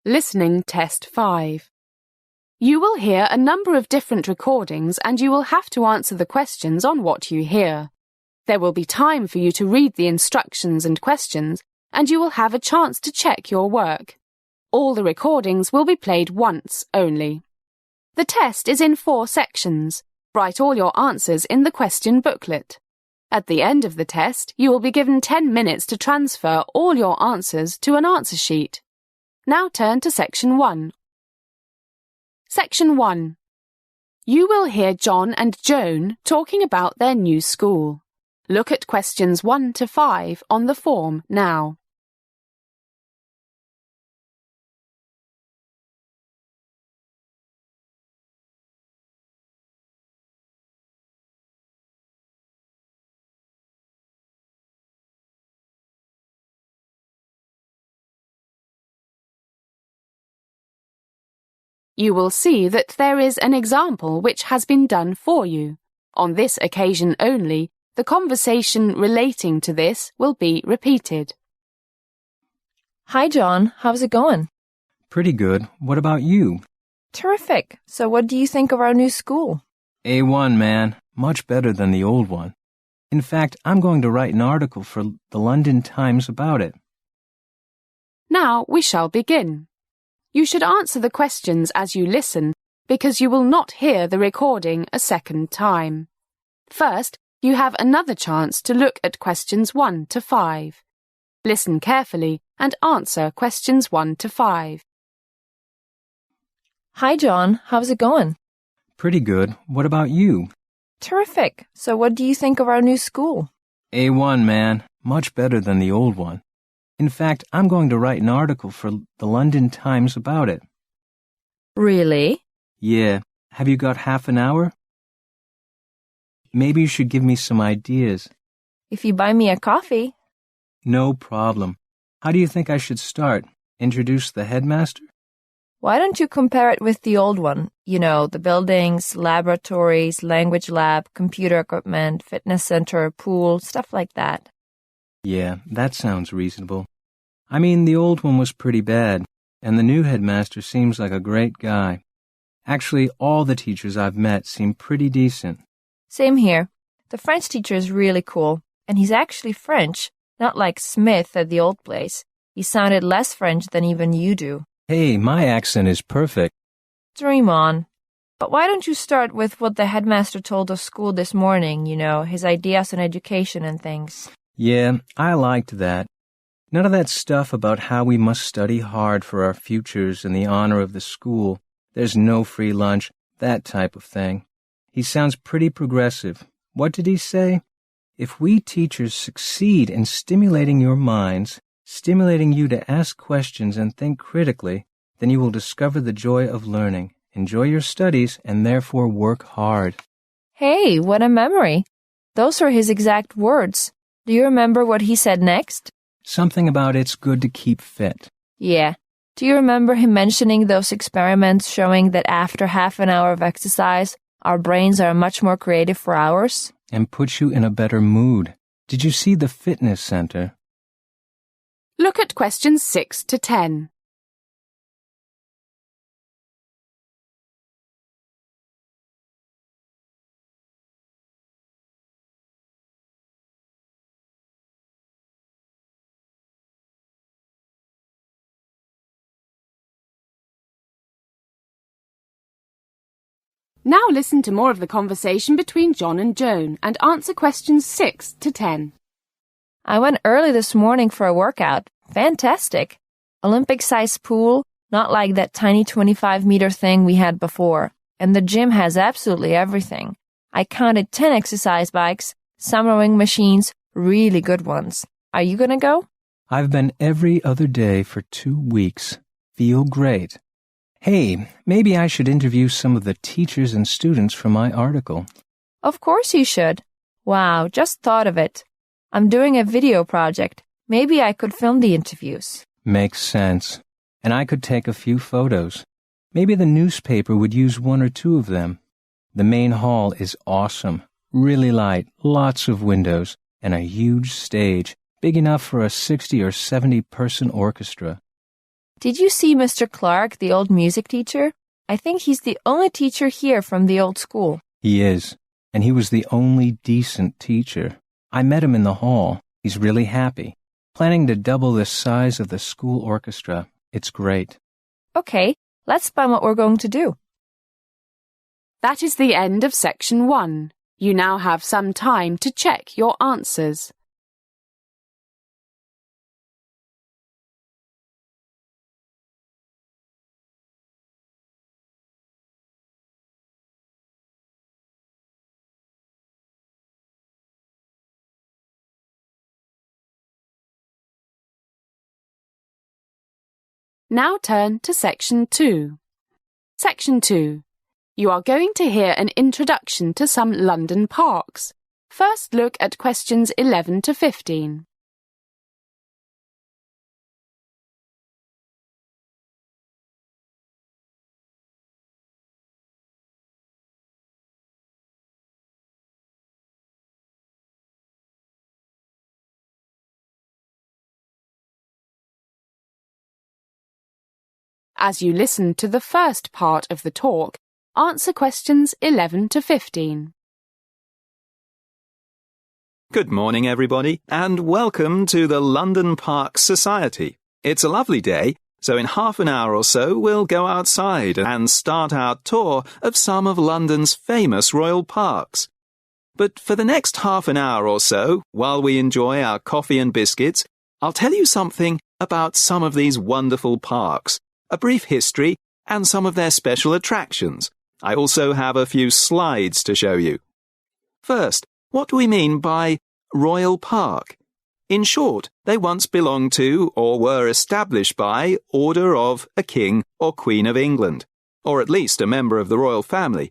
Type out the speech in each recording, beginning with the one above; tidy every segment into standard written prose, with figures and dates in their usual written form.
Listening Test 5. You will hear a number of different recordings and you will have to answer the questions on what you hear. There will be time for you to read the instructions and questions, and you will have a chance to check your work. All the recordings will be played once only. The test is in 4 sections. Write all your answers in the question booklet. At the end of the test, you will be given 10 minutes to transfer all your answers to an answer sheet. Now turn to Section 1. Section 1. You will hear John and Joan talking about their new school. Look at questions 1 to 5 on the form now. You will see that there is an example which has been done for you. On this occasion only, the conversation relating to this will be repeated. Hi, John. How's it going? Pretty good. What about you? Terrific. So what do you think of our new school? A1, man. Much better than the old one. In fact, I'm going to write an article for the London Times about it. Now we shall begin. You should answer the questions as you listen, because you will not hear the recording a second time. First, you have another chance to look at questions 1 to 5. Listen carefully and answer questions 1 to 5. Hi, John. How's it going? Pretty good. What about you? Terrific. So what do you think of our new school? A1, man. Much better than the old one. In fact, I'm going to write an article for the London Times about it. Really? Yeah. Have you got half an hour? Maybe you should give me some ideas. If you buy me a coffee. No problem. How do you think I should start? Introduce the headmaster? Why don't you compare it with the old one? You know, the buildings, laboratories, language lab, computer equipment, fitness center, pool, stuff like that. Yeah, that sounds reasonable. I mean, the old one was pretty bad, and the new headmaster seems like a great guy. Actually, all the teachers I've met seem pretty decent. Same here. The French teacher is really cool, and he's actually French, not like Smith at the old place. He sounded less French than even you do. Hey, my accent is perfect. Dream on. But why don't you start with what the headmaster told the school this morning, you know, his ideas on education and things? Yeah, I liked that. None of that stuff about how we must study hard for our futures in the honor of the school. There's no free lunch, that type of thing. He sounds pretty progressive. What did he say? If we teachers succeed in stimulating your minds, stimulating you to ask questions and think critically, then you will discover the joy of learning, enjoy your studies, and therefore work hard. Hey, what a memory. Those are his exact words. Do you remember what he said next? Something about it's good to keep fit. Yeah. Do you remember him mentioning those experiments showing that after half an hour of exercise, our brains are much more creative for hours? And puts you in a better mood. Did you see the fitness center? Look at questions 6 to 10. Now listen to more of the conversation between John and Joan and answer questions 6 to 10. I went early this morning for a workout. Fantastic. Olympic-sized pool, not like that tiny 25-meter thing we had before. And the gym has absolutely everything. I counted 10 exercise bikes, some rowing machines, really good ones. Are you gonna go? I've been every other day for 2 weeks. Feel great. Hey, maybe I should interview some of the teachers and students for my article. Of course you should. Wow, just thought of it. I'm doing a video project. Maybe I could film the interviews. Makes sense. And I could take a few photos. Maybe the newspaper would use 1 or 2 of them. The main hall is awesome. Really light, lots of windows, and a huge stage, big enough for a 60 or 70 person orchestra. Did you see Mr. Clark, the old music teacher? I think he's the only teacher here from the old school. He is, and he was the only decent teacher. I met him in the hall. He's really happy. Planning to double the size of the school orchestra. It's great. Okay, let's plan what we're going to do. That is the end of section 1. You now have some time to check your answers. Now turn to section 2. Section 2. You are going to hear an introduction to some London parks. First look at questions 11 to 15. As you listen to the first part of the talk, answer questions 11 to 15. Good morning, everybody, and welcome to the London Parks Society. It's a lovely day, so in half an hour or so we'll go outside and start our tour of some of London's famous royal parks. But for the next half an hour or so, while we enjoy our coffee and biscuits, I'll tell you something about some of these wonderful parks, a brief history, and some of their special attractions. I also have a few slides to show you. First, what do we mean by Royal Park? In short, they once belonged to or were established by order of a king or queen of England, or at least a member of the royal family.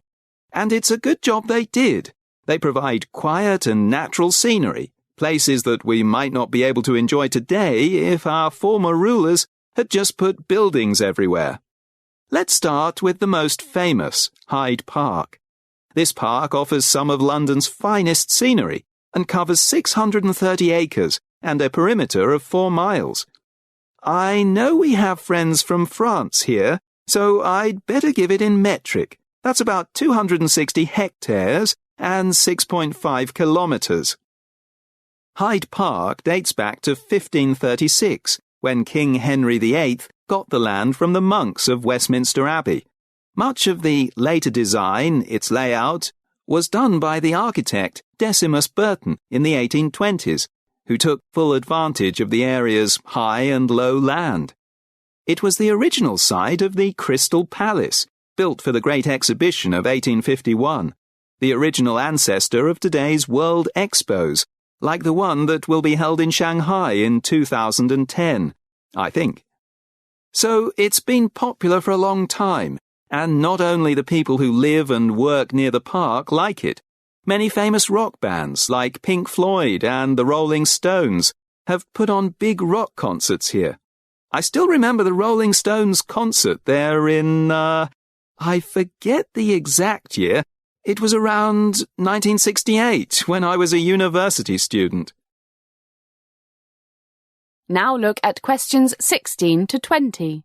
And it's a good job they did. They provide quiet and natural scenery, places that we might not be able to enjoy today if our former rulers had just put buildings everywhere. Let's start with the most famous, Hyde Park. This park offers some of London's finest scenery and covers 630 acres and a perimeter of 4 miles. I know we have friends from France here, so I'd better give it in metric. That's about 260 hectares and 6.5 kilometres. Hyde Park dates back to 1536, when King Henry VIII got the land from the monks of Westminster Abbey. Much of the later design, its layout, was done by the architect Decimus Burton in the 1820s, who took full advantage of the area's high and low land. It was the original site of the Crystal Palace, built for the Great Exhibition of 1851, the original ancestor of today's World Expos, like the one that will be held in Shanghai in 2010, I think. So it's been popular for a long time, and not only the people who live and work near the park like it. Many famous rock bands like Pink Floyd and the Rolling Stones have put on big rock concerts here. I still remember the Rolling Stones concert there in, I forget the exact year. It was around 1968, when I was a university student. Now look at questions 16 to 20.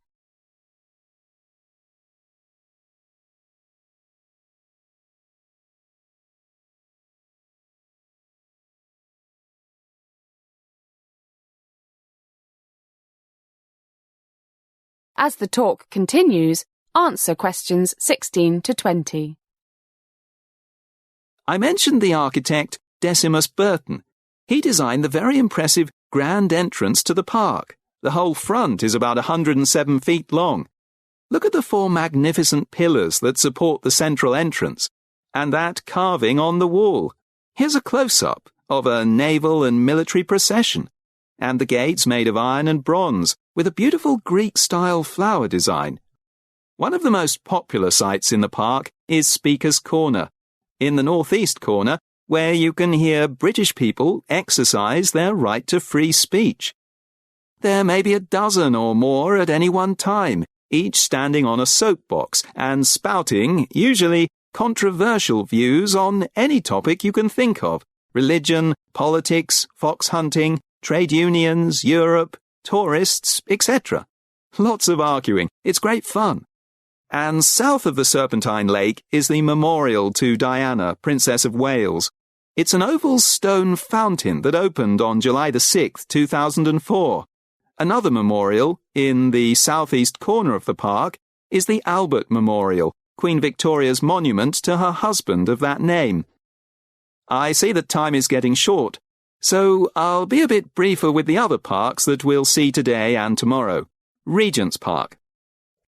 As the talk continues, answer questions 16 to 20. I mentioned the architect Decimus Burton. He designed the very impressive grand entrance to the park. The whole front is about 107 feet long. Look at the 4 magnificent pillars that support the central entrance, and that carving on the wall. Here's a close-up of a naval and military procession, and the gates made of iron and bronze with a beautiful Greek-style flower design. One of the most popular sites in the park is Speaker's Corner, in the northeast corner, where you can hear British people exercise their right to free speech. There may be a dozen or more at any one time, each standing on a soapbox and spouting, usually, controversial views on any topic you can think of: religion, politics, fox hunting, trade unions, Europe, tourists, etc. Lots of arguing. It's great fun. And south of the Serpentine Lake is the memorial to Diana, Princess of Wales. It's an oval stone fountain that opened on July the 6th, 2004. Another memorial, in the southeast corner of the park, is the Albert Memorial, Queen Victoria's monument to her husband of that name. I see that time is getting short, so I'll be a bit briefer with the other parks that we'll see today and tomorrow. Regent's Park.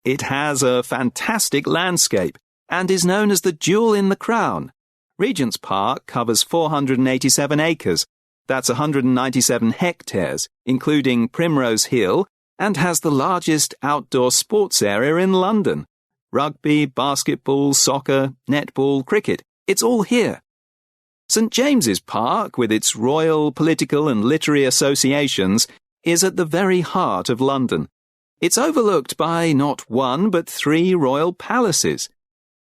It has a fantastic landscape and is known as the jewel in the crown. Regent's Park covers 487 acres. That's 197 hectares, including Primrose Hill, and has the largest outdoor sports area in London. Rugby, basketball, soccer, netball, cricket, it's all here. St James's Park, with its royal, political and literary associations, is at the very heart of London. It's overlooked by not one but 3 royal palaces.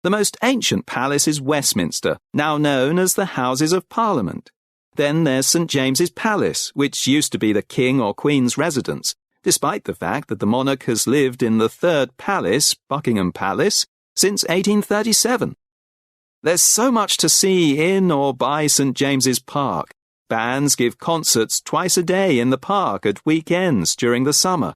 The most ancient palace is Westminster, now known as the Houses of Parliament. Then there's St James's Palace, which used to be the King or Queen's residence, despite the fact that the monarch has lived in the 3rd palace, Buckingham Palace, since 1837. There's so much to see in or by St James's Park. Bands give concerts twice a day in the park at weekends during the summer.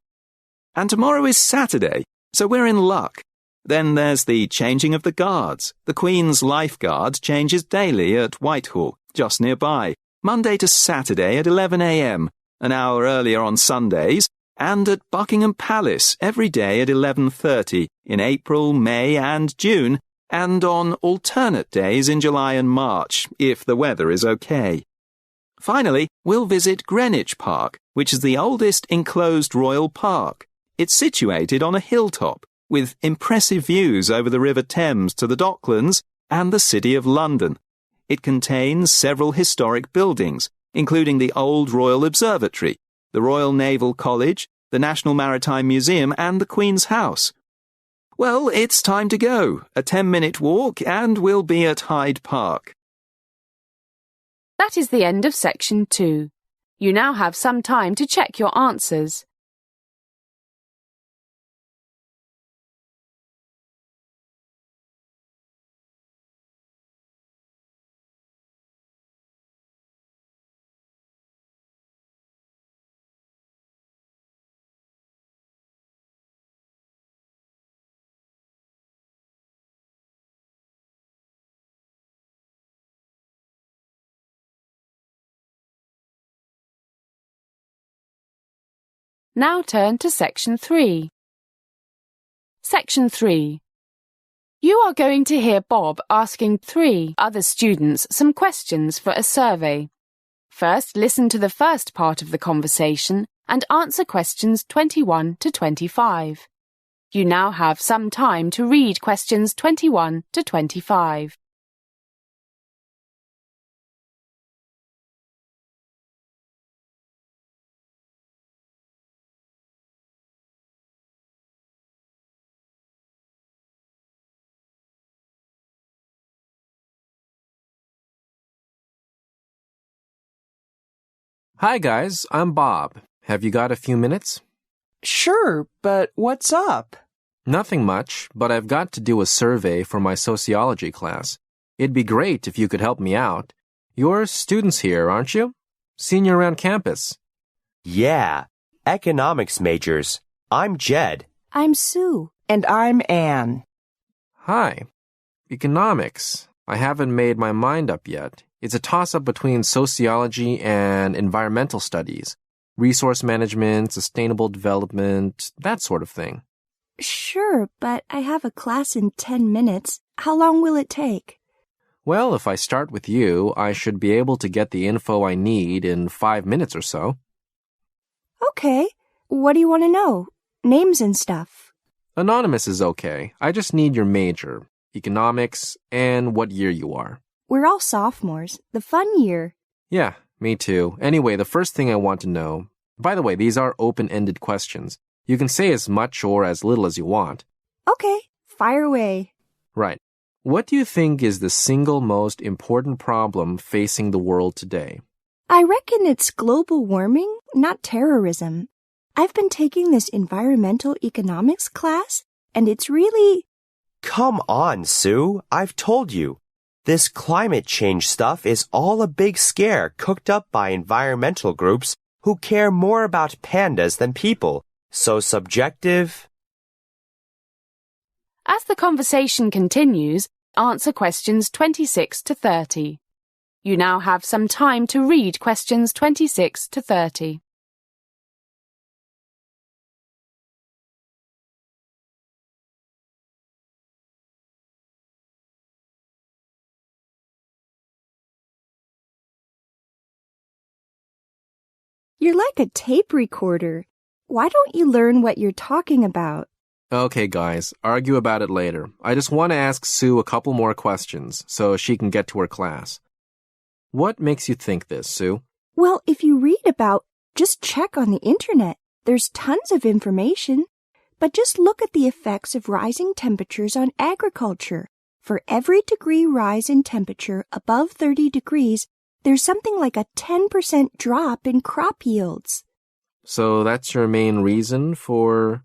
And tomorrow is Saturday, so we're in luck. Then there's the changing of the guards. The Queen's lifeguard changes daily at Whitehall, just nearby, Monday to Saturday at 11 a.m, an hour earlier on Sundays, and at Buckingham Palace every day at 11:30 in April, May and June, and on alternate days in July and March, if the weather is okay. Finally, we'll visit Greenwich Park, which is the oldest enclosed royal park. It's situated on a hilltop, with impressive views over the River Thames to the Docklands and the City of London. It contains several historic buildings, including the Old Royal Observatory, the Royal Naval College, the National Maritime Museum and the Queen's House. Well, it's time to go. A 10-minute walk and we'll be at Hyde Park. That is the end of section 2. You now have some time to check your answers. Now turn to section 3. Section 3. You are going to hear Bob asking 3 other students some questions for a survey. First, listen to the first part of the conversation and answer questions 21 to 25. You now have some time to read questions 21 to 25. Hi guys, I'm Bob. Have you got a few minutes? Sure, but what's up? Nothing much, but I've got to do a survey for my sociology class. It'd be great if you could help me out. You're students here, aren't you? Seen you around campus. Yeah, economics majors. I'm Jed. I'm Sue. And I'm Anne. Hi. Economics. I haven't made my mind up yet. It's a toss-up between sociology and environmental studies, resource management, sustainable development, that sort of thing. Sure, but I have a class in 10 minutes. How long will it take? Well, if I start with you, I should be able to get the info I need in 5 minutes or so. Okay. What do you want to know? Names and stuff. Anonymous is okay. I just need your major, economics, and what year you are. We're all sophomores. The fun year. Yeah, me too. Anyway, the first thing I want to know... By the way, these are open-ended questions. You can say as much or as little as you want. Okay, fire away. Right. What do you think is the single most important problem facing the world today? I reckon it's global warming, not terrorism. I've been taking this environmental economics class, and it's really... Come on, Sue. I've told you. This climate change stuff is all a big scare cooked up by environmental groups who care more about pandas than people. So subjective. As the conversation continues, answer questions 26 to 30. You now have some time to read questions 26 to 30. You're like a tape recorder. Why don't you learn what you're talking about? Okay, guys, argue about it later. I just want to ask Sue a couple more questions so she can get to her class. What makes you think this, Sue? Well, if you read about, just check on the internet. There's tons of information. But just look at the effects of rising temperatures on agriculture. For every degree rise in temperature above 30 degrees, there's something like a 10% drop in crop yields. So that's your main reason for...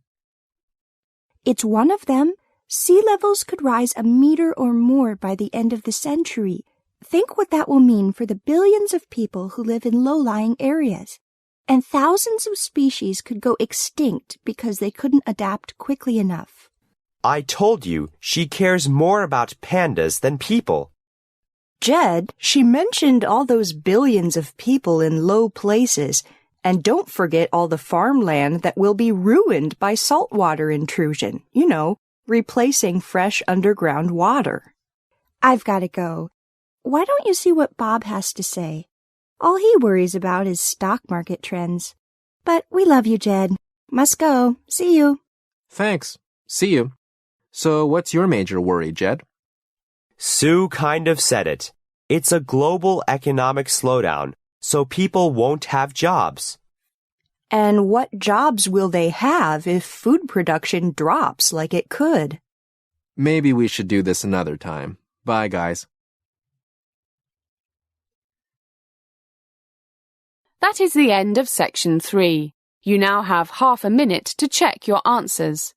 It's one of them. Sea levels could rise a meter or more by the end of the century. Think what that will mean for the billions of people who live in low-lying areas. And thousands of species could go extinct because they couldn't adapt quickly enough. I told you, she cares more about pandas than people. Jed, she mentioned all those billions of people in low places. And don't forget all the farmland that will be ruined by saltwater intrusion. You know, replacing fresh underground water. I've got to go. Why don't you see what Bob has to say? All he worries about is stock market trends. But we love you, Jed. Must go. See you. Thanks. See you. So what's your major worry, Jed? Sue kind of said it. It's a global economic slowdown, so people won't have jobs. And what jobs will they have if food production drops like it could? Maybe we should do this another time. Bye, guys. That is the end of section 3. You now have half a minute to check your answers.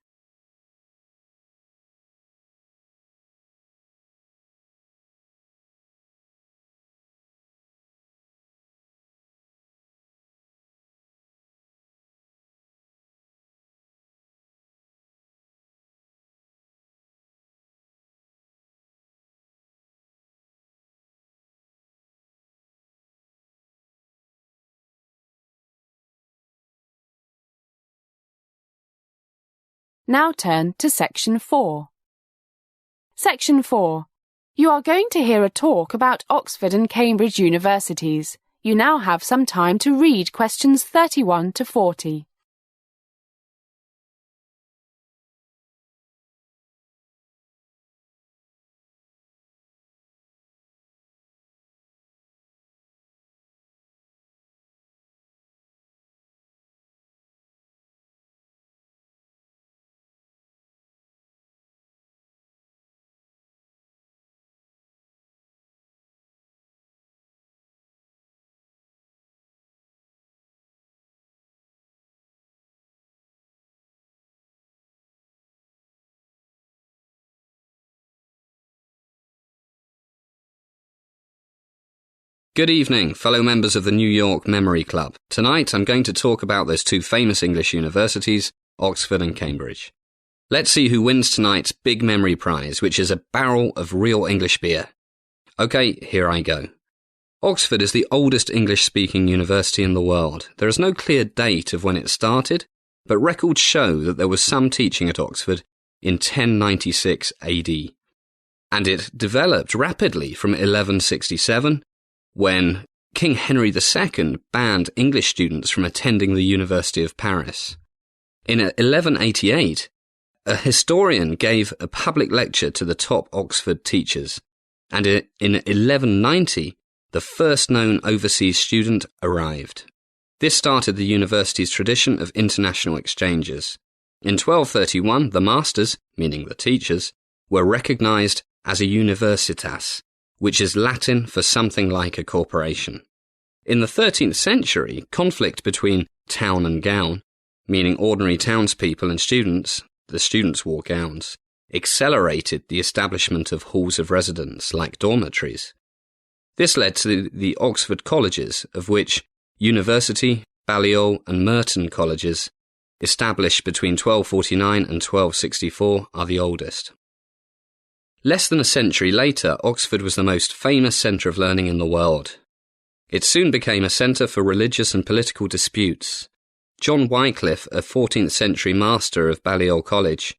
Now turn to Section 4. Section 4. You are going to hear a talk about Oxford and Cambridge universities. You now have some time to read questions 31 to 40. Good evening, fellow members of the New York Memory Club. Tonight I'm going to talk about those two famous English universities, Oxford and Cambridge. Let's see who wins tonight's big memory prize, which is a barrel of real English beer. OK, here I go. Oxford is the oldest English-speaking university in the world. There is no clear date of when it started, but records show that there was some teaching at Oxford in 1096 AD. And it developed rapidly from 1167, when King Henry II banned English students from attending the University of Paris. In 1188, a historian gave a public lecture to the top Oxford teachers, and in 1190, the first known overseas student arrived. This started the university's tradition of international exchanges. In 1231, the masters, meaning the teachers, were recognized as a universitas, which is Latin for something like a corporation. In the 13th century, conflict between town and gown meaning ordinary townspeople and students, the students wore gowns, accelerated the establishment of halls of residence like dormitories. This led to the Oxford colleges, of which University, Balliol and Merton colleges, established between 1249 and 1264, are the oldest. Less than a century later, Oxford was the most famous centre of learning in the world. It soon became a centre for religious and political disputes. John Wycliffe, a 14th century master of Balliol College,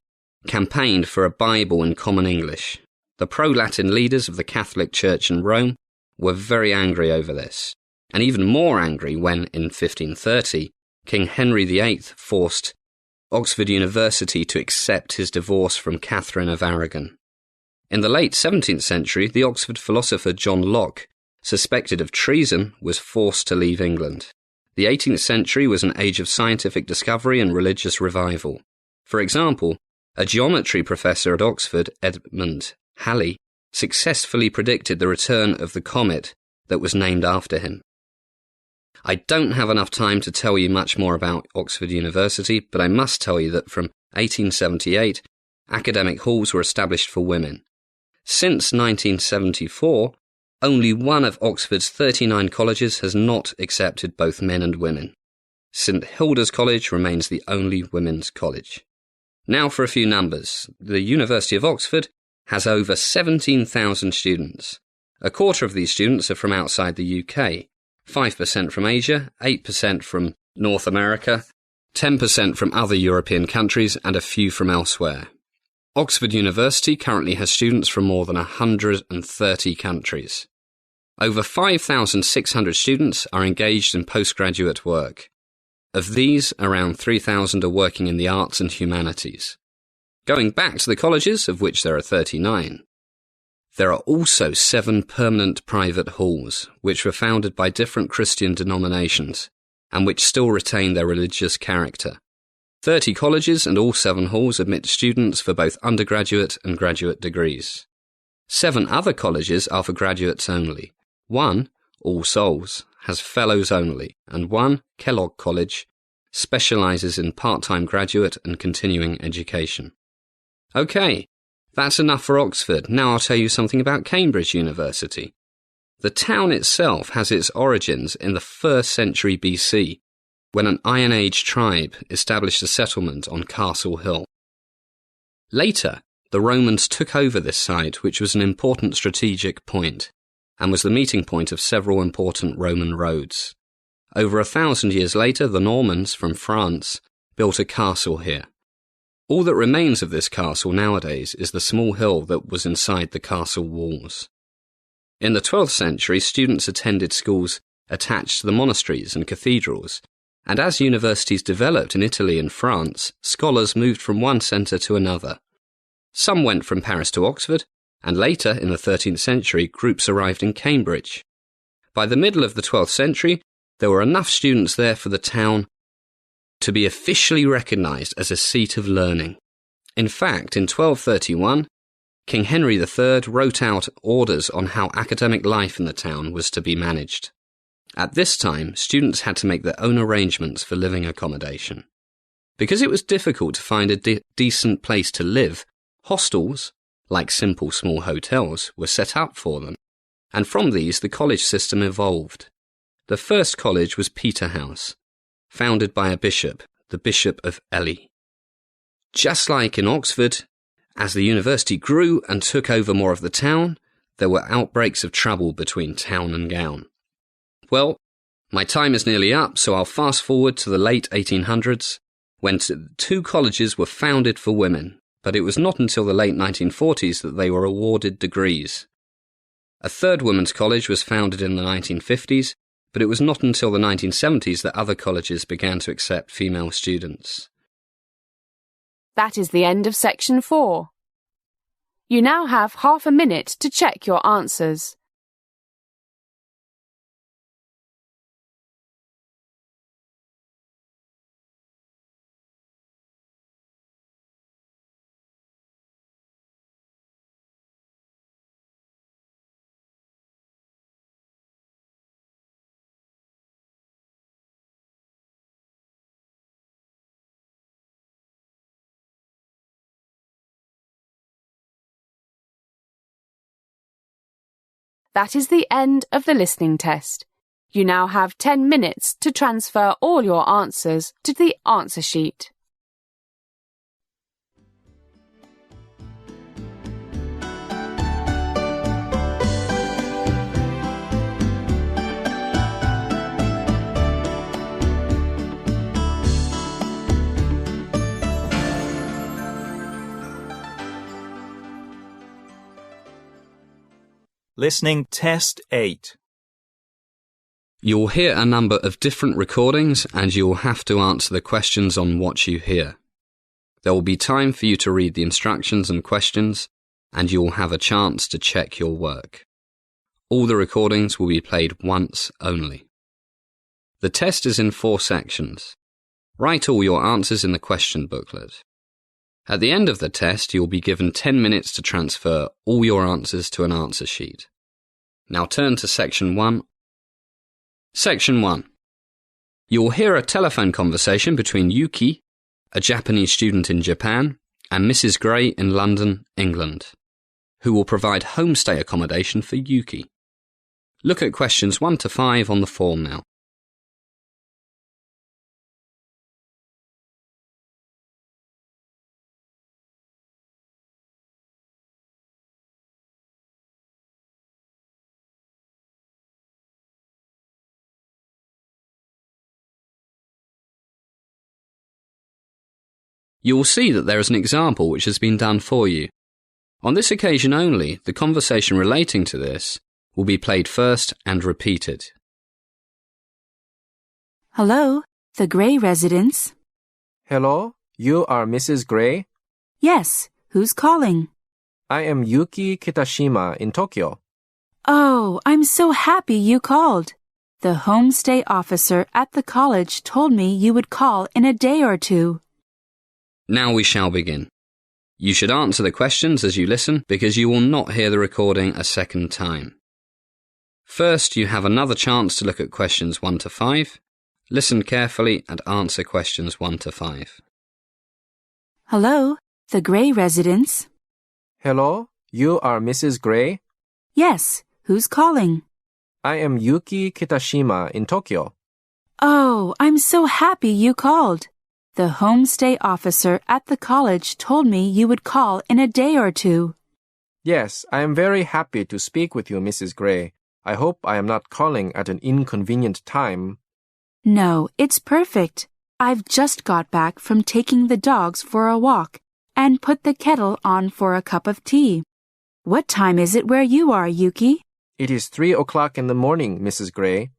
campaigned for a Bible in common English. The pro-Latin leaders of the Catholic Church in Rome were very angry over this, and even more angry when, in 1530, King Henry VIII forced Oxford University to accept his divorce from Catherine of Aragon. In the late 17th century, the Oxford philosopher John Locke, suspected of treason, was forced to leave England. The 18th century was an age of scientific discovery and religious revival. For example, a geometry professor at Oxford, Edmund Halley, successfully predicted the return of the comet that was named after him. I don't have enough time to tell you much more about Oxford University, but I must tell you that from 1878, academic halls were established for women. Since 1974, only one of Oxford's 39 colleges has not accepted both men and women. St Hilda's College remains the only women's college. Now for a few numbers. The University of Oxford has over 17,000 students. A quarter of these students are from outside the UK, 5% from Asia, 8% from North America, 10% from other European countries, and a few from elsewhere. Oxford University currently has students from more than 130 countries. Over 5,600 students are engaged in postgraduate work. Of these, around 3,000 are working in the arts and humanities. Going back to the colleges, of which there are 39, there are also 7 permanent private halls, which were founded by different Christian denominations, and which still retain their religious character. 30 colleges and all 7 halls admit students for both undergraduate and graduate degrees. 7 other colleges are for graduates only. 1, All Souls, has fellows only, and 1, Kellogg College, specialises in part-time graduate and continuing education. OK, that's enough for Oxford. Now I'll tell you something about Cambridge University. The town itself has its origins in the 1st century BC, when an Iron Age tribe established a settlement on Castle Hill. Later, the Romans took over this site, which was an important strategic point, and was the meeting point of several important Roman roads. Over 1,000 years later, the Normans from France built a castle here. All that remains of this castle nowadays is the small hill that was inside the castle walls. In the 12th century, students attended schools attached to the monasteries and cathedrals, and as universities developed in Italy and France, scholars moved from one centre to another. Some went from Paris to Oxford, and later, in the 13th century, groups arrived in Cambridge. By the middle of the 12th century, there were enough students there for the town to be officially recognised as a seat of learning. In fact, in 1231, King Henry III wrote out orders on how academic life in the town was to be managed. At this time, students had to make their own arrangements for living accommodation. Because it was difficult to find a decent place to live, hostels, like simple small hotels, were set up for them, and from these the college system evolved. The first college was Peterhouse, founded by a bishop, the Bishop of Ely. Just like in Oxford, as the university grew and took over more of the town, there were outbreaks of trouble between town and gown. Well, my time is nearly up, so I'll fast forward to the late 1800s, when 2 colleges were founded for women, but it was not until the late 1940s that they were awarded degrees. A 3rd women's college was founded in the 1950s, but it was not until the 1970s that other colleges began to accept female students. That is the end of section 4. You now have half a minute to check your answers. That is the end of the listening test. You now have 10 minutes to transfer all your answers to the answer sheet. Listening Test 8. You'll hear a number of different recordings and you'll have to answer the questions on what you hear. There will be time for you to read the instructions and questions, and you'll have a chance to check your work. All the recordings will be played once only. The test is in 4 sections. Write all your answers in the question booklet. At the end of the test, you'll be given 10 minutes to transfer all your answers to an answer sheet. Now turn to Section 1. Section 1. You'll hear a telephone conversation between Yuki, a Japanese student in Japan, and Mrs. Gray in London, England, who will provide homestay accommodation for Yuki. Look at questions 1 to 5 on the form now. You will see that there is an example which has been done for you. On this occasion only, the conversation relating to this will be played first and repeated. Hello, the Gray residence. Hello, you are Mrs. Gray? Yes, who's calling? I am Yuki Kitashima in Tokyo. Oh, I'm so happy you called. The homestay officer at the college told me you would call in a day or two. Now we shall begin. You should answer the questions as you listen because you will not hear the recording a second time. First, you have another chance to look at questions 1 to 5. Listen carefully and answer questions 1 to 5. Hello, the Gray residence. Hello, you are Mrs. Gray? Yes, who's calling? I am Yuki Kitashima in Tokyo. Oh, I'm so happy you called. The homestay officer at the college told me you would call in a day or two. Yes, I am very happy to speak with you, Mrs. Gray. I hope I am not calling at an inconvenient time. No, it's perfect. I've just got back from taking the dogs for a walk and put the kettle on for a cup of tea. What time is it where you are, Yuki? It is 3 o'clock in the morning, Mrs. Gray.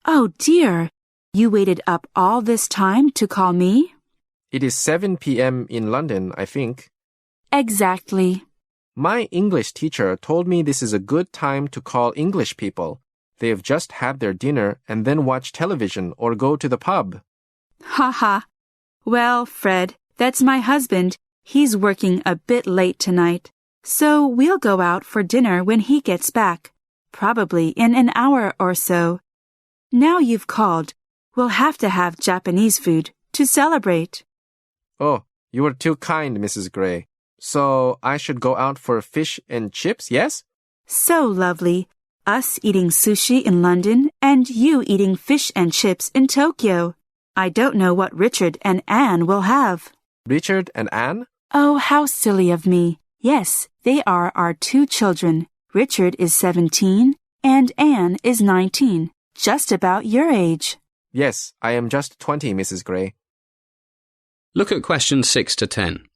Oh, dear. You waited up all this time to call me? It is 7 p.m. in London, I think. Exactly. My English teacher told me this is a good time to call English people. They have just had their dinner and then watch television or go to the pub. Ha ha. Well, Fred, that's my husband. He's working a bit late tonight. So we'll go out for dinner when he gets back, probably in an hour or so. Now you've called, we'll have to have Japanese food to celebrate. Oh, you are too kind, Mrs. Gray. So I should go out for fish and chips, yes? So lovely. Us eating sushi in London and you eating fish and chips in Tokyo. I don't know what Richard and Anne will have. Richard and Anne? Oh, how silly of me. Yes, they are our 2 children. Richard is 17 and Anne is 19, just about your age. Yes, I am just 20, Mrs. Gray. Look at questions 6 to 10.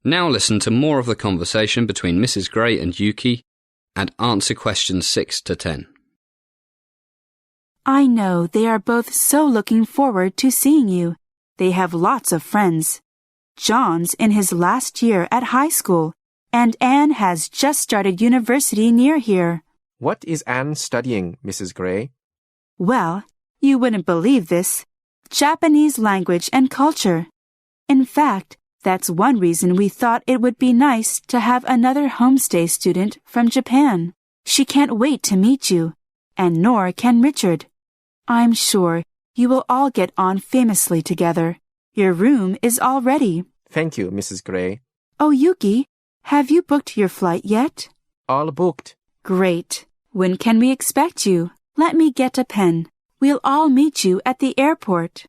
Now listen to more of the conversation between Mrs. Gray and Yuki and answer questions 6 to 10. I know they are both so looking forward to seeing you. They have lots of friends. John's in his last year at high school, and Anne has just started university near here. What is Anne studying, Mrs. Gray? Well, you wouldn't believe this. Japanese language and culture. In fact, That's one reason we thought it would be nice to have another homestay student from Japan. She can't wait to meet you, and nor can Richard. I'm sure you will all get on famously together. Your room is all ready. Thank you, Mrs. Gray. Oh, Yuki, have you booked your flight yet? All booked. Great. When can we expect you? Let me get a pen. We'll all meet you at the airport.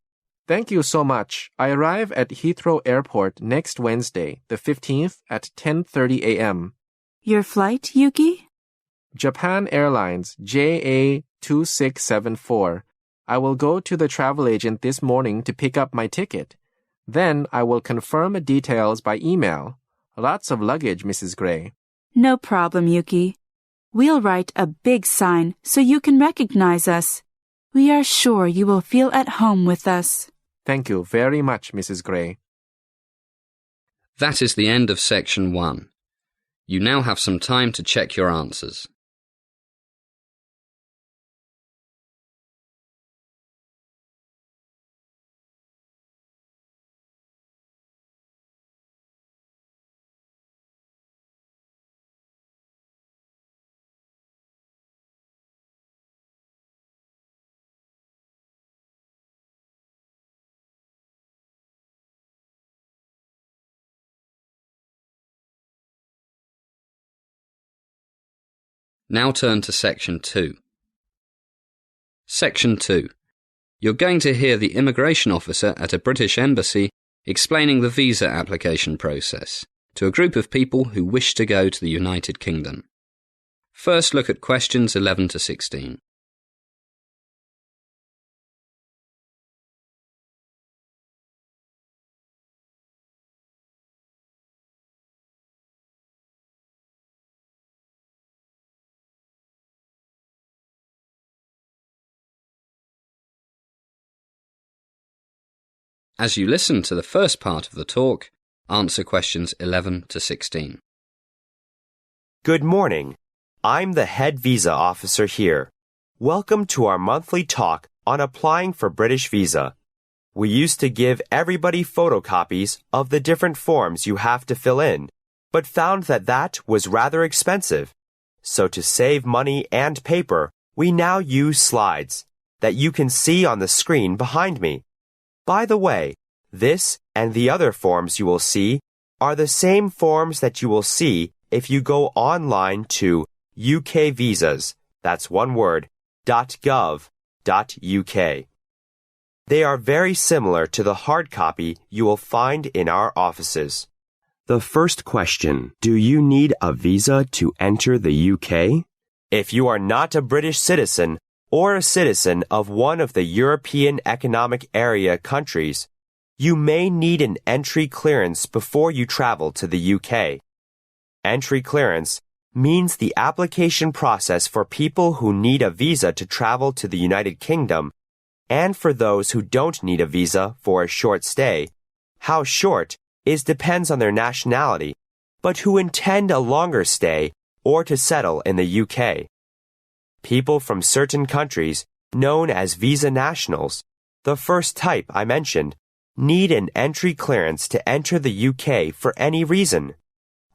Thank you so much. I arrive at Heathrow Airport next Wednesday, the 15th at 10:30 a.m. Your flight, Yuki? Japan Airlines JA2674. I will go to the travel agent this morning to pick up my ticket. Then I will confirm details by email. Lots of luggage, Mrs. Gray. No problem, Yuki. We'll write a big sign so you can recognize us. We are sure you will feel at home with us. Thank you very much, Mrs. Gray. That is the end of section 1. You now have some time to check your answers. Now turn to Section 2. Section 2. You're going to hear the immigration officer at a British embassy explaining the visa application process to a group of people who wish to go to the United Kingdom. First, look at questions 11 to 16. As you listen to the first part of the talk, answer questions 11 to 16. Good morning. I'm the head visa officer here. Welcome to our monthly talk on applying for British visa. We used to give everybody photocopies of the different forms you have to fill in, but found that was rather expensive. So to save money and paper, we now use slides that you can see on the screen behind me. By the way, this and the other forms you will see are the same forms that you will see if you go online to UK Visas, that's one word, .gov.uk. They are very similar to the hard copy you will find in our offices. The first question, do you need a visa to enter the UK? If you are not a British citizen or a citizen of one of the European Economic Area countries, you may need an entry clearance before you travel to the UK. Entry clearance means the application process for people who need a visa to travel to the United Kingdom and for those who don't need a visa for a short stay. How short depends on their nationality, but who intend a longer stay or to settle in the UK. People from certain countries, known as visa nationals, the first type I mentioned, need an entry clearance to enter the UK for any reason.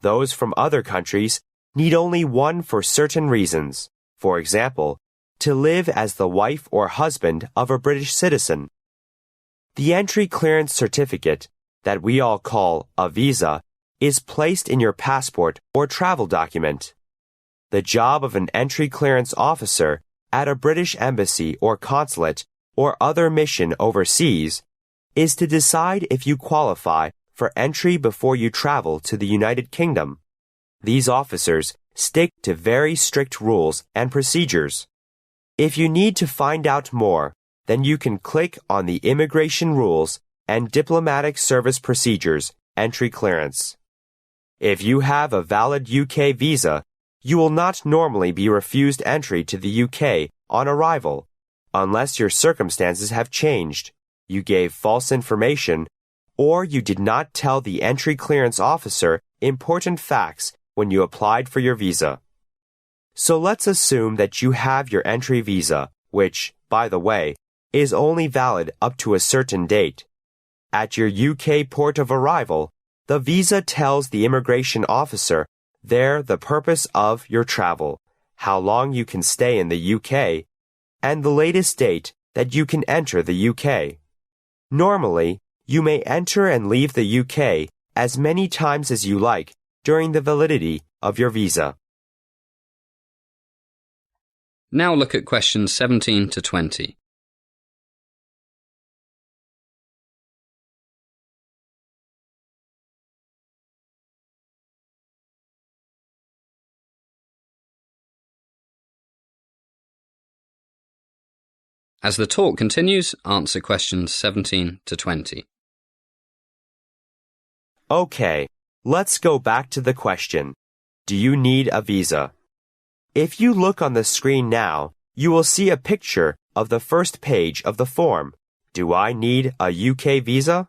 Those from other countries need only one for certain reasons. For example, to live as the wife or husband of a British citizen. The entry clearance certificate, that we all call a visa, is placed in your passport or travel document. The job of an entry clearance officer at a British embassy or consulate or other mission overseas is to decide if you qualify for entry before you travel to the United Kingdom. These officers stick to very strict rules and procedures. If you need to find out more, then you can click on the Immigration Rules and Diplomatic Service Procedures entry clearance. If you have a valid UK visa, you will not normally be refused entry to the UK on arrival, unless your circumstances have changed, you gave false information, or you did not tell the entry clearance officer important facts when you applied for your visa. So let's assume that you have your entry visa, which, by the way, is only valid up to a certain date. At your UK port of arrival, The visa tells the immigration officer there the purpose of your travel, how long you can stay in the UK, and the latest date that you can enter the UK. Normally, you may enter and leave the UK as many times as you like during the validity of your visa. Now look at questions 17 to 20. As the talk continues, answer questions 17 to 20. Okay, let's go back to the question. Do you need a visa? If you look on the screen now, you will see a picture of the first page of the form. Do I need a UK visa?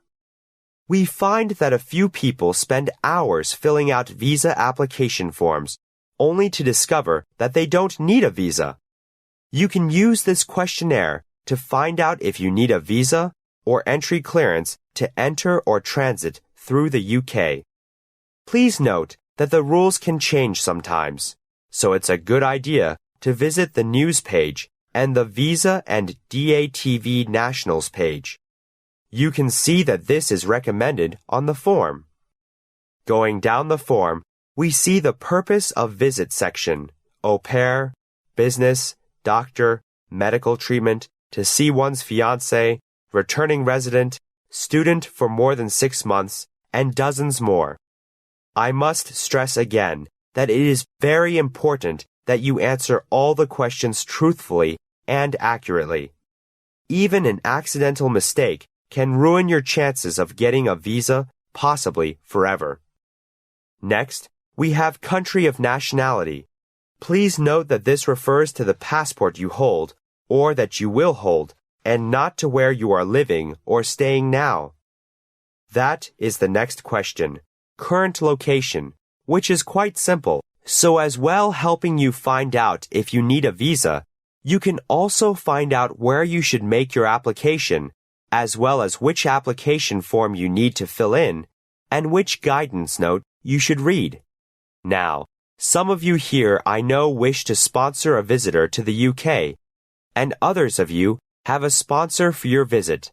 We find that a few people spend hours filling out visa application forms, only to discover that they don't need a visa. You can use this questionnaire to find out if you need a visa or entry clearance to enter or transit through the UK. Please note that the rules can change sometimes, so it's a good idea to visit the news page and the Visa and DATV Nationals page. You can see that this is recommended on the form. Going down the form, we see the purpose of visit section, au pair, business, doctor, medical treatment, to see one's fiancé, returning resident, student for more than 6 months, and dozens more. I must stress again that it is very important that you answer all the questions truthfully and accurately. Even an accidental mistake can ruin your chances of getting a visa, possibly forever. Next, we have country of nationality. Please note that this refers to the passport you hold or that you will hold, and not to where you are living or staying now. That is the next question, current location, which is quite simple. So as well helping you find out if you need a visa, you can also find out where you should make your application, as well as which application form you need to fill in, and which guidance note you should read. Now, some of you here I know wish to sponsor a visitor to the UK, and others of you have a sponsor for your visit.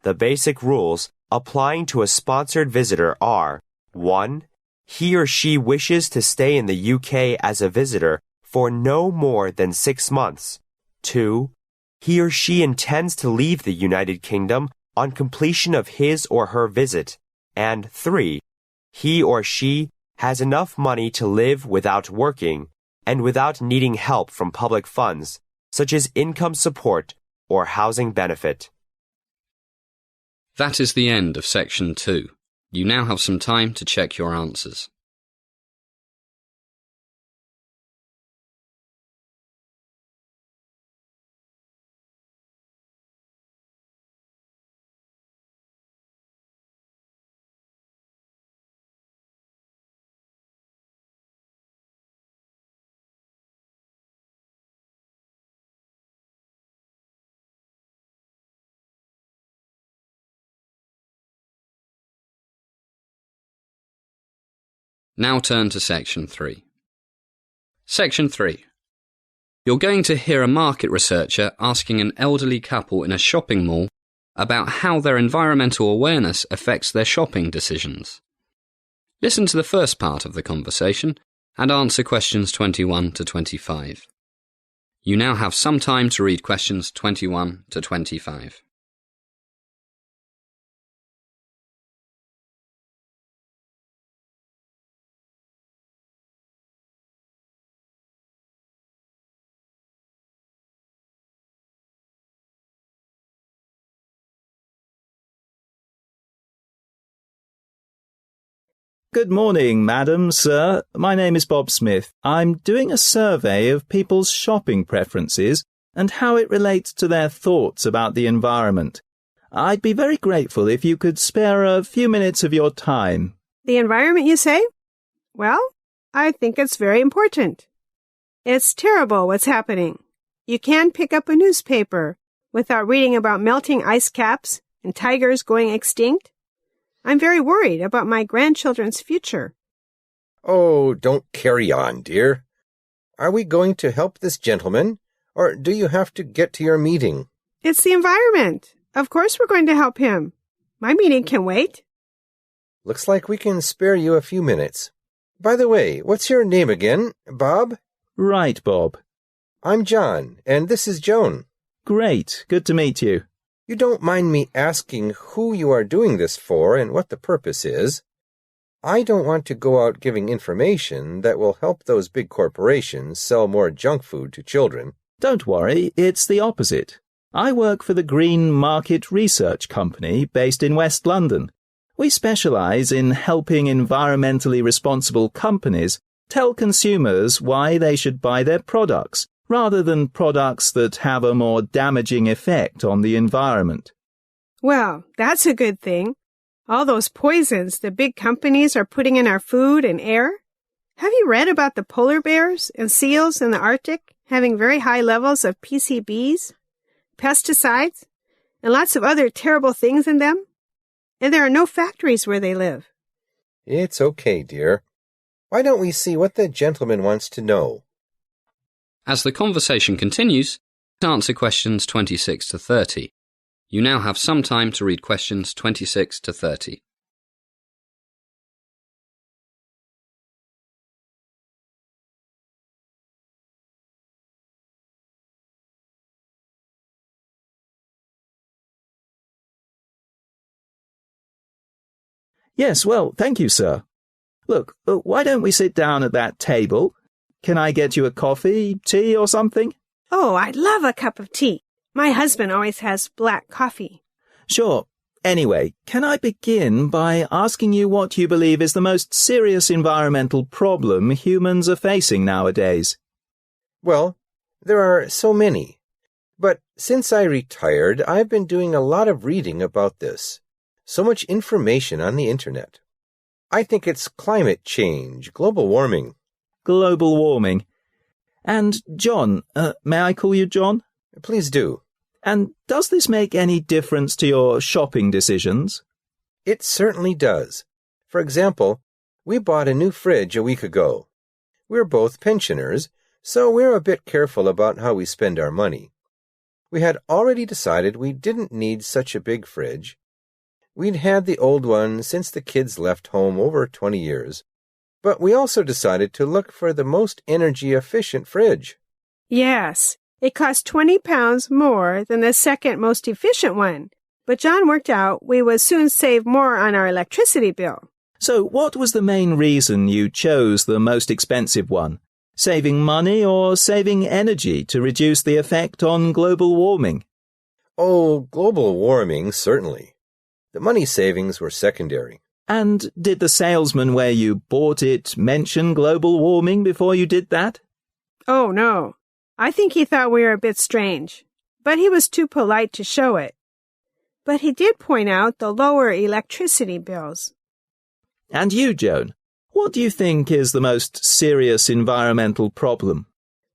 The basic rules applying to a sponsored visitor are 1. He or she wishes to stay in the UK as a visitor for no more than 6 months. 2. He or she intends to leave the United Kingdom on completion of his or her visit. And 3. He or she has enough money to live without working and without needing help from public funds, such as income support or housing benefit. That is the end of section 2. You now have some time to check your answers. Now turn to section 3. Section 3. You're going to hear a market researcher asking an elderly couple in a shopping mall about how their environmental awareness affects their shopping decisions. Listen to the first part of the conversation and answer questions 21 to 25. You now have some time to read questions 21 to 25. Good morning, madam, sir. My name is Bob Smith. I'm doing a survey of people's shopping preferences and how it relates to their thoughts about the environment. I'd be very grateful if you could spare a few minutes of your time. The environment, you say? Well, I think it's very important. It's terrible what's happening. You can't pick up a newspaper without reading about melting ice caps and tigers going extinct. I'm very worried about my grandchildren's future. Oh, don't carry on, dear. Are we going to help this gentleman, or do you have to get to your meeting? It's the environment. Of course we're going to help him. My meeting can wait. Looks like we can spare you a few minutes. By the way, what's your name again, Bob? Right, Bob. I'm John, and this is Joan. Great. Good to meet you. You don't mind me asking who you are doing this for and what the purpose is? I don't want to go out giving information that will help those big corporations sell more junk food to children. Don't worry, it's the opposite. I work for the Green Market Research Company based in West London. We specialize in helping environmentally responsible companies tell consumers why they should buy their products, rather than products that have a more damaging effect on the environment. Well, that's a good thing. All those poisons the big companies are putting in our food and air. Have you read about the polar bears and seals in the Arctic having very high levels of PCBs, pesticides, and lots of other terrible things in them? And there are no factories where they live. It's okay, dear. Why don't we see what the gentleman wants to know? As the conversation continues, answer questions 26 to 30. You now have some time to read questions 26 to 30. Yes, well, thank you, sir. Look, why don't we sit down at that table? Can I get you a coffee, tea, or something? Oh, I'd love a cup of tea. My husband always has black coffee. Sure. Anyway, can I begin by asking you what you believe is the most serious environmental problem humans are facing nowadays? Well, there are so many. But since I retired, I've been doing a lot of reading about this. So much information on the internet. I think it's climate change, global warming. Global warming. And John, may I call you John? Please do. And does this make any difference to your shopping decisions? It certainly does. For example, we bought a new fridge a week ago. We're both pensioners, so we're a bit careful about how we spend our money. We had already decided we didn't need such a big fridge. We'd had the old one since the kids left home over 20 years. But we also decided to look for the most energy-efficient fridge. Yes, it cost 20 pounds more than the second most efficient one. But John worked out we would soon save more on our electricity bill. So what was the main reason you chose the most expensive one? Saving money or saving energy to reduce the effect on global warming? Oh, global warming, certainly. The money savings were secondary. And did the salesman where you bought it mention global warming before you did that? Oh, no. I think he thought we were a bit strange, but he was too polite to show it. But he did point out the lower electricity bills. And you, Joan, what do you think is the most serious environmental problem?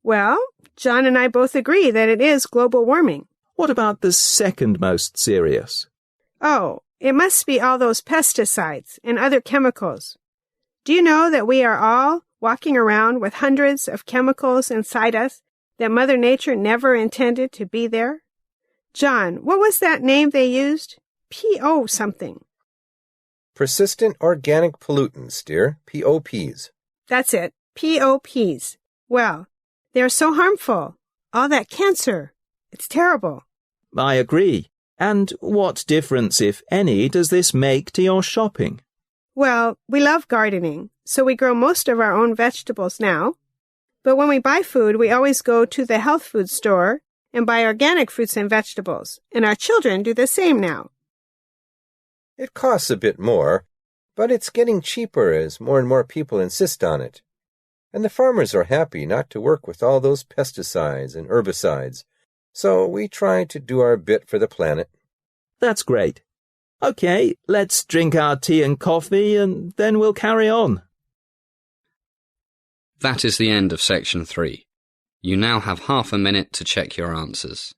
Well, John and I both agree that it is global warming. What about the second most serious? Oh, it must be all those pesticides and other chemicals. Do you know that we are all walking around with hundreds of chemicals inside us that Mother Nature never intended to be there? John, what was that name they used? P.O. something. Persistent organic pollutants, dear. POPs. That's it. POPs. Well, they're so harmful. All that cancer. It's terrible. I agree. And what difference, if any, does this make to your shopping? Well, we love gardening, so we grow most of our own vegetables now. But when we buy food, we always go to the health food store and buy organic fruits and vegetables, and our children do the same now. It costs a bit more, but it's getting cheaper as more and more people insist on it. And the farmers are happy not to work with all those pesticides and herbicides. So we try to do our bit for the planet. That's great. Okay, let's drink our tea and coffee and then we'll carry on. That is the end of section 3. You now have half a minute to check your answers.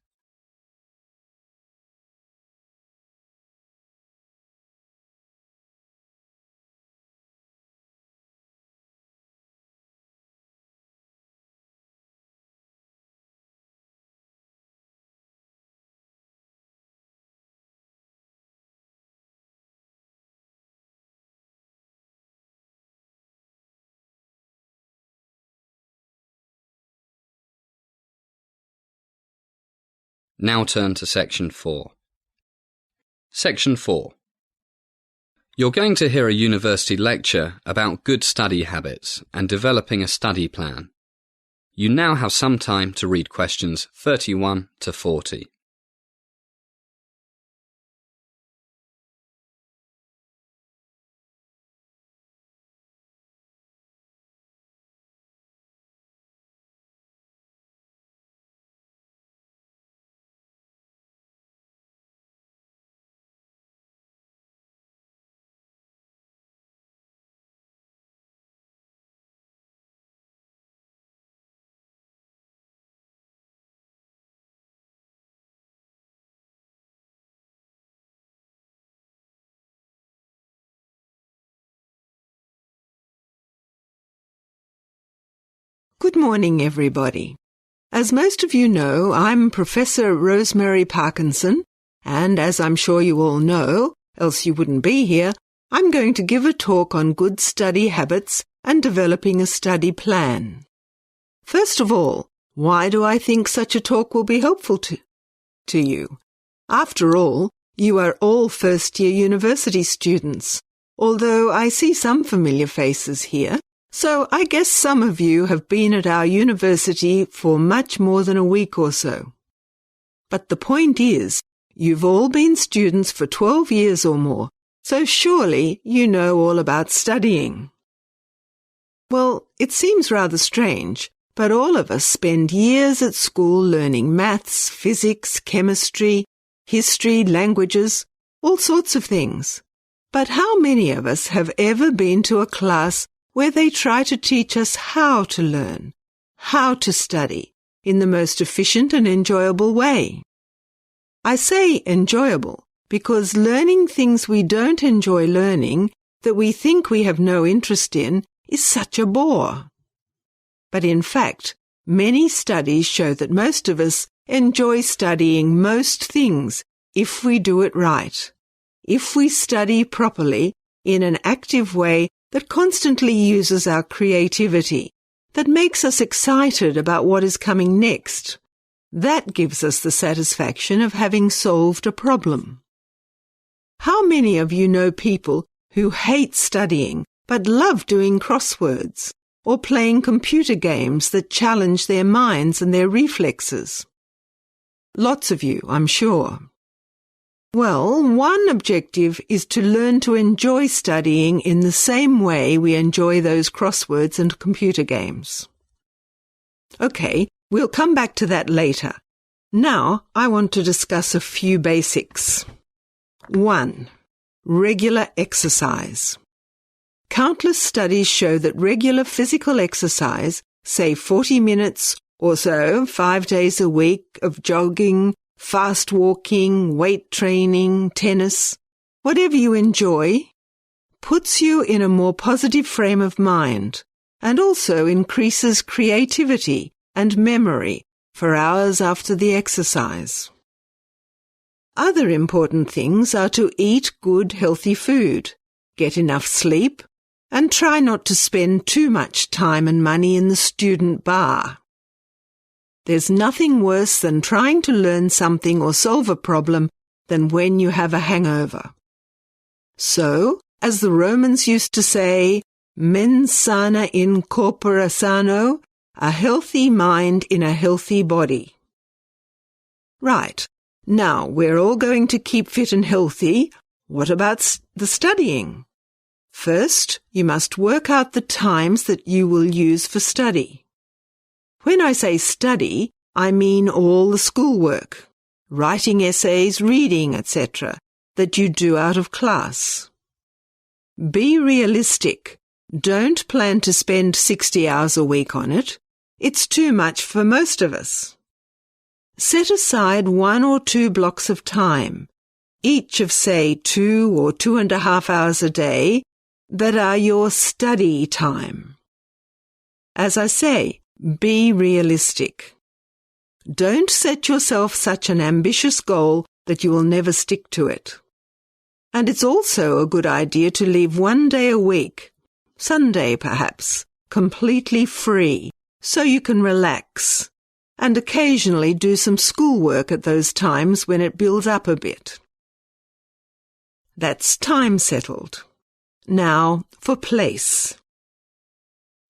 Now turn to Section 4. Section 4. You're going to hear a university lecture about good study habits and developing a study plan. You now have some time to read questions 31 to 40. Good morning, everybody. As most of you know, I'm Professor Rosemary Parkinson, and as I'm sure you all know, else you wouldn't be here, I'm going to give a talk on good study habits and developing a study plan. First of all, why do I think such a talk will be helpful to you? After all, you are all first-year university students, although I see some familiar faces here. So I guess some of you have been at our university for much more than a week or so. But the point is, you've all been students for 12 years or more, so surely you know all about studying. Well, it seems rather strange, but all of us spend years at school learning maths, physics, chemistry, history, languages, all sorts of things. But how many of us have ever been to a class where they try to teach us how to learn, how to study, in the most efficient and enjoyable way? I say enjoyable because learning things we don't enjoy learning, that we think we have no interest in, is such a bore. But in fact, many studies show that most of us enjoy studying most things if we do it right, if we study properly in an active way that constantly uses our creativity, that makes us excited about what is coming next. That gives us the satisfaction of having solved a problem. How many of you know people who hate studying but love doing crosswords or playing computer games that challenge their minds and their reflexes? Lots of you, I'm sure. Well, one objective is to learn to enjoy studying in the same way we enjoy those crosswords and computer games. Okay, we'll come back to that later. Now, I want to discuss a few basics. 1. Regular exercise. Countless studies show that regular physical exercise, say 40 minutes or so, 5 days a week of jogging, fast walking, weight training, tennis, whatever you enjoy, puts you in a more positive frame of mind and also increases creativity and memory for hours after the exercise. Other important things are to eat good, healthy food, get enough sleep, and try not to spend too much time and money in the student bar. There's nothing worse than trying to learn something or solve a problem than when you have a hangover. So, as the Romans used to say, mens sana in corpore sano, a healthy mind in a healthy body. Right, now we're all going to keep fit and healthy. What about the studying? First, you must work out the times that you will use for study. When I say study, I mean all the schoolwork, writing essays, reading, etc., that you do out of class. Be realistic. Don't plan to spend 60 hours a week on it. It's too much for most of us. Set aside 1 or 2 blocks of time, each of, say, 2 or 2.5 hours a day, that are your study time. As I say, be realistic. Don't set yourself such an ambitious goal that you will never stick to it. And it's also a good idea to leave 1 day a week, Sunday perhaps, completely free, so you can relax. and occasionally do some schoolwork at those times when it builds up a bit. That's time settled. Now for place.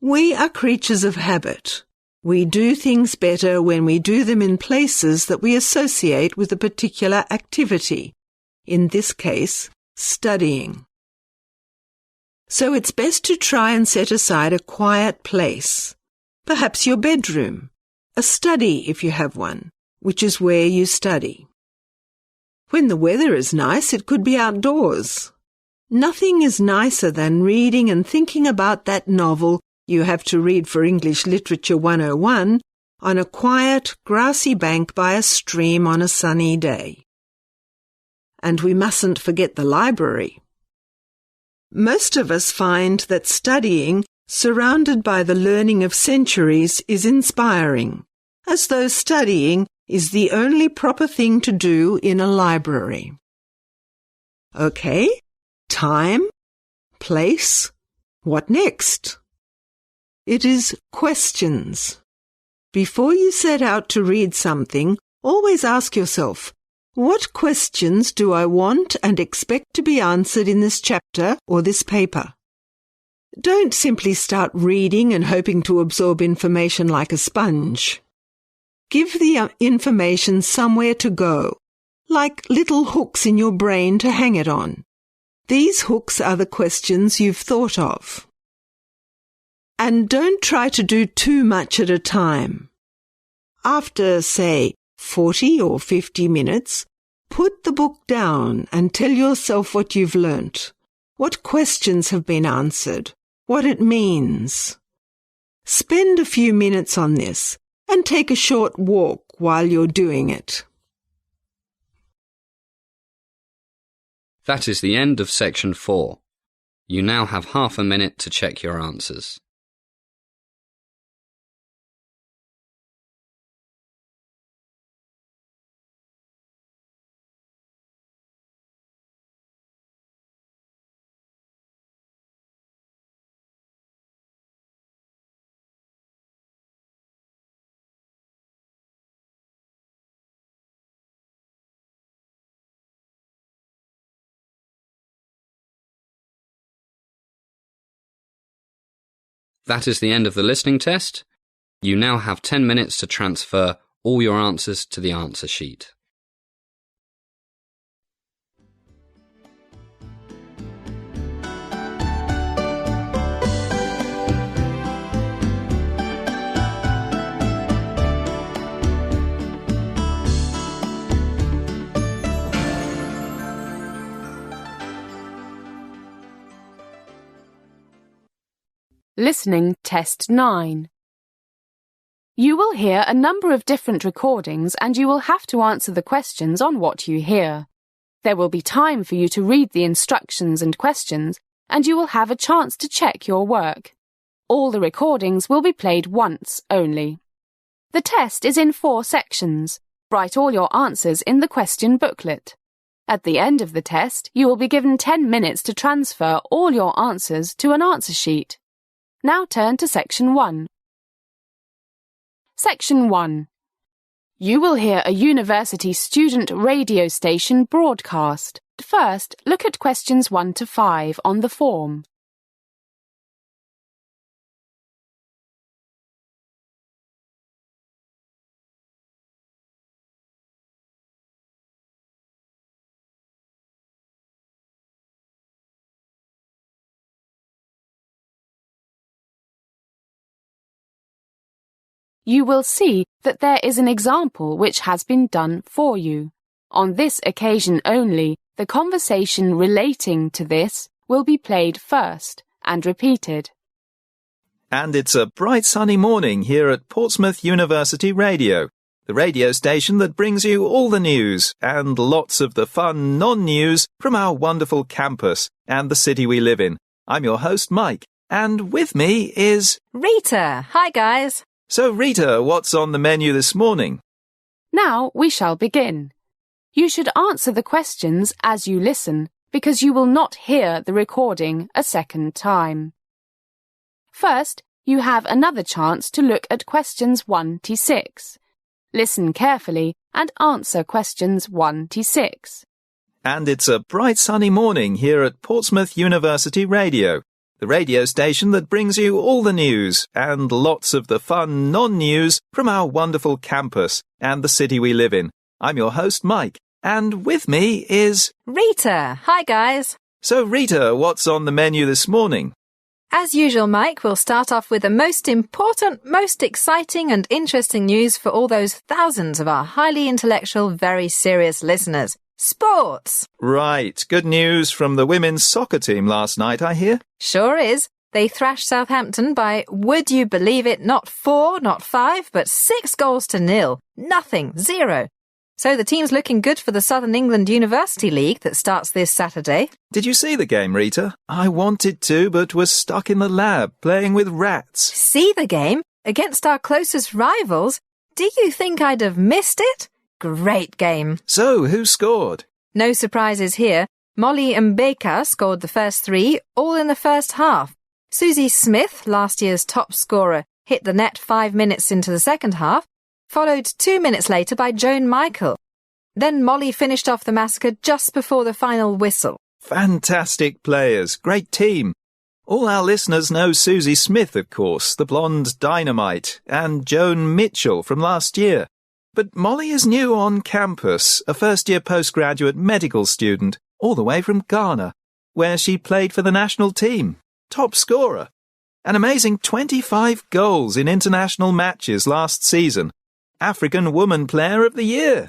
We are creatures of habit. We do things better when we do them in places that we associate with a particular activity, in this case, studying. So it's best to try and set aside a quiet place, perhaps your bedroom, a study if you have one, which is where you study. When the weather is nice, it could be outdoors. Nothing is nicer than reading and thinking about that novel you have to read for English Literature 101 on a quiet, grassy bank by a stream on a sunny day. And we mustn't forget the library. Most of us find that studying, surrounded by the learning of centuries, is inspiring, as though studying is the only proper thing to do in a library. Okay, time, place, what next? It is questions. Before you set out to read something, always ask yourself, what questions do I want and expect to be answered in this chapter or this paper? Don't simply start reading and hoping to absorb information like a sponge. Give the information somewhere to go, like little hooks in your brain to hang it on. These hooks are the questions you've thought of. And don't try to do too much at a time. After, say, 40 or 50 minutes, put the book down and tell yourself what you've learnt, what questions have been answered, what it means. Spend a few minutes on this and take a short walk while you're doing it. That is the end of section 4. You now have half a minute to check your answers. That is the end of the listening test. You now have 10 minutes to transfer all your answers to the answer sheet. Listening Test 9. You will hear a number of different recordings and you will have to answer the questions on what you hear. There will be time for you to read the instructions and questions and you will have a chance to check your work. All the recordings will be played once only. The test is in 4 sections. Write all your answers in the question booklet. At the end of the test, you will be given 10 minutes to transfer all your answers to an answer sheet. Now turn to Section 1. Section 1. You will hear a university student radio station broadcast. First, look at questions 1 to 5 on the form. You will see that there is an example which has been done for you. On this occasion only, the conversation relating to this will be played first and repeated. And it's a bright sunny morning here at Portsmouth University Radio, the radio station that brings you all the news and lots of the fun non-news from our wonderful campus and the city we live in. I'm your host, Mike, and with me is Rita. Hi, guys. So, Rita, what's on the menu this morning? Now we shall begin. You should answer the questions as you listen because you will not hear the recording a second time. First, you have another chance to look at questions 1 to 6. Listen carefully and answer questions 1 to 6. And it's a bright sunny morning here at Portsmouth University Radio, the radio station that brings you all the news and lots of the fun non-news from our wonderful campus and the city we live in. I'm your host, Mike, and with me is... Rita. Hi, guys. So, Rita, what's on the menu this morning? As usual, Mike, we'll start off with the most important, most exciting and interesting news for all those thousands of our highly intellectual, very serious listeners. Sports! Right. Good news from the women's soccer team last night, I hear. Sure is. They thrashed Southampton by, would you believe it, not 4, not 5, but 6 goals to 0. Nothing. 0. So the team's looking good for the Southern England University League that starts this Saturday. Did you see the game, Rita? I wanted to, but was stuck in the lab playing with rats. See the game? Against our closest rivals? Do you think I'd have missed it? Great game. So, who scored? No surprises here. Molly Mbeka scored the first 3, all in the first half. Susie Smith, last year's top scorer, hit the net 5 minutes into the second half, followed 2 minutes later by Joan Michael. Then Molly finished off the massacre just before the final whistle. Fantastic players. Great team. All our listeners know Susie Smith, of course, the blonde dynamite, and Joan Mitchell from last year. But Molly is new on campus, a first-year postgraduate medical student, all the way from Ghana, where she played for the national team. Top scorer. An amazing 25 goals in international matches last season. African Woman Player of the Year.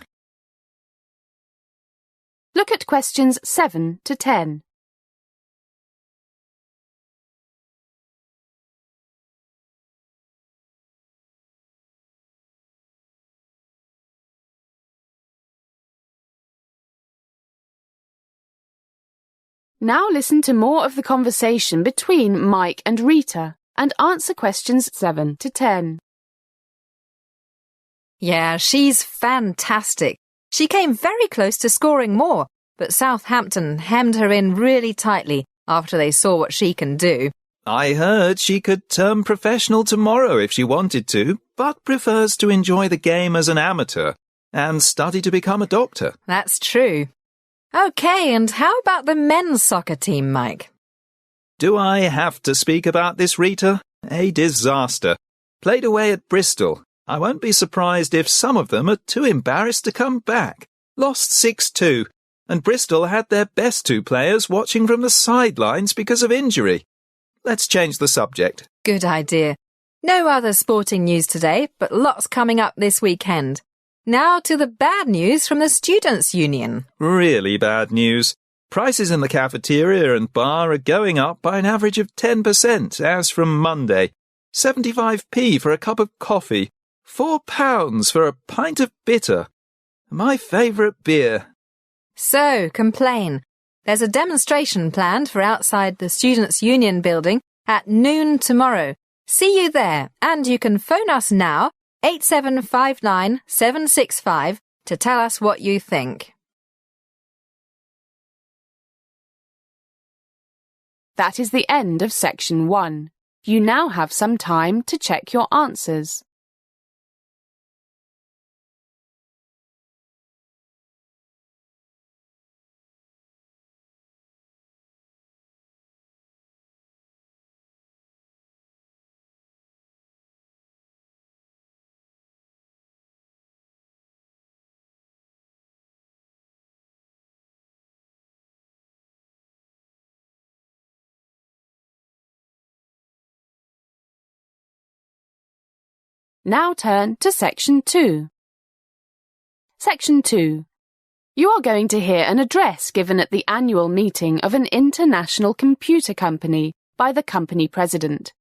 Look at questions 7 to 10. Now listen to more of the conversation between Mike and Rita and answer questions 7 to 10. Yeah, she's fantastic. She came very close to scoring more, but Southampton hemmed her in really tightly after they saw what she can do. I heard she could turn professional tomorrow if she wanted to, but prefers to enjoy the game as an amateur and study to become a doctor. That's true. OK, and how about the men's soccer team, Mike? Do I have to speak about this, Rita? A disaster. Played away at Bristol. I won't be surprised if some of them are too embarrassed to come back. Lost 6-2, and Bristol had their best 2 players watching from the sidelines because of injury. Let's change the subject. Good idea. No other sporting news today, but lots coming up this weekend. Now to the bad news from the Students' Union. Really bad news. Prices in the cafeteria and bar are going up by an average of 10% as from Monday. 75p for a cup of coffee. £4 for a pint of bitter. My favourite beer. So, complain. There's a demonstration planned for outside the Students' Union building at noon tomorrow. See you there, and you can phone us now, 8759 765, to tell us what you think. That is the end of section 1. You now have some time to check your answers. Now turn to Section 2. Section 2. You are going to hear an address given at the annual meeting of an international computer company by the company president.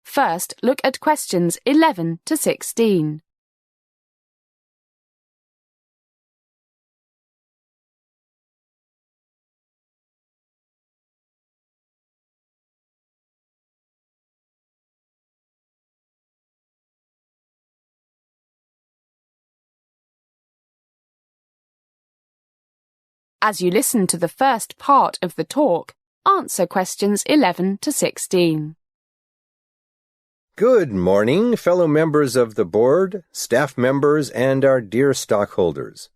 First, look at questions 11 to 16. As you listen to the first part of the talk, answer questions 11 to 16. Good morning, fellow members of the board, staff members, and our dear stockholders.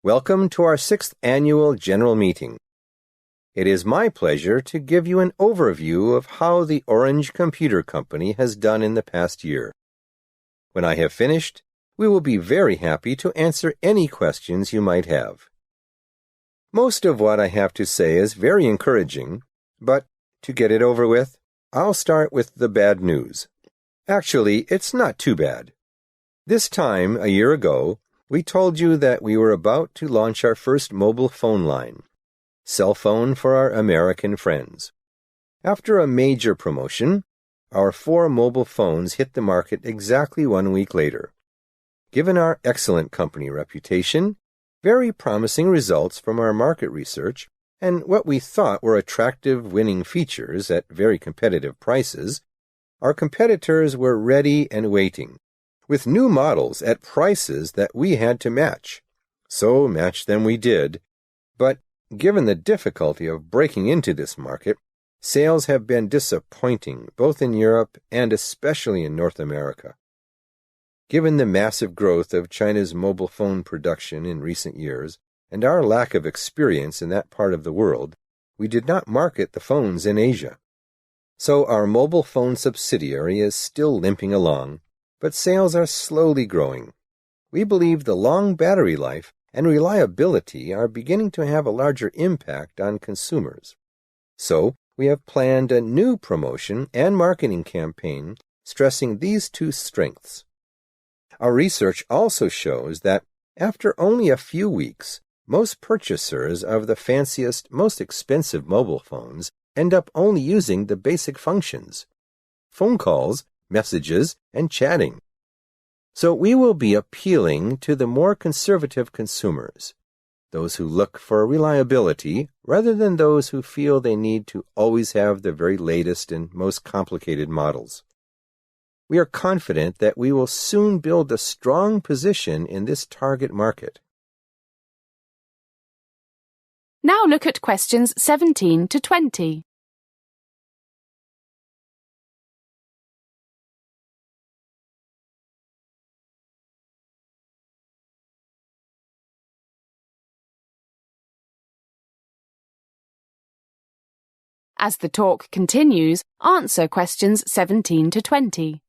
Welcome to our 6th annual general meeting. It is my pleasure to give you an overview of how the Orange Computer Company has done in the past year. When I have finished, we will be very happy to answer any questions you might have. Most of what I have to say is very encouraging, but to get it over with, I'll start with the bad news. Actually, it's not too bad. This time, a year ago, we told you that we were about to launch our first mobile phone line, cell phone for our American friends. After a major promotion, our 4 mobile phones hit the market exactly 1 week later. Given our excellent company reputation, very promising results from our market research, and what we thought were attractive winning features at very competitive prices, our competitors were ready and waiting, with new models at prices that we had to match. So match them we did, but given the difficulty of breaking into this market, sales have been disappointing both in Europe and especially in North America. Given the massive growth of China's mobile phone production in recent years and our lack of experience in that part of the world, we did not market the phones in Asia. So our mobile phone subsidiary is still limping along, but sales are slowly growing. We believe the long battery life and reliability are beginning to have a larger impact on consumers. So we have planned a new promotion and marketing campaign stressing these 2 strengths. Our research also shows that after only a few weeks, most purchasers of the fanciest, most expensive mobile phones end up only using the basic functions: phone calls, messages, and chatting. So we will be appealing to the more conservative consumers, those who look for reliability rather than those who feel they need to always have the very latest and most complicated models. We are confident that we will soon build a strong position in this target market. Now look at questions 17 to 20. As the talk continues, answer questions 17 to 20.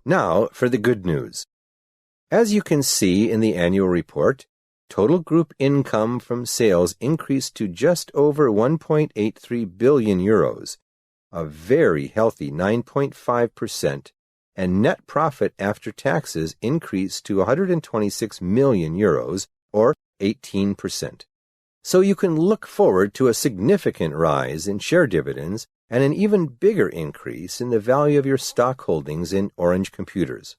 Now for the good news. As you can see in the annual report, total group income from sales increased to just over 1.83 billion euros, a very healthy 9.5%, and net profit after taxes increased to 126 million euros, or 18%. So you can look forward to a significant rise in share dividends and an even bigger increase in the value of your stock holdings in Orange Computers.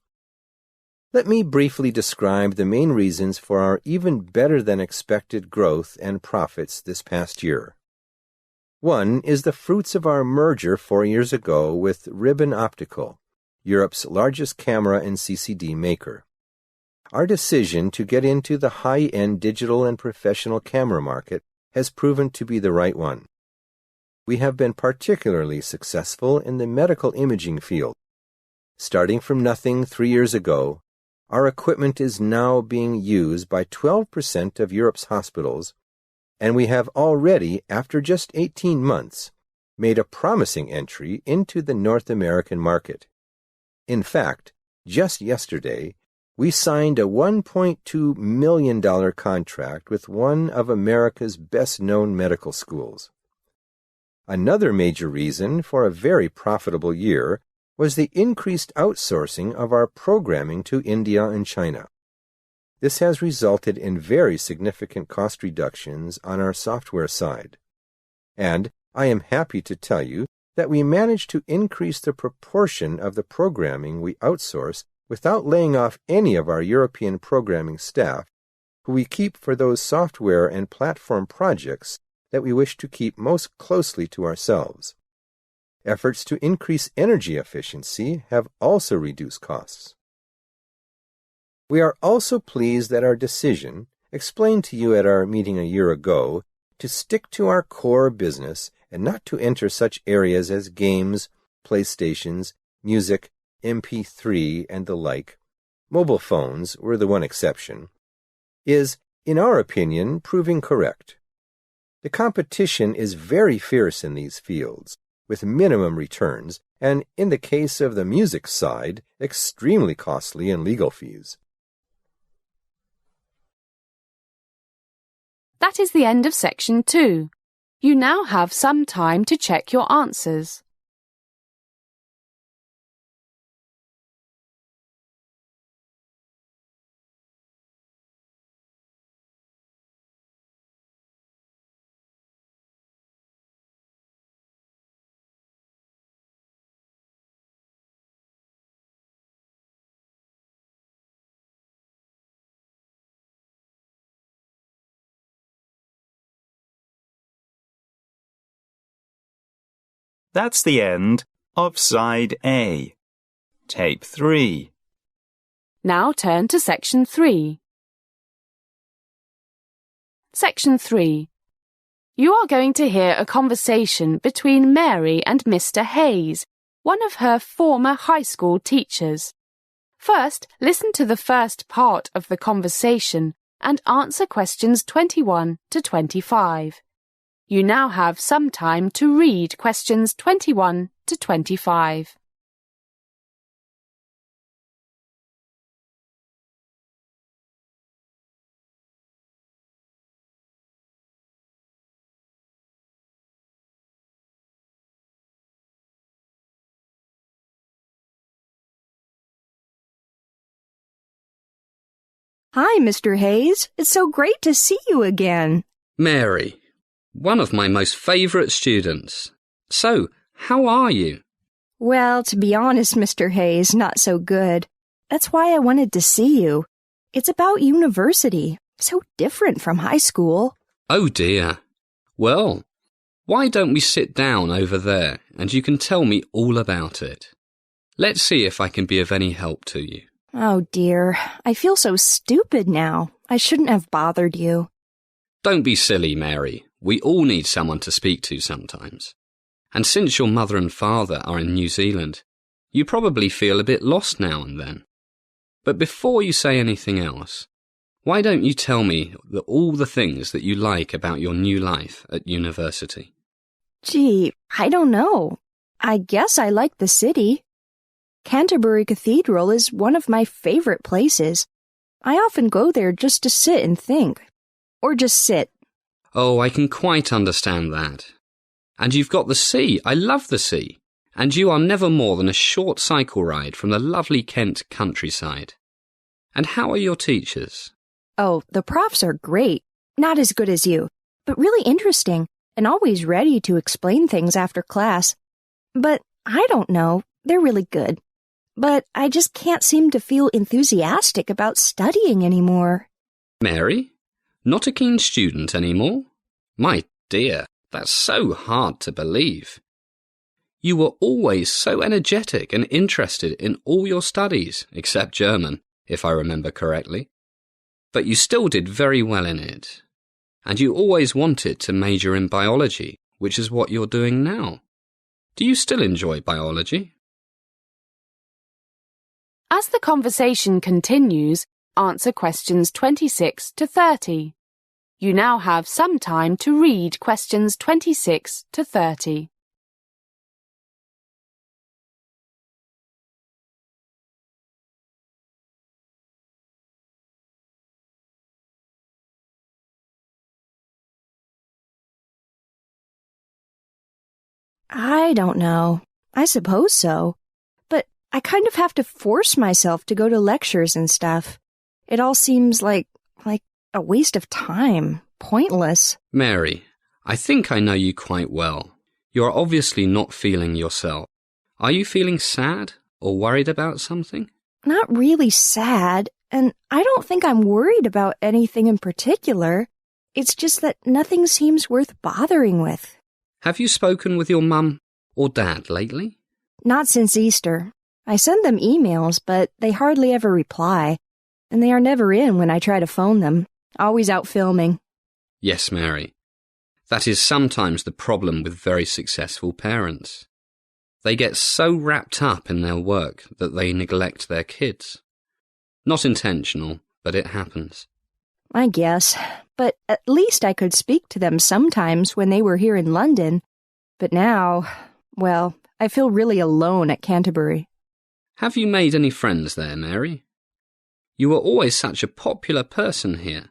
Let me briefly describe the main reasons for our even better than expected growth and profits this past year. One is the fruits of our merger 4 years ago with Ribbon Optical, Europe's largest camera and CCD maker. Our decision to get into the high-end digital and professional camera market has proven to be the right one. We have been particularly successful in the medical imaging field. Starting from nothing 3 years ago, our equipment is now being used by 12% of Europe's hospitals, and we have already, after just 18 months, made a promising entry into the North American market. In fact, just yesterday, we signed a $1.2 million contract with one of America's best-known medical schools. Another major reason for a very profitable year was the increased outsourcing of our programming to India and China. This has resulted in very significant cost reductions on our software side. And I am happy to tell you that we managed to increase the proportion of the programming we outsource without laying off any of our European programming staff, who we keep for those software and platform projects that we wish to keep most closely to ourselves. Efforts to increase energy efficiency have also reduced costs. We are also pleased that our decision, explained to you at our meeting a year ago, to stick to our core business and not to enter such areas as games, playstations, music, MP3, and the like, mobile phones were the one exception, is, in our opinion, proving correct. The competition is very fierce in these fields, with minimum returns, and in the case of the music side, extremely costly in legal fees. That is the end of section 2. You now have some time to check your answers. That's the end of side A. Tape 3. Now turn to section 3. Section 3. You are going to hear a conversation between Mary and Mr. Hayes, one of her former high school teachers. First, listen to the first part of the conversation and answer questions 21 to 25. You now have some time to read questions 21 to 25. Hi, Mr. Hayes. It's so great to see you again. Mary, one of my most favourite students. So, how are you? Well, to be honest, Mr. Hayes, not so good. That's why I wanted to see you. It's about university. So different from high school. Oh dear. Well, why don't we sit down over there and you can tell me all about it? Let's see if I can be of any help to you. Oh dear, I feel so stupid now. I shouldn't have bothered you. Don't be silly, Mary. We all need someone to speak to sometimes. And since your mother and father are in New Zealand, you probably feel a bit lost now and then. But before you say anything else, why don't you tell me all the things that you like about your new life at university? Gee, I don't know. I guess I like the city. Canterbury Cathedral is one of my favorite places. I often go there just to sit and think. Or just sit. Oh, I can quite understand that. And you've got the sea. I love the sea. And you are never more than a short cycle ride from the lovely Kent countryside. And how are your teachers? Oh, the profs are great. Not as good as you, but really interesting and always ready to explain things after class. But I don't know. They're really good. But I just can't seem to feel enthusiastic about studying anymore. Mary? Not a keen student anymore? My dear, that's so hard to believe. You were always so energetic and interested in all your studies, except German, if I remember correctly. But you still did very well in it. And you always wanted to major in biology, which is what you're doing now. Do you still enjoy biology? As the conversation continues, answer questions 26 to 30. You now have some time to read questions 26 to 30. I don't know. I suppose so. But I kind of have to force myself to go to lectures and stuff. It all seems like a waste of time. Pointless. Mary, I think I know you quite well. You are obviously not feeling yourself. Are you feeling sad or worried about something? Not really sad, and I don't think I'm worried about anything in particular. It's just that nothing seems worth bothering with. Have you spoken with your mum or dad lately? Not since Easter. I send them emails, but they hardly ever reply, and they are never in when I try to phone them. Always out filming. Yes, Mary. That is sometimes the problem with very successful parents. They get so wrapped up in their work that they neglect their kids. Not intentional, but it happens. I guess. But at least I could speak to them sometimes when they were here in London. But now, well, I feel really alone at Canterbury. Have you made any friends there, Mary? You were always such a popular person here.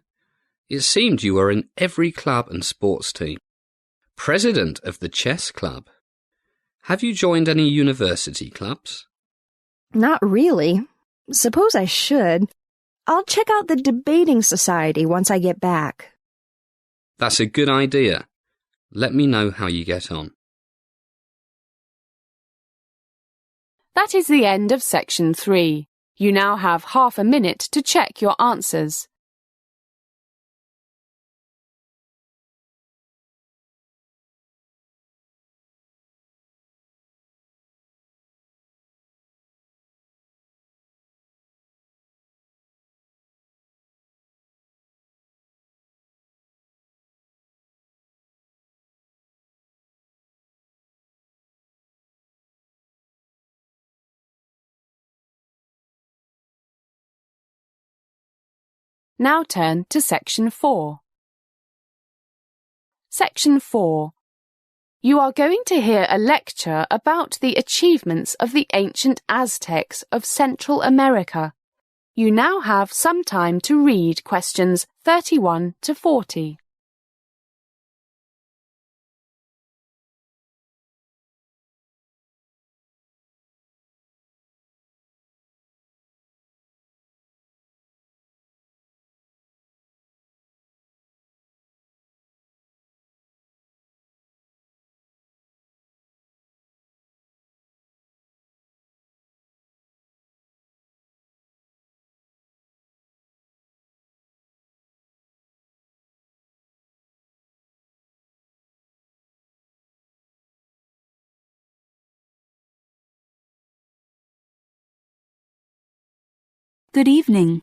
It seemed you were in every club and sports team. President of the chess club. Have you joined any university clubs? Not really. Suppose I should. I'll check out the debating society once I get back. That's a good idea. Let me know how you get on. That is the end of section 3. You now have half a minute to check your answers. Now turn to section 4. Section 4. You are going to hear a lecture about the achievements of the ancient Aztecs of Central America. You now have some time to read questions 31 to 40. Good evening.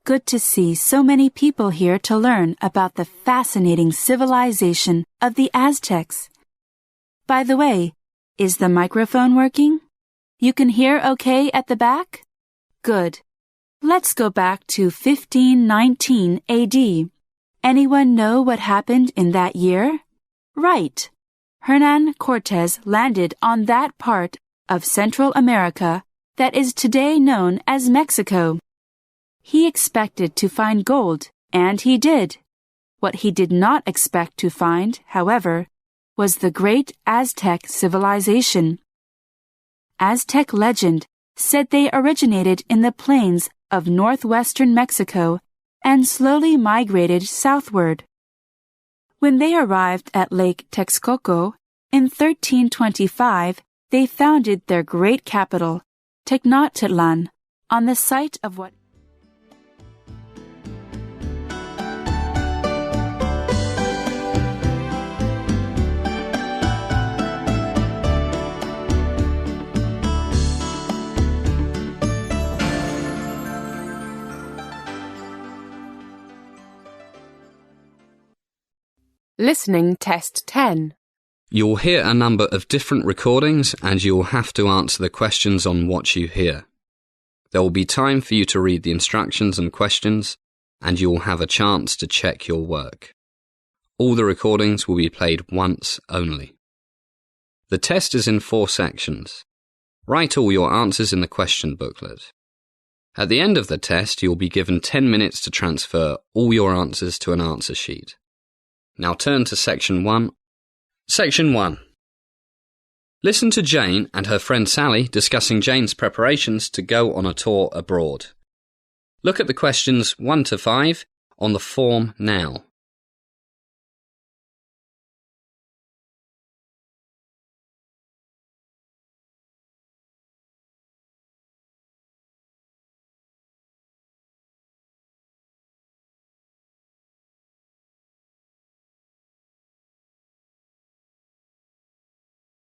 Good to see so many people here to learn about the fascinating civilization of the Aztecs. By the way, is the microphone working? You can hear okay at the back? Good. Let's go back to 1519 AD. Anyone know what happened in that year? Right. Hernán Cortés landed on that part of Central America that is today known as Mexico. He expected to find gold, and he did. What he did not expect to find, however, was the great Aztec civilization. Aztec legend said they originated in the plains of northwestern Mexico and slowly migrated southward. When they arrived at Lake Texcoco in 1325, they founded their great capital, Tenochtitlan, on the site of what Listening Test 10. You'll hear a number of different recordings and you'll have to answer the questions on what you hear. There will be time for you to read the instructions and questions, and you'll have a chance to check your work. All the recordings will be played once only. The test is in 4 sections. Write all your answers in the question booklet. At the end of the test, you'll be given 10 minutes to transfer all your answers to an answer sheet. Now turn to Section 1. Section 1. Listen to Jane and her friend Sally discussing Jane's preparations to go on a tour abroad. Look at the questions 1 to 5 on the form now.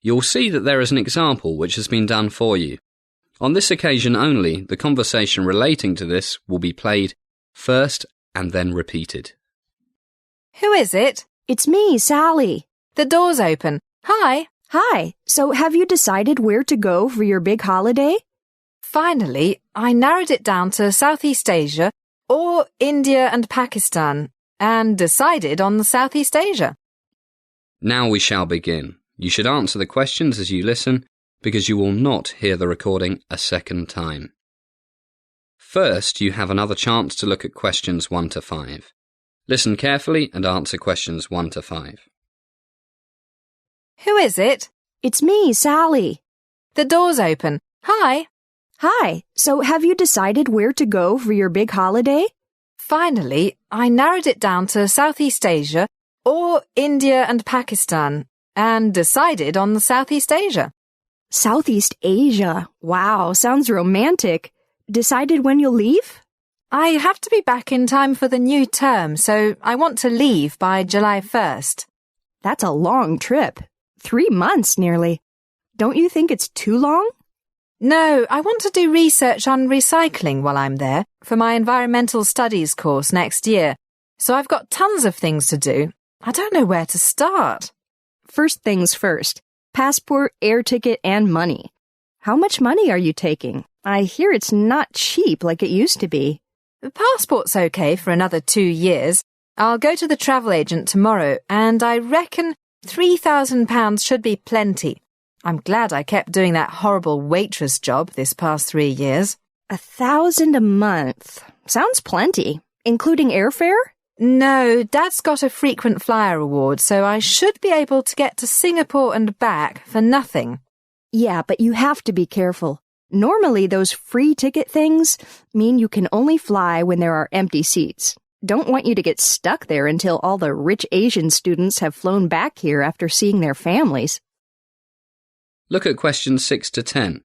You'll see that there is an example which has been done for you. On this occasion only, the conversation relating to this will be played first and then repeated. Who is it? It's me, Sally. The door's open. Hi. Hi. So have you decided where to go for your big holiday? Finally, I narrowed it down to Southeast Asia or India and Pakistan and decided on the Southeast Asia. Now we shall begin. You should answer the questions as you listen because you will not hear the recording a second time. First, you have another chance to look at questions 1 to 5. Listen carefully and answer questions 1 to 5. Who is it? It's me, Sally. The door's open. Hi. Hi. So have you decided where to go for your big holiday? Finally, I narrowed it down to Southeast Asia or India and Pakistan and decided on the Southeast Asia. Southeast Asia. Wow, sounds romantic. Decided when you'll leave? I have to be back in time for the new term, so I want to leave by July 1st. That's a long trip. 3 months nearly. Don't you think it's too long? No, I want to do research on recycling while I'm there for my environmental studies course next year. So I've got tons of things to do. I don't know where to start. First things first. Passport, air ticket, and money. How much money are you taking? I hear it's not cheap like it used to be. The passport's okay for another 2 years. I'll go to the travel agent tomorrow and I reckon £3,000 should be plenty. I'm glad I kept doing that horrible waitress job this past 3 years. 1,000 a month. Sounds plenty. Including airfare? No, Dad's got a frequent flyer award, so I should be able to get to Singapore and back for nothing. Yeah, but you have to be careful. Normally, those free ticket things mean you can only fly when there are empty seats. Don't want you to get stuck there until all the rich Asian students have flown back here after seeing their families. Look at questions 6 to 10.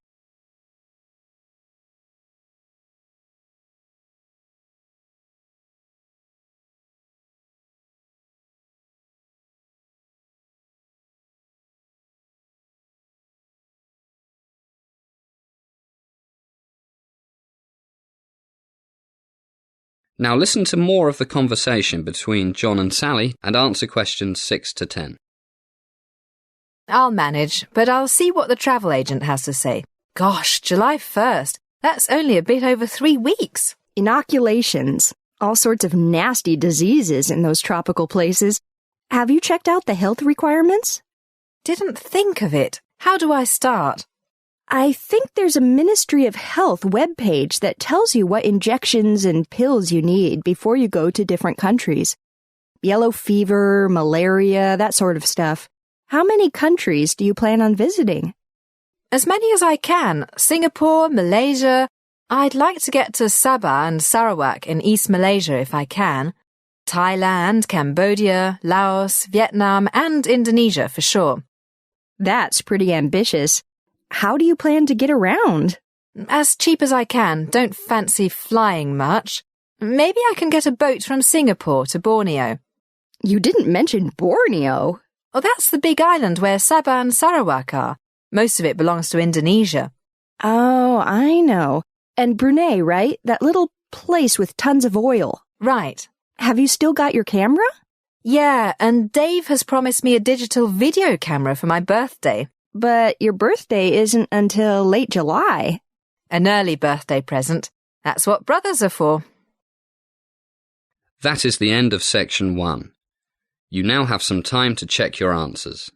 Now listen to more of the conversation between John and Sally and answer questions 6 to 10. I'll manage, but I'll see what the travel agent has to say. Gosh, July 1st. That's only a bit over 3 weeks. Inoculations. All sorts of nasty diseases in those tropical places. Have you checked out the health requirements? Didn't think of it. How do I start? I think there's a Ministry of Health webpage that tells you what injections and pills you need before you go to different countries. Yellow fever, malaria, that sort of stuff. How many countries do you plan on visiting? As many as I can. Singapore, Malaysia. I'd like to get to Sabah and Sarawak in East Malaysia if I can. Thailand, Cambodia, Laos, Vietnam and Indonesia for sure. That's pretty ambitious. How do you plan to get around? As cheap as I can. Don't fancy flying much. Maybe I can get a boat from Singapore to Borneo. You didn't mention Borneo. Oh, that's the big island where Sabah and Sarawak are. Most of it belongs to Indonesia. Oh, I know. And Brunei, right? That little place with tons of oil. Right. Have you still got your camera? Yeah, and Dave has promised me a digital video camera for my birthday. But your birthday isn't until late July. An early birthday present. That's what brothers are for. That is the end of section 1. You now have some time to check your answers.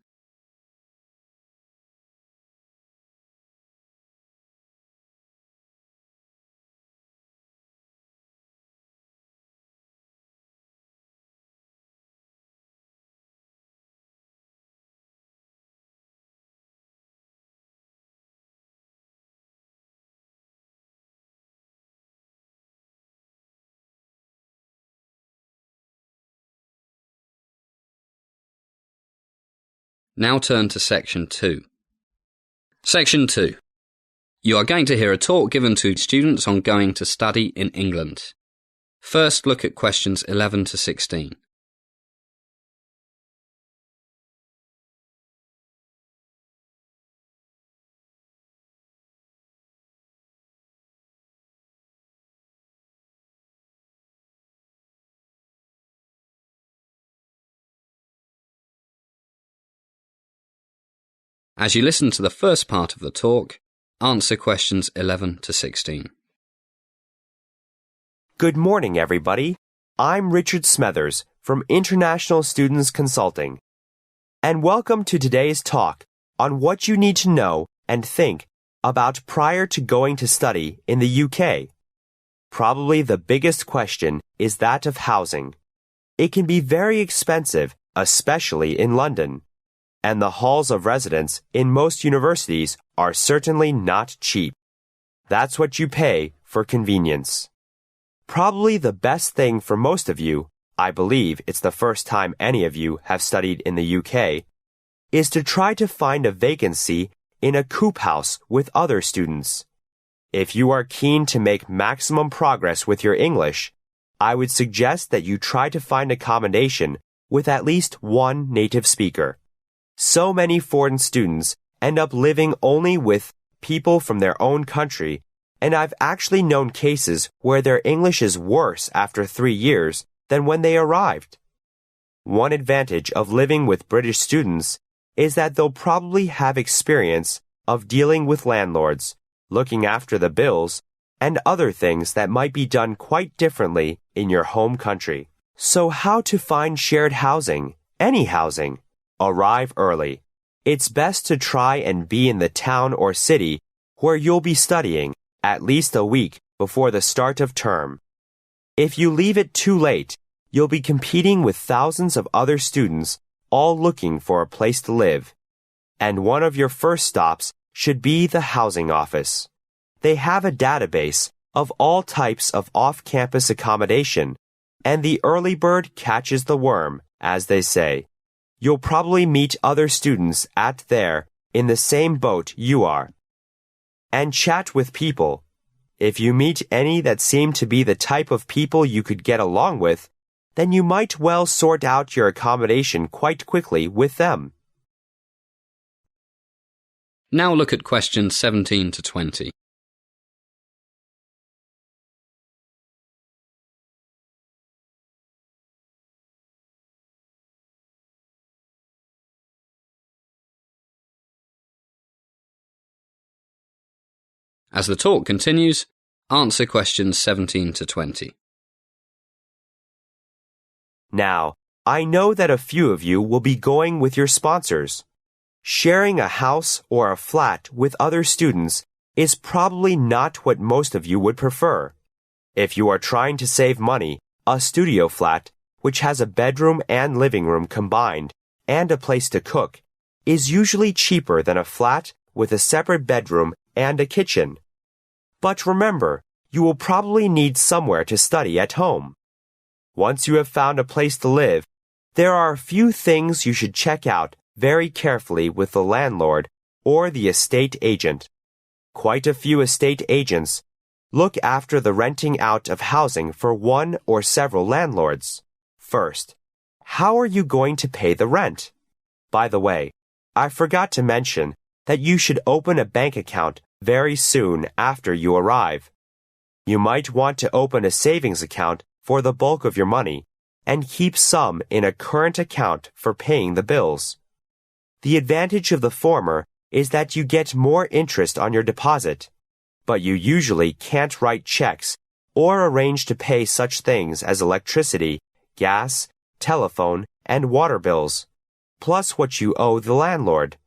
Now turn to Section 2. Section 2. You are going to hear a talk given to students on going to study in England. First, look at questions 11 to 16. As you listen to the first part of the talk, answer questions 11 to 16. Good morning, everybody. I'm Richard Smethers from International Students Consulting. And welcome to today's talk on what you need to know and think about prior to going to study in the UK. Probably the biggest question is that of housing. It can be very expensive, especially in London. And the halls of residence in most universities are certainly not cheap. That's what you pay for convenience. Probably the best thing for most of you, I believe it's the first time any of you have studied in the UK, is to try to find a vacancy in a coop house with other students. If you are keen to make maximum progress with your English, I would suggest that you try to find accommodation with at least one native speaker. So many foreign students end up living only with people from their own country, and I've actually known cases where their English is worse after 3 years than when they arrived. One advantage of living with British students is that they'll probably have experience of dealing with landlords, looking after the bills, and other things that might be done quite differently in your home country. So how to find shared housing, any housing? Arrive early. It's best to try and be in the town or city where you'll be studying at least a week before the start of term. If you leave it too late, you'll be competing with thousands of other students all looking for a place to live. And one of your first stops should be the housing office. They have a database of all types of off-campus accommodation, and the early bird catches the worm, as they say. You'll probably meet other students at there in the same boat you are. And chat with people. If you meet any that seem to be the type of people you could get along with, then you might well sort out your accommodation quite quickly with them. Now look at questions 17 to 20. As the talk continues, answer questions 17 to 20. Now, I know that a few of you will be going with your sponsors. Sharing a house or a flat with other students is probably not what most of you would prefer. If you are trying to save money, a studio flat, which has a bedroom and living room combined and a place to cook, is usually cheaper than a flat with a separate bedroom and a kitchen. But remember, you will probably need somewhere to study at home. Once you have found a place to live, there are a few things you should check out very carefully with the landlord or the estate agent. Quite a few estate agents look after the renting out of housing for one or several landlords. First, how are you going to pay the rent? By the way, I forgot to mention that you should open a bank account very soon after you arrive. You might want to open a savings account for the bulk of your money and keep some in a current account for paying the bills. The advantage of the former is that you get more interest on your deposit, but you usually can't write checks or arrange to pay such things as electricity, gas, telephone, and water bills, plus what you owe the landlord.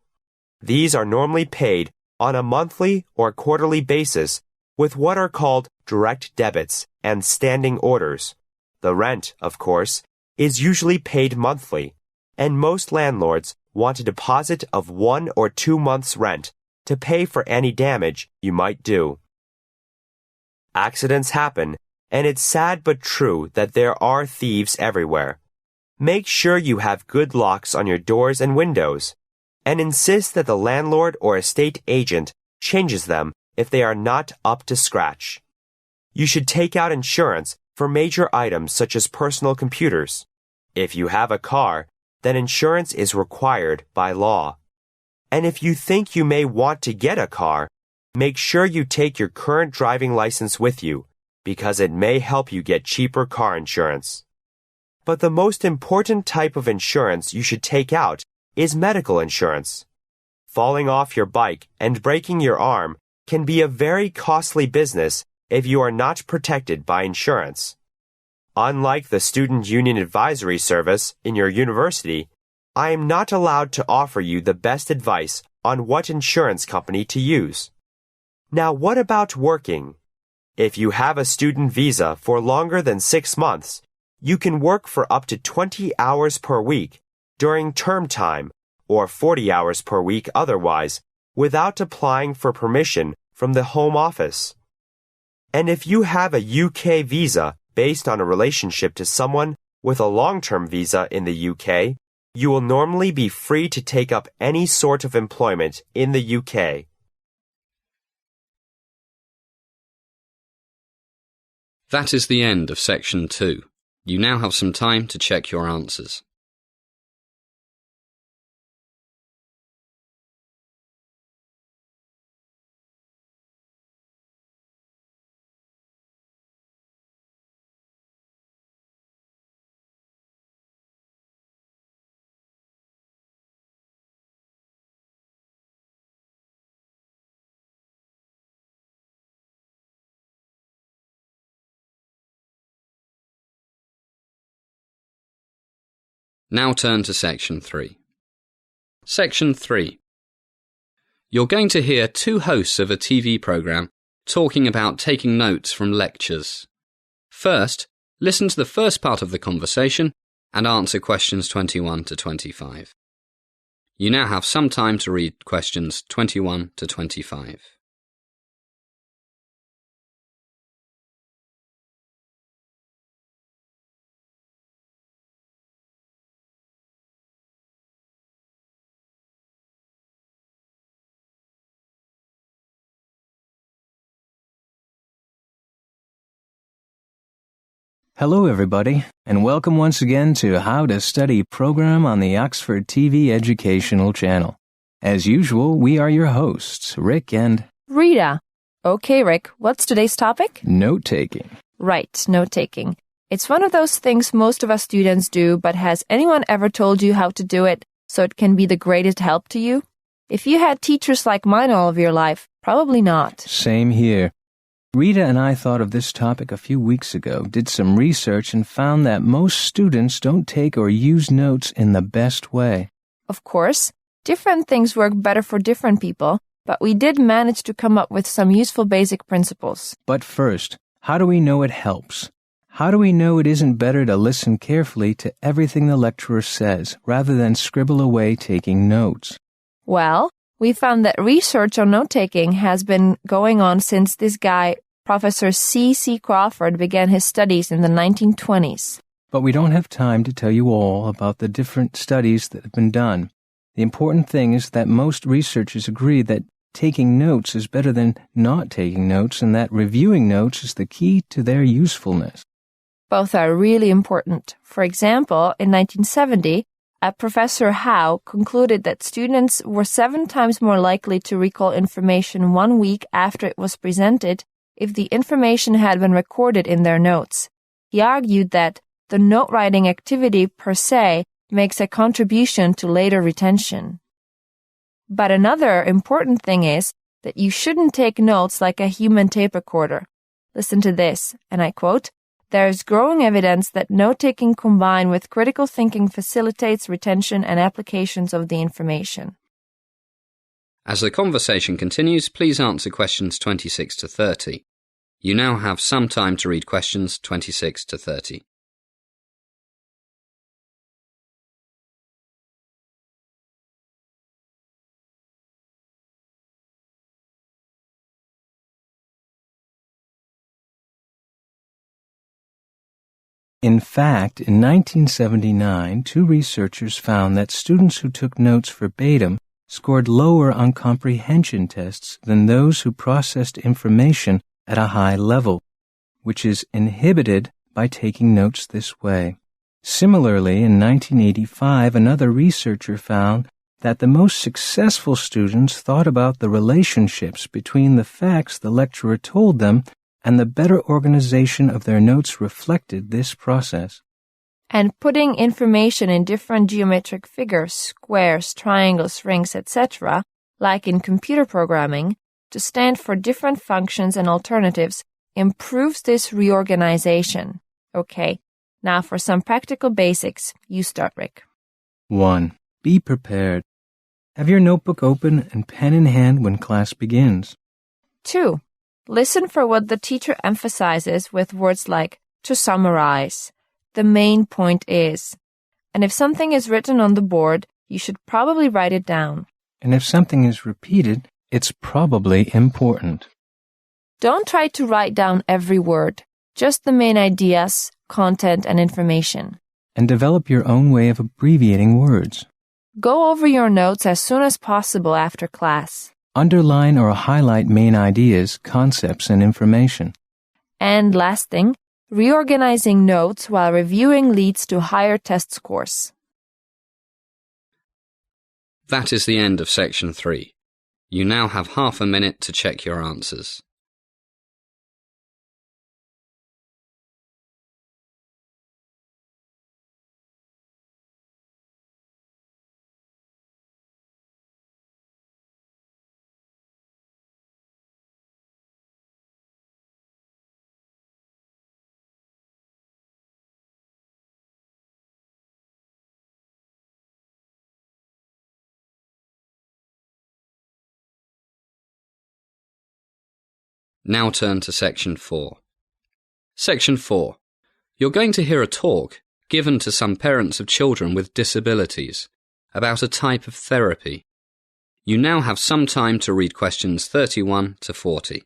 These are normally paid on a monthly or quarterly basis with what are called direct debits and standing orders. The rent, of course, is usually paid monthly, and most landlords want a deposit of 1 or 2 months' rent to pay for any damage you might do. Accidents happen, and it's sad but true that there are thieves everywhere. Make sure you have good locks on your doors and windows, and insist that the landlord or estate agent changes them if they are not up to scratch. You should take out insurance for major items such as personal computers. If you have a car, then insurance is required by law. And if you think you may want to get a car, make sure you take your current driving license with you, because it may help you get cheaper car insurance. But the most important type of insurance you should take out is medical insurance. falling off your bike, and breaking your arm can be a very costly business if you are not protected by insurance. Unlike the Student Union Advisory Service in your university, I am not allowed to offer you the best advice on what insurance company to use. Now, what about working? If you have a student visa for longer than 6 months, you can work for up to 20 hours per week during term time or 40 hours per week otherwise without applying for permission from the Home Office. And if you have a UK visa based on a relationship to someone with a long-term visa in the UK, you will normally be free to take up any sort of employment in the UK. That is the end of section 2. You now have some time to check your answers. Now turn to section 3. Section 3. You're going to hear 2 hosts of a TV program talking about taking notes from lectures. First, listen to the first part of the conversation and answer questions 21 to 25. You now have some time to read questions 21 to 25. Hello, everybody, and welcome once again to How to Study program on the Oxford TV Educational Channel. As usual, we are your hosts, Rick and Rita. Okay, Rick, what's today's topic? Note-taking. Right, note-taking. It's one of those things most of us students do, but has anyone ever told you how to do it so it can be the greatest help to you? If you had teachers like mine all of your life, probably not. Same here. Rita and I thought of this topic a few weeks ago, did some research, and found that most students don't take or use notes in the best way. Of course, different things work better for different people, but we did manage to come up with some useful basic principles. But first, how do we know it helps? How do we know it isn't better to listen carefully to everything the lecturer says, rather than scribble away taking notes? Well, we found that research on note-taking has been going on since this guy, Professor C.C. Crawford, began his studies in the 1920s. But we don't have time to tell you all about the different studies that have been done. The important thing is that most researchers agree that taking notes is better than not taking notes, and that reviewing notes is the key to their usefulness. Both are really important. For example, in 1970, Professor Howe concluded that students were 7 times more likely to recall information 1 week after it was presented if the information had been recorded in their notes. He argued that the note-writing activity per se makes a contribution to later retention. But another important thing is that you shouldn't take notes like a human tape recorder. Listen to this, and I quote, "There is growing evidence that note-taking combined with critical thinking facilitates retention and applications of the information." As the conversation continues, please answer questions 26 to 30. You now have some time to read questions 26 to 30. In fact, in 1979, 2 researchers found that students who took notes verbatim scored lower on comprehension tests than those who processed information at a high level, which is inhibited by taking notes this way. Similarly, in 1985, another researcher found that the most successful students thought about the relationships between the facts the lecturer told them, and the better organization of their notes reflected this process. And putting information in different geometric figures, squares, triangles, rings, etc., like in computer programming, to stand for different functions and alternatives improves this reorganization. Okay, now for some practical basics. You start, Rick. 1. Be prepared. Have your notebook open and pen in hand when class begins. 2. Listen for what the teacher emphasizes with words like to summarize. The main point is. And if something is written on the board, you should probably write it down. And if something is repeated, it's probably important. Don't try to write down every word, just the main ideas, content, and information. And develop your own way of abbreviating words. Go over your notes as soon as possible after class. Underline or highlight main ideas, concepts, and information. And last thing, reorganizing notes while reviewing leads to higher test scores. That is the end of section 3. You now have half a minute to check your answers. Now turn to Section 4. Section 4. You're going to hear a talk given to some parents of children with disabilities about a type of therapy. You now have some time to read questions 31 to 40.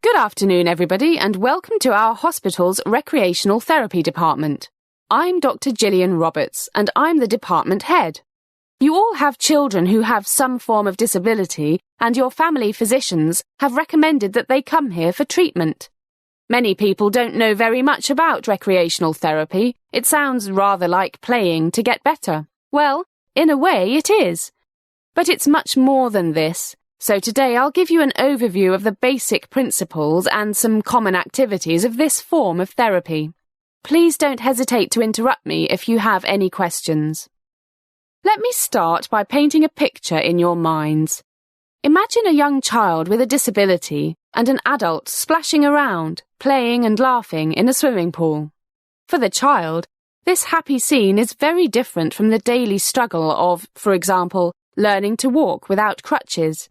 Good afternoon, everybody, and welcome to our hospital's recreational therapy department. I'm Dr. Gillian Roberts, and I'm the department head. You all have children who have some form of disability, and your family physicians have recommended that they come here for treatment. Many people don't know very much about recreational therapy. It sounds rather like playing to get better. Well, in a way it is. But it's much more than this. So today I'll give you an overview of the basic principles and some common activities of this form of therapy. Please don't hesitate to interrupt me if you have any questions. Let me start by painting a picture in your minds. Imagine a young child with a disability and an adult splashing around, playing and laughing in a swimming pool. For the child, this happy scene is very different from the daily struggle of, for example, learning to walk without crutches.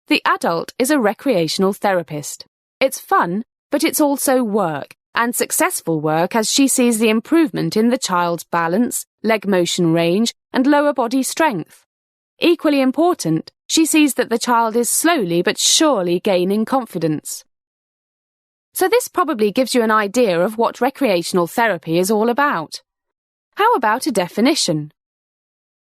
The adult is a recreational therapist. It's fun, but it's also work, and successful work as she sees the improvement in the child's balance, leg motion range, and lower body strength. Equally important, she sees that the child is slowly but surely gaining confidence. So this probably gives you an idea of what recreational therapy is all about. How about a definition?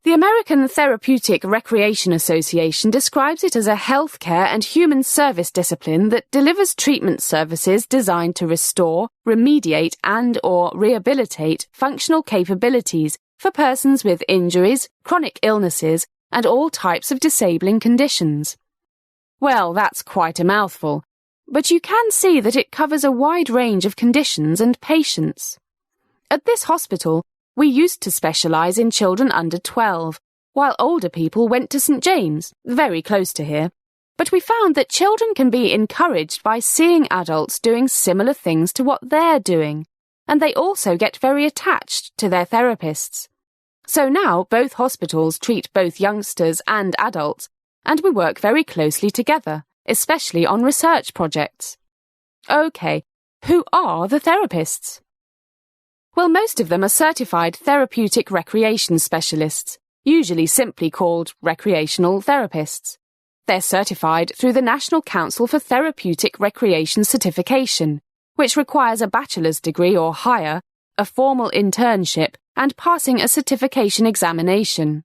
The American Therapeutic Recreation Association describes it as a healthcare and human service discipline that delivers treatment services designed to restore, remediate and/or rehabilitate functional capabilities for persons with injuries, chronic illnesses, and all types of disabling conditions. Well, that's quite a mouthful, but you can see that it covers a wide range of conditions and patients. At this hospital, we used to specialise in children under 12, while older people went to St. James, very close to here. But we found that children can be encouraged by seeing adults doing similar things to what they're doing, and they also get very attached to their therapists. So now both hospitals treat both youngsters and adults, and we work very closely together, especially on research projects. OK, who are the therapists? Well, most of them are certified therapeutic recreation specialists, usually simply called recreational therapists. They're certified through the National Council for Therapeutic Recreation Certification, which requires a bachelor's degree or higher, a formal internship, and passing a certification examination.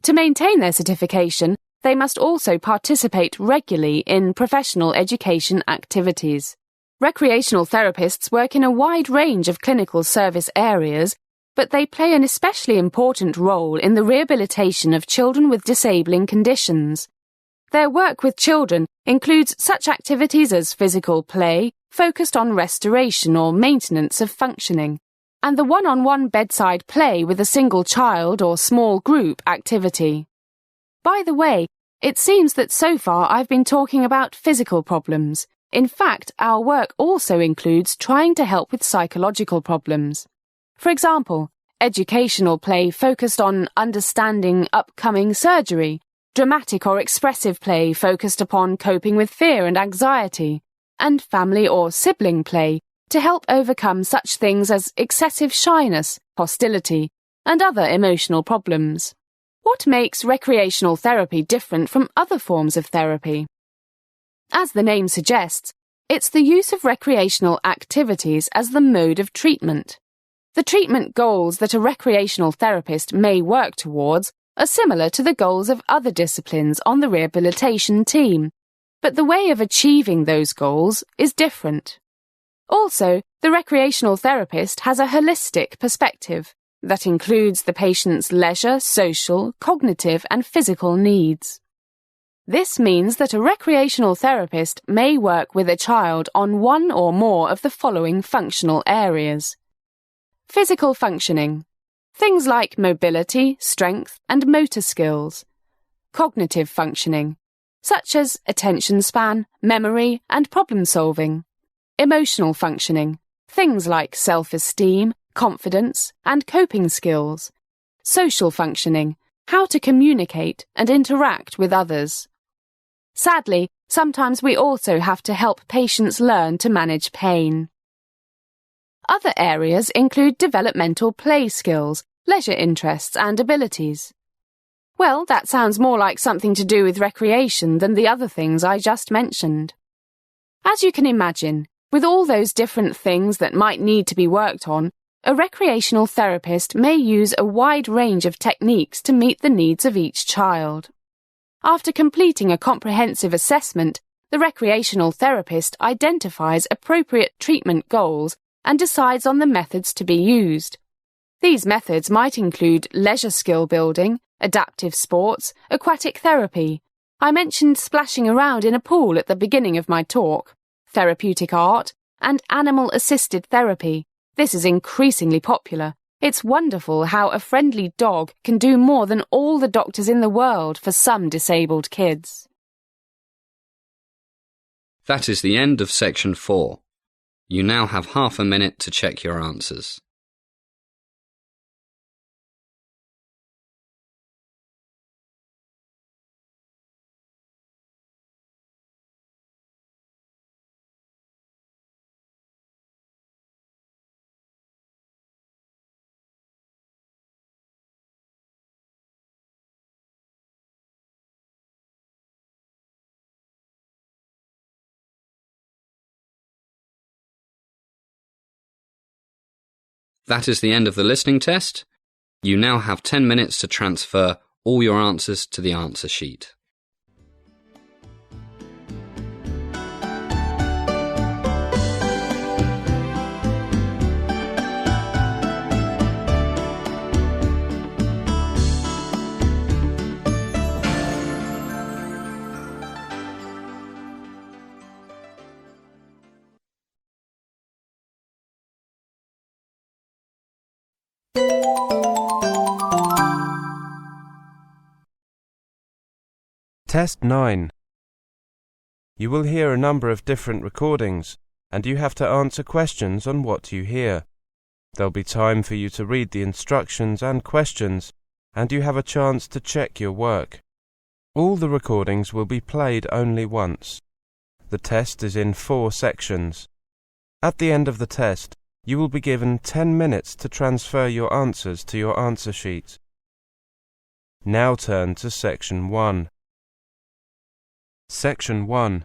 To maintain their certification, they must also participate regularly in professional education activities. Recreational therapists work in a wide range of clinical service areas, but they play an especially important role in the rehabilitation of children with disabling conditions. Their work with children includes such activities as physical play, focused on restoration or maintenance of functioning, and the one-on-one bedside play with a single child or small group activity. By the way, it seems that so far I've been talking about physical problems. In fact, our work also includes trying to help with psychological problems. For example, educational play focused on understanding upcoming surgery, dramatic or expressive play focused upon coping with fear and anxiety, and family or sibling play to help overcome such things as excessive shyness, hostility, and other emotional problems. What makes recreational therapy different from other forms of therapy? As the name suggests, it's the use of recreational activities as the mode of treatment. The treatment goals that a recreational therapist may work towards are similar to the goals of other disciplines on the rehabilitation team, but the way of achieving those goals is different. Also, the recreational therapist has a holistic perspective that includes the patient's leisure, social, cognitive, and physical needs. This means that a recreational therapist may work with a child on one or more of the following functional areas. Physical functioning. Things like mobility, strength, and motor skills. Cognitive functioning, such as attention span, memory, and problem solving. Emotional functioning. Things like self-esteem, confidence, and coping skills. Social functioning. How to communicate and interact with others. Sadly, sometimes we also have to help patients learn to manage pain. Other areas include developmental play skills, leisure interests, and abilities. Well, that sounds more like something to do with recreation than the other things I just mentioned. As you can imagine, with all those different things that might need to be worked on, a recreational therapist may use a wide range of techniques to meet the needs of each child. After completing a comprehensive assessment, the recreational therapist identifies appropriate treatment goals and decides on the methods to be used. These methods might include leisure skill building, adaptive sports, aquatic therapy. I mentioned splashing around in a pool at the beginning of my talk, therapeutic art, and animal-assisted therapy. This is increasingly popular. It's wonderful how a friendly dog can do more than all the doctors in the world for some disabled kids. That is the end of section 4. You now have half a minute to check your answers. That is the end of the listening test. You now have 10 minutes to transfer all your answers to the answer sheet. Test 9. You will hear a number of different recordings, and you have to answer questions on what you hear. There'll be time for you to read the instructions and questions, and you have a chance to check your work. All the recordings will be played only once. The test is in 4 sections. At the end of the test, you will be given 10 minutes to transfer your answers to your answer sheet. Now turn to Section 1. Section 1.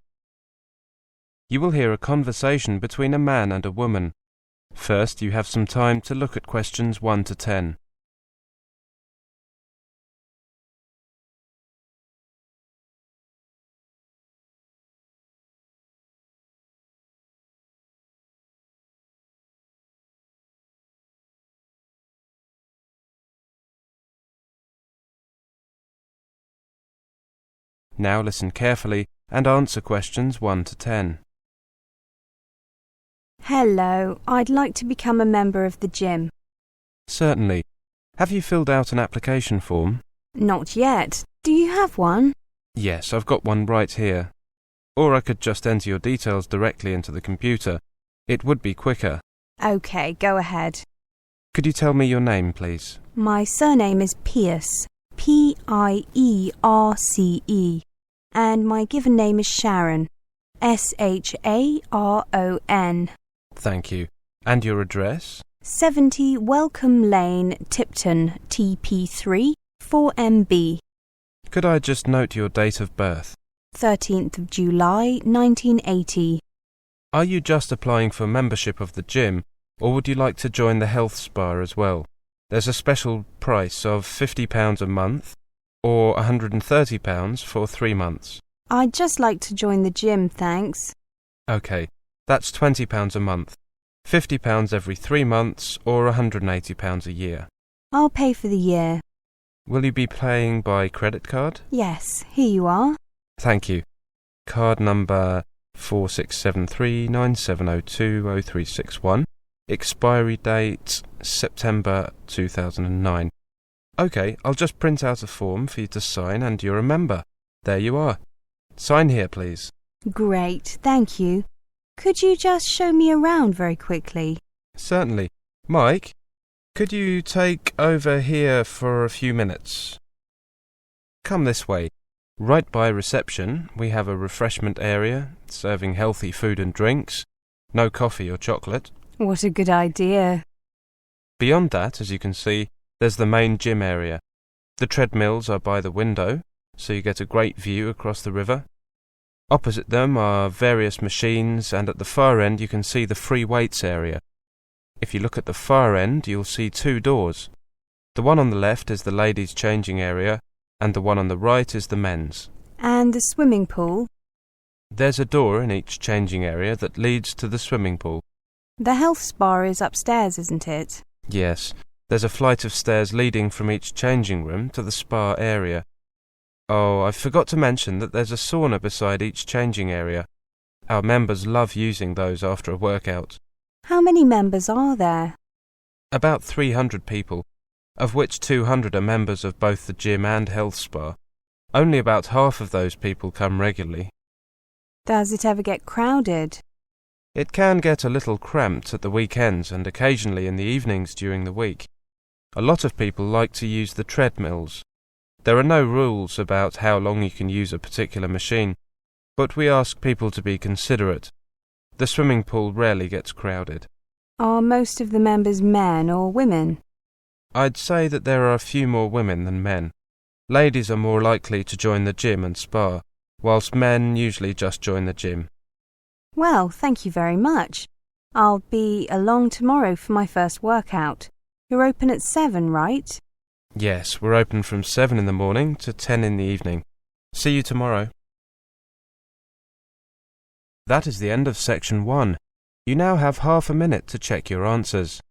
You will hear a conversation between a man and a woman. First, you have some time to look at questions 1 to 10. Now listen carefully and answer questions 1 to 10. Hello, I'd like to become a member of the gym. Certainly. Have you filled out an application form? Not yet. Do you have one? Yes, I've got one right here. Or I could just enter your details directly into the computer. It would be quicker. Okay, go ahead. Could you tell me your name, please? My surname is Pierce, Pierce, and my given name is Sharon, Sharon. Thank you. And your address? 70 Welcome Lane, Tipton, TP3, 4MB. Could I just note your date of birth? 13th of July, 1980. Are you just applying for membership of the gym, or would you like to join the health spa as well? There's a special price of £50 a month, or £130 for 3 months. I'd just like to join the gym, thanks. OK, that's £20 a month, £50 every 3 months, or £180 a year. I'll pay for the year. Will you be paying by credit card? Yes, here you are. Thank you. Card number 467397020361. Expiry date September 2009. OK, I'll just print out a form for you to sign and you're a member. There you are. Sign here, please. Great, thank you. Could you just show me around very quickly? Certainly. Mike, could you take over here for a few minutes? Come this way. Right by reception, we have a refreshment area, serving healthy food and drinks. No coffee or chocolate. What a good idea. Beyond that, as you can see, there's the main gym area. The treadmills are by the window, so you get a great view across the river. Opposite them are various machines, and at the far end you can see the free weights area. If you look at the far end, you'll see 2 doors. The one on the left is the ladies' changing area, and the one on the right is the men's. And the swimming pool? There's a door in each changing area that leads to the swimming pool. The health spa is upstairs, isn't it? Yes, there's a flight of stairs leading from each changing room to the spa area. Oh, I forgot to mention that there's a sauna beside each changing area. Our members love using those after a workout. How many members are there? About 300 people, of which 200 are members of both the gym and health spa. Only about half of those people come regularly. Does it ever get crowded? It can get a little cramped at the weekends and occasionally in the evenings during the week. A lot of people like to use the treadmills. There are no rules about how long you can use a particular machine, but we ask people to be considerate. The swimming pool rarely gets crowded. Are most of the members men or women? I'd say that there are a few more women than men. Ladies are more likely to join the gym and spa, whilst men usually just join the gym. Well, thank you very much. I'll be along tomorrow for my first workout. You're open at 7, right? Yes, we're open from 7 in the morning to 10 in the evening. See you tomorrow. That is the end of section 1. You now have half a minute to check your answers.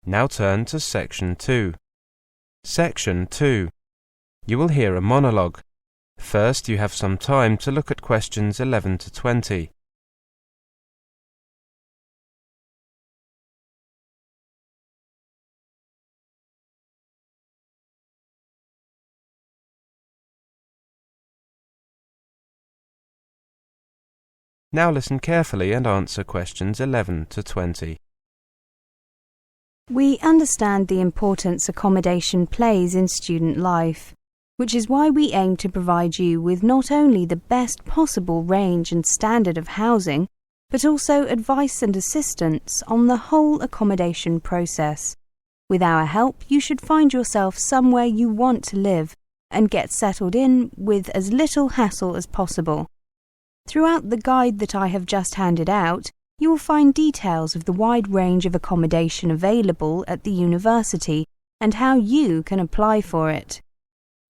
Now turn to Section 2. Section 2. You will hear a monologue. First, you have some time to look at questions 11 to 20. Now listen carefully and answer questions 11 to 20. We understand the importance accommodation plays in student life, which is why we aim to provide you with not only the best possible range and standard of housing, but also advice and assistance on the whole accommodation process. With our help, you should find yourself somewhere you want to live and get settled in with as little hassle as possible. Throughout the guide that I have just handed out, you will find details of the wide range of accommodation available at the university and how you can apply for it.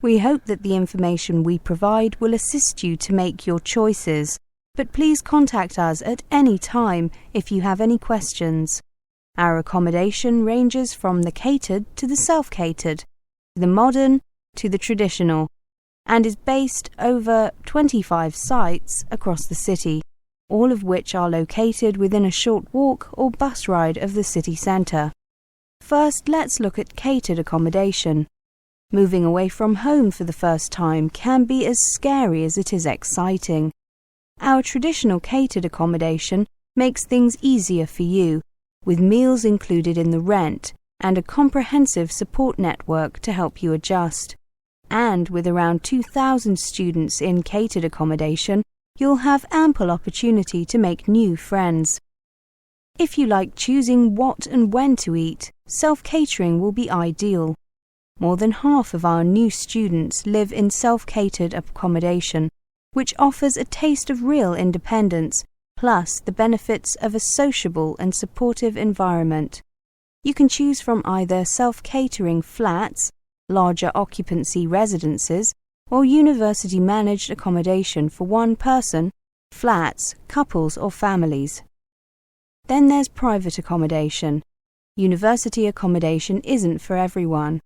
We hope that the information we provide will assist you to make your choices, but please contact us at any time if you have any questions. Our accommodation ranges from the catered to the self-catered, the modern to the traditional, and is based over 25 sites across the city, all of which are located within a short walk or bus ride of the city centre. First, let's look at catered accommodation. Moving away from home for the first time can be as scary as it is exciting. Our traditional catered accommodation makes things easier for you, with meals included in the rent and a comprehensive support network to help you adjust. And with around 2,000 students in catered accommodation, you'll have ample opportunity to make new friends. If you like choosing what and when to eat, self-catering will be ideal. More than half of our new students live in self-catered accommodation, which offers a taste of real independence, plus the benefits of a sociable and supportive environment. You can choose from either self-catering flats, larger occupancy residences, or university-managed accommodation for one person, flats, couples or families. Then there's private accommodation. University accommodation isn't for everyone.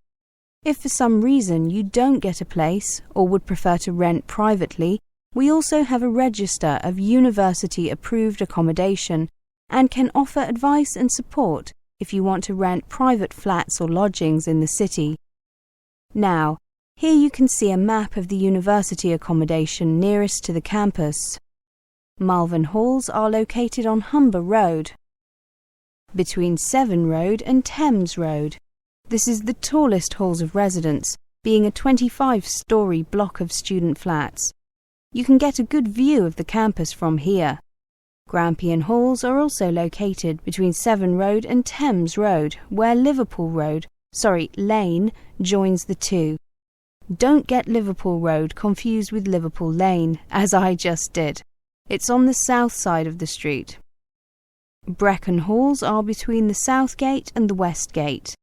If for some reason you don't get a place or would prefer to rent privately, we also have a register of university-approved accommodation and can offer advice and support if you want to rent private flats or lodgings in the city. Now, here you can see a map of the university accommodation nearest to the campus. Malvern Halls are located on Humber Road, between Severn Road and Thames Road. This is the tallest halls of residence, being a 25-storey block of student flats. You can get a good view of the campus from here. Grampian Halls are also located between Severn Road and Thames Road, where Liverpool Lane joins the two. Don't get Liverpool Road confused with Liverpool Lane, as I just did. It's on the south side of the street. Brecon Halls are between the South Gate and the West Gate.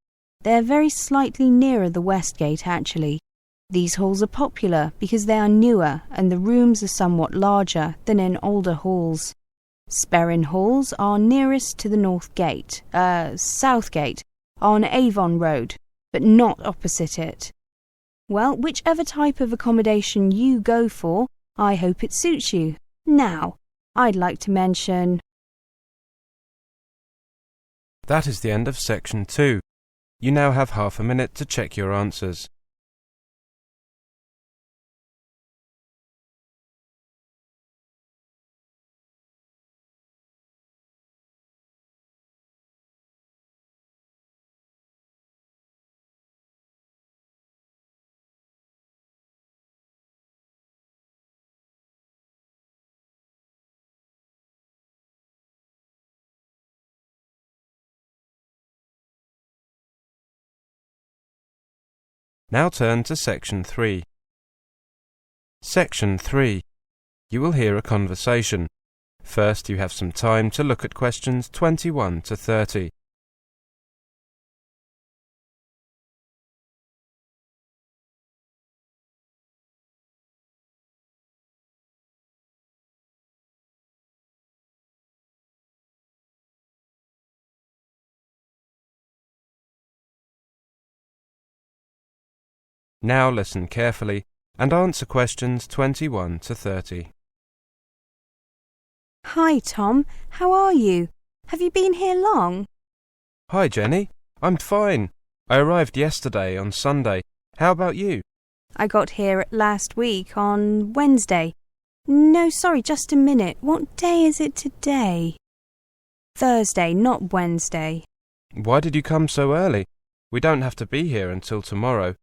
They're very slightly nearer the West Gate, actually. These halls are popular because they are newer and the rooms are somewhat larger than in older halls. Sperrin Halls are nearest to the South Gate, on Avon Road, but not opposite it. Well, whichever type of accommodation you go for, I hope it suits you. Now, I'd like to mention... That is the end of section 2. You now have half a minute to check your answers. Now turn to section 3. Section 3. You will hear a conversation. First, you have some time to look at questions 21 to 30. Now listen carefully and answer questions 21 to 30. Hi, Tom. How are you? Have you been here long? Hi, Jenny. I'm fine. I arrived yesterday on Sunday. How about you? I got here last week on Wednesday. No, sorry, just a minute. What day is it today? Thursday, not Wednesday. Why did you come so early? We don't have to be here until tomorrow.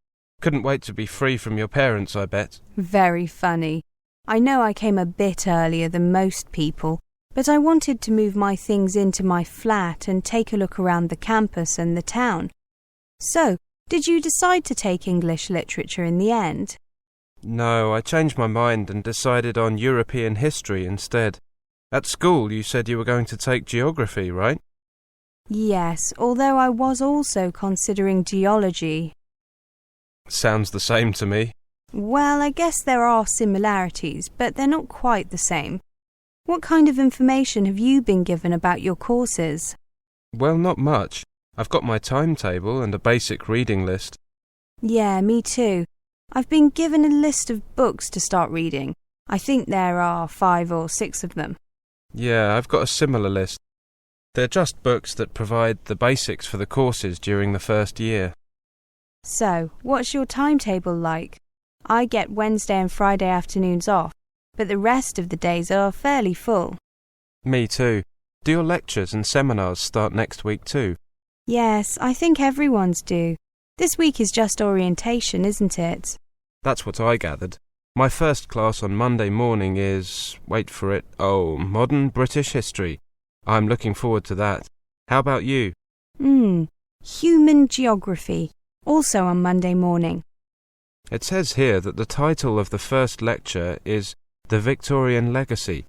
Couldn't wait to be free from your parents, I bet. Very funny. I know I came a bit earlier than most people, but I wanted to move my things into my flat and take a look around the campus and the town. So, did you decide to take English literature in the end? No, I changed my mind and decided on European history instead. At school you said you were going to take geography, right? Yes, although I was also considering geology. Sounds the same to me. Well, I guess there are similarities, but they're not quite the same. What kind of information have you been given about your courses? Well, not much. I've got my timetable and a basic reading list. Yeah, me too. I've been given a list of books to start reading. I think there are 5 or 6 of them. Yeah, I've got a similar list. They're just books that provide the basics for the courses during the first year. So, what's your timetable like? I get Wednesday and Friday afternoons off, but the rest of the days are fairly full. Me too. Do your lectures and seminars start next week too? Yes, I think everyone's do. This week is just orientation, isn't it? That's what I gathered. My first class on Monday morning is, wait for it, modern British history. I'm looking forward to that. How about you? Human geography, also on Monday morning. It says here that the title of the first lecture is The Victorian Legacy.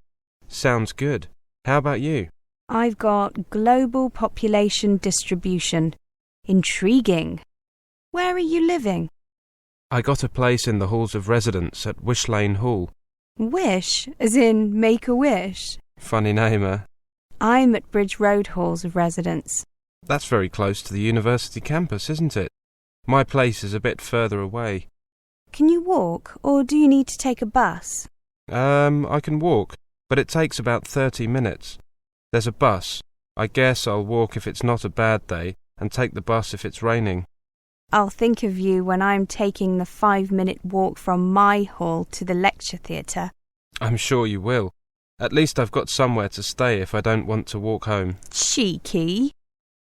Sounds good. How about you? I've got global population distribution. Intriguing. Where are you living? I got a place in the halls of residence at Wish Lane Hall. Wish, as in make a wish? Funny name, eh? I'm at Bridge Road halls of residence. That's very close to the university campus, isn't it? My place is a bit further away. Can you walk, or do you need to take a bus? I can walk, but it takes about 30 minutes. There's a bus. I guess I'll walk if it's not a bad day, and take the bus if it's raining. I'll think of you when I'm taking the 5-minute walk from my hall to the lecture theatre. I'm sure you will. At least I've got somewhere to stay if I don't want to walk home. Cheeky.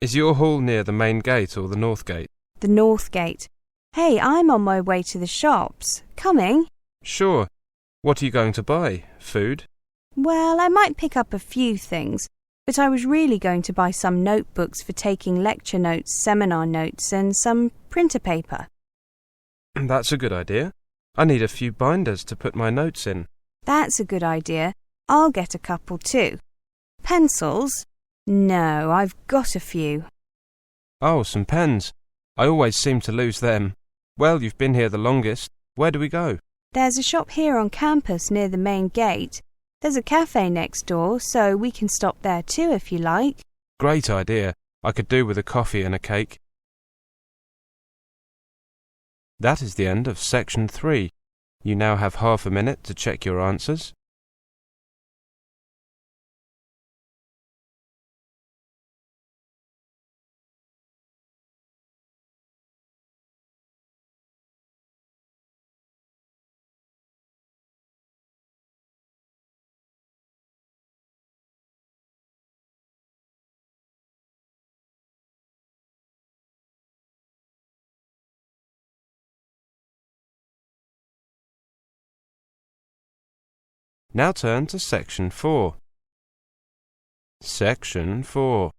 Is your hall near the main gate or the north gate? The north gate. Hey, I'm on my way to the shops. Coming? Sure. What are you going to buy? Food? Well, I might pick up a few things, but I was really going to buy some notebooks for taking lecture notes, seminar notes, and some printer paper. That's a good idea. I need a few binders to put my notes in. That's a good idea. I'll get a couple too. Pencils? No, I've got a few. Oh, some pens. I always seem to lose them. Well, you've been here the longest. Where do we go? There's a shop here on campus near the main gate. There's a cafe next door, so we can stop there too if you like. Great idea. I could do with a coffee and a cake. That is the end of section 3. You now have half a minute to check your answers. Now turn to section 4. Section 4.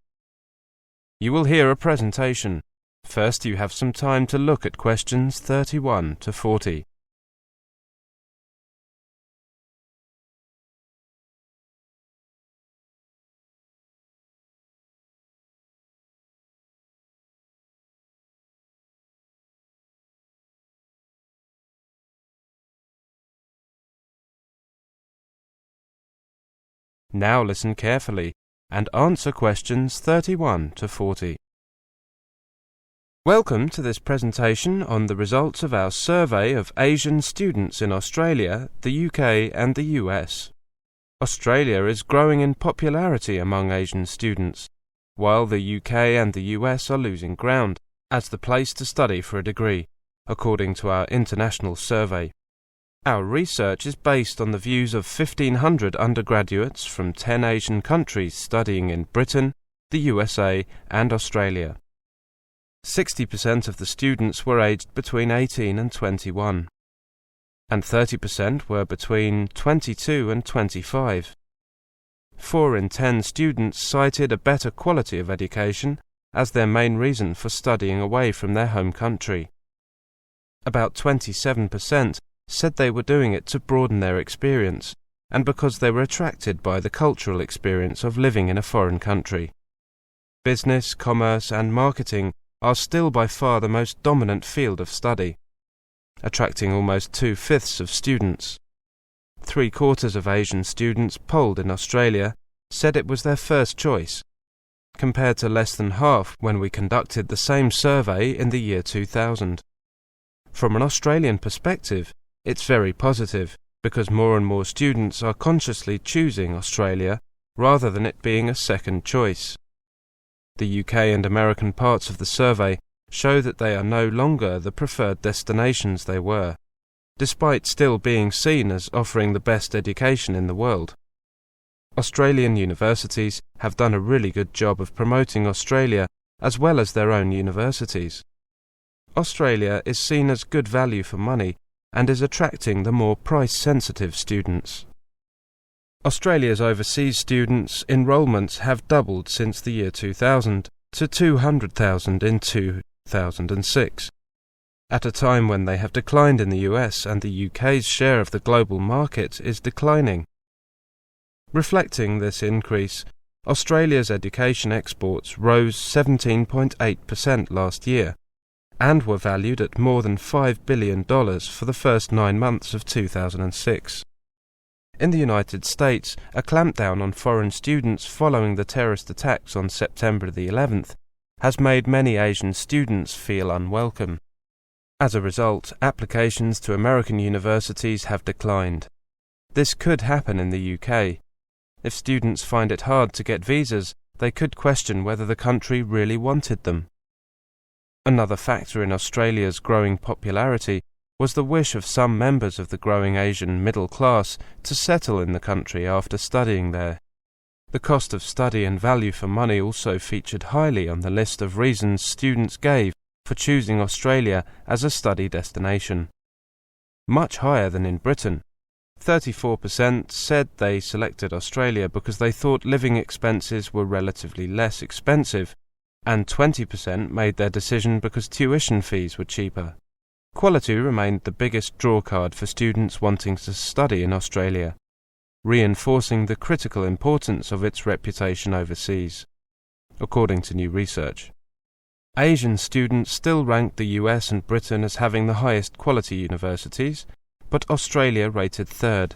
You will hear a presentation. First, you have some time to look at questions 31 to 40. Now listen carefully and answer questions 31 to 40. Welcome to this presentation on the results of our survey of Asian students in Australia, the UK and the US. Australia is growing in popularity among Asian students, while the UK and the US are losing ground as the place to study for a degree, according to our international survey. Our research is based on the views of 1,500 undergraduates from 10 Asian countries studying in Britain, the USA, and Australia. 60% of the students were aged between 18 and 21, and 30% were between 22 and 25. 4 in 10 students cited a better quality of education as their main reason for studying away from their home country. About 27% said they were doing it to broaden their experience and because they were attracted by the cultural experience of living in a foreign country. Business, commerce, and marketing are still by far the most dominant field of study, attracting almost 2/5 of students. 3/4 of Asian students polled in Australia said it was their first choice, compared to less than half when we conducted the same survey in the year 2000. From an Australian perspective, it's very positive because more and more students are consciously choosing Australia rather than it being a second choice. The UK and American parts of the survey show that they are no longer the preferred destinations they were, despite still being seen as offering the best education in the world. Australian universities have done a really good job of promoting Australia as well as their own universities. Australia is seen as good value for money and is attracting the more price-sensitive students. Australia's overseas students' enrolments have doubled since the year 2000 to 200,000 in 2006, at a time when they have declined in the US and the UK's share of the global market is declining. Reflecting this increase, Australia's education exports rose 17.8% last year, and were valued at more than $5 billion for the first 9 months of 2006. In the United States, a clampdown on foreign students following the terrorist attacks on September the 11th has made many Asian students feel unwelcome. As a result, applications to American universities have declined. This could happen in the UK. If students find it hard to get visas, they could question whether the country really wanted them. Another factor in Australia's growing popularity was the wish of some members of the growing Asian middle class to settle in the country after studying there. The cost of study and value for money also featured highly on the list of reasons students gave for choosing Australia as a study destination. Much higher than in Britain. 34% said they selected Australia because they thought living expenses were relatively less expensive, and 20% made their decision because tuition fees were cheaper. Quality remained the biggest drawcard for students wanting to study in Australia, reinforcing the critical importance of its reputation overseas, according to new research. Asian students still ranked the US and Britain as having the highest quality universities, but Australia rated third,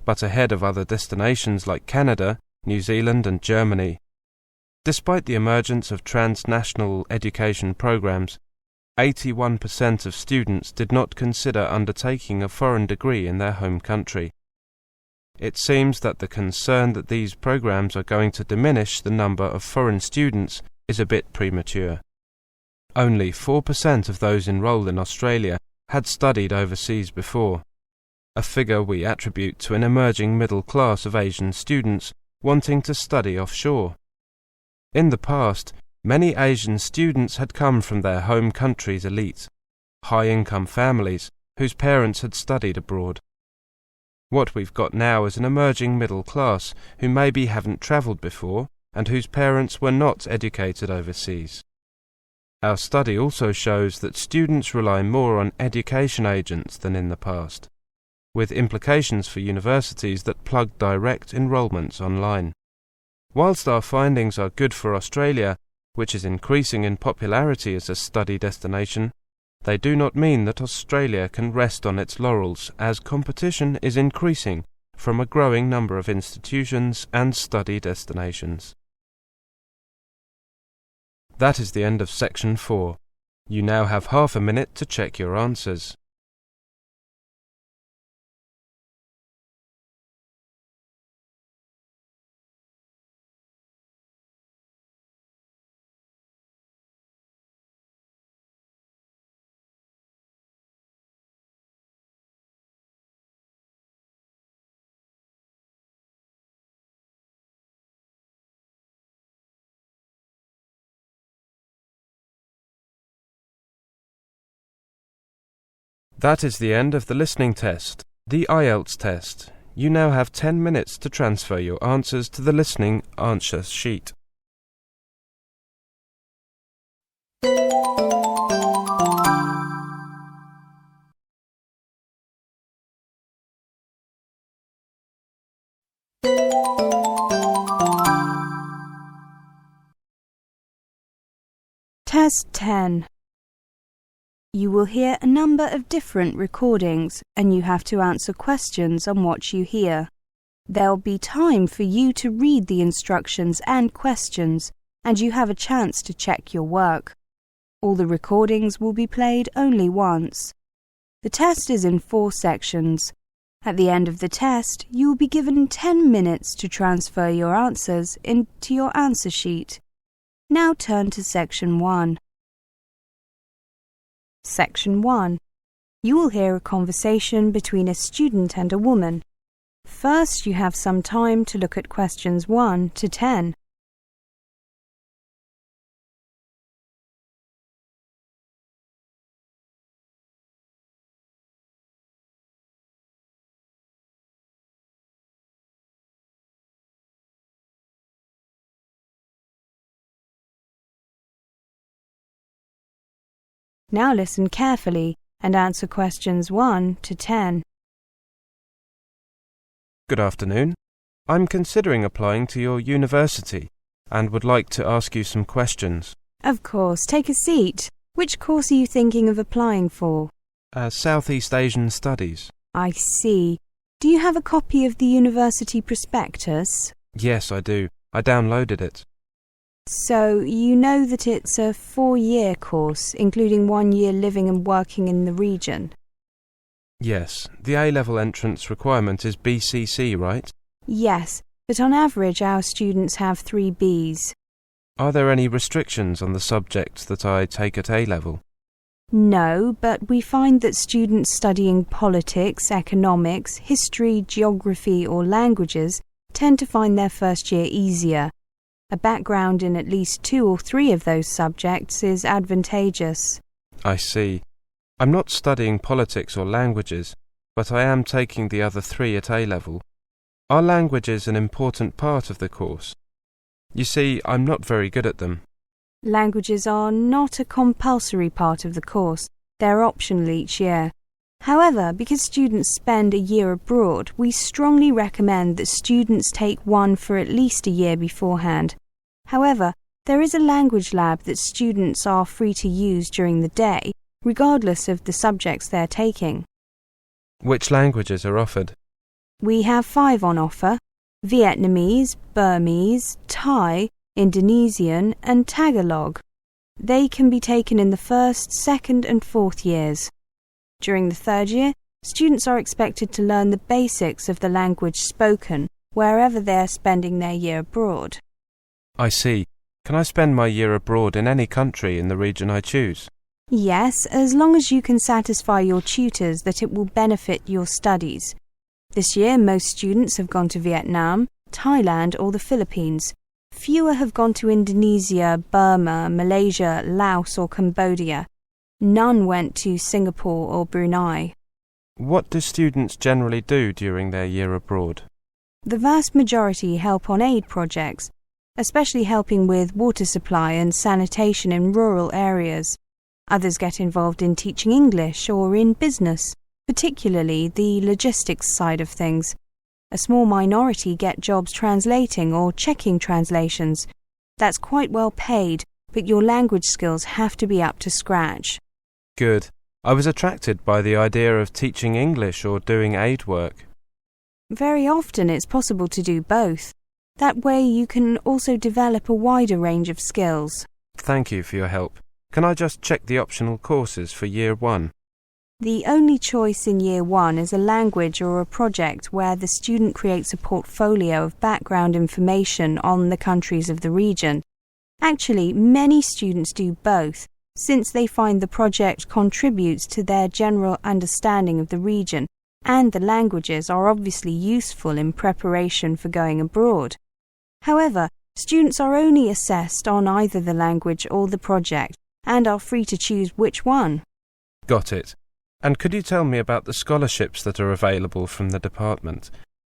but ahead of other destinations like Canada, New Zealand and Germany. Despite the emergence of transnational education programs, 81% of students did not consider undertaking a foreign degree in their home country. It seems that the concern that these programs are going to diminish the number of foreign students is a bit premature. Only 4% of those enrolled in Australia had studied overseas before, a figure we attribute to an emerging middle class of Asian students wanting to study offshore. In the past, many Asian students had come from their home country's elite, high-income families whose parents had studied abroad. What we've got now is an emerging middle class who maybe haven't travelled before and whose parents were not educated overseas. Our study also shows that students rely more on education agents than in the past, with implications for universities that plug direct enrolments online. Whilst our findings are good for Australia, which is increasing in popularity as a study destination, they do not mean that Australia can rest on its laurels as competition is increasing from a growing number of institutions and study destinations. That is the end of section 4. You now have half a minute to check your answers. That is the end of the listening test, the IELTS test. You now have 10 minutes to transfer your answers to the listening answer sheet. Test 10. You will hear a number of different recordings, and you have to answer questions on what you hear. There'll be time for you to read the instructions and questions, and you have a chance to check your work. All the recordings will be played only once. The test is in 4 sections. At the end of the test, you will be given 10 minutes to transfer your answers into your answer sheet. Now turn to Section 1. Section 1. You will hear a conversation between a student and a woman. First, you have some time to look at questions 1 to 10. Now listen carefully and answer questions 1 to 10. Good afternoon. I'm considering applying to your university and would like to ask you some questions. Of course, take a seat. Which course are you thinking of applying for? Southeast Asian Studies. I see. Do you have a copy of the university prospectus? Yes, I do. I downloaded it. So, you know that it's a 4-year course, including 1 year living and working in the region? Yes, the A-level entrance requirement is BCC, right? Yes, but on average our students have 3 Bs. Are there any restrictions on the subjects that I take at A-level? No, but we find that students studying politics, economics, history, geography or languages tend to find their first year easier. A background in at least 2 or 3 of those subjects is advantageous. I see. I'm not studying politics or languages, but I am taking the other 3 at A-level. Are languages an important part of the course? You see, I'm not very good at them. Languages are not a compulsory part of the course. They're optional each year. However, because students spend a year abroad, we strongly recommend that students take one for at least a year beforehand. However, there is a language lab that students are free to use during the day, regardless of the subjects they're taking. Which languages are offered? We have 5 on offer: Vietnamese, Burmese, Thai, Indonesian and Tagalog. They can be taken in the 1st, 2nd and 4th years. During the 3rd year, students are expected to learn the basics of the language spoken wherever they are spending their year abroad. I see. Can I spend my year abroad in any country in the region I choose? Yes, as long as you can satisfy your tutors that it will benefit your studies. This year, most students have gone to Vietnam, Thailand or the Philippines. Fewer have gone to Indonesia, Burma, Malaysia, Laos or Cambodia. None went to Singapore or Brunei. What do students generally do during their year abroad? The vast majority help on aid projects, especially helping with water supply and sanitation in rural areas. Others get involved in teaching English or in business, particularly the logistics side of things. A small minority get jobs translating or checking translations. That's quite well paid, but your language skills have to be up to scratch. Good. I was attracted by the idea of teaching English or doing aid work. Very often it's possible to do both. That way you can also develop a wider range of skills. Thank you for your help. Can I just check the optional courses for Year 1? The only choice in Year 1 is a language or a project where the student creates a portfolio of background information on the countries of the region. Actually, many students do both, since they find the project contributes to their general understanding of the region, and the languages are obviously useful in preparation for going abroad. However, students are only assessed on either the language or the project, and are free to choose which one. Got it. And could you tell me about the scholarships that are available from the department?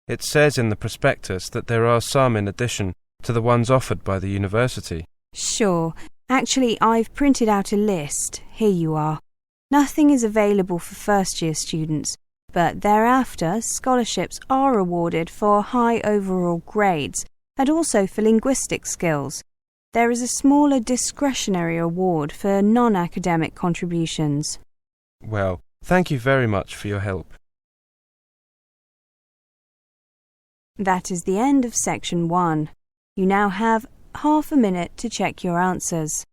It says in the prospectus that there are some in addition to the ones offered by the university. Sure. Actually, I've printed out a list. Here you are. Nothing is available for first-year students, but thereafter scholarships are awarded for high overall grades and also for linguistic skills. There is a smaller discretionary award for non-academic contributions. Well, thank you very much for your help. That is the end of section 1. You now have half a minute to check your answers.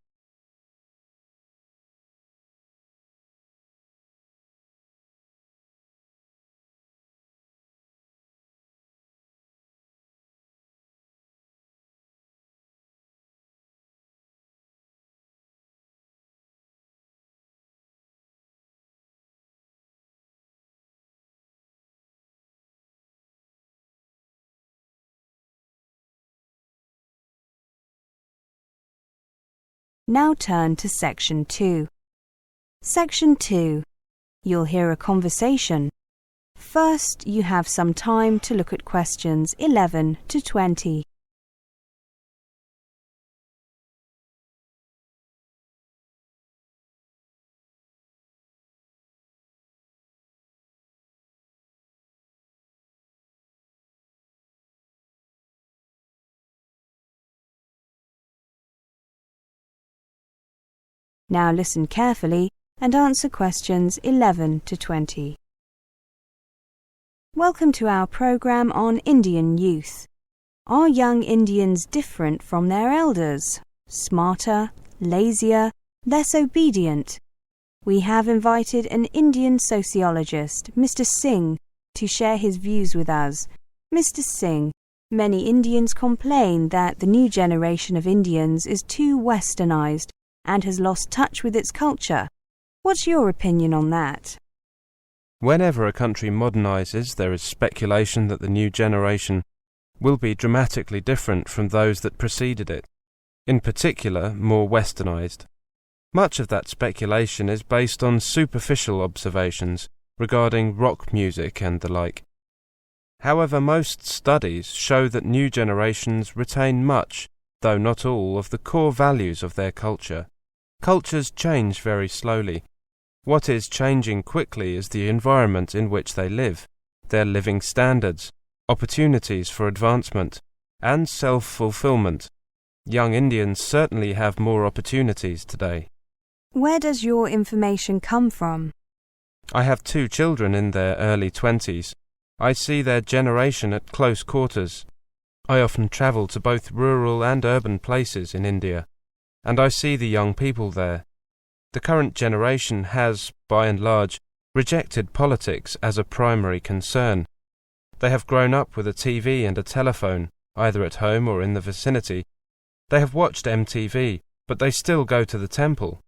Now turn to Section 2. Section 2. You'll hear a conversation. First, you have some time to look at questions 11 to 20. Now listen carefully and answer questions 11 to 20. Welcome to our program on Indian youth. Are young Indians different from their elders? Smarter, lazier, less obedient? We have invited an Indian sociologist, Mr. Singh, to share his views with us. Mr. Singh, many Indians complain that the new generation of Indians is too westernized and has lost touch with its culture. What's your opinion on that? Whenever a country modernizes, there is speculation that the new generation will be dramatically different from those that preceded it, in particular more westernized. Much of that speculation is based on superficial observations regarding rock music and the like. However, most studies show that new generations retain much, though not all, of the core values of their culture. Cultures change very slowly. What is changing quickly is the environment in which they live, their living standards, opportunities for advancement, and self-fulfillment. Young Indians certainly have more opportunities today. Where does your information come from? I have 2 children in their early 20s. I see their generation at close quarters. I often travel to both rural and urban places in India, and I see the young people there. The current generation has, by and large, rejected politics as a primary concern. They have grown up with a TV and a telephone, either at home or in the vicinity. They have watched MTV, but they still go to the temple.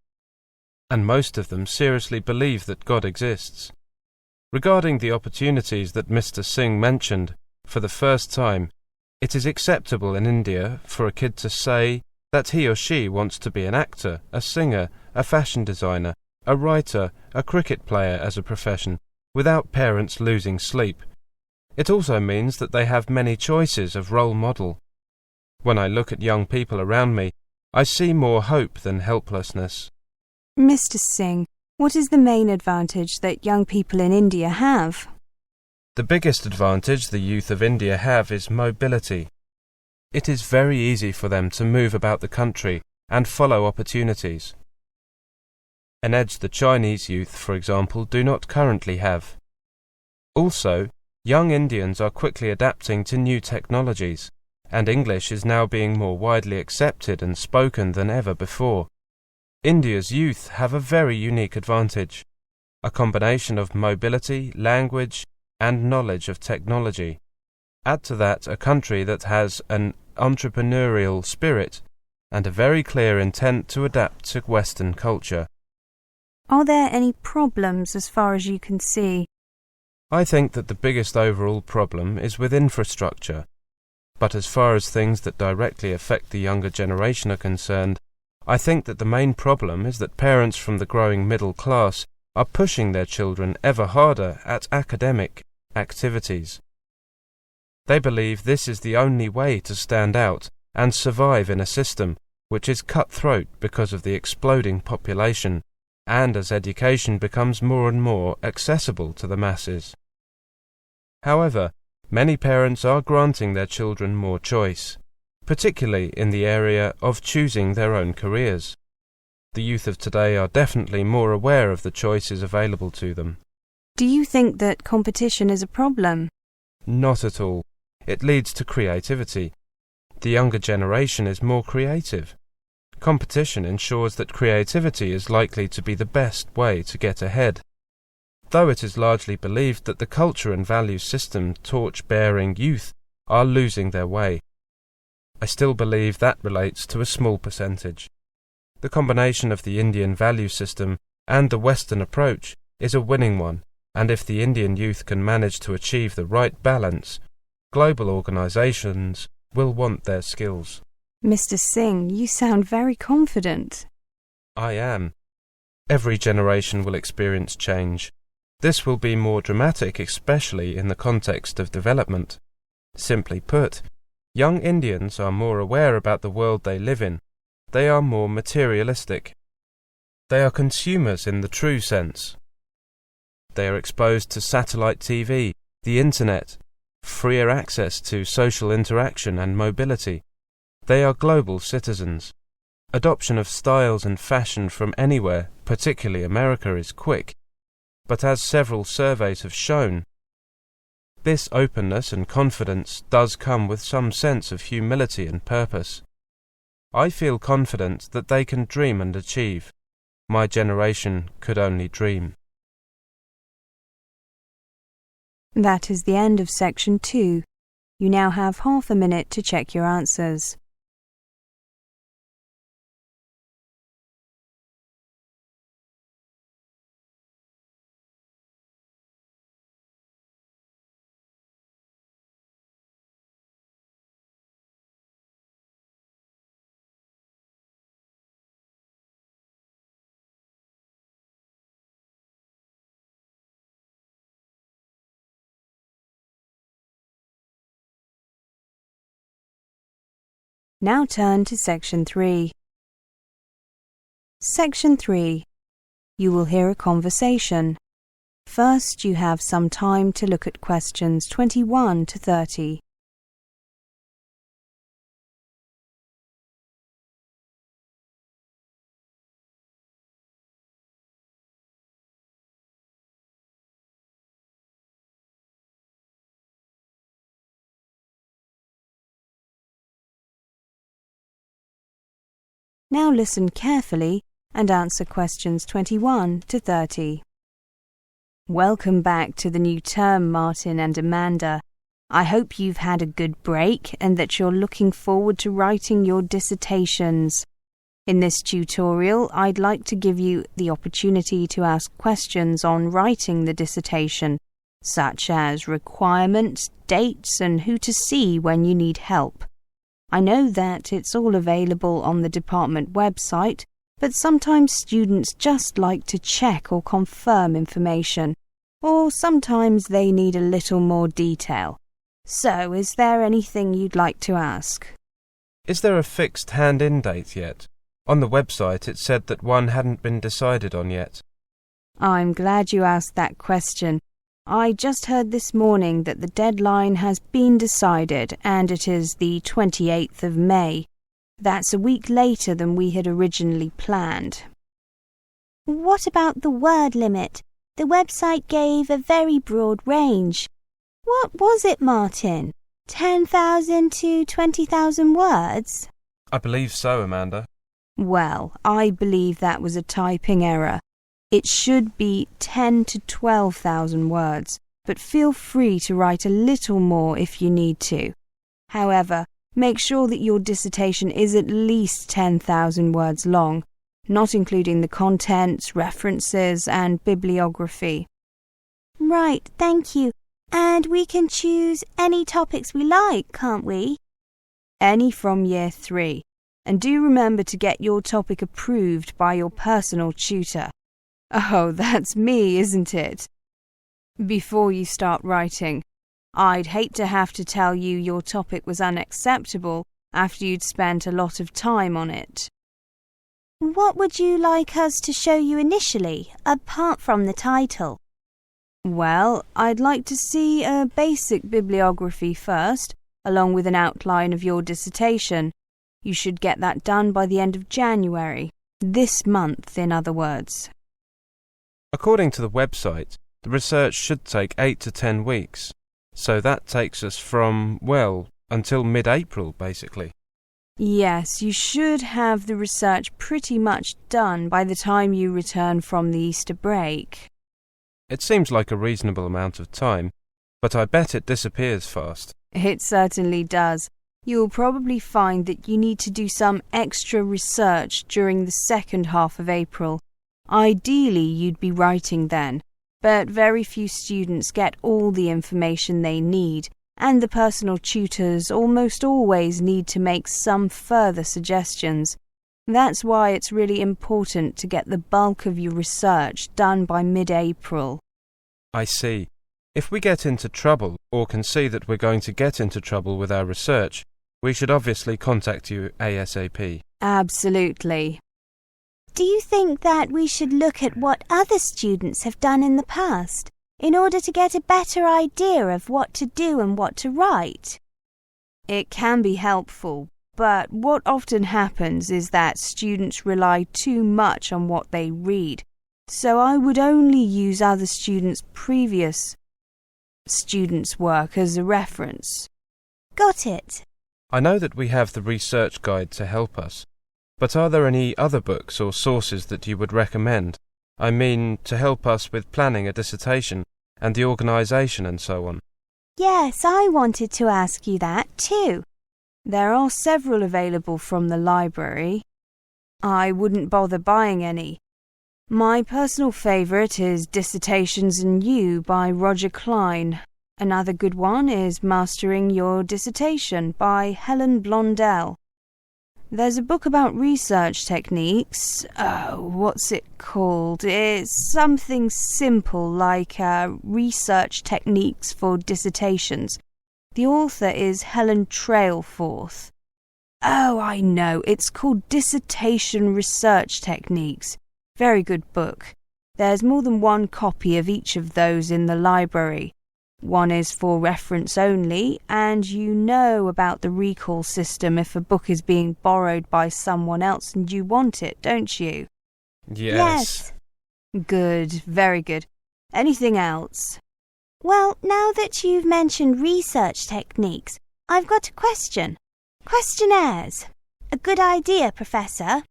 And most of them seriously believe that God exists. Regarding the opportunities that Mr. Singh mentioned, for the first time, it is acceptable in India for a kid to say that he or she wants to be an actor, a singer, a fashion designer, a writer, a cricket player as a profession, without parents losing sleep. It also means that they have many choices of role model. When I look at young people around me, I see more hope than helplessness. Mr. Singh, what is the main advantage that young people in India have? The biggest advantage the youth of India have is mobility. It is very easy for them to move about the country and follow opportunities. An edge the Chinese youth, for example, do not currently have. Also, young Indians are quickly adapting to new technologies, and English is now being more widely accepted and spoken than ever before. India's youth have a very unique advantage, a combination of mobility, language, and knowledge of technology. Add to that a country that has an entrepreneurial spirit and a very clear intent to adapt to Western culture. Are there any problems as far as you can see? I think that the biggest overall problem is with infrastructure. But as far as things that directly affect the younger generation are concerned, I think that the main problem is that parents from the growing middle class are pushing their children ever harder at academic activities. They believe this is the only way to stand out and survive in a system which is cutthroat because of the exploding population and as education becomes more and more accessible to the masses. However, many parents are granting their children more choice, particularly in the area of choosing their own careers. The youth of today are definitely more aware of the choices available to them. Do you think that competition is a problem? Not at all. It leads to creativity. The younger generation is more creative. Competition ensures that creativity is likely to be the best way to get ahead. Though it is largely believed that the culture and value system torch-bearing youth are losing their way, I still believe that relates to a small percentage. The combination of the Indian value system and the Western approach is a winning one, and if the Indian youth can manage to achieve the right balance, global organizations will want their skills. Mr. Singh, you sound very confident. I am. Every generation will experience change. This will be more dramatic, especially in the context of development. Simply put, young Indians are more aware about the world they live in. They are more materialistic. They are consumers in the true sense. They are exposed to satellite TV, the internet, freer access to social interaction and mobility. They are global citizens. Adoption of styles and fashion from anywhere, particularly America, is quick. But as several surveys have shown, this openness and confidence does come with some sense of humility and purpose. I feel confident that they can dream and achieve. My generation could only dream. That is the end of section 2. You now have half a minute to check your answers. Now turn to section 3. Section 3. You will hear a conversation. First, you have some time to look at questions 21 to 30. Now listen carefully and answer questions 21 to 30. Welcome back to the new term, Martin and Amanda. I hope you've had a good break and that you're looking forward to writing your dissertations. In this tutorial, I'd like to give you the opportunity to ask questions on writing the dissertation, such as requirements, dates, and who to see when you need help. I know that it's all available on the department website, but sometimes students just like to check or confirm information, or sometimes they need a little more detail. So, is there anything you'd like to ask? Is there a fixed hand-in date yet? On the website it said that one hadn't been decided on yet. I'm glad you asked that question. I just heard this morning that the deadline has been decided and it is the 28th of May. That's a week later than we had originally planned. What about the word limit? The website gave a very broad range. What was it, Martin? 10,000 to 20,000 words? I believe so, Amanda. Well, I believe that was a typing error. It should be 10 to 12,000 words, but feel free to write a little more if you need to. However, make sure that your dissertation is at least 10,000 words long, not including the contents, references, and bibliography. Right, thank you. And we can choose any topics we like, can't we? Any from year 3. And do remember to get your topic approved by your personal tutor. Oh, that's me, isn't it? Before you start writing, I'd hate to have to tell you your topic was unacceptable after you'd spent a lot of time on it. What would you like us to show you initially, apart from the title? Well, I'd like to see a basic bibliography first, along with an outline of your dissertation. You should get that done by the end of January. This month, in other words. According to the website, the research should take 8 to 10 weeks. So that takes us from, well, until mid-April, basically. Yes, you should have the research pretty much done by the time you return from the Easter break. It seems like a reasonable amount of time, but I bet it disappears fast. It certainly does. You'll probably find that you need to do some extra research during the second half of April. Ideally, you'd be writing then, but very few students get all the information they need, and the personal tutors almost always need to make some further suggestions. That's why it's really important to get the bulk of your research done by mid-April. I see. If we get into trouble, or can see that we're going to get into trouble with our research, we should obviously contact you ASAP. Absolutely. Do you think that we should look at what other students have done in the past, in order to get a better idea of what to do and what to write? It can be helpful, but what often happens is that students rely too much on what they read, so I would only use other students' previous students' work as a reference. Got it. I know that we have the research guide to help us, but are there any other books or sources that you would recommend? I mean, to help us with planning a dissertation and the organisation and so on. Yes, I wanted to ask you that too. There are several available from the library. I wouldn't bother buying any. My personal favourite is Dissertations and You by Roger Klein. Another good one is Mastering Your Dissertation by Helen Blondell. There's a book about research techniques. What's it called? It's something simple like Research Techniques for Dissertations. The author is Helen Trailforth. Oh, I know. It's called Dissertation Research Techniques. Very good book. There's more than one copy of each of those in the library. One is for reference only, and you know about the recall system if a book is being borrowed by someone else and you want it, don't you? Yes. Good, very good. Anything else? Well, now that you've mentioned research techniques, I've got a question. Questionnaires. A good idea, Professor.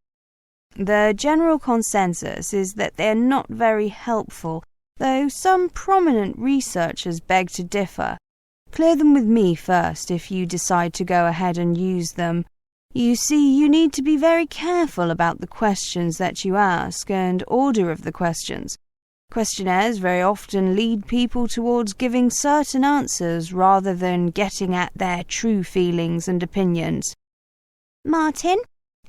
The general consensus is that they're not very helpful, though some prominent researchers beg to differ. Clear them with me first if you decide to go ahead and use them. You see, you need to be very careful about the questions that you ask and order of the questions. Questionnaires very often lead people towards giving certain answers rather than getting at their true feelings and opinions. Martin,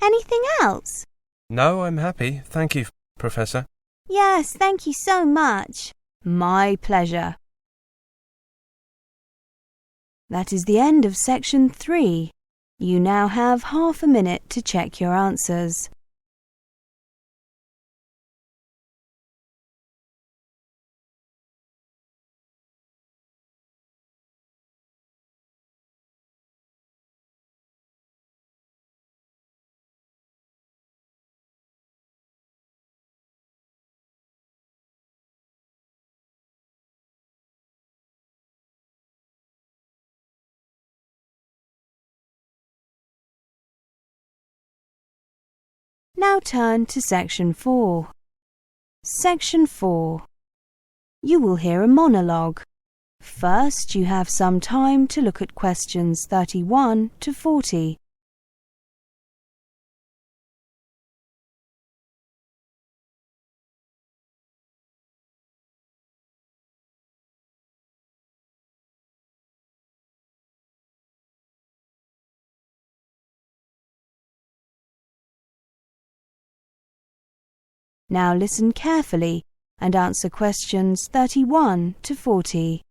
anything else? No, I'm happy. Thank you, Professor. Yes, thank you so much. My pleasure. That is the end of section 3. You now have half a minute to check your answers. Now turn to section 4. Section 4. You will hear a monologue. First, you have some time to look at questions 31 to 40. Now listen carefully and answer questions 31 to 40.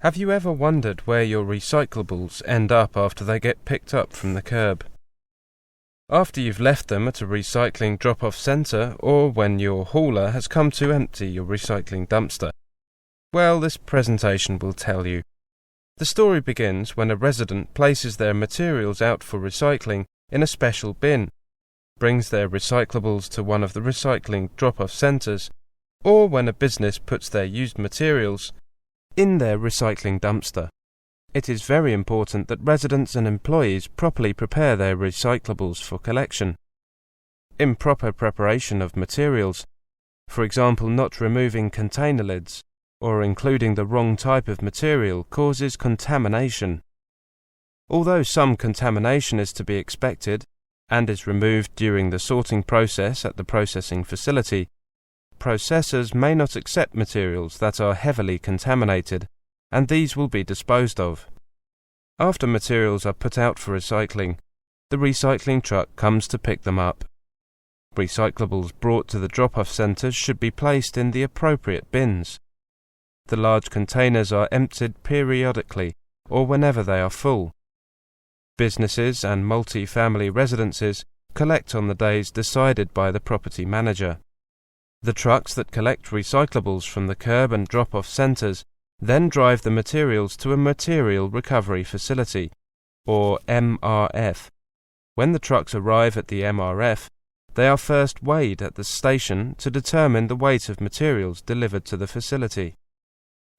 Have you ever wondered where your recyclables end up after they get picked up from the curb? After you've left them at a recycling drop-off centre, or when your hauler has come to empty your recycling dumpster? Well, this presentation will tell you. The story begins when a resident places their materials out for recycling in a special bin, brings their recyclables to one of the recycling drop-off centres, or when a business puts their used materials in their recycling dumpster. It is very important that residents and employees properly prepare their recyclables for collection. Improper preparation of materials, for example not removing container lids or including the wrong type of material, causes contamination. Although some contamination is to be expected and is removed during the sorting process at the processing facility, processors may not accept materials that are heavily contaminated, and these will be disposed of. After materials are put out for recycling, the recycling truck comes to pick them up. Recyclables brought to the drop-off centres should be placed in the appropriate bins. The large containers are emptied periodically or whenever they are full. Businesses and multi-family residences collect on the days decided by the property manager. The trucks that collect recyclables from the curb and drop-off centres then drive the materials to a material recovery facility, or MRF. When the trucks arrive at the MRF, they are first weighed at the station to determine the weight of materials delivered to the facility.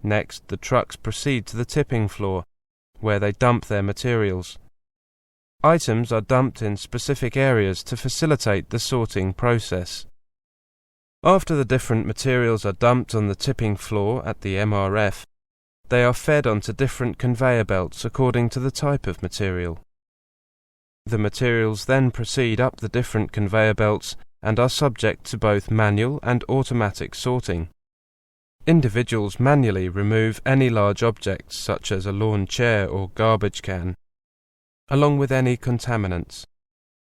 Next, the trucks proceed to the tipping floor, where they dump their materials. Items are dumped in specific areas to facilitate the sorting process. After the different materials are dumped on the tipping floor at the MRF, they are fed onto different conveyor belts according to the type of material. The materials then proceed up the different conveyor belts and are subject to both manual and automatic sorting. Individuals manually remove any large objects such as a lawn chair or garbage can, along with any contaminants.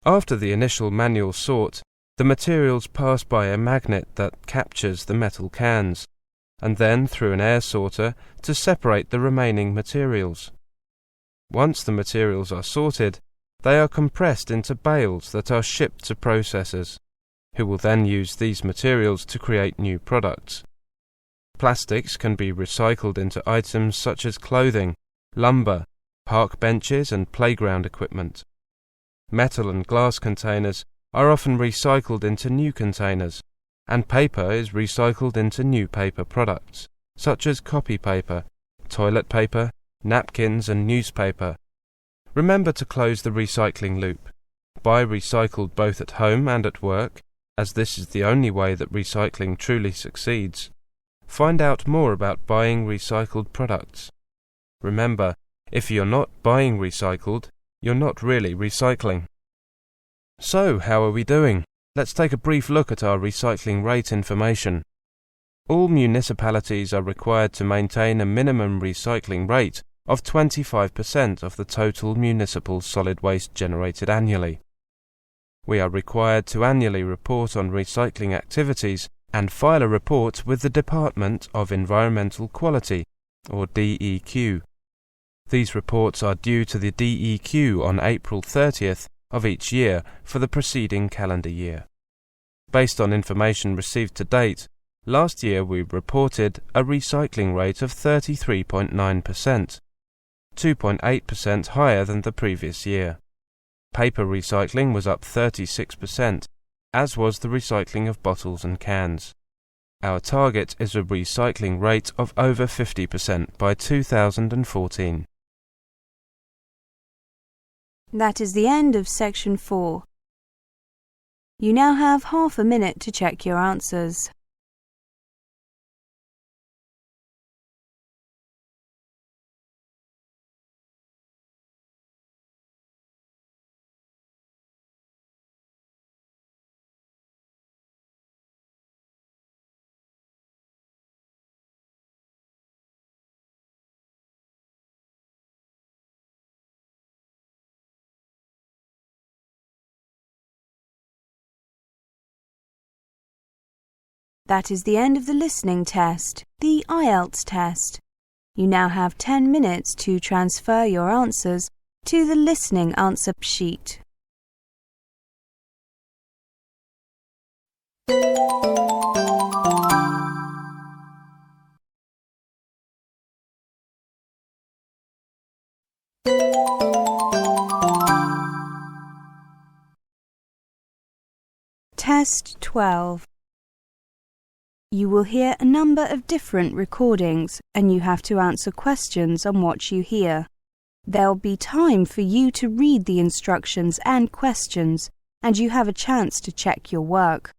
After the initial manual sort, the materials pass by a magnet that captures the metal cans, and then through an air sorter to separate the remaining materials. Once the materials are sorted, they are compressed into bales that are shipped to processors, who will then use these materials to create new products. Plastics can be recycled into items such as clothing, lumber, park benches and playground equipment. Metal and glass containers are often recycled into new containers, and paper is recycled into new paper products, such as copy paper, toilet paper, napkins and newspaper. Remember to close the recycling loop. Buy recycled both at home and at work, as this is the only way that recycling truly succeeds. Find out more about buying recycled products. Remember, if you're not buying recycled, you're not really recycling. So, how are we doing? Let's take a brief look at our recycling rate information. All municipalities are required to maintain a minimum recycling rate of 25% of the total municipal solid waste generated annually. We are required to annually report on recycling activities and file a report with the Department of Environmental Quality, or DEQ. These reports are due to the DEQ on April 30th of each year for the preceding calendar year. Based on information received to date, last year we reported a recycling rate of 33.9%, 2.8% higher than the previous year. Paper recycling was up 36%, as was the recycling of bottles and cans. Our target is a recycling rate of over 50% by 2014. That is the end of section 4. You now have half a minute to check your answers. That is the end of the listening test, the IELTS test. You now have 10 minutes to transfer your answers to the listening answer sheet. Test 12. You will hear a number of different recordings and you have to answer questions on what you hear. There'll be time for you to read the instructions and questions and you have a chance to check your work.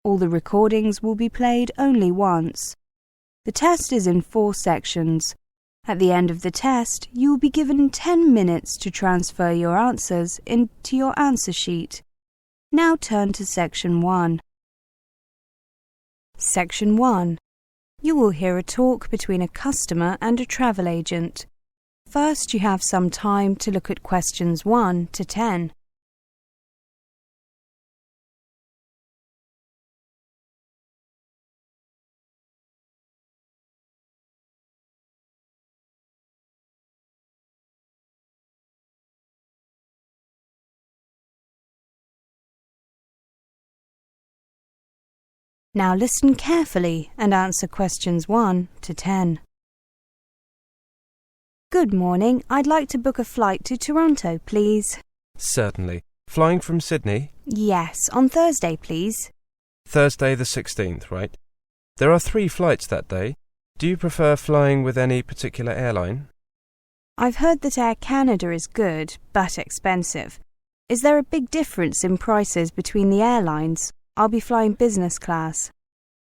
All the recordings will be played only once. The test is in 4 sections. At the end of the test, you will be given 10 minutes to transfer your answers into your answer sheet. Now turn to Section 1. Section 1. You will hear a talk between a customer and a travel agent. First, you have some time to look at questions 1 to 10. Now listen carefully and answer questions 1 to 10. Good morning. I'd like to book a flight to Toronto, please. Certainly. Flying from Sydney? Yes, on Thursday, please. Thursday the 16th, right? There are 3 flights that day. Do you prefer flying with any particular airline? I've heard that Air Canada is good, but expensive. Is there a big difference in prices between the airlines? I'll be flying business class.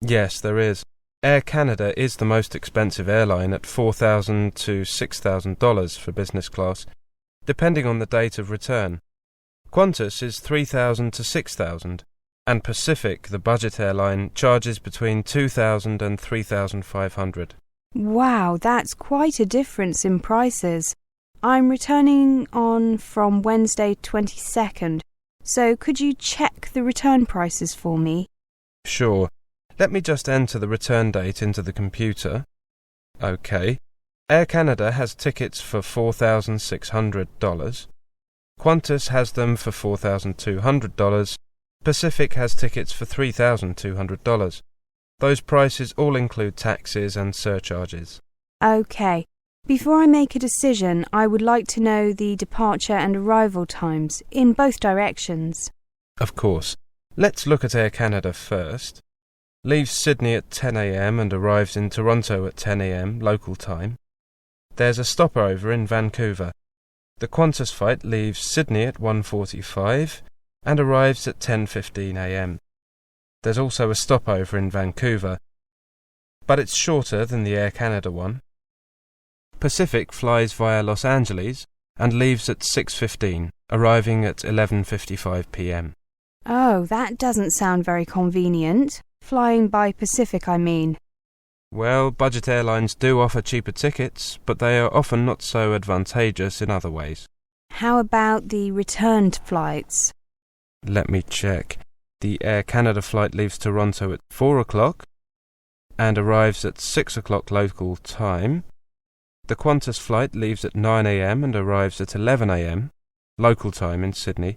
Yes, there is. Air Canada is the most expensive airline at $4,000 to $6,000 for business class, depending on the date of return. Qantas is $3,000 to $6,000, and Pacific, the budget airline, charges between $2,000 and $3,500. Wow, that's quite a difference in prices. I'm returning on from Wednesday 22nd. So could you check the return prices for me? Sure. Let me just enter the return date into the computer. OK. Air Canada has tickets for $4,600. Qantas has them for $4,200. Pacific has tickets for $3,200. Those prices all include taxes and surcharges. OK. Before I make a decision, I would like to know the departure and arrival times in both directions. Of course. Let's look at Air Canada first. Leaves Sydney at 10 a.m. and arrives in Toronto at 10 a.m. local time. There's a stopover in Vancouver. The Qantas flight leaves Sydney at 1:45 and arrives at 10:15 a.m. There's also a stopover in Vancouver, but it's shorter than the Air Canada one. Pacific flies via Los Angeles and leaves at 6:15, arriving at 11:55 p.m. Oh, that doesn't sound very convenient. Flying by Pacific, I mean. Well, budget airlines do offer cheaper tickets, but they are often not so advantageous in other ways. How about the returned flights? Let me check. The Air Canada flight leaves Toronto at 4 o'clock and arrives at 6 o'clock local time. The Qantas flight leaves at 9 a.m. and arrives at 11 a.m. local time in Sydney.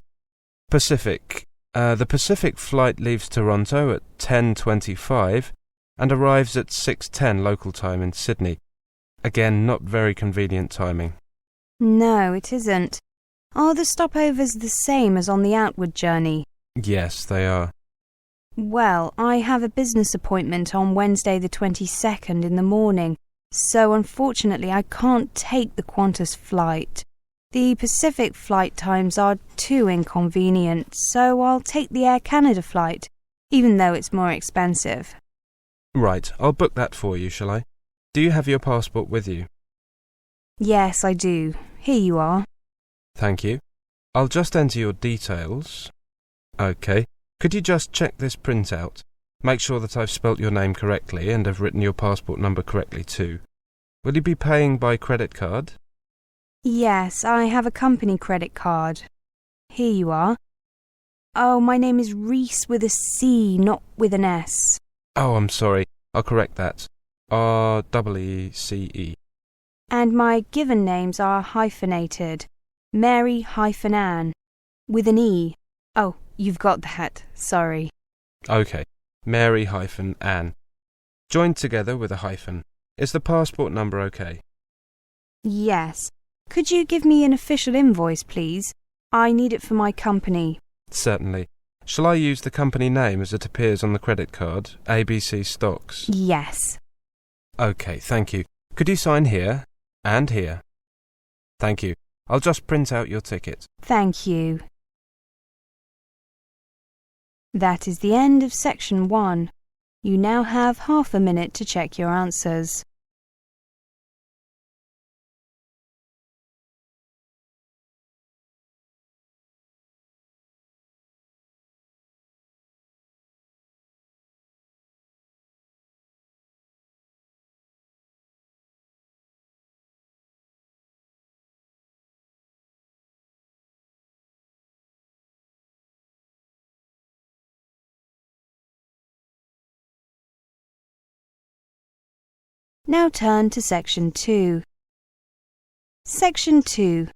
The Pacific flight leaves Toronto at 10:25 and arrives at 6:10 local time in Sydney. Again, not very convenient timing. No, it isn't. Are the stopovers the same as on the outward journey? Yes, they are. Well, I have a business appointment on Wednesday the 22nd in the morning, so unfortunately I can't take the Qantas flight. The Pacific flight times are too inconvenient, so I'll take the Air Canada flight, even though it's more expensive. Right, I'll book that for you, shall I? Do you have your passport with you? Yes, I do. Here you are. Thank you. I'll just enter your details. OK. Could you just check this printout? Make sure that I've spelt your name correctly and have written your passport number correctly too. Will you be paying by credit card? Yes, I have a company credit card. Here you are. Oh, my name is Reese with a C, not with an S. Oh, I'm sorry. I'll correct that. R-E-E-C-E. And my given names are hyphenated. Mary-Ann. With an E. Oh, you've got that. Sorry. Okay. Mary-Ann. Joined together with a hyphen. Is the passport number okay? Yes. Could you give me an official invoice, please? I need it for my company. Certainly. Shall I use the company name as it appears on the credit card? ABC Stocks. Yes. Okay, thank you. Could you sign here and here? Thank you. I'll just print out your ticket. Thank you. That is the end of section 1. You now have half a minute to check your answers. Now turn to section 2. Section 2.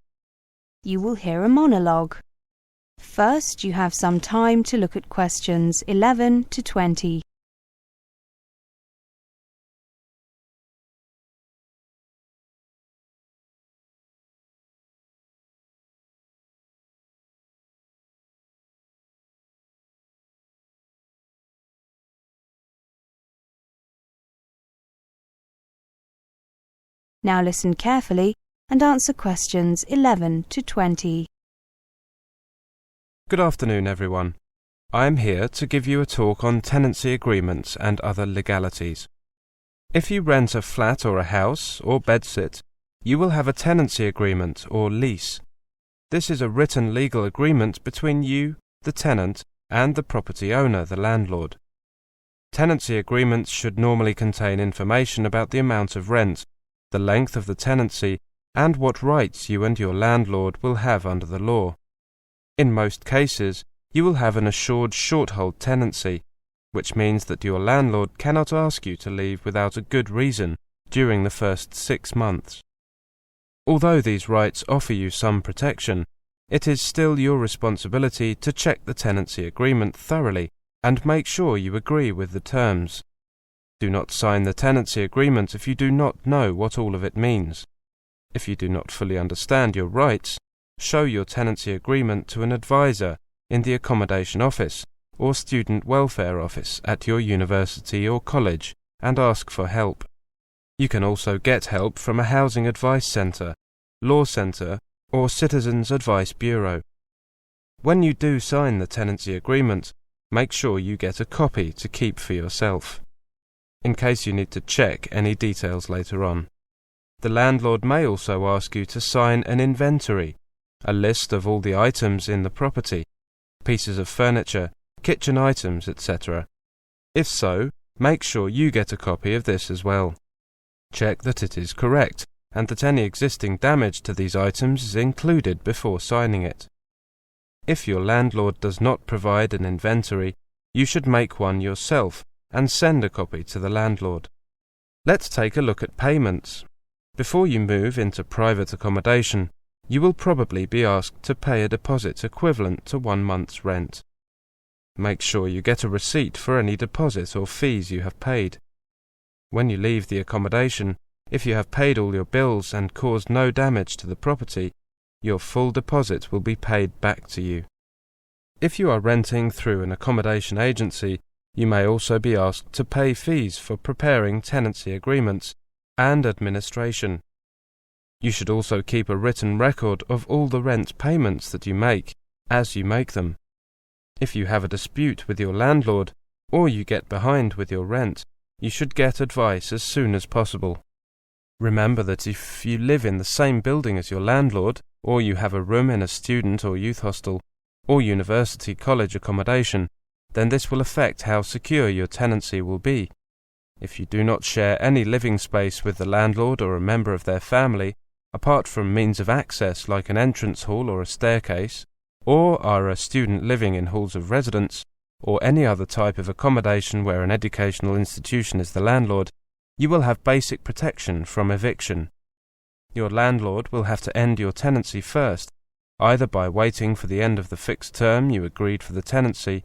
You will hear a monologue. First, you have some time to look at questions 11 to 20. Now listen carefully and answer questions 11 to 20. Good afternoon, everyone. I am here to give you a talk on tenancy agreements and other legalities. If you rent a flat or a house or bedsit, you will have a tenancy agreement or lease. This is a written legal agreement between you, the tenant, and the property owner, the landlord. Tenancy agreements should normally contain information about the amount of rent, the length of the tenancy, and what rights you and your landlord will have under the law. In most cases, you will have an assured short-hold tenancy, which means that your landlord cannot ask you to leave without a good reason during the first 6 months. Although these rights offer you some protection, it is still your responsibility to check the tenancy agreement thoroughly and make sure you agree with the terms. Do not sign the tenancy agreement if you do not know what all of it means. If you do not fully understand your rights, show your tenancy agreement to an advisor in the accommodation office or student welfare office at your university or college and ask for help. You can also get help from a housing advice centre, law centre, or citizens advice bureau. When you do sign the tenancy agreement, make sure you get a copy to keep for yourself, in case you need to check any details later on. The landlord may also ask you to sign an inventory, a list of all the items in the property, pieces of furniture, kitchen items, etc. If so, make sure you get a copy of this as well. Check that it is correct and that any existing damage to these items is included before signing it. If your landlord does not provide an inventory, you should make one yourself and send a copy to the landlord. Let's take a look at payments. Before you move into private accommodation, you will probably be asked to pay a deposit equivalent to 1 month's rent. Make sure you get a receipt for any deposit or fees you have paid. When you leave the accommodation, if you have paid all your bills and caused no damage to the property, your full deposit will be paid back to you. If you are renting through an accommodation agency, you may also be asked to pay fees for preparing tenancy agreements and administration. You should also keep a written record of all the rent payments that you make as you make them. If you have a dispute with your landlord or you get behind with your rent, you should get advice as soon as possible. Remember that if you live in the same building as your landlord, or you have a room in a student or youth hostel, or university college accommodation, then this will affect how secure your tenancy will be. If you do not share any living space with the landlord or a member of their family, apart from means of access like an entrance hall or a staircase, or are a student living in halls of residence, or any other type of accommodation where an educational institution is the landlord, you will have basic protection from eviction. Your landlord will have to end your tenancy first, either by waiting for the end of the fixed term you agreed for the tenancy,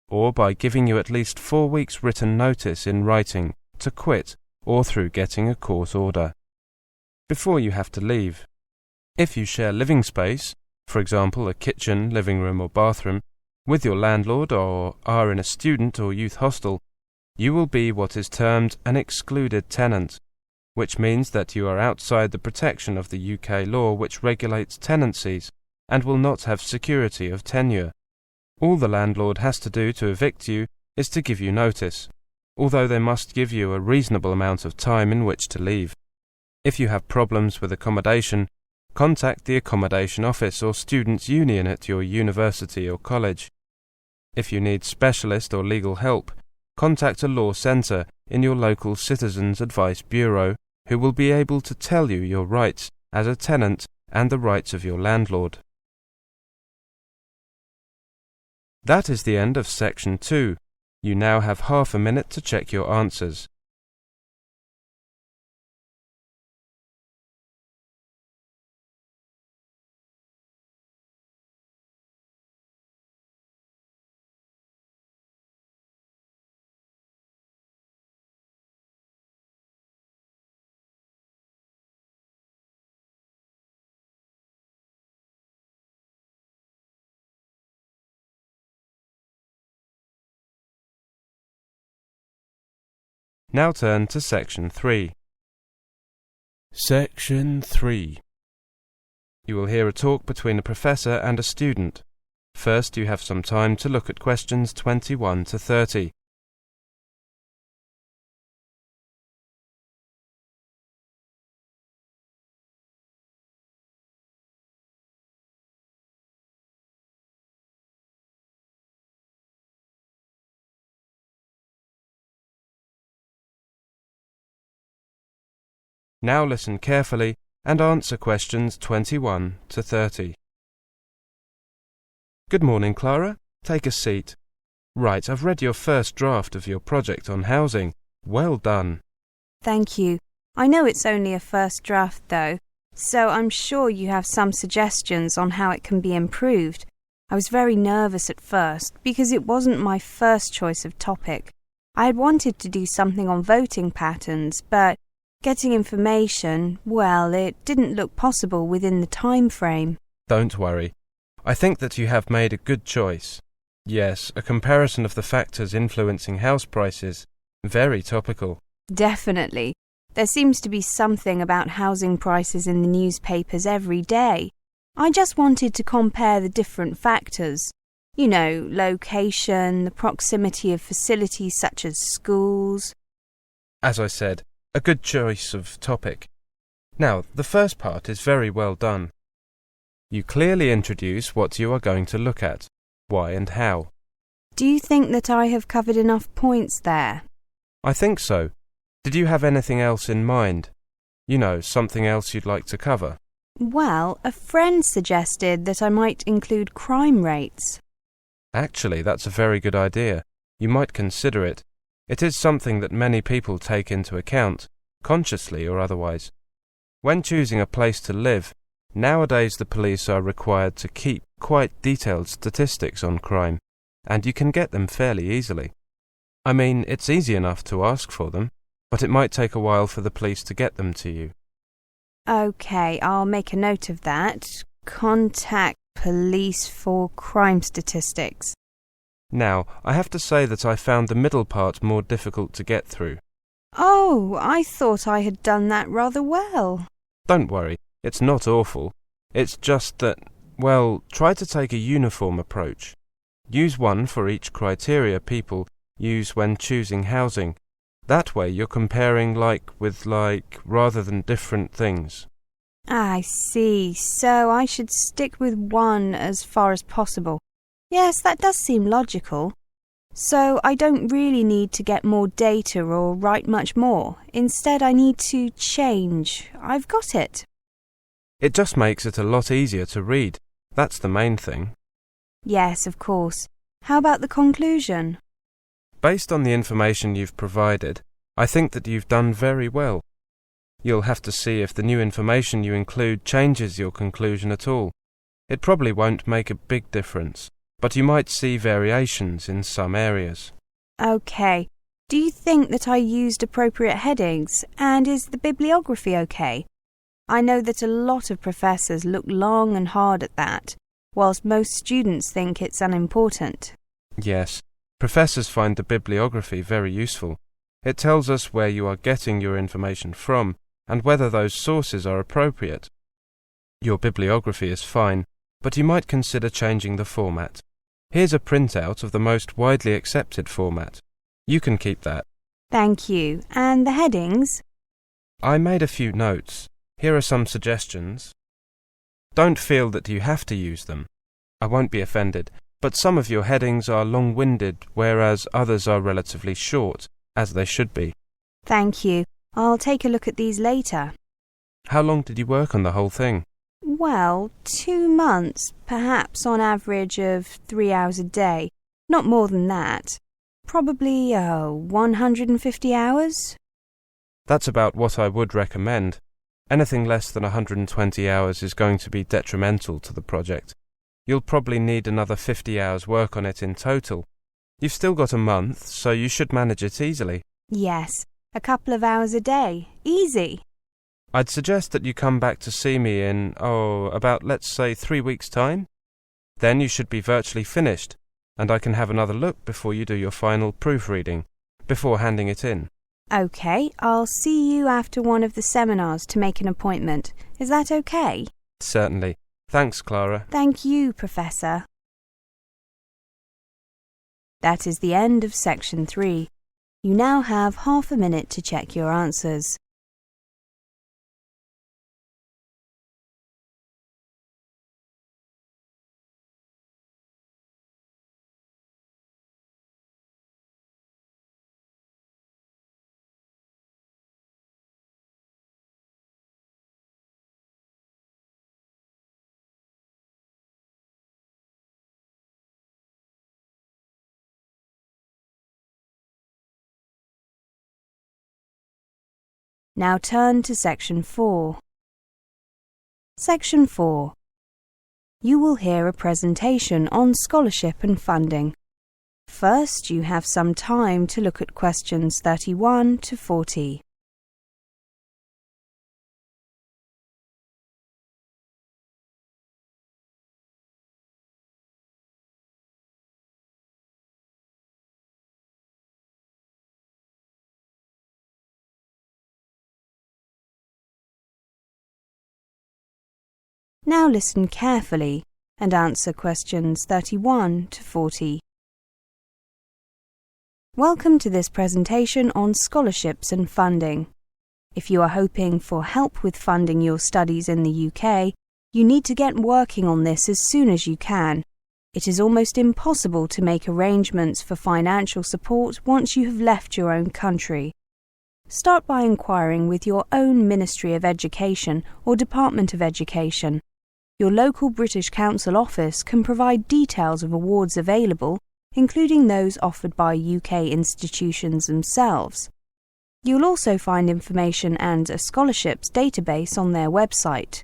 or by giving you at least 4 weeks' written notice in writing to quit, or through getting a court order. Before you have to leave. If you share living space, for example a kitchen, living room or bathroom, with your landlord or are in a student or youth hostel, you will be what is termed an excluded tenant, which means that you are outside the protection of the UK law which regulates tenancies and will not have security of tenure. All the landlord has to do to evict you is to give you notice, although they must give you a reasonable amount of time in which to leave. If you have problems with accommodation, contact the accommodation office or students' union at your university or college. If you need specialist or legal help, contact a law centre in your local Citizens Advice Bureau who will be able to tell you your rights as a tenant and the rights of your landlord. That is the end of section 2. You now have half a minute to check your answers. Now turn to section 3. Section 3. You will hear a talk between a professor and a student. First, you have some time to look at questions 21 to 30. Now listen carefully and answer questions 21 to 30. Good morning, Clara. Take a seat. Right, I've read your first draft of your project on housing. Well done. Thank you. I know it's only a first draft, though, so I'm sure you have some suggestions on how it can be improved. I was very nervous at first because it wasn't my first choice of topic. I had wanted to do something on voting patterns, but getting information, well, it didn't look possible within the time frame. Don't worry. I think that you have made a good choice. Yes, a comparison of the factors influencing house prices. Very topical. Definitely. There seems to be something about housing prices in the newspapers every day. I just wanted to compare the different factors. You know, location, the proximity of facilities such as schools. As I said, a good choice of topic. Now, the first part is very well done. You clearly introduce what you are going to look at, why and how. Do you think that I have covered enough points there? I think so. Did you have anything else in mind? You know, something else you'd like to cover? Well, a friend suggested that I might include crime rates. Actually, that's a very good idea. You might consider it. It is something that many people take into account, consciously or otherwise. When choosing a place to live, nowadays the police are required to keep quite detailed statistics on crime, and you can get them fairly easily. I mean, it's easy enough to ask for them, but it might take a while for the police to get them to you. OK, I'll make a note of that. Contact police for crime statistics. Now, I have to say that I found the middle part more difficult to get through. Oh, I thought I had done that rather well. Don't worry, it's not awful. It's just that, well, try to take a uniform approach. Use one for each criteria people use when choosing housing. That way you're comparing with rather than different things. I see. So I should stick with one as far as possible. Yes, that does seem logical. So I don't really need to get more data or write much more. Instead, I need to change. I've got it. It just makes it a lot easier to read. That's the main thing. Yes, of course. How about the conclusion? Based on the information you've provided, I think that you've done very well. You'll have to see if the new information you include changes your conclusion at all. It probably won't make a big difference, but you might see variations in some areas. Okay. Do you think that I used appropriate headings? And is the bibliography okay? I know that a lot of professors look long and hard at that, whilst most students think it's unimportant. Yes, professors find the bibliography very useful. It tells us where you are getting your information from and whether those sources are appropriate. Your bibliography is fine, but you might consider changing the format. Here's a printout of the most widely accepted format. You can keep that. Thank you. And the headings? I made a few notes. Here are some suggestions. Don't feel that you have to use them. I won't be offended, but some of your headings are long-winded, whereas others are relatively short, as they should be. Thank you. I'll take a look at these later. How long did you work on the whole thing? Well, 2 months, perhaps on average of 3 hours a day. Not more than that. Probably 150 hours. That's about what I would recommend. Anything less than 120 hours is going to be detrimental to the project. You'll probably need another 50 hours work on it in total. You've still got a month, so you should manage it easily. Yes, a couple of hours a day. Easy. I'd suggest that you come back to see me in, about, let's say, 3 weeks' time. Then you should be virtually finished, and I can have another look before you do your final proofreading, before handing it in. Okay, I'll see you after one of the seminars to make an appointment. Is that okay? Certainly. Thanks, Clara. Thank you, Professor. That is the end of section 3. You now have half a minute to check your answers. Now turn to Section 4. Section 4. You will hear a presentation on scholarship and funding. First, you have some time to look at questions 31 to 40. Now listen carefully and answer questions 31 to 40. Welcome to this presentation on scholarships and funding. If you are hoping for help with funding your studies in the UK, you need to get working on this as soon as you can. It is almost impossible to make arrangements for financial support once you have left your own country. Start by inquiring with your own Ministry of Education or Department of Education. Your local British Council office can provide details of awards available, including those offered by UK institutions themselves. You'll also find information and a scholarships database on their website.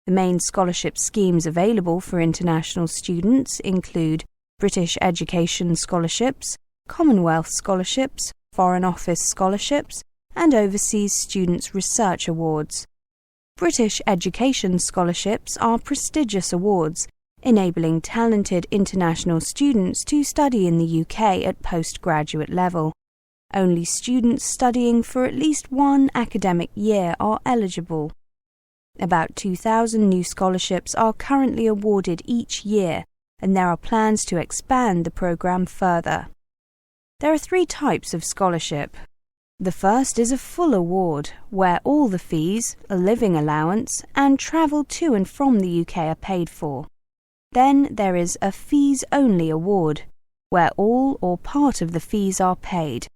The main scholarship schemes available for international students include British Education Scholarships, Commonwealth Scholarships, Foreign Office Scholarships, and Overseas Students' Research Awards. British Education Scholarships are prestigious awards, enabling talented international students to study in the UK at postgraduate level. Only students studying for at least one academic year are eligible. About 2,000 new scholarships are currently awarded each year, and there are plans to expand the programme further. There are 3 types of scholarship. The first is a full award, where all the fees, a living allowance, and travel to and from the UK are paid for. Then there is a fees-only award, where all or part of the fees are paid.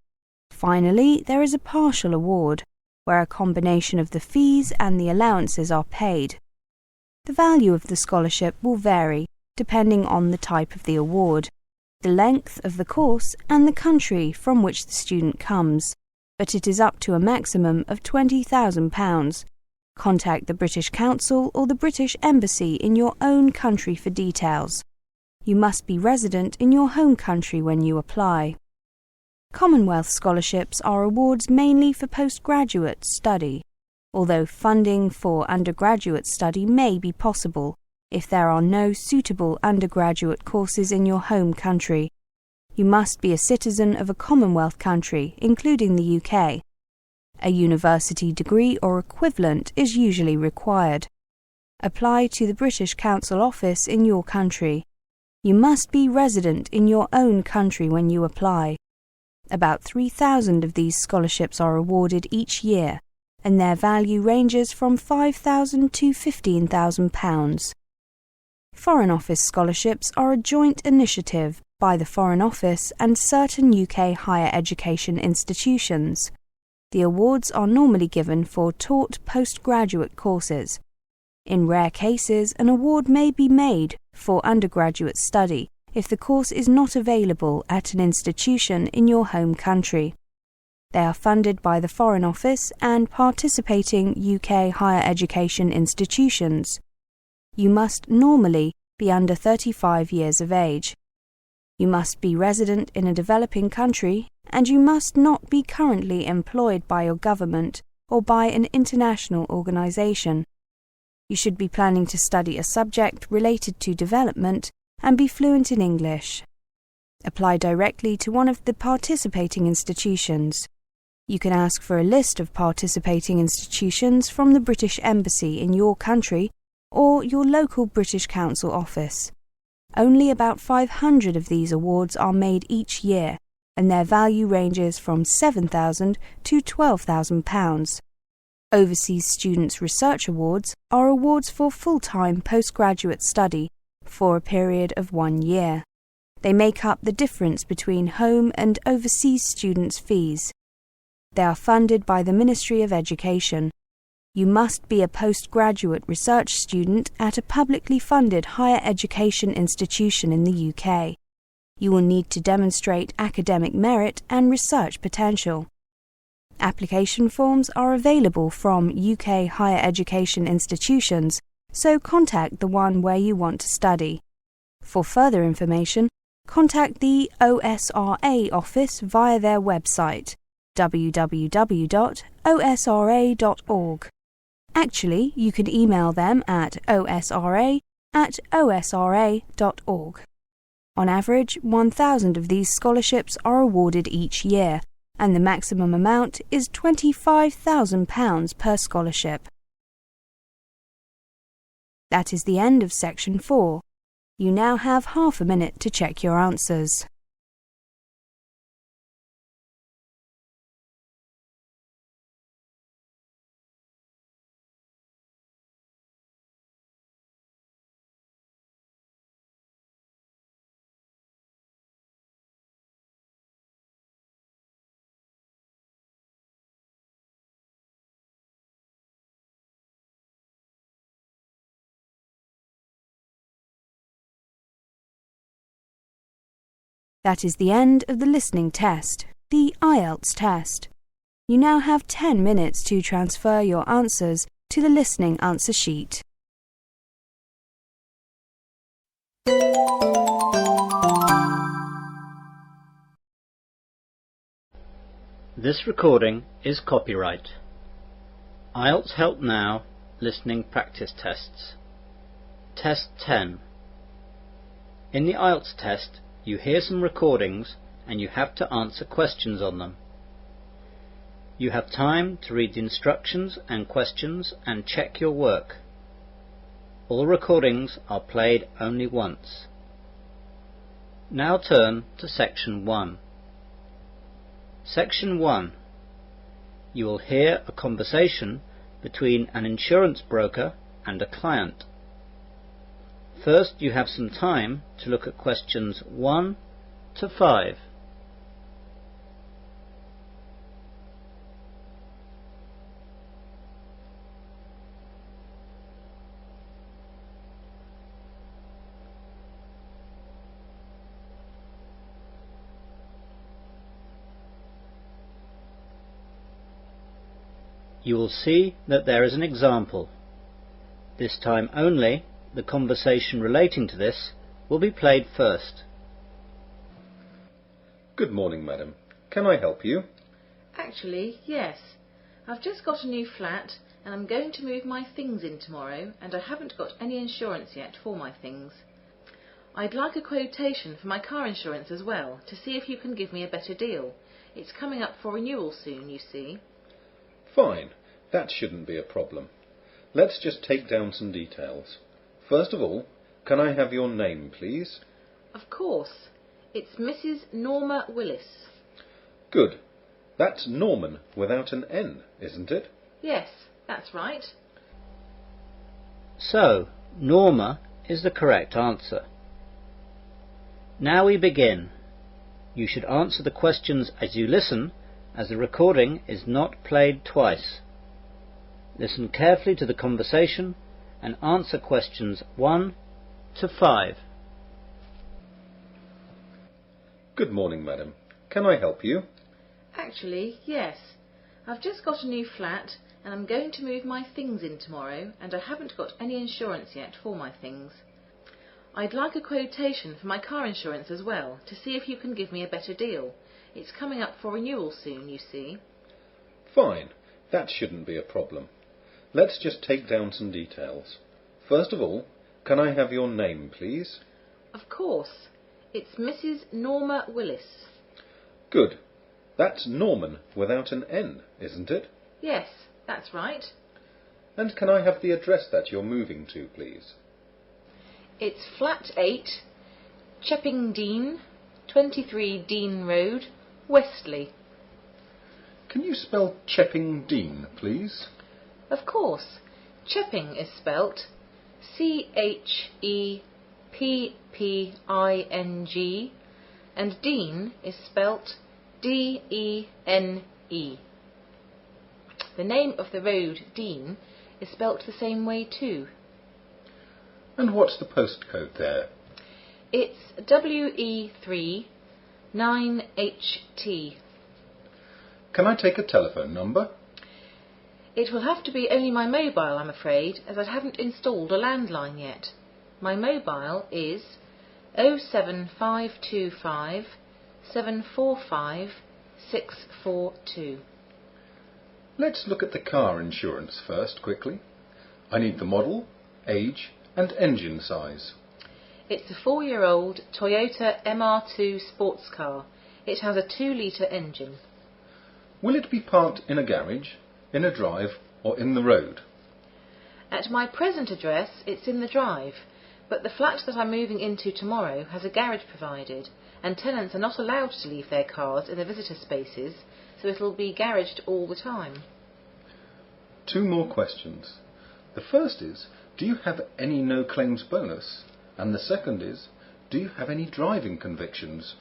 Finally, there is a partial award, where a combination of the fees and the allowances are paid. The value of the scholarship will vary, depending on the type of the award. the length of the course and the country from which the student comes, but it is up to a maximum of £20,000. Contact the British Council or the British Embassy in your own country for details. You must be resident in your home country when you apply. Commonwealth scholarships are awards mainly for postgraduate study, although funding for undergraduate study may be possible if there are no suitable undergraduate courses in your home country. You must be a citizen of a Commonwealth country, including the UK. A university degree or equivalent is usually required. Apply to the British Council office in your country. You must be resident in your own country when you apply. About 3,000 of these scholarships are awarded each year, and their value ranges from £5,000 to £15,000. Foreign Office scholarships are a joint initiative by the Foreign Office and certain UK higher education institutions. The awards are normally given for taught postgraduate courses. In rare cases, an award may be made for undergraduate study if the course is not available at an institution in your home country. They are funded by the Foreign Office and participating UK higher education institutions. You must normally be under 35 years of age. You must be resident in a developing country, and you must not be currently employed by your government or by an international organisation. You should be planning to study a subject related to development and be fluent in English. Apply directly to one of the participating institutions. You can ask for a list of participating institutions from the British Embassy in your country or your local British Council office. Only about 500 of these awards are made each year, and their value ranges from £7,000 to £12,000. Overseas Students' Research Awards are awards for full-time postgraduate study for a period of 1 year. They make up the difference between home and overseas students' fees. They are funded by the Ministry of Education. You must be a postgraduate research student at a publicly funded higher education institution in the UK. You will need to demonstrate academic merit and research potential. Application forms are available from UK higher education institutions, so contact the one where you want to study. For further information, contact the OSRA office via their website, www.osra.org. Actually, you can email them at osra@osra.org. On average, 1,000 of these scholarships are awarded each year, and the maximum amount is £25,000 per scholarship. That is the end of section 4. You now have half a minute to check your answers. That is the end of the listening test, the IELTS test. You now have 10 minutes to transfer your answers to the listening answer sheet. This recording is copyright. IELTS Help Now Listening Practice Tests. Test 10. In the IELTS test, you hear some recordings and you have to answer questions on them. You have time to read the instructions and questions and check your work. All recordings are played only once. Now turn to Section 1. Section 1. You will hear a conversation between an insurance broker and a client. First, you have some time to look at questions 1 to 5. you will see that there is an example. This time only, the conversation relating to this will be played first. Good morning, madam. Can I help you? Actually, yes. I've just got a new flat and I'm going to move my things in tomorrow and I haven't got any insurance yet for my things. I'd like a quotation for my car insurance as well to see if you can give me a better deal. It's coming up for renewal soon, you see. Fine. That shouldn't be a problem. Let's just take down some details. First of all, can I have your name, please? Of course. It's Mrs. Norma Willis. Good. That's Norman without an N, isn't it? Yes, that's right. So, Norma is the correct answer. Now we begin. You should answer the questions as you listen, as the recording is not played twice. Listen carefully to the conversation and answer questions 1 to 5. Good morning, madam. Can I help you? Actually, yes. I've just got a new flat and I'm going to move my things in tomorrow and I haven't got any insurance yet for my things. I'd like a quotation for my car insurance as well to see if you can give me a better deal. It's coming up for renewal soon, you see. Fine. That shouldn't be a problem. Let's just take down some details. First of all, can I have your name, please? Of course. It's Mrs. Norma Willis. Good. That's Norman without an N, isn't it? Yes, that's right. And can I have the address that you're moving to, please? It's Flat 8, Chepping Dean, 23 Dean Road, Westley. Can you spell Chepping Dean, please? Of course. Chepping is spelt Chepping and Dean is spelt Dene. The name of the road, Dean, is spelt the same way too. And what's the postcode there? It's WE3 9HT. Can I take a telephone number? It will have to be only my mobile, I'm afraid, as I haven't installed a landline yet. My mobile is 07525 745 642. Let's look at the car insurance first, quickly. I need the model, age, and engine size. It's a 4-year-old Toyota MR2 sports car. It has a 2-litre engine. Will it be parked in a garage, in a drive, or in the road? At my present address, it's in the drive, but the flat that I'm moving into tomorrow has a garage provided, and tenants are not allowed to leave their cars in the visitor spaces, so it'll be garaged all the time. 2 more questions. The first is, do you have any no-claims bonus? And the second is, do you have any driving convictions?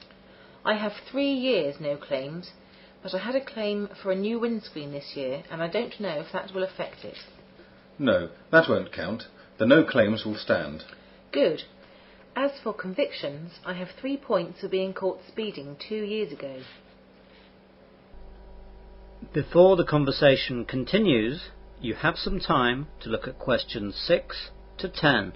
I have 3 years no claims, but I had a claim for a new windscreen this year, and I don't know if that will affect it. No, that won't count. The no claims will stand. Good. As for convictions, I have 3 points for being caught speeding 2 years ago. Before the conversation continues, you have some time to look at questions 6 to 10.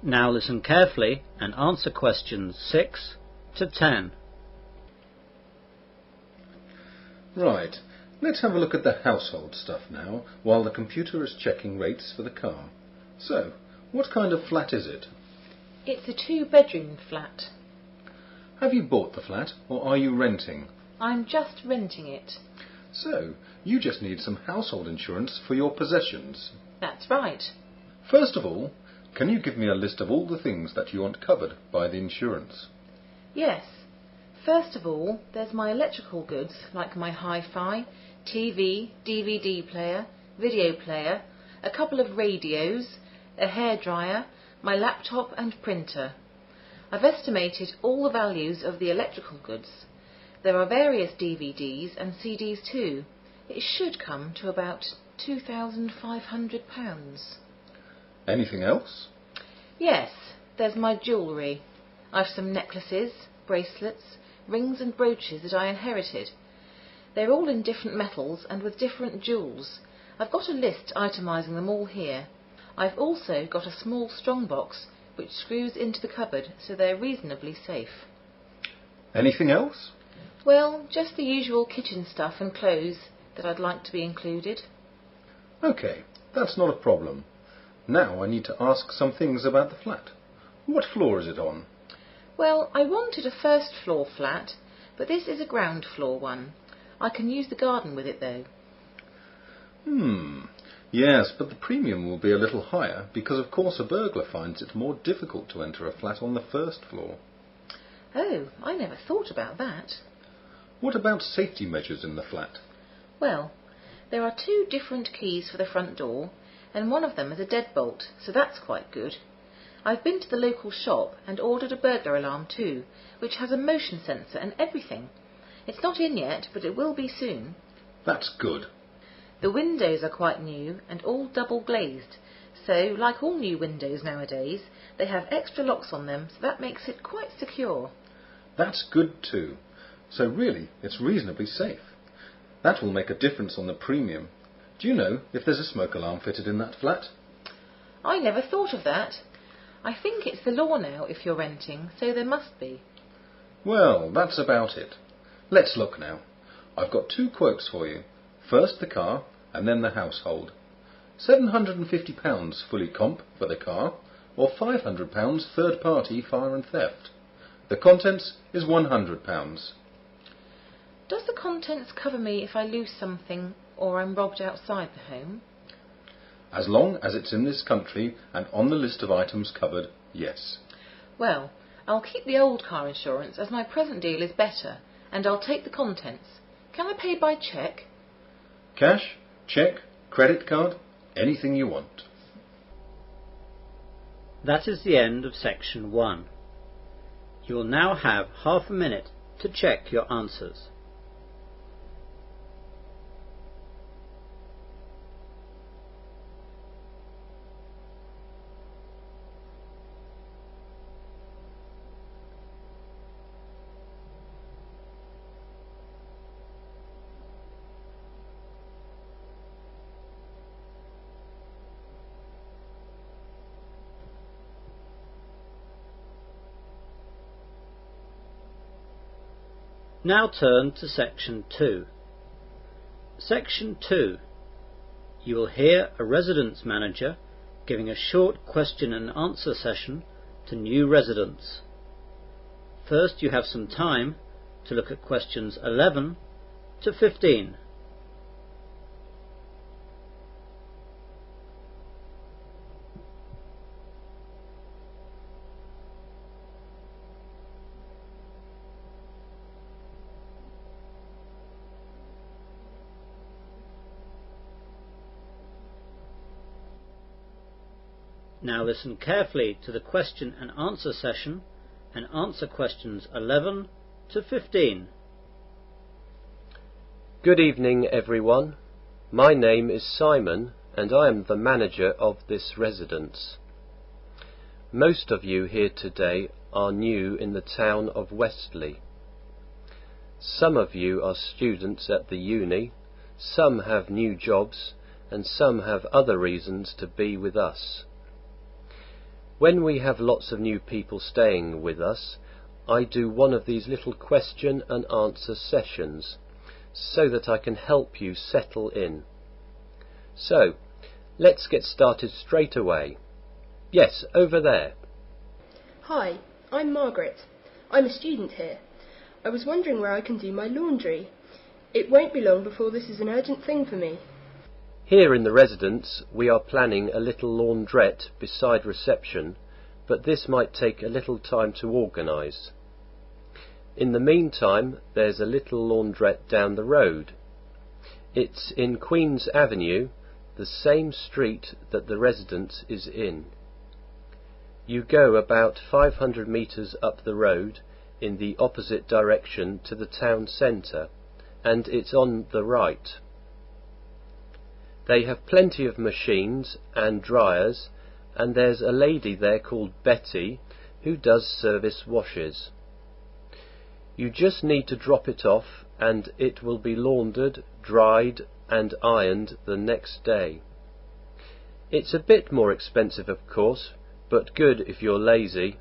Now listen carefully and answer questions 6 to 10. Right, let's have a look at the household stuff now, while the computer is checking rates for the car. So, what kind of flat is it? It's a 2-bedroom flat. Have you bought the flat, or are you renting? I'm just renting it. So, you just need some household insurance for your possessions. That's right. First of all, can you give me a list of all the things that you want covered by the insurance? Yes. First of all, there's my electrical goods, like my hi-fi, TV, DVD player, video player, a couple of radios, a hairdryer, my laptop and printer. I've estimated all the values of the electrical goods. There are various DVDs and CDs too. It should come to about £2,500. Anything else? Yes, there's my jewellery. I've some necklaces, bracelets, rings and brooches that I inherited. They're all in different metals and with different jewels. I've got a list itemising them all here. I've also got a small strong box which screws into the cupboard, so they're reasonably safe. Anything else? Well, just the usual kitchen stuff and clothes that I'd like to be included. OK, that's not a problem. Now I need to ask some things about the flat. What floor is it on? Well, I wanted a first floor flat, but this is a ground floor one. I can use the garden with it though. Yes, but the premium will be a little higher because of course a burglar finds it more difficult to enter a flat on the first floor. Oh, I never thought about that. What about safety measures in the flat? Well, there are 2 different keys for the front door, and one of them is a deadbolt, so that's quite good. I've been to the local shop and ordered a burglar alarm too, which has a motion sensor and everything. It's not in yet, but it will be soon. That's good. The windows are quite new and all double glazed, so like all new windows nowadays, they have extra locks on them, so that makes it quite secure. That's good too. So really, it's reasonably safe. That will make a difference on the premium. Do you know if there's a smoke alarm fitted in that flat? I never thought of that. I think it's the law now if you're renting, so there must be. Well, that's about it. Let's look now. I've got 2 quotes for you. First the car, and then the household. £750 fully comp for the car, or £500 third party fire and theft. The contents is £100. Does the contents cover me if I lose something or I'm robbed outside the home? As long as it's in this country and on the list of items covered, yes. Well, I'll keep the old car insurance as my present deal is better, and I'll take the contents. Can I pay by cheque? Cash, cheque, credit card, anything you want. That is the end of section 1. You will now have half a minute to check your answers. Now turn to section 2. Section 2. You will hear a residence manager giving a short question and answer session to new residents. First you have some time to look at questions 11 to 15. Now listen carefully to the question and answer session and answer questions 11 to 15. Good evening, everyone. My name is Simon and I am the manager of this residence. Most of you here today are new in the town of Westley. Some of you are students at the uni, some have new jobs, and some have other reasons to be with us. When we have lots of new people staying with us, I do one of these little question and answer sessions so that I can help you settle in. So, let's get started straight away. Yes, over there. Hi, I'm Margaret. I'm a student here. I was wondering where I can do my laundry. It won't be long before this is an urgent thing for me. Here in the residence we are planning a little laundrette beside reception, but this might take a little time to organise. In the meantime there's a little laundrette down the road. It's in Queen's Avenue, the same street that the residence is in. You go about 500 metres up the road in the opposite direction to the town centre, and it's on the right. They have plenty of machines and dryers, and there's a lady there called Betty who does service washes. You just need to drop it off and it will be laundered, dried and ironed the next day. It's a bit more expensive, of course, but good if you're lazy.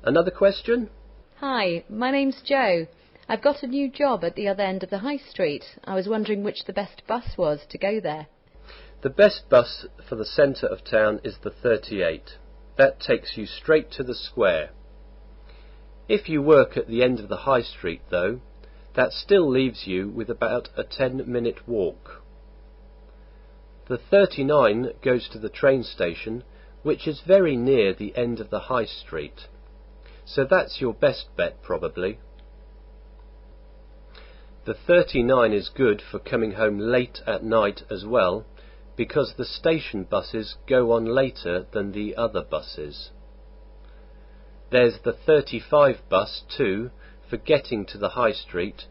Another question? Hi, my name's Jo. I've got a new job at the other end of the high street. I was wondering which the best bus was to go there. The best bus for the centre of town is the 38. That takes you straight to the square. If you work at the end of the high street, though, that still leaves you with about a 10-minute walk. The 39 goes to the train station, which is very near the end of the high street. So that's your best bet, probably. The 39 is good for coming home late at night as well, because the station buses go on later than the other buses. There's the 35 bus too, for getting to the high street,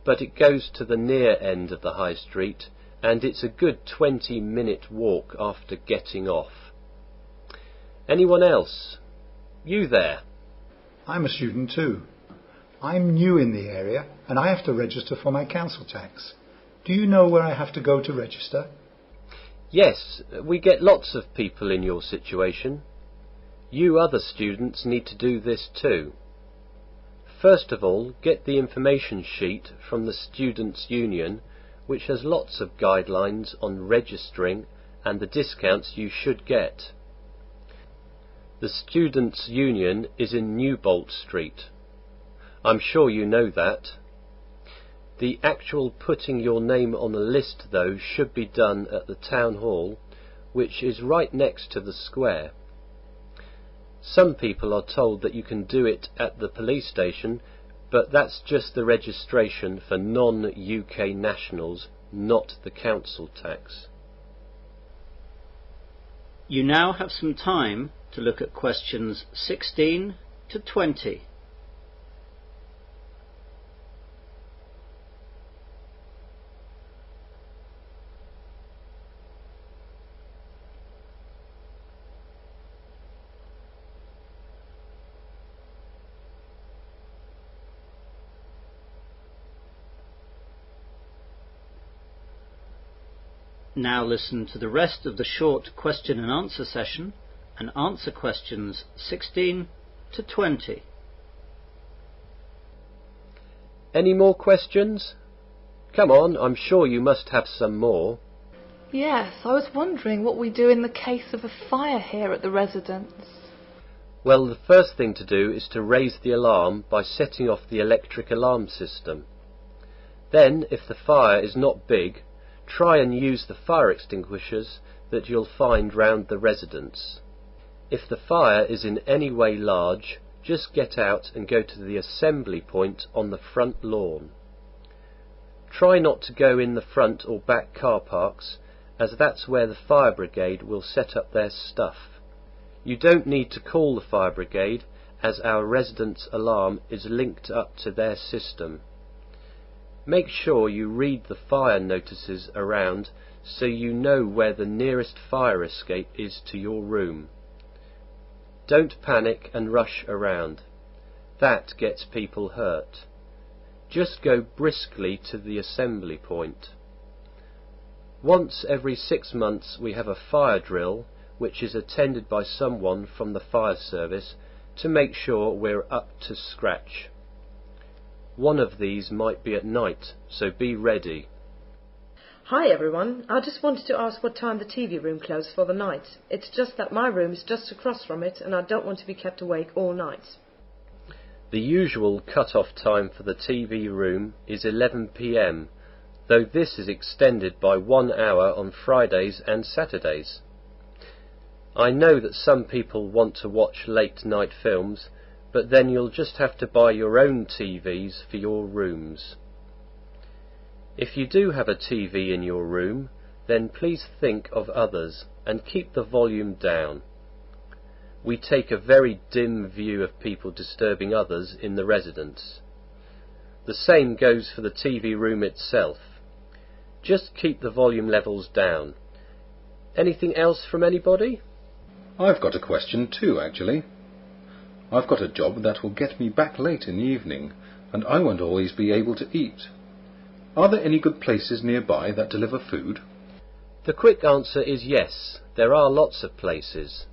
but it goes to the near end of the high street, and it's a good 20-minute walk after getting off. Anyone else? You there? I'm a student too. I'm new in the area and I have to register for my council tax. Do you know where I have to go to register? Yes, we get lots of people in your situation. You other students need to do this too. First of all, get the information sheet from the Students' Union, which has lots of guidelines on registering and the discounts you should get. The Students' Union is in Newbolt Street. I'm sure you know that. The actual putting your name on the list, though, should be done at the town hall, which is right next to the square. Some people are told that you can do it at the police station, but that's just the registration for non-UK nationals, not the council tax. You now have some time to look at questions 16 to 20. Now listen to the rest of the short question and answer session and answer questions 16 to 20. Any more questions? Come on, I'm sure you must have some more. Yes, I was wondering what we do in the case of a fire here at the residence. Well, the first thing to do is to raise the alarm by setting off the electric alarm system. Then, if the fire is not big, try and use the fire extinguishers that you'll find round the residence. If the fire is in any way large, just get out and go to the assembly point on the front lawn. Try not to go in the front or back car parks, as that's where the fire brigade will set up their stuff. You don't need to call the fire brigade, as our residence alarm is linked up to their system. Make sure you read the fire notices around so you know where the nearest fire escape is to your room. Don't panic and rush around. That gets people hurt. Just go briskly to the assembly point. Once every 6 months we have a fire drill, which is attended by someone from the fire service to make sure we're up to scratch. One of these might be at night, so be ready. Hi everyone, I just wanted to ask what time the TV room closes for the night. It's just that my room is just across from it and I don't want to be kept awake all night. The usual cut-off time for the TV room is 11 p.m, though this is extended by 1 hour on Fridays and Saturdays. I know that some people want to watch late-night films, but then you'll just have to buy your own TVs for your rooms. If you do have a TV in your room, then please think of others and keep the volume down. We take a very dim view of people disturbing others in the residence. The same goes for the TV room itself. Just keep the volume levels down. Anything else from anybody? I've got a question too, actually. I've got a job that will get me back late in the evening, and I won't always be able to eat. Are there any good places nearby that deliver food? The quick answer is yes, there are lots of places.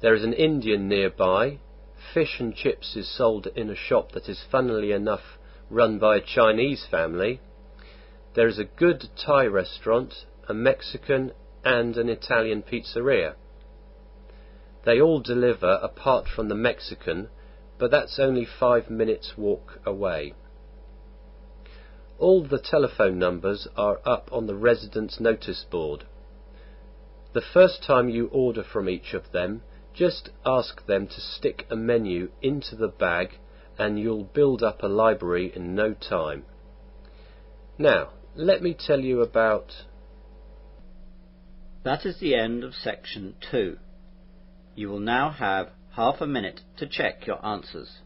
There is an Indian nearby. Fish and chips is sold in a shop that is, funnily enough, run by a Chinese family. There is a good Thai restaurant, a Mexican and an Italian pizzeria. They all deliver apart from the Mexican, but that's only 5 minutes walk away. All the telephone numbers are up on the residence notice board. The first time you order from each of them, just ask them to stick a menu into the bag and you'll build up a library in no time. Now, let me tell you about... That is the end of section 2. You will now have half a minute to check your answers.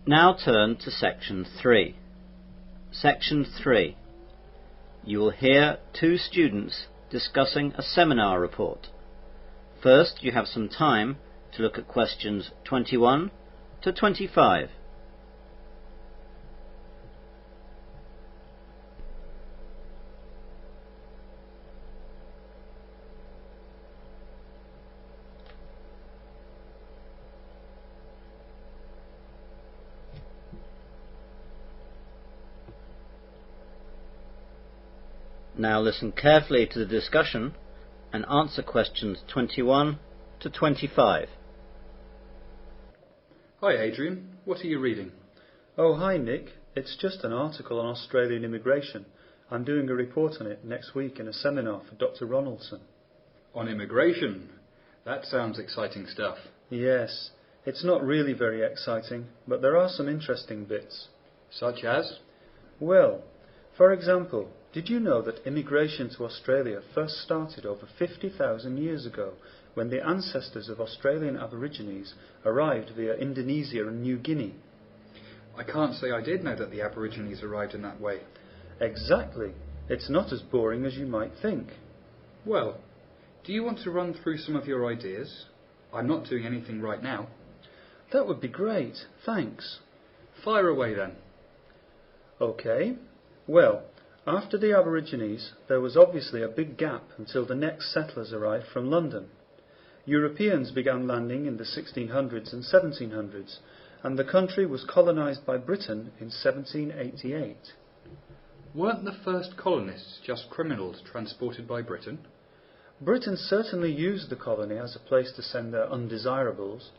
Now turn to section 3. Section 3. You will hear 2 students discussing a seminar report. First, you have some time to look at questions 21 to 25. Now listen carefully to the discussion and answer questions 21 to 25. Hi Adrian, what are you reading? Oh, hi Nick. It's just an article on Australian immigration. I'm doing a report on it next week in a seminar for Dr. Ronaldson. On immigration? That sounds exciting stuff. Yes, it's not really very exciting, but there are some interesting bits. Such as? Well, for example, did you know that immigration to Australia first started over 50,000 years ago, when the ancestors of Australian Aborigines arrived via Indonesia and New Guinea? I can't say I did know that the Aborigines arrived in that way. Exactly. It's not as boring as you might think. Well, do you want to run through some of your ideas? I'm not doing anything right now. That would be great, thanks. Fire away then. OK. Well, after the Aborigines, there was obviously a big gap until the next settlers arrived from London. Europeans began landing in the 1600s and 1700s, and the country was colonised by Britain in 1788. Weren't the first colonists just criminals transported by Britain? Britain certainly used the colony as a place to send their undesirables.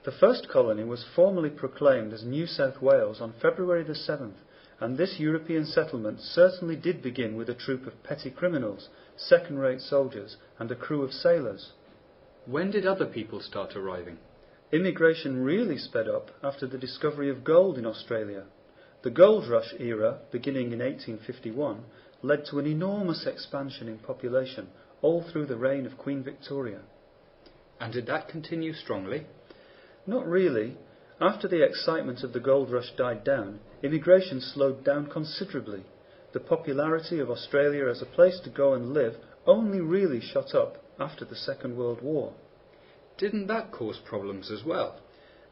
The first colony was formally proclaimed as New South Wales on February the 7th, and this European settlement certainly did begin with a troop of petty criminals, second-rate soldiers, and a crew of sailors. When did other people start arriving? Immigration really sped up after the discovery of gold in Australia. The gold rush era, beginning in 1851, led to an enormous expansion in population, all through the reign of Queen Victoria. And did that continue strongly? Not really. After the excitement of the gold rush died down, immigration slowed down considerably. The popularity of Australia as a place to go and live only really shot up after the Second World War. Didn't that cause problems as well?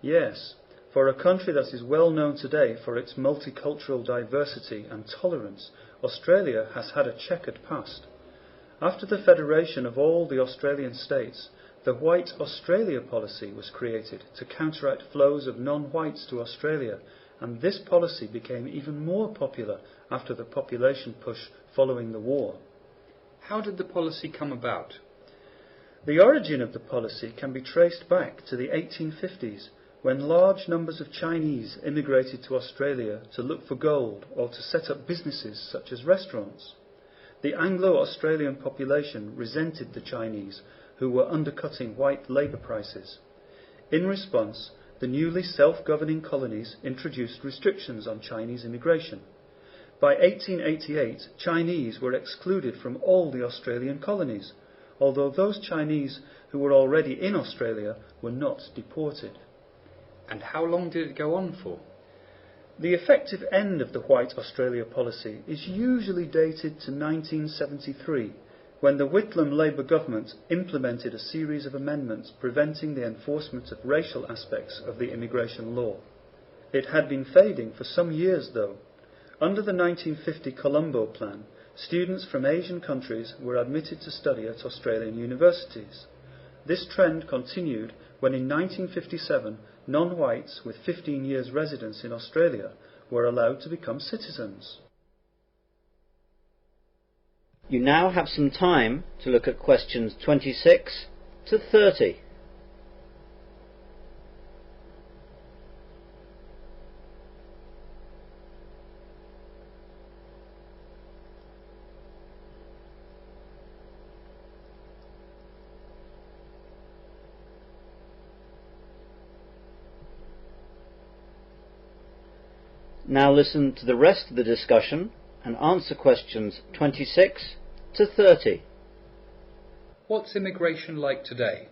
Yes. For a country that is well known today for its multicultural diversity and tolerance, Australia has had a checkered past. After the federation of all the Australian states, the White Australia policy was created to counteract flows of non-whites to Australia, and this policy became even more popular after the population push following the war. How did the policy come about? The origin of the policy can be traced back to the 1850s, when large numbers of Chinese immigrated to Australia to look for gold or to set up businesses such as restaurants. The Anglo-Australian population resented the Chinese, who were undercutting white labour prices. In response, the newly self-governing colonies introduced restrictions on Chinese immigration. By 1888, Chinese were excluded from all the Australian colonies, although those Chinese who were already in Australia were not deported. And how long did it go on for? The effective end of the White Australia policy is usually dated to 1973, when the Whitlam Labour government implemented a series of amendments preventing the enforcement of racial aspects of the immigration law. It had been fading for some years, though. Under the 1950 Colombo Plan, students from Asian countries were admitted to study at Australian universities. This trend continued when in 1957 non-whites with 15 years residence in Australia were allowed to become citizens. You now have some time to look at questions 26 to 30. Now listen to the rest of the discussion and answer questions 26 to 30. What's immigration like today?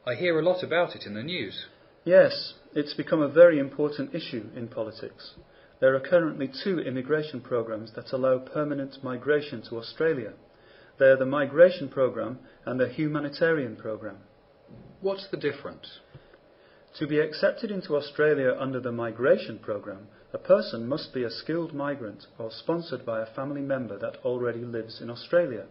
I hear a lot about it in the news. Yes, it's become a very important issue in politics. There are currently 2 immigration programs that allow permanent migration to Australia. They are the Migration Program and the Humanitarian Program. What's the difference? To be accepted into Australia under the Migration Program, a person must be a skilled migrant or sponsored by a family member that already lives in Australia.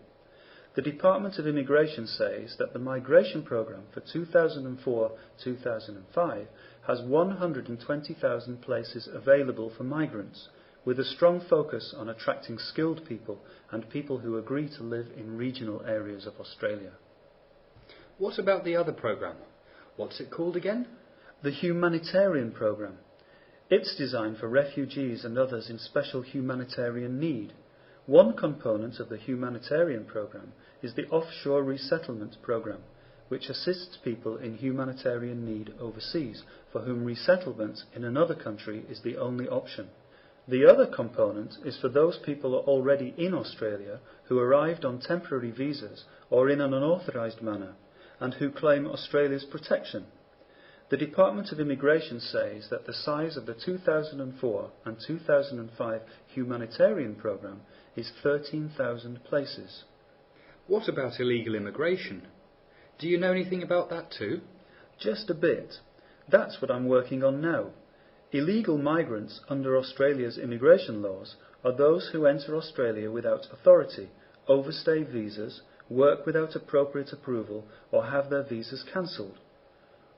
The Department of Immigration says that the Migration Program for 2004-2005 has 120,000 places available for migrants, with a strong focus on attracting skilled people and people who agree to live in regional areas of Australia. What about the other program? What's it called again? The Humanitarian Program. It's designed for refugees and others in special humanitarian need. One component of the Humanitarian Program is the Offshore Resettlement Program, which assists people in humanitarian need overseas, for whom resettlement in another country is the only option. The other component is for those people already in Australia who arrived on temporary visas or in an unauthorised manner, and who claim Australia's protection. The Department of Immigration says that the size of the 2004 and 2005 humanitarian program is 13,000 places. What about illegal immigration? Do you know anything about that too? Just a bit. That's what I'm working on now. Illegal migrants under Australia's immigration laws are those who enter Australia without authority, overstay visas, work without appropriate approval, or have their visas cancelled.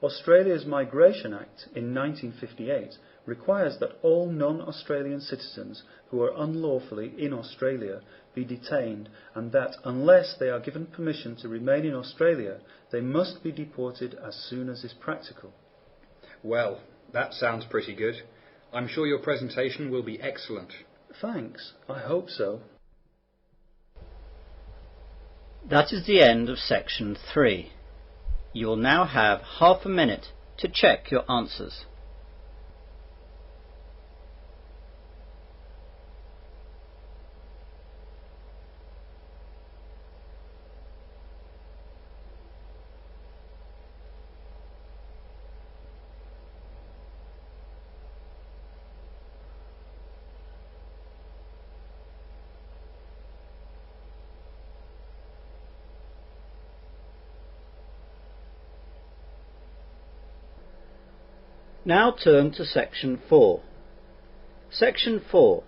Australia's Migration Act in 1958 requires that all non-Australian citizens who are unlawfully in Australia be detained, and that unless they are given permission to remain in Australia, they must be deported as soon as is practical. Well, that sounds pretty good. I'm sure your presentation will be excellent. Thanks. I hope so. That is the end of section 3. You will now have half a minute to check your answers. Now turn to section 4. Section 4.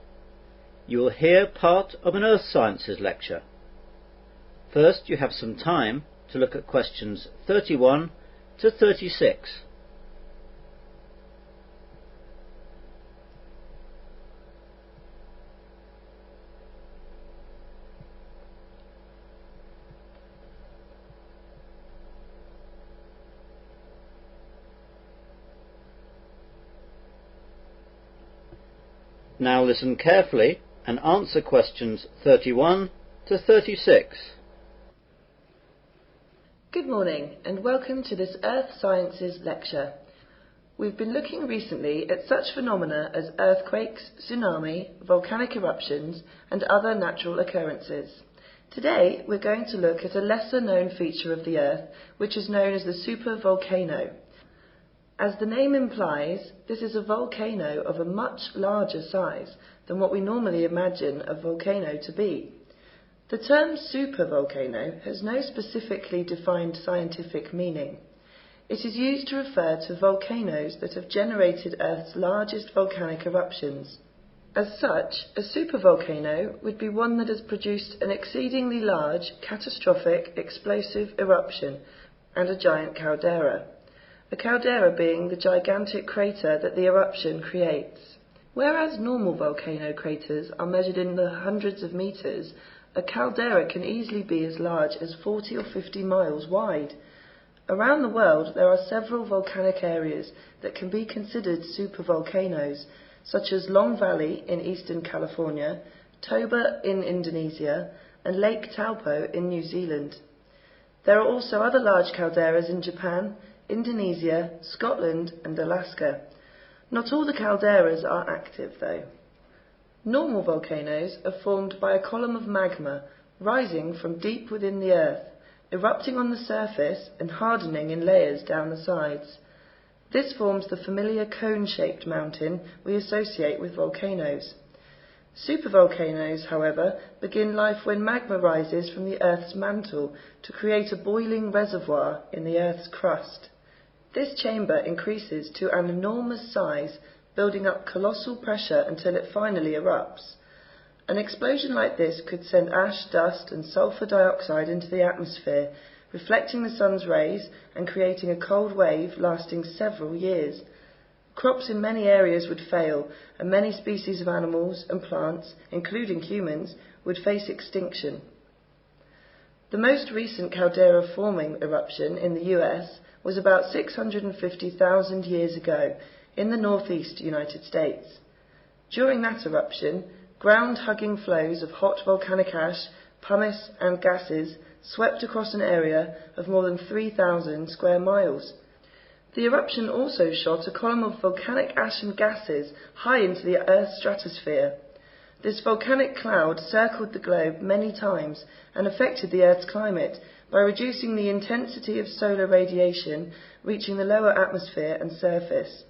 You will hear part of an Earth Sciences lecture. First, you have some time to look at questions 31 to 36. Now listen carefully and answer questions 31 to 36. Good morning and welcome to this Earth Sciences lecture. We've been looking recently at such phenomena as earthquakes, tsunami, volcanic eruptions and other natural occurrences. Today we're going to look at a lesser known feature of the Earth, which is known as the supervolcano. As the name implies, this is a volcano of a much larger size than what we normally imagine a volcano to be. The term supervolcano has no specifically defined scientific meaning. It is used to refer to volcanoes that have generated Earth's largest volcanic eruptions. As such, a supervolcano would be one that has produced an exceedingly large, catastrophic, explosive eruption and a giant caldera. A caldera being the gigantic crater that the eruption creates. Whereas normal volcano craters are measured in the hundreds of meters, a caldera can easily be as large as 40 or 50 miles wide. Around the world there are several volcanic areas that can be considered supervolcanoes, such as Long Valley in eastern California, Toba in Indonesia, and Lake Taupo in New Zealand. There are also other large calderas in Japan, Indonesia, Scotland and Alaska. Not all the calderas are active though. Normal volcanoes are formed by a column of magma rising from deep within the earth, erupting on the surface and hardening in layers down the sides. This forms the familiar cone-shaped mountain we associate with volcanoes. Supervolcanoes, however, begin life when magma rises from the Earth's mantle to create a boiling reservoir in the Earth's crust. This chamber increases to an enormous size, building up colossal pressure until it finally erupts. An explosion like this could send ash, dust and sulfur dioxide into the atmosphere, reflecting the sun's rays and creating a cold wave lasting several years. Crops in many areas would fail, and many species of animals and plants, including humans, would face extinction. The most recent caldera-forming eruption in the US was about 650,000 years ago in the northeast United States. During that eruption, ground-hugging flows of hot volcanic ash, pumice and gases swept across an area of more than 3,000 square miles. The eruption also shot a column of volcanic ash and gases high into the Earth's stratosphere. This volcanic cloud circled the globe many times and affected the Earth's climate by reducing the intensity of solar radiation reaching the lower atmosphere and surface.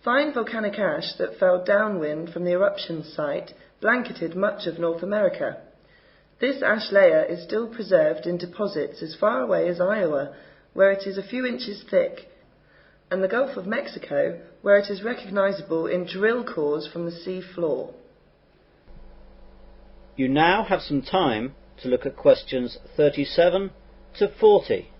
Fine volcanic ash that fell downwind from the eruption site blanketed much of North America. This ash layer is still preserved in deposits as far away as Iowa, where it is a few inches thick, and the Gulf of Mexico, where it is recognizable in drill cores from the sea floor. You now have some time to look at questions 37 to 40.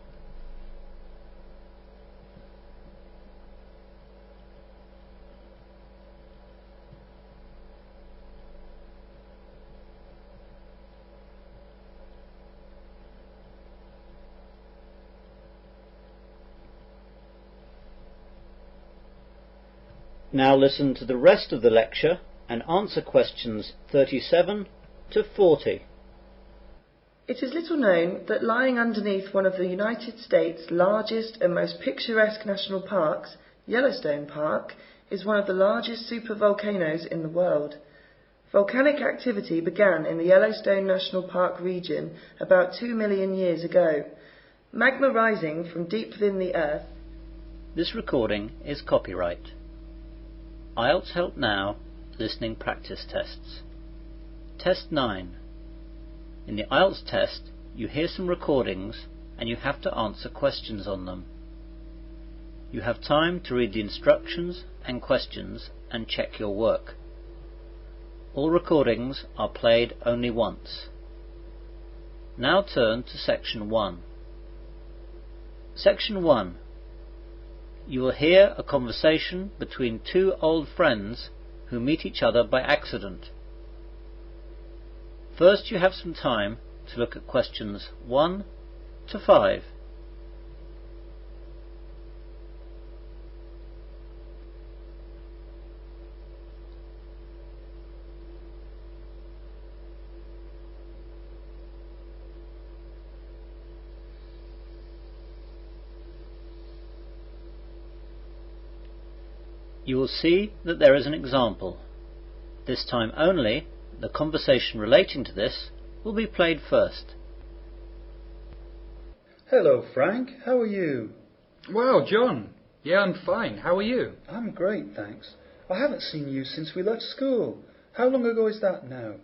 Now listen to the rest of the lecture and answer questions 37 to 40. It is little known that lying underneath one of the United States' largest and most picturesque national parks, Yellowstone Park, is one of the largest supervolcanoes in the world. Volcanic activity began in the Yellowstone National Park region about 2 million years ago. Magma rising from deep within the earth. This recording is copyright. IELTS Help Now Listening Practice Tests. Test 9. In the IELTS test, you hear some recordings and you have to answer questions on them. You have time to read the instructions and questions and check your work. All recordings are played only once. Now turn to Section 1. Section 1. You will hear a conversation between two old friends who meet each other by accident. First, you have some time to look at questions 1 to 5. You will see that there is an example. This time only, the conversation relating to this will be played first. Hello, Frank. How are you? Wow, John. Yeah, I'm fine. How are you? I'm great, thanks. I haven't seen you since we left school. How long ago is that now?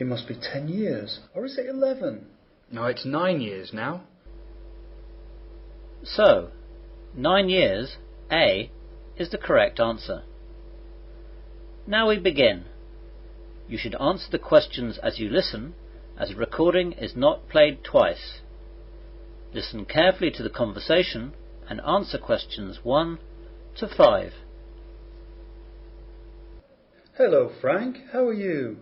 It must be 10 years. Or is it 11? No, it's 9 years now. So, 9 years, A, is the correct answer. Now we begin. You should answer the questions as you listen, as a recording is not played twice. Listen carefully to the conversation and answer questions 1 to 5. Hello, Frank. How are you?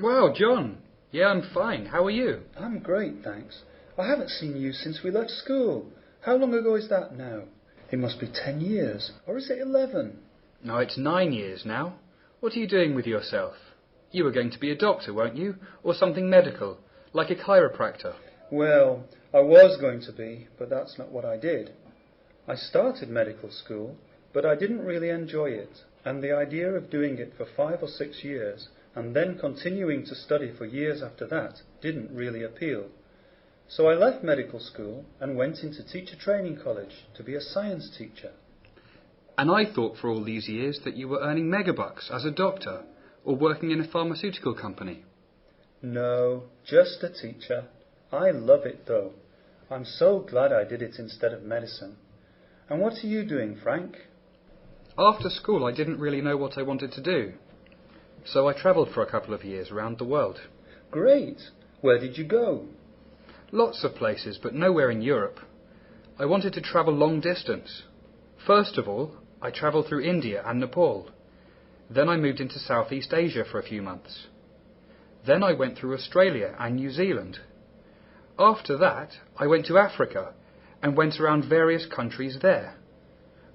Wow, John. Yeah, I'm fine. How are you? I'm great, thanks. I haven't seen you since we left school. How long ago is that now? It must be 10 years. Or is it 11? No, it's 9 years now. What are you doing with yourself? You were going to be a doctor, weren't you? Or something medical, like a chiropractor. Well, I was going to be, but that's not what I did. I started medical school, but I didn't really enjoy it, and the idea of doing it for 5 or 6 years, and then continuing to study for years after that, didn't really appeal. So I left medical school and went into teacher training college to be a science teacher. And I thought for all these years that you were earning megabucks as a doctor, or working in a pharmaceutical company. No, just a teacher. I love it though. I'm so glad I did it instead of medicine. And what are you doing, Frank? After school I didn't really know what I wanted to do. So I travelled for a couple of years around the world. Great! Where did you go? Lots of places, but nowhere in Europe. I wanted to travel long distance. First of all, I travelled through India and Nepal. Then I moved into Southeast Asia for a few months. Then I went through Australia and New Zealand. After that, I went to Africa and went around various countries there.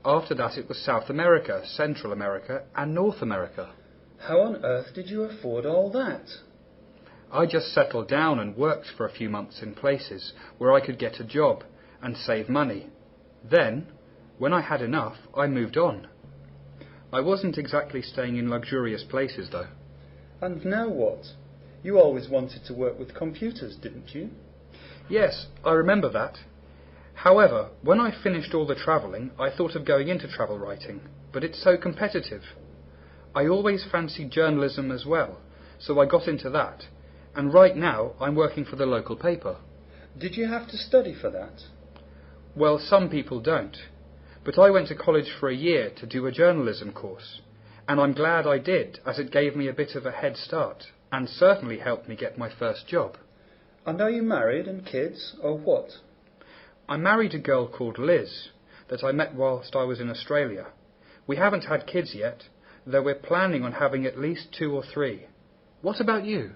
After that, it was South America, Central America and North America. How on earth did you afford all that? I just settled down and worked for a few months in places where I could get a job and save money. Then, when I had enough, I moved on. I wasn't exactly staying in luxurious places, though. And now what? You always wanted to work with computers, didn't you? Yes, I remember that. However, when I finished all the travelling, I thought of going into travel writing, but it's so competitive. I always fancied journalism as well, so I got into that, and right now I'm working for the local paper. Did you have to study for that? Well, some people don't, but I went to college for a year to do a journalism course, and I'm glad I did, as it gave me a bit of a head start, and certainly helped me get my first job. And are you married and kids, or what? I married a girl called Liz, that I met whilst I was in Australia. We haven't had kids yet, though we're planning on having at least 2 or 3. What about you?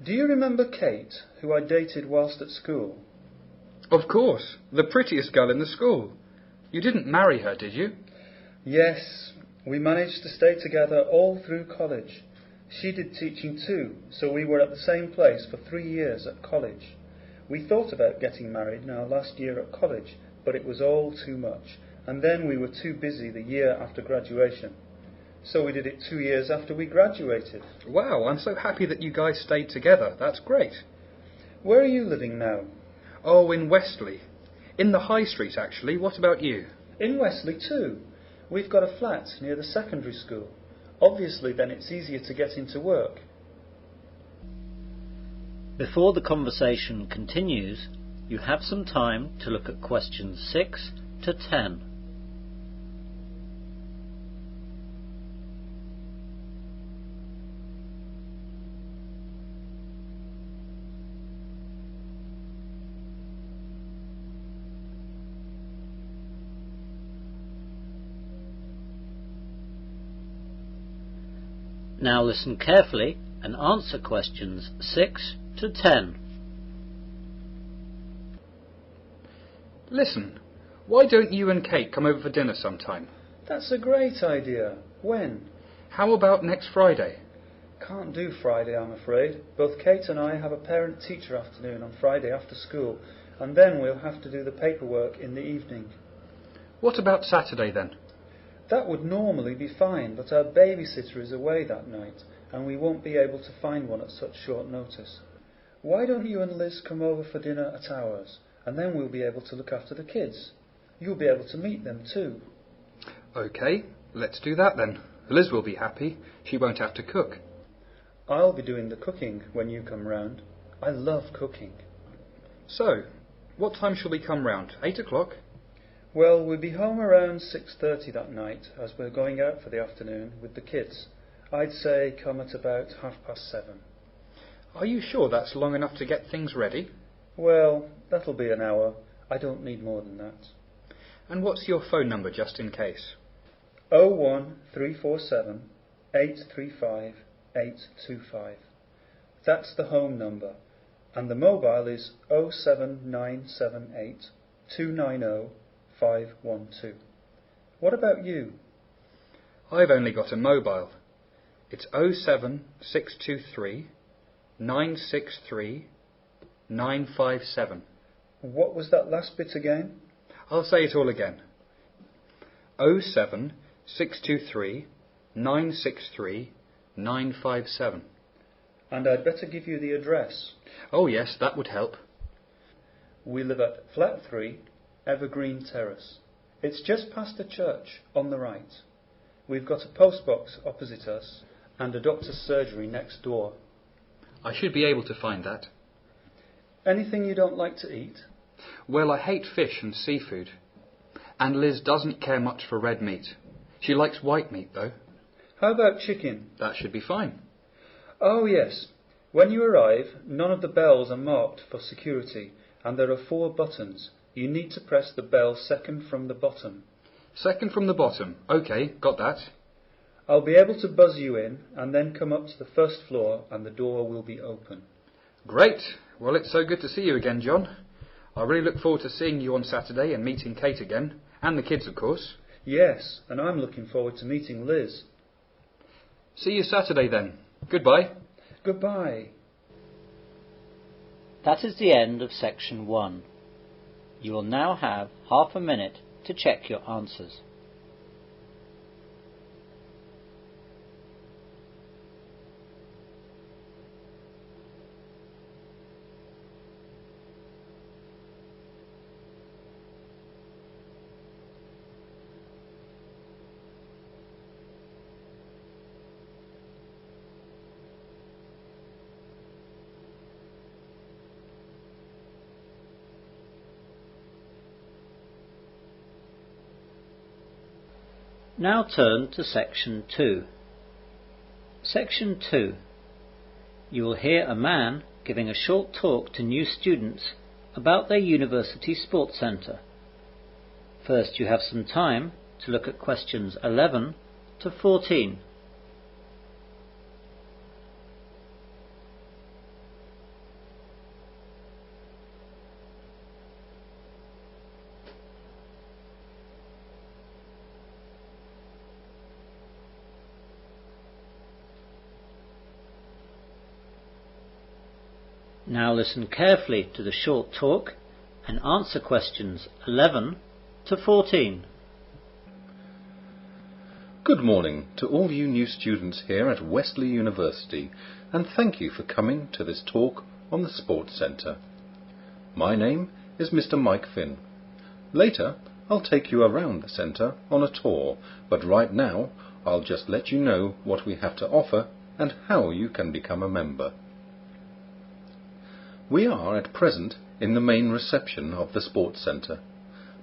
Do you remember Kate, who I dated whilst at school? Of course, the prettiest girl in the school. You didn't marry her, did you? Yes, we managed to stay together all through college. She did teaching too, so we were at the same place for 3 years at college. We thought about getting married in our last year at college, but it was all too much, and then we were too busy the year after graduation. So we did it 2 years after we graduated. Wow, I'm so happy that you guys stayed together. That's great. Where are you living now? Oh, in Westley. In the High Street, actually. What about you? In Westley too. We've got a flat near the secondary school. Obviously, then it's easier to get into work. Before the conversation continues, you have some time to look at questions 6 to 10. Now listen carefully and answer questions 6 to 10. Listen, why don't you and Kate come over for dinner sometime? That's a great idea. When? How about next Friday? Can't do Friday, I'm afraid. Both Kate and I have a parent-teacher afternoon on Friday after school, and then we'll have to do the paperwork in the evening. What about Saturday then? That would normally be fine, but our babysitter is away that night, and we won't be able to find one at such short notice. Why don't you and Liz come over for dinner at ours, and then we'll be able to look after the kids. You'll be able to meet them too. OK, let's do that then. Liz will be happy. She won't have to cook. I'll be doing the cooking when you come round. I love cooking. So, what time shall we come round? 8 o'clock? Well, we'll be home around 6:30 that night, as we're going out for the afternoon with the kids. I'd say come at about 7:30. Are you sure that's long enough to get things ready? Well, that'll be an hour. I don't need more than that. And what's your phone number, just in case? 01347 835 825. That's the home number. And the mobile is 07978 290 512. What about you? I've only got a mobile. It's 07623 963 957. What was that last bit again? I'll say it all again. 07623 963 957. And I'd better give you the address. Oh yes, that would help. We live at Flat 3, Evergreen Terrace. It's just past the church, on the right. We've got a postbox opposite us, and a doctor's surgery next door. I should be able to find that. Anything you don't like to eat? Well, I hate fish and seafood. And Liz doesn't care much for red meat. She likes white meat, though. How about chicken? That should be fine. Oh, yes. When you arrive, none of the bells are marked for security, and there are 4 buttons. You need to press the bell second from the bottom. Second from the bottom. OK, got that. I'll be able to buzz you in, and then come up to the first floor, and the door will be open. Great. Well, it's so good to see you again, John. I really look forward to seeing you on Saturday and meeting Kate again, and the kids, of course. Yes, and I'm looking forward to meeting Liz. See you Saturday, then. Goodbye. Goodbye. That is the end of section 1. You will now have half a minute to check your answers. Now turn to section 2. Section 2. You will hear a man giving a short talk to new students about their university sports centre. First, you have some time to look at questions 11 to 14. Now listen carefully to the short talk and answer questions 11 to 14. Good morning to all you new students here at Wesley University, and thank you for coming to this talk on the Sports Centre. My name is Mr. Mike Finn. Later, I'll take you around the centre on a tour, but right now, I'll just let you know what we have to offer and how you can become a member. We are at present in the main reception of the Sports Centre.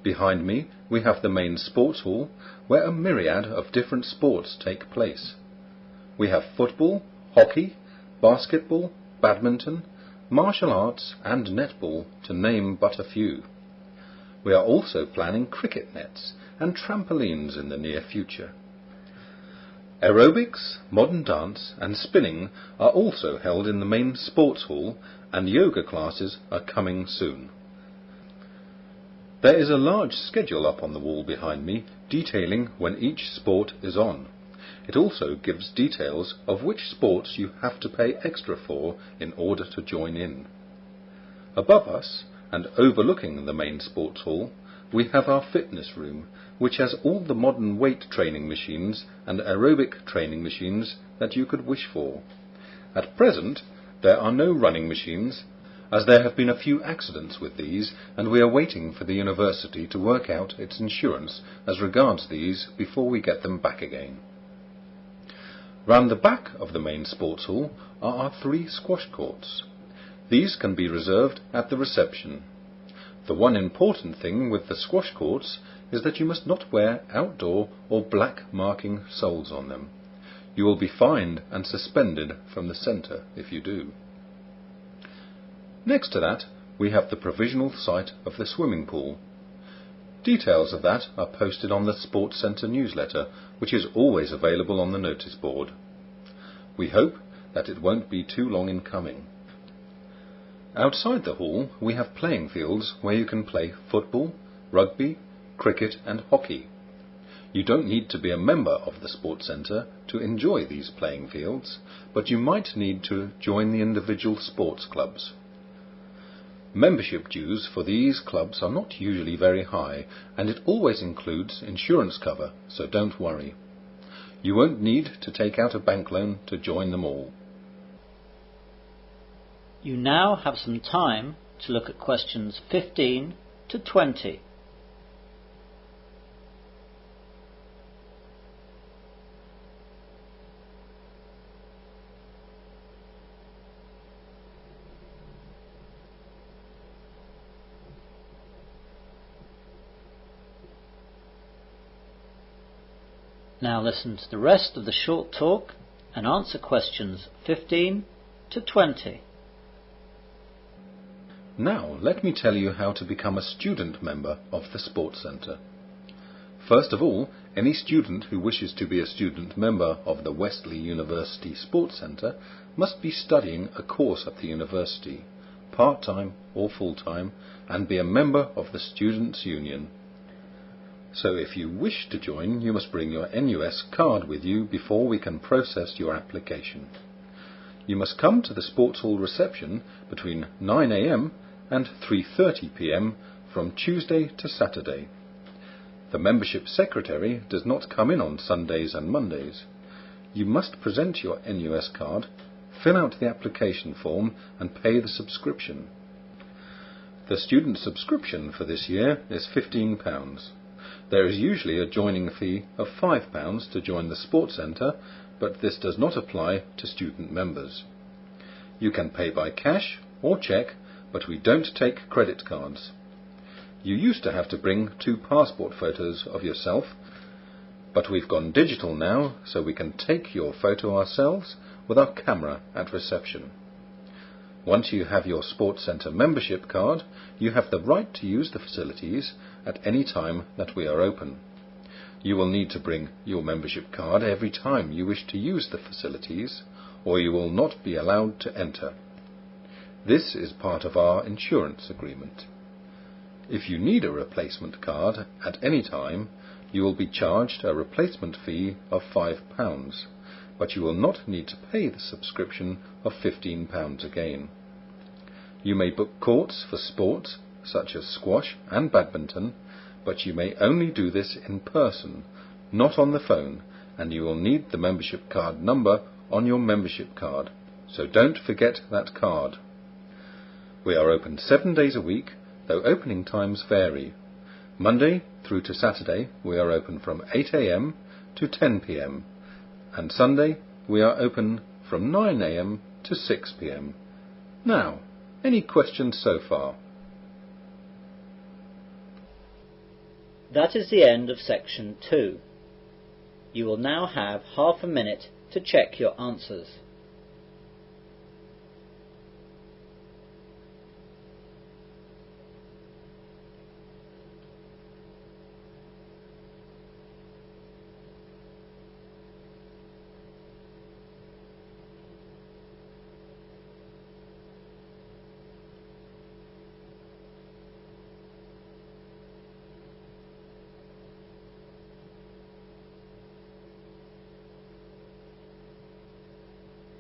Behind me we have the main sports hall where a myriad of different sports take place. We have football, hockey, basketball, badminton, martial arts and netball, to name but a few. We are also planning cricket nets and trampolines in the near future. Aerobics, modern dance and spinning are also held in the main sports hall, and yoga classes are coming soon. There is a large schedule up on the wall behind me detailing when each sport is on. It also gives details of which sports you have to pay extra for in order to join in. Above us, and overlooking the main sports hall, we have our fitness room, which has all the modern weight training machines and aerobic training machines that you could wish for. At present, there are no running machines, as there have been a few accidents with these, and we are waiting for the university to work out its insurance as regards these before we get them back again. Round the back of the main sports hall are our 3 squash courts. These can be reserved at the reception. The one important thing with the squash courts is that you must not wear outdoor or black marking soles on them. You will be fined and suspended from the centre if you do. Next to that, we have the provisional site of the swimming pool. Details of that are posted on the Sports Centre newsletter, which is always available on the notice board. We hope that it won't be too long in coming. Outside the hall, we have playing fields where you can play football, rugby, cricket and hockey. You don't need to be a member of the Sports Centre to enjoy these playing fields, but you might need to join the individual sports clubs. Membership dues for these clubs are not usually very high, and it always includes insurance cover, so don't worry. You won't need to take out a bank loan to join them all. You now have some time to look at questions 15 to 20. Now listen to the rest of the short talk and answer questions 15 to 20. Now let me tell you how to become a student member of the Sports Centre. First of all, any student who wishes to be a student member of the Wesley University Sports Centre must be studying a course at the university, part-time or full-time, and be a member of the Students' Union. So if you wish to join, you must bring your NUS card with you before we can process your application. You must come to the Sports Hall reception between 9 a.m. and 3:30 p.m. from Tuesday to Saturday. The membership secretary does not come in on Sundays and Mondays. You must present your NUS card, fill out the application form and pay the subscription. The student subscription for this year is £15. There is usually a joining fee of £5 to join the Sports Centre, but this does not apply to student members. You can pay by cash or cheque, but we don't take credit cards. You used to have to bring 2 passport photos of yourself, but we've gone digital now, so we can take your photo ourselves with our camera at reception. Once you have your Sports Centre membership card, you have the right to use the facilities at any time that we are open. You will need to bring your membership card every time you wish to use the facilities, or you will not be allowed to enter. This is part of our insurance agreement. If you need a replacement card at any time, you will be charged a replacement fee of £5, but you will not need to pay the subscription of £15 again. You may book courts for sports, such as squash and badminton, but you may only do this in person, not on the phone, and you will need the membership card number on your membership card, so don't forget that card. We are open 7 days a week, though opening times vary. Monday through to Saturday we are open from 8 a.m. to 10 p.m. and Sunday we are open from 9 a.m. to 6 p.m. Now, any questions so far? That is the end of section 2. You will now have half a minute to check your answers.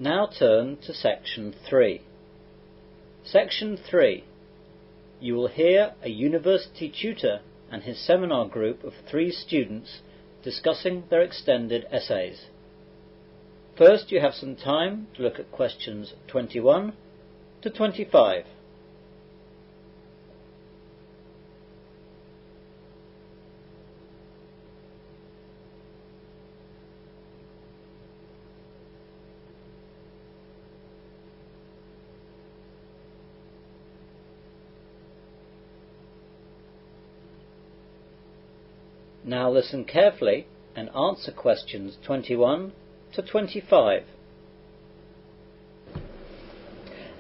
Now turn to section 3. Section 3. You will hear a university tutor and his seminar group of 3 students discussing their extended essays. First, you have some time to look at questions 21 to 25. Now listen carefully and answer questions 21 to 25.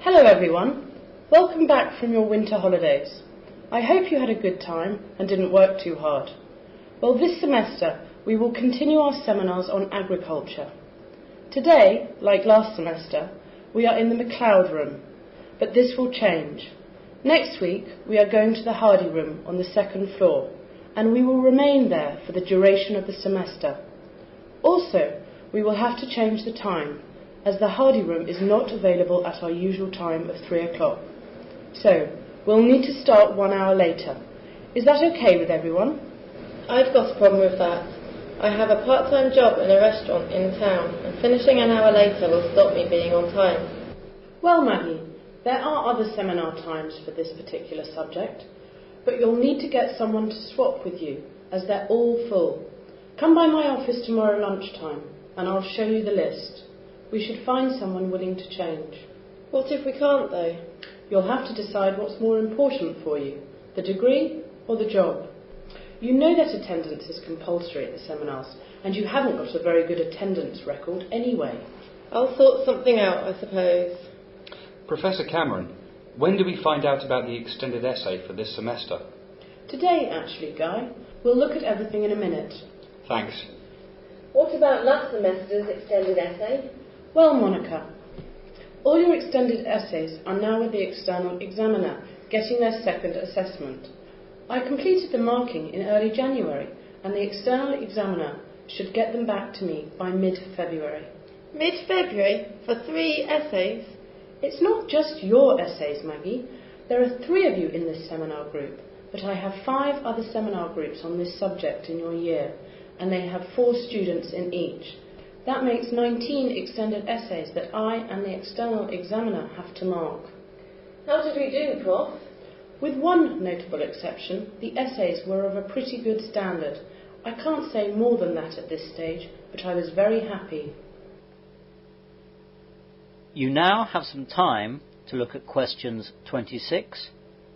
Hello everyone. Welcome back from your winter holidays. I hope you had a good time and didn't work too hard. Well, this semester we will continue our seminars on agriculture. Today, like last semester, we are in the McLeod room, but this will change. Next week we are going to the Hardy room on the 2nd floor, and we will remain there for the duration of the semester. Also, we will have to change the time, as the Hardy room is not available at our usual time of 3 o'clock. So, we'll need to start 1 hour later. Is that okay with everyone? I've got a problem with that. I have a part-time job in a restaurant in town, and finishing an hour later will stop me being on time. Well, Maggie, there are other seminar times for this particular subject, but you'll need to get someone to swap with you, as they're all full. Come by my office tomorrow lunchtime, and I'll show you the list. We should find someone willing to change. What if we can't, though? You'll have to decide what's more important for you, the degree or the job. You know that attendance is compulsory at the seminars, and you haven't got a very good attendance record anyway. I'll sort something out, I suppose. Professor Cameron, when do we find out about the extended essay for this semester? Today, actually, Guy. We'll look at everything in a minute. Thanks. What about last semester's extended essay? Well, Monica, all your extended essays are now with the external examiner, getting their 2nd assessment. I completed the marking in early January, and the external examiner should get them back to me by mid-February. Mid-February? For 3 essays? It's not just your essays, Maggie. There are 3 of you in this seminar group, but I have 5 other seminar groups on this subject in your year, and they have 4 students in each. That makes 19 extended essays that I and the external examiner have to mark. How did we do, Prof? With one notable exception, the essays were of a pretty good standard. I can't say more than that at this stage, but I was very happy. You now have some time to look at questions 26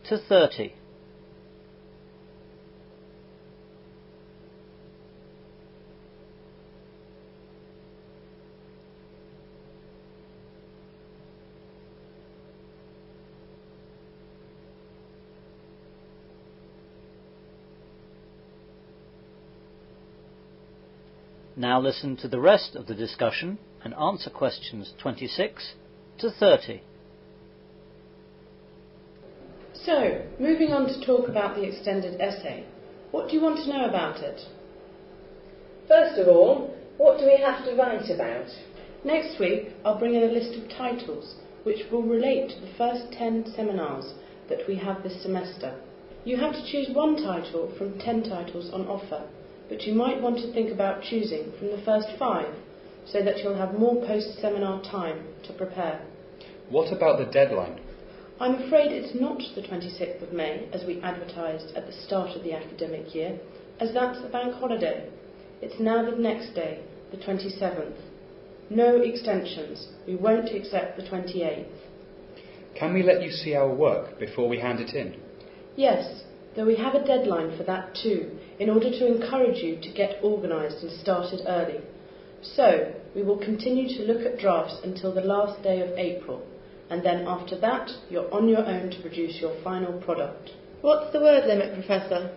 to 30. Now listen to the rest of the discussion and answer questions 26 to 30. So, moving on to talk about the extended essay. What do you want to know about it? First of all, what do we have to write about? Next week, I'll bring in a list of titles which will relate to the first 10 seminars that we have this semester. You have to choose one title from 10 titles on offer, but you might want to think about choosing from the first 5, so that you'll have more post-seminar time to prepare. What about the deadline? I'm afraid it's not the 26th of May, as we advertised at the start of the academic year, as that's a bank holiday. It's now the next day, the 27th. No extensions. We won't accept the 28th. Can we let you see our work before we hand it in? Yes, though we have a deadline for that too, in order to encourage you to get organised and started early. So, we will continue to look at drafts until the last day of April, and then after that, you're on your own to produce your final product. What's the word limit, Professor?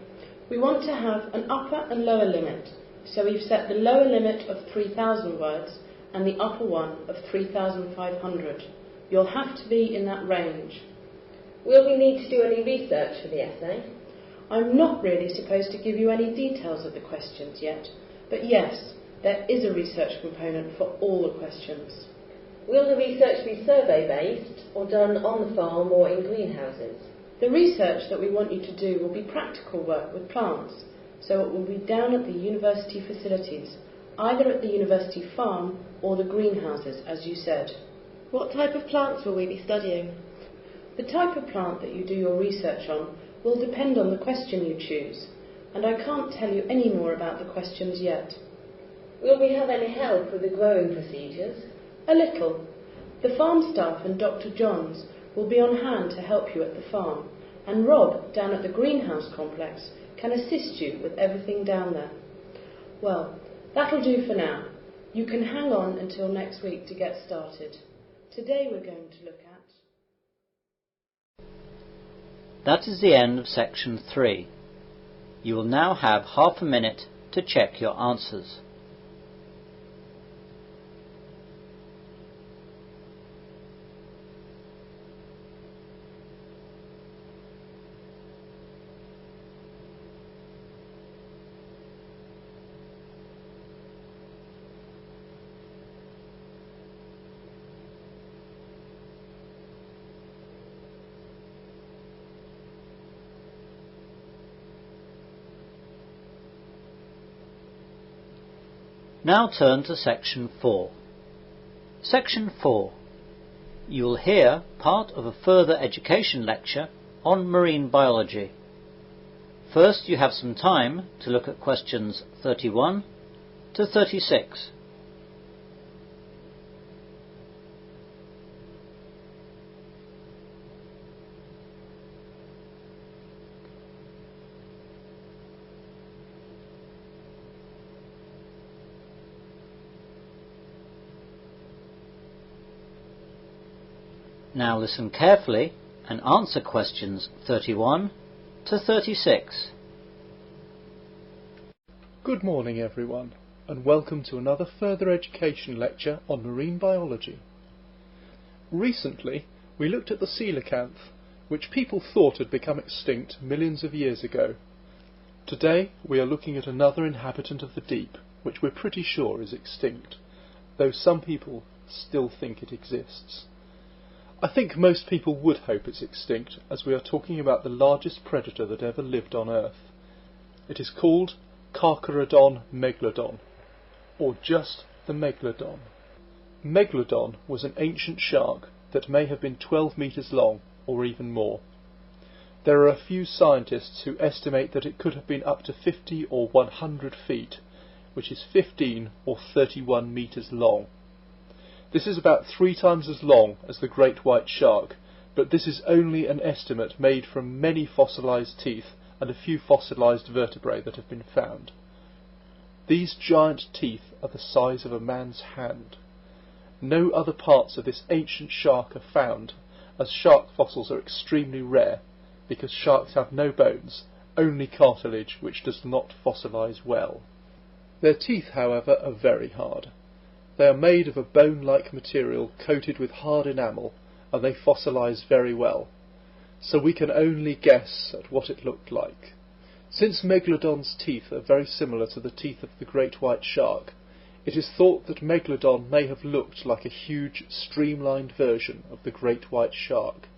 We want to have an upper and lower limit, so we've set the lower limit of 3,000 words and the upper one of 3,500. You'll have to be in that range. Will we need to do any research for the essay? I'm not really supposed to give you any details of the questions yet, but yes, there is a research component for all the questions. Will the research be survey-based or done on the farm or in greenhouses? The research that we want you to do will be practical work with plants, so it will be down at the university facilities, either at the university farm or the greenhouses, as you said. What type of plants will we be studying? The type of plant that you do your research on will depend on the question you choose, and I can't tell you any more about the questions yet. Will we have any help with the growing procedures? A little. The farm staff and Dr. Johns will be on hand to help you at the farm, and Rob, down at the greenhouse complex, can assist you with everything down there. Well, that'll do for now. You can hang on until next week to get started. Today we're going to look at... That is the end of section 3. You will now have half a minute to check your answers. Now turn to section 4. Section 4. You will hear part of a further education lecture on marine biology. First, you have some time to look at questions 31 to 36. Now listen carefully and answer questions 31 to 36. Good morning everyone, and welcome to another further education lecture on marine biology. Recently we looked at the coelacanth, which people thought had become extinct millions of years ago. Today we are looking at another inhabitant of the deep, which we're pretty sure is extinct, though some people still think it exists. I think most people would hope it's extinct, as we are talking about the largest predator that ever lived on Earth. It is called Carcharodon megalodon, or just the megalodon. Megalodon was an ancient shark that may have been 12 metres long, or even more. There are a few scientists who estimate that it could have been up to 50 or 100 feet, which is 15 or 31 metres long. This is about 3 times as long as the great white shark, but this is only an estimate made from many fossilised teeth and a few fossilised vertebrae that have been found. These giant teeth are the size of a man's hand. No other parts of this ancient shark are found, as shark fossils are extremely rare, because sharks have no bones, only cartilage which does not fossilise well. Their teeth, however, are very hard. They are made of a bone-like material coated with hard enamel, and they fossilise very well, so we can only guess at what it looked like. Since Megalodon's teeth are very similar to the teeth of the great white shark, it is thought that Megalodon may have looked like a huge, streamlined version of the great white shark.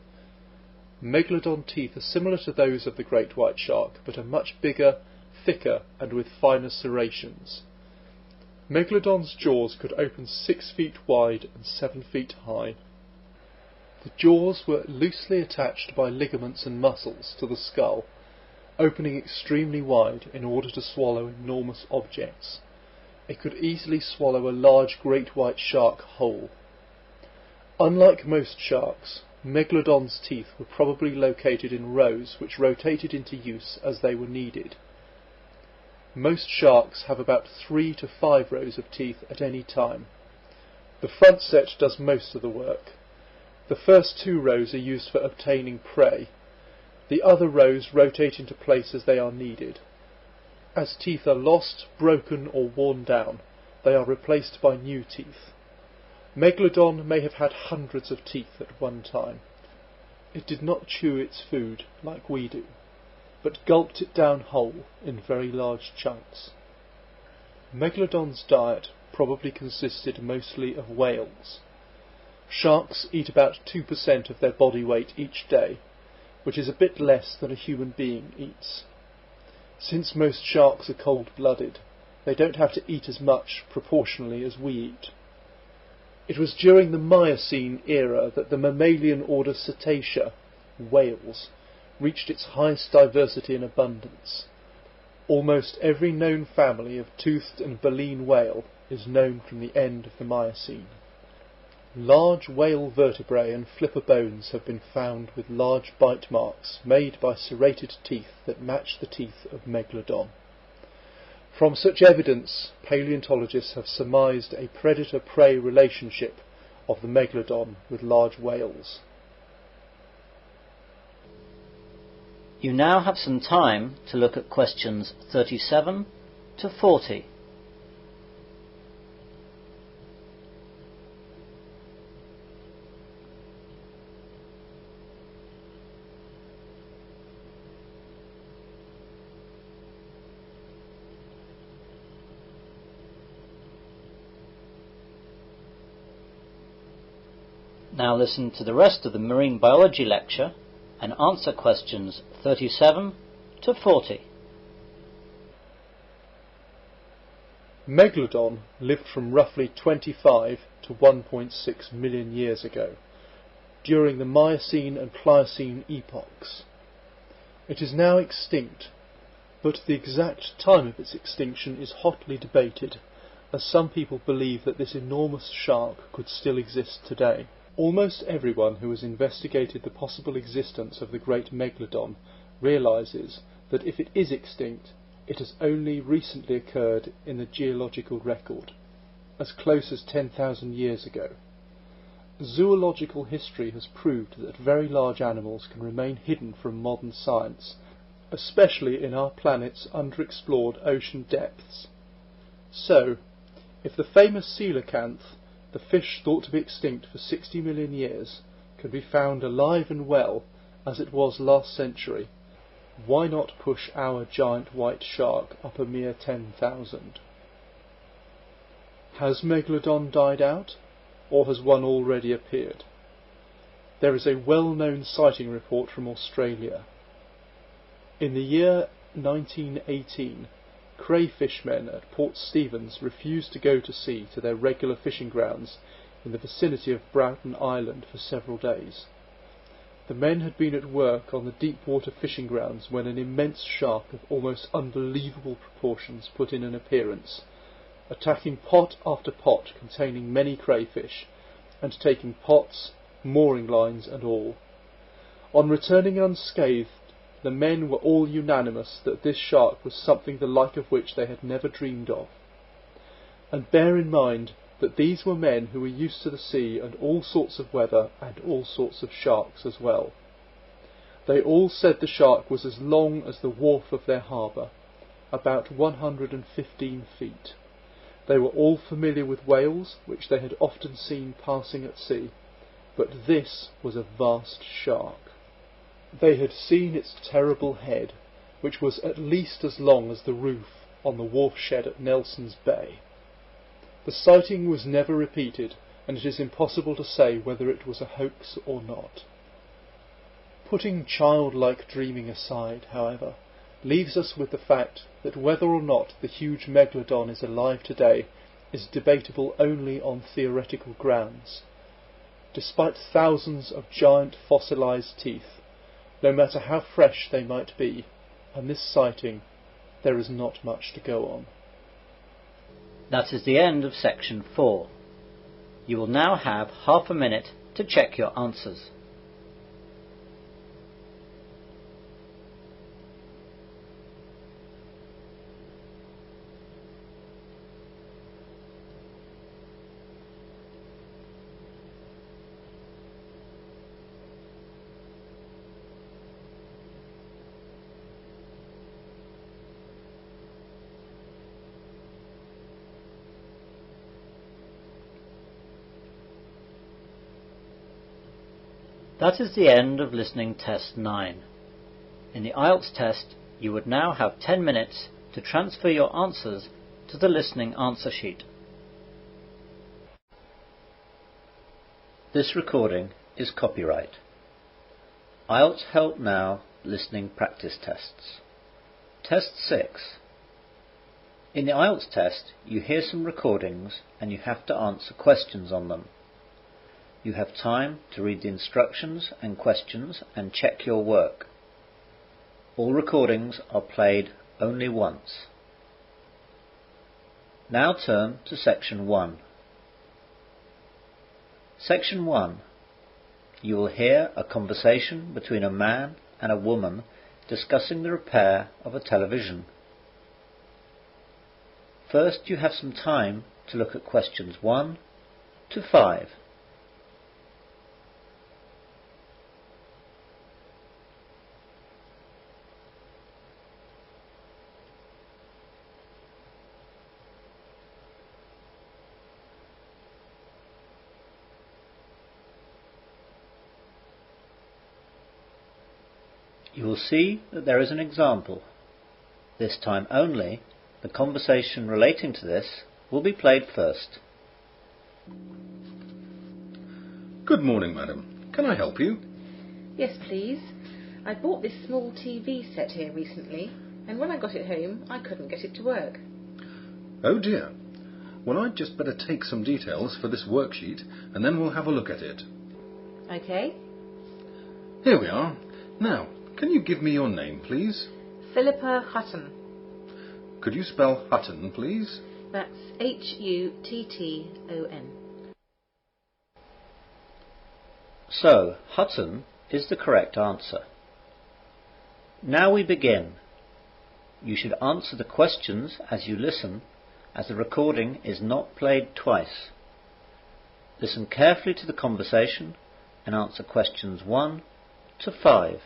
Megalodon teeth are similar to those of the great white shark, but are much bigger, thicker, and with finer serrations. Megalodon's jaws could open 6 feet wide and 7 feet high. The jaws were loosely attached by ligaments and muscles to the skull, opening extremely wide in order to swallow enormous objects. It could easily swallow a large great white shark whole. Unlike most sharks, Megalodon's teeth were probably located in rows which rotated into use as they were needed. Most sharks have about 3 to 5 rows of teeth at any time. The front set does most of the work. The first 2 rows are used for obtaining prey. The other rows rotate into place as they are needed. As teeth are lost, broken or worn down, they are replaced by new teeth. Megalodon may have had hundreds of teeth at one time. It did not chew its food like we do, but gulped it down whole in very large chunks. Megalodon's diet probably consisted mostly of whales. Sharks eat about 2% of their body weight each day, which is a bit less than a human being eats. Since most sharks are cold-blooded, they don't have to eat as much proportionally as we eat. It was during the Miocene era that the mammalian order Cetacea, whales, reached its highest diversity and abundance. Almost every known family of toothed and baleen whale is known from the end of the Miocene. Large whale vertebrae and flipper bones have been found with large bite marks made by serrated teeth that match the teeth of Megalodon. From such evidence, paleontologists have surmised a predator-prey relationship of the Megalodon with large whales. You now have some time to look at questions 37 to 40. Now listen to the rest of the marine biology lecture and answer questions 37 to 40. Megalodon lived from roughly 25 to 1.6 million years ago, during the Miocene and Pliocene epochs. It is now extinct, but the exact time of its extinction is hotly debated, as some people believe that this enormous shark could still exist today. Almost everyone who has investigated the possible existence of the great Megalodon realises that if it is extinct, it has only recently occurred in the geological record, as close as 10,000 years ago. Zoological history has proved that very large animals can remain hidden from modern science, especially in our planet's underexplored ocean depths. So, if the famous coelacanth, the fish thought to be extinct for 60 million years, can be found alive and well as it was last century, why not push our giant white shark up a mere 10,000? Has Megalodon died out, or has one already appeared? There is a well-known sighting report from Australia. In the year 1918, crayfishmen at Port Stephens refused to go to sea to their regular fishing grounds in the vicinity of Broughton Island for several days. The men had been at work on the deep water fishing grounds when an immense shark of almost unbelievable proportions put in an appearance, attacking pot after pot containing many crayfish, and taking pots, mooring lines and all. On returning unscathed, the men were all unanimous that this shark was something the like of which they had never dreamed of. And bear in mind that these were men who were used to the sea and all sorts of weather and all sorts of sharks as well. They all said the shark was as long as the wharf of their harbour, about 115 feet. They were all familiar with whales, which they had often seen passing at sea, but this was a vast shark. They had seen its terrible head, which was at least as long as the roof on the wharf shed at Nelson's Bay. The sighting was never repeated, and it is impossible to say whether it was a hoax or not. Putting childlike dreaming aside, however, leaves us with the fact that whether or not the huge Megalodon is alive today is debatable only on theoretical grounds. Despite thousands of giant fossilised teeth, no matter how fresh they might be, and this sighting, there is not much to go on. That is the end of section 4. You will now have half a minute to check your answers. That is the end of listening test 9. In the IELTS test, you would now have 10 minutes to transfer your answers to the listening answer sheet. This recording is copyright. IELTS Help Now Listening Practice Tests. Test 6. In the IELTS test, you hear some recordings and you have to answer questions on them. You have time to read the instructions and questions and check your work. All recordings are played only once. Now turn to Section 1. Section 1. You will hear a conversation between a man and a woman discussing the repair of a television. First, you have some time to look at questions 1 to 5. You will see that there is an example. This time only, the conversation relating to this will be played first. Good morning, madam. Can I help you? Yes, please. I bought this small TV set here recently, and when I got it home, I couldn't get it to work. Oh dear. Well, I'd just better take some details for this worksheet, and then we'll have a look at it. Okay. Here we are. Now, can you give me your name, please? Philippa Hutton. Could you spell Hutton, please? That's Hutton. So, Hutton is the correct answer. Now we begin. You should answer the questions as you listen, as the recording is not played twice. Listen carefully to the conversation and answer questions 1 to 5.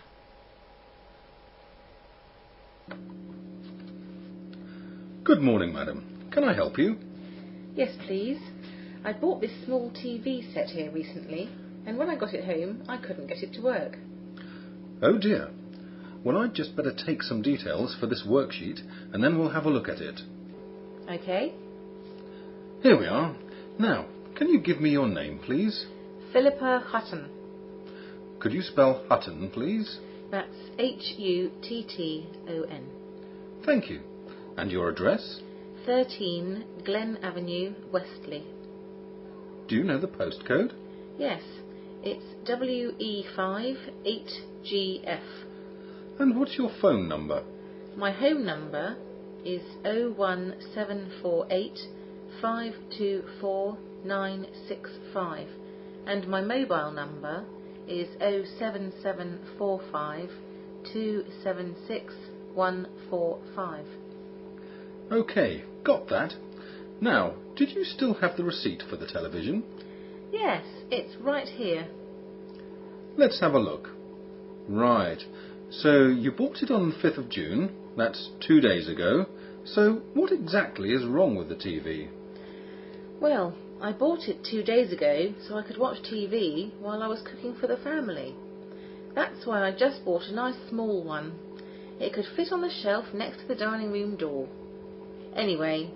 Good morning, madam. Can I help you? Yes, please. I bought this small TV set here recently, and when I got it home, I couldn't get it to work. Oh dear. Well, I'd just better take some details for this worksheet, and then we'll have a look at it. Okay. Here we are. Now, can you give me your name, please? Philippa Hutton. Could you spell Hutton, please? That's Hutton. Thank you. And your address? 13 Glen Avenue, Westley. Do you know the postcode? Yes, it's WE5 8GF. And what's your phone number? My home number is 01748 524 965, and my mobile number is 07745 276 145. OK, got that. Now, did you still have the receipt for the television? Yes, it's right here. Let's have a look. Right. So you bought it on the 5th of June. That's 2 days ago. So what exactly is wrong with the TV? Well, I bought it 2 days ago so I could watch TV while I was cooking for the family. That's why I just bought a nice small one. It could fit on the shelf next to the dining room door. Anyway,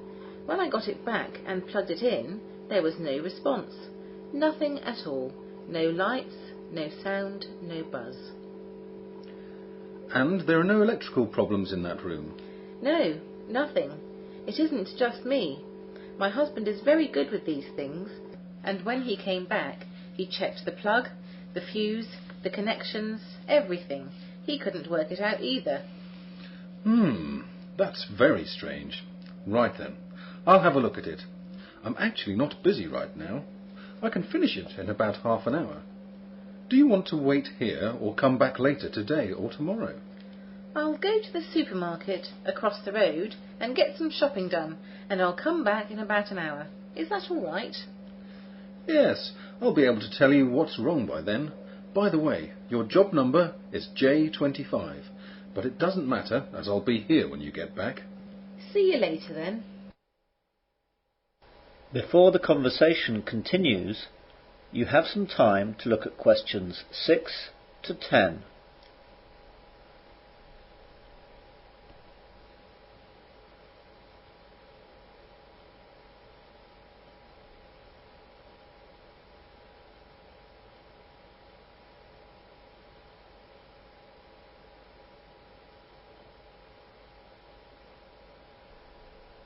when I got it back and plugged it in, there was no response. Nothing at all. No lights, no sound, no buzz. And there are no electrical problems in that room? No, nothing. It isn't just me. My husband is very good with these things, and when he came back, he checked the plug, the fuse, the connections, everything. He couldn't work it out either. That's very strange. Right then, I'll have a look at it. I'm actually not busy right now. I can finish it in about half an hour. Do you want to wait here or come back later today or tomorrow? I'll go to the supermarket across the road and get some shopping done, and I'll come back in about an hour. Is that all right? Yes, I'll be able to tell you what's wrong by then. By the way, your job number is J25, but it doesn't matter as I'll be here when you get back. See you later then. Before the conversation continues, you have some time to look at questions 6 to 10.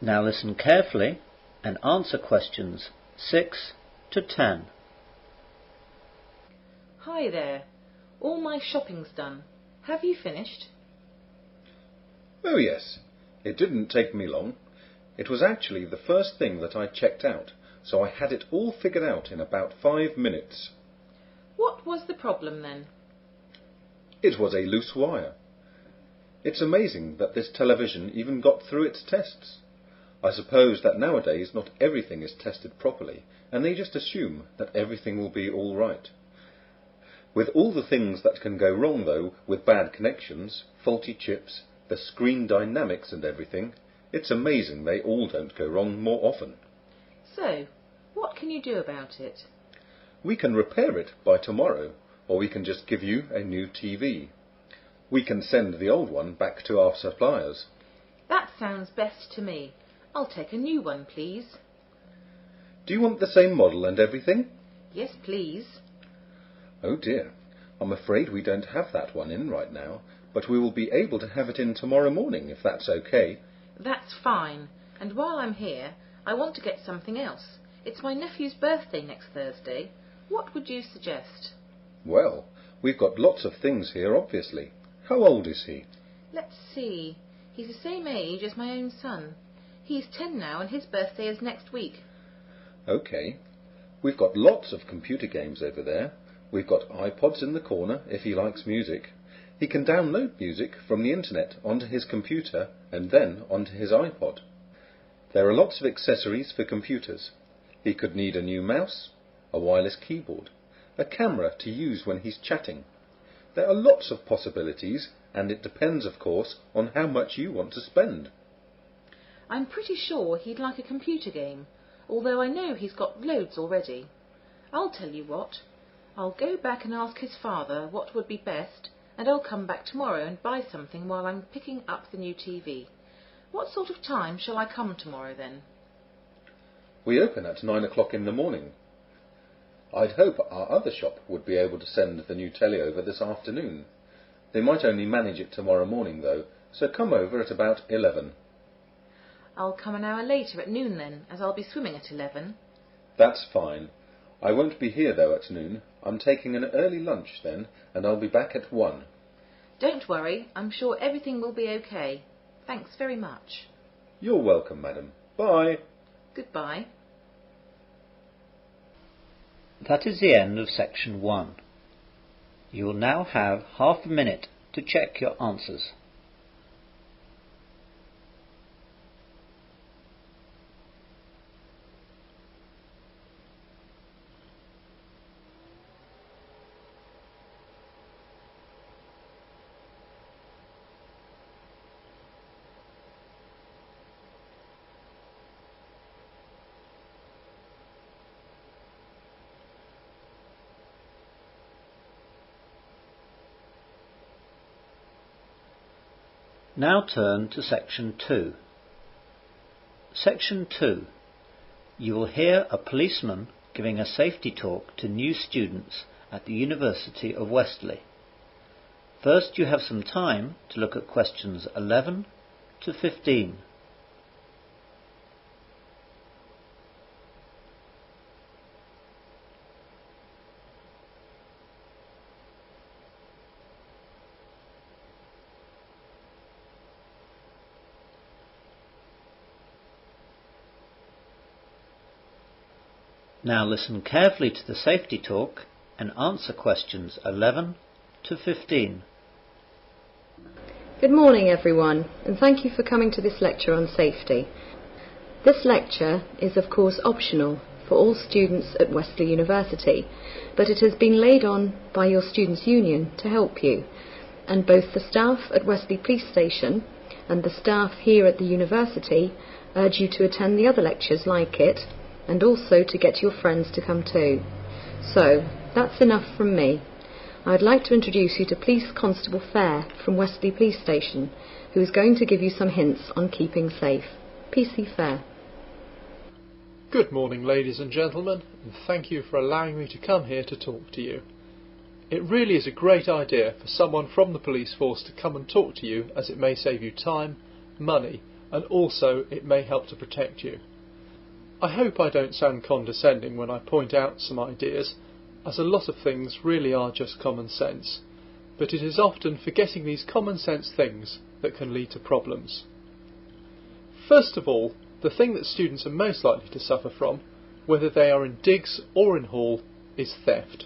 Now listen carefully and answer questions 6 to 10. Hi there. All my shopping's done. Have you finished? Oh yes, it didn't take me long. It was actually the first thing that I checked out, so I had it all figured out in about 5 minutes. What was the problem then? It was a loose wire. It's amazing that this television even got through its tests. I suppose that nowadays not everything is tested properly, and they just assume that everything will be all right. With all the things that can go wrong, though, with bad connections, faulty chips, the screen dynamics and everything, it's amazing they all don't go wrong more often. So, what can you do about it? We can repair it by tomorrow, or we can just give you a new TV. We can send the old one back to our suppliers. That sounds best to me. I'll take a new one, please. Do you want the same model and everything? Yes, please. Oh dear, I'm afraid we don't have that one in right now, but we will be able to have it in tomorrow morning if that's okay. That's fine. And while I'm here, I want to get something else. It's my nephew's birthday next Thursday. What would you suggest? Well, we've got lots of things here, obviously. How old is he? Let's see. He's the same age as my own son. He's 10 now and his birthday is next week. OK. We've got lots of computer games over there. We've got iPods in the corner if he likes music. He can download music from the internet onto his computer and then onto his iPod. There are lots of accessories for computers. He could need a new mouse, a wireless keyboard, a camera to use when he's chatting. There are lots of possibilities, and it depends, of course, on how much you want to spend. I'm pretty sure he'd like a computer game, although I know he's got loads already. I'll tell you what. I'll go back and ask his father what would be best, and I'll come back tomorrow and buy something while I'm picking up the new TV. What sort of time shall I come tomorrow then? We open at 9 o'clock in the morning. I'd hope our other shop would be able to send the new telly over this afternoon. They might only manage it tomorrow morning, though, so come over at about 11. I'll come an hour later at noon then, as I'll be swimming at 11. That's fine. I won't be here, though, at noon. I'm taking an early lunch then, and I'll be back at 1. Don't worry, I'm sure everything will be okay. Thanks very much. You're welcome, madam. Bye. Goodbye. That is the end of section 1. You will now have half a minute to check your answers. Now turn to section 2. Section 2. You will hear a policeman giving a safety talk to new students at the University of Westerly. First, you have some time to look at questions 11 to 15. Now listen carefully to the safety talk and answer questions 11 to 15. Good morning everyone, and thank you for coming to this lecture on safety. This lecture is of course optional for all students at Westerly University, but it has been laid on by your Students' Union to help you, and both the staff at Westerly Police Station and the staff here at the University urge you to attend the other lectures like it, and also to get your friends to come too. So, that's enough from me. I'd like to introduce you to Police Constable Fair from Westerly Police Station, who is going to give you some hints on keeping safe. PC Fair. Good morning, ladies and gentlemen, and thank you for allowing me to come here to talk to you. It really is a great idea for someone from the police force to come and talk to you, as it may save you time, money, and also it may help to protect you. I hope I don't sound condescending when I point out some ideas, as a lot of things really are just common sense, but it is often forgetting these common sense things that can lead to problems. First of all, the thing that students are most likely to suffer from, whether they are in digs or in hall, is theft.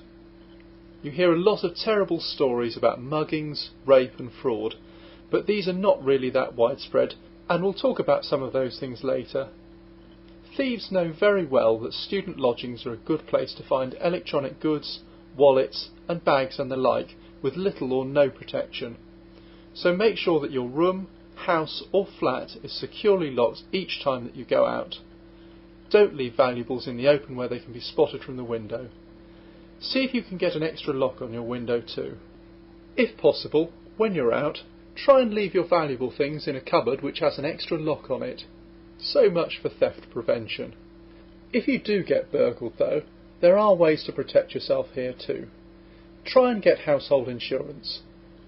You hear a lot of terrible stories about muggings, rape and fraud, but these are not really that widespread, and we'll talk about some of those things later. Thieves know very well that student lodgings are a good place to find electronic goods, wallets and bags and the like with little or no protection. So make sure that your room, house or flat is securely locked each time that you go out. Don't leave valuables in the open where they can be spotted from the window. See if you can get an extra lock on your window too. If possible, when you're out, try and leave your valuable things in a cupboard which has an extra lock on it. So much for theft prevention. If you do get burgled though, there are ways to protect yourself here too. Try and get household insurance.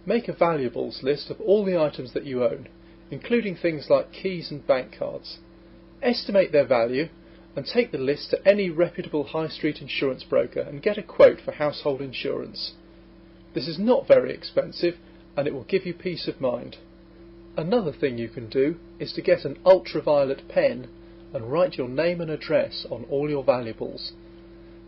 Make a valuables list of all the items that you own, including things like keys and bank cards. Estimate their value and take the list to any reputable high street insurance broker and get a quote for household insurance. This is not very expensive and it will give you peace of mind. Another thing you can do is to get an ultraviolet pen and write your name and address on all your valuables.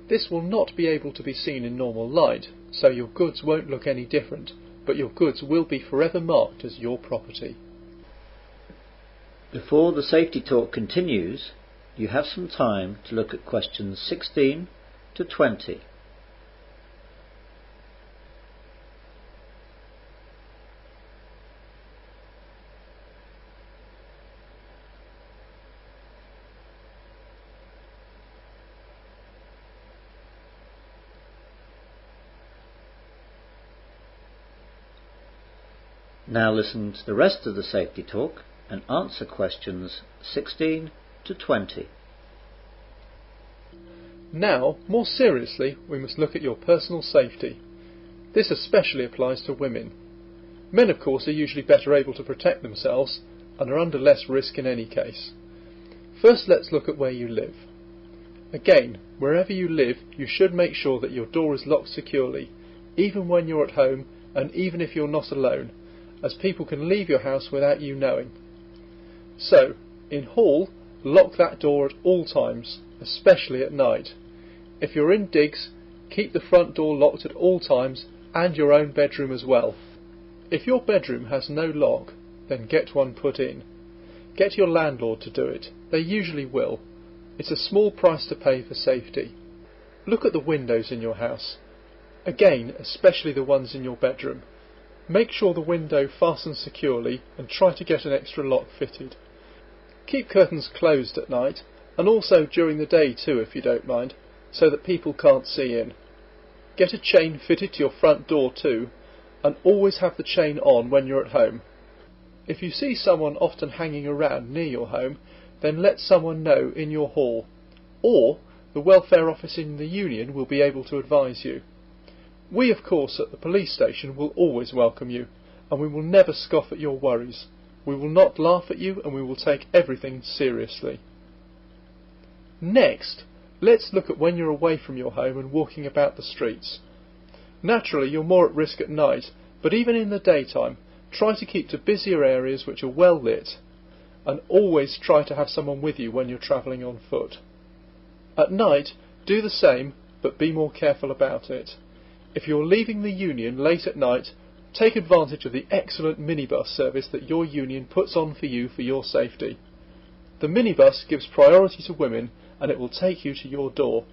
This will not be able to be seen in normal light, so your goods won't look any different, but your goods will be forever marked as your property. Before the safety talk continues, you have some time to look at questions 16 to 20. Now listen to the rest of the safety talk and answer questions 16 to 20. Now, more seriously, we must look at your personal safety. This especially applies to women. Men, of course, are usually better able to protect themselves and are under less risk in any case. First, let's look at where you live. Again, wherever you live, you should make sure that your door is locked securely, even when you're at home and even if you're not alone, as people can leave your house without you knowing. So, in hall, lock that door at all times, especially at night. If you're in digs, keep the front door locked at all times and your own bedroom as well. If your bedroom has no lock, then get one put in. Get your landlord to do it. They usually will. It's a small price to pay for safety. Look at the windows in your house. Again, especially the ones in your bedroom. Make sure the window fastens securely and try to get an extra lock fitted. Keep curtains closed at night, and also during the day too if you don't mind, so that people can't see in. Get a chain fitted to your front door too, and always have the chain on when you're at home. If you see someone often hanging around near your home, then let someone know in your hall, or the welfare office in the union will be able to advise you. We, of course, at the police station will always welcome you, and we will never scoff at your worries. We will not laugh at you, and we will take everything seriously. Next, let's look at when you're away from your home and walking about the streets. Naturally, you're more at risk at night, but even in the daytime, try to keep to busier areas which are well lit, and always try to have someone with you when you're travelling on foot. At night, do the same, but be more careful about it. If you're leaving the union late at night, take advantage of the excellent minibus service that your union puts on for you for your safety. The minibus gives priority to women and it will take you to your door.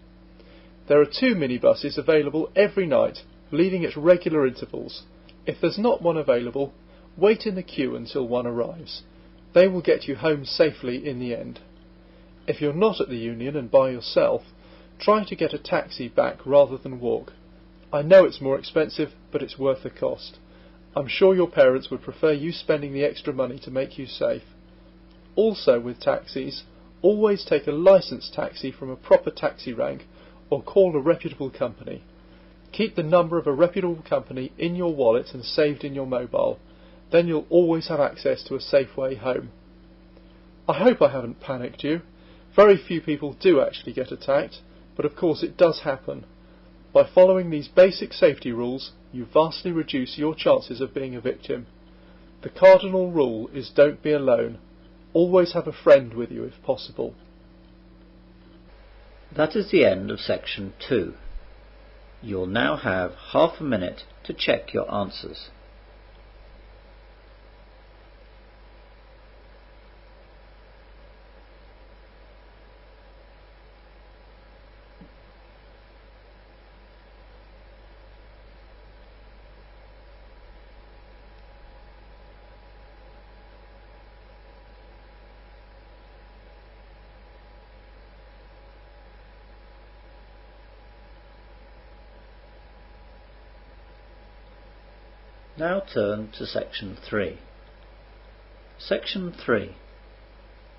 There are 2 minibuses available every night, leaving at regular intervals. If there's not one available, wait in the queue until one arrives. They will get you home safely in the end. If you're not at the union and by yourself, try to get a taxi back rather than walk. I know it's more expensive, but it's worth the cost. I'm sure your parents would prefer you spending the extra money to make you safe. Also with taxis, always take a licensed taxi from a proper taxi rank or call a reputable company. Keep the number of a reputable company in your wallet and saved in your mobile. Then you'll always have access to a safe way home. I hope I haven't panicked you. Very few people do actually get attacked, but of course it does happen. By following these basic safety rules, you vastly reduce your chances of being a victim. The cardinal rule is don't be alone. Always have a friend with you if possible. That is the end of section 2. You'll now have half a minute to check your answers. Now turn to section 3. Section 3.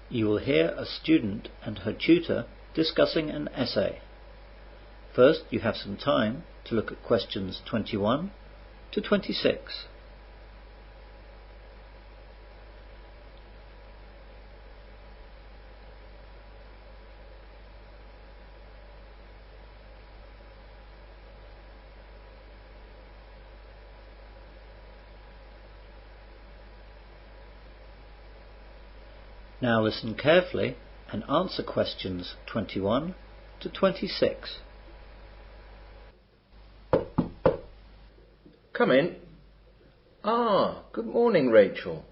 You will hear a student and her tutor discussing an essay. First, you have some time to look at questions 21 to 26. Now listen carefully and answer questions 21 to 26. Come in. Good morning, Rachel.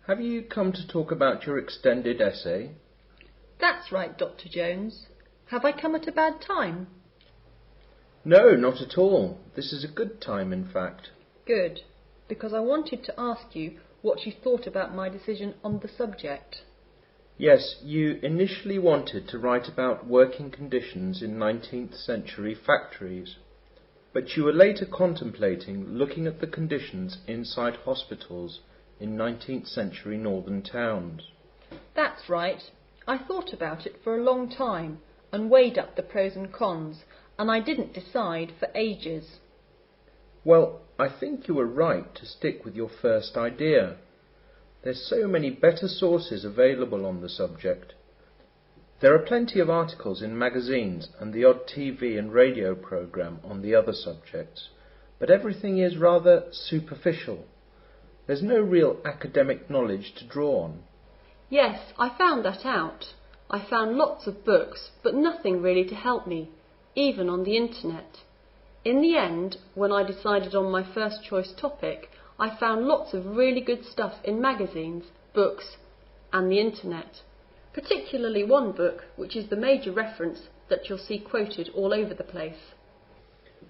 Have you come to talk about your extended essay? That's right, Dr. Jones. Have I come at a bad time? No, not at all. This is a good time, in fact. Good, because I wanted to ask you what you thought about my decision on the subject. Yes, you initially wanted to write about working conditions in 19th century factories, but you were later contemplating looking at the conditions inside hospitals in 19th century northern towns. That's right. I thought about it for a long time and weighed up the pros and cons, and I didn't decide for ages. Well, I think you were right to stick with your first idea. There's so many better sources available on the subject. There are plenty of articles in magazines and the odd TV and radio programme on the other subjects, but everything is rather superficial. There's no real academic knowledge to draw on. Yes, I found that out. I found lots of books, but nothing really to help me, even on the internet. In the end, when I decided on my first choice topic, I found lots of really good stuff in magazines, books, and the internet. Particularly one book, which is the major reference that you'll see quoted all over the place.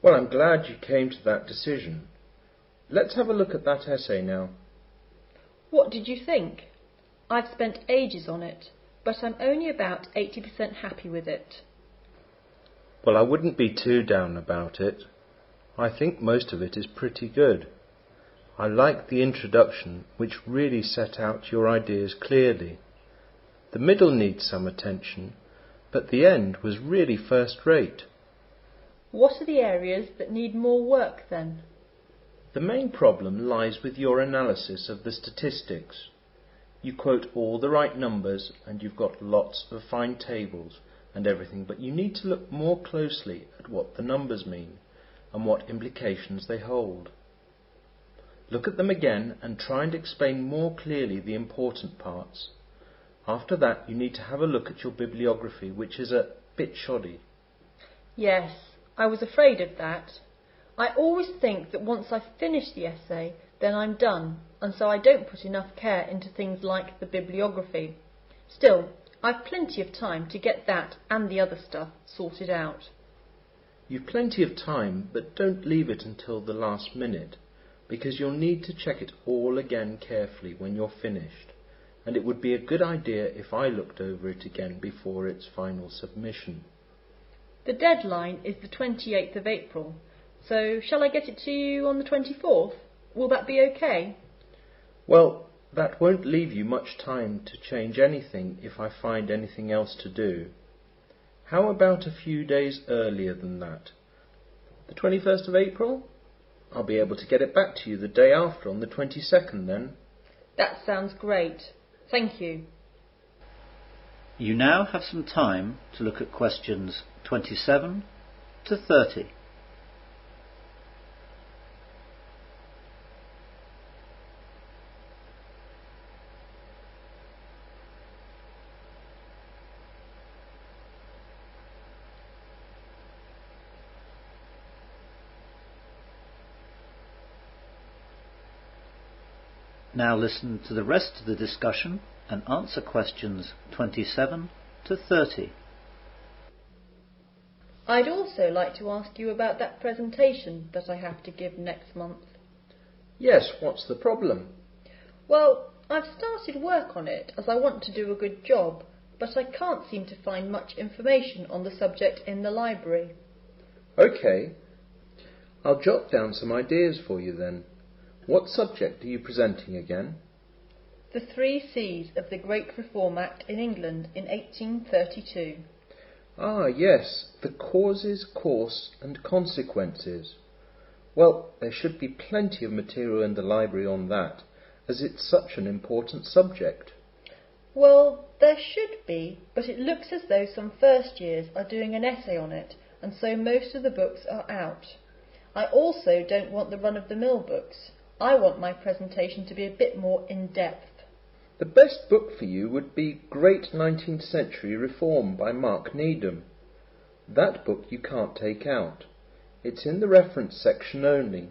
Well, I'm glad you came to that decision. Let's have a look at that essay now. What did you think? I've spent ages on it, but I'm only about 80% happy with it. Well, I wouldn't be too down about it. I think most of it is pretty good. I like the introduction, which really set out your ideas clearly. The middle needs some attention, but the end was really first-rate. What are the areas that need more work, then? The main problem lies with your analysis of the statistics. You quote all the right numbers, and you've got lots of fine tables and everything, but you need to look more closely at what the numbers mean and what implications they hold. Look at them again and try and explain more clearly the important parts. After that, you need to have a look at your bibliography, which is a bit shoddy. Yes, I was afraid of that. I always think that once I've finished the essay, then I'm done, and so I don't put enough care into things like the bibliography. Still, I've plenty of time to get that and the other stuff sorted out. You've plenty of time, but don't leave it until the last minute, because you'll need to check it all again carefully when you're finished, and it would be a good idea if I looked over it again before its final submission. The deadline is the 28th of April, so shall I get it to you on the 24th? Will that be okay? Well, that won't leave you much time to change anything if I find anything else to do. How about a few days earlier than that? The 21st of April? I'll be able to get it back to you the day after, on the 22nd then. That sounds great. Thank you. You now have some time to look at questions 27 to 30. Now listen to the rest of the discussion and answer questions 27 to 30. I'd also like to ask you about that presentation that I have to give next month. Yes, what's the problem? Well, I've started work on it as I want to do a good job, but I can't seem to find much information on the subject in the library. OK. I'll jot down some ideas for you then. What subject are you presenting again? The 3 C's of the Great Reform Act in England in 1832. Ah, yes, the causes, course and consequences. Well, there should be plenty of material in the library on that, as it's such an important subject. Well, there should be, but it looks as though some first years are doing an essay on it, and so most of the books are out. I also don't want the run-of-the-mill books. I want my presentation to be a bit more in-depth. The best book for you would be Great 19th Century Reform by Mark Needham. That book you can't take out. It's in the reference section only.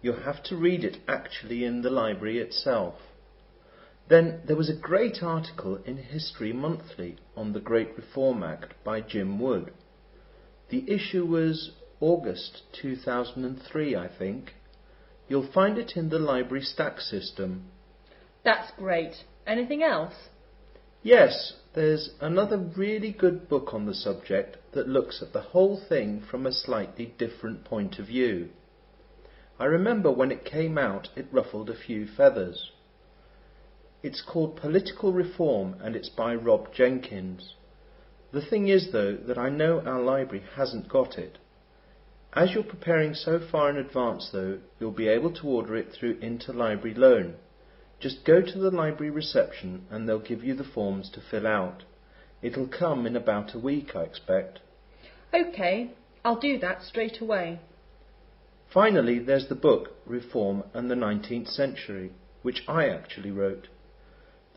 You'll have to read it actually in the library itself. Then there was a great article in History Monthly on the Great Reform Act by Jim Wood. The issue was August 2003, I think. You'll find it in the library stack system. That's great. Anything else? Yes, there's another really good book on the subject that looks at the whole thing from a slightly different point of view. I remember when it came out it ruffled a few feathers. It's called Political Reform and it's by Rob Jenkins. The thing is though that I know our library hasn't got it. As you're preparing so far in advance though, you'll be able to order it through interlibrary loan. Just go to the library reception and they'll give you the forms to fill out. It'll come in about a week, I expect. OK, I'll do that straight away. Finally, there's the book, Reform and the 19th Century, which I actually wrote.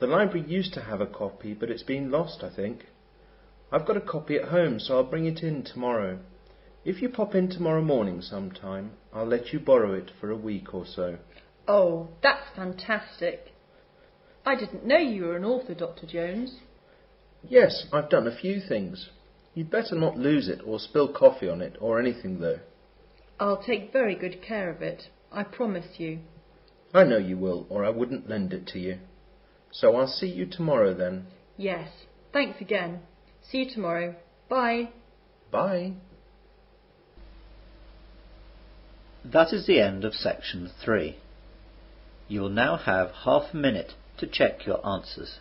The library used to have a copy, but it's been lost, I think. I've got a copy at home, so I'll bring it in tomorrow. If you pop in tomorrow morning sometime, I'll let you borrow it for a week or so. Oh, that's fantastic. I didn't know you were an author, Dr. Jones. Yes, I've done a few things. You'd better not lose it or spill coffee on it or anything, though. I'll take very good care of it. I promise you. I know you will, or I wouldn't lend it to you. So I'll see you tomorrow then. Yes. Thanks again. See you tomorrow. Bye. Bye. That is the end of section 3. You will now have half a minute to check your answers.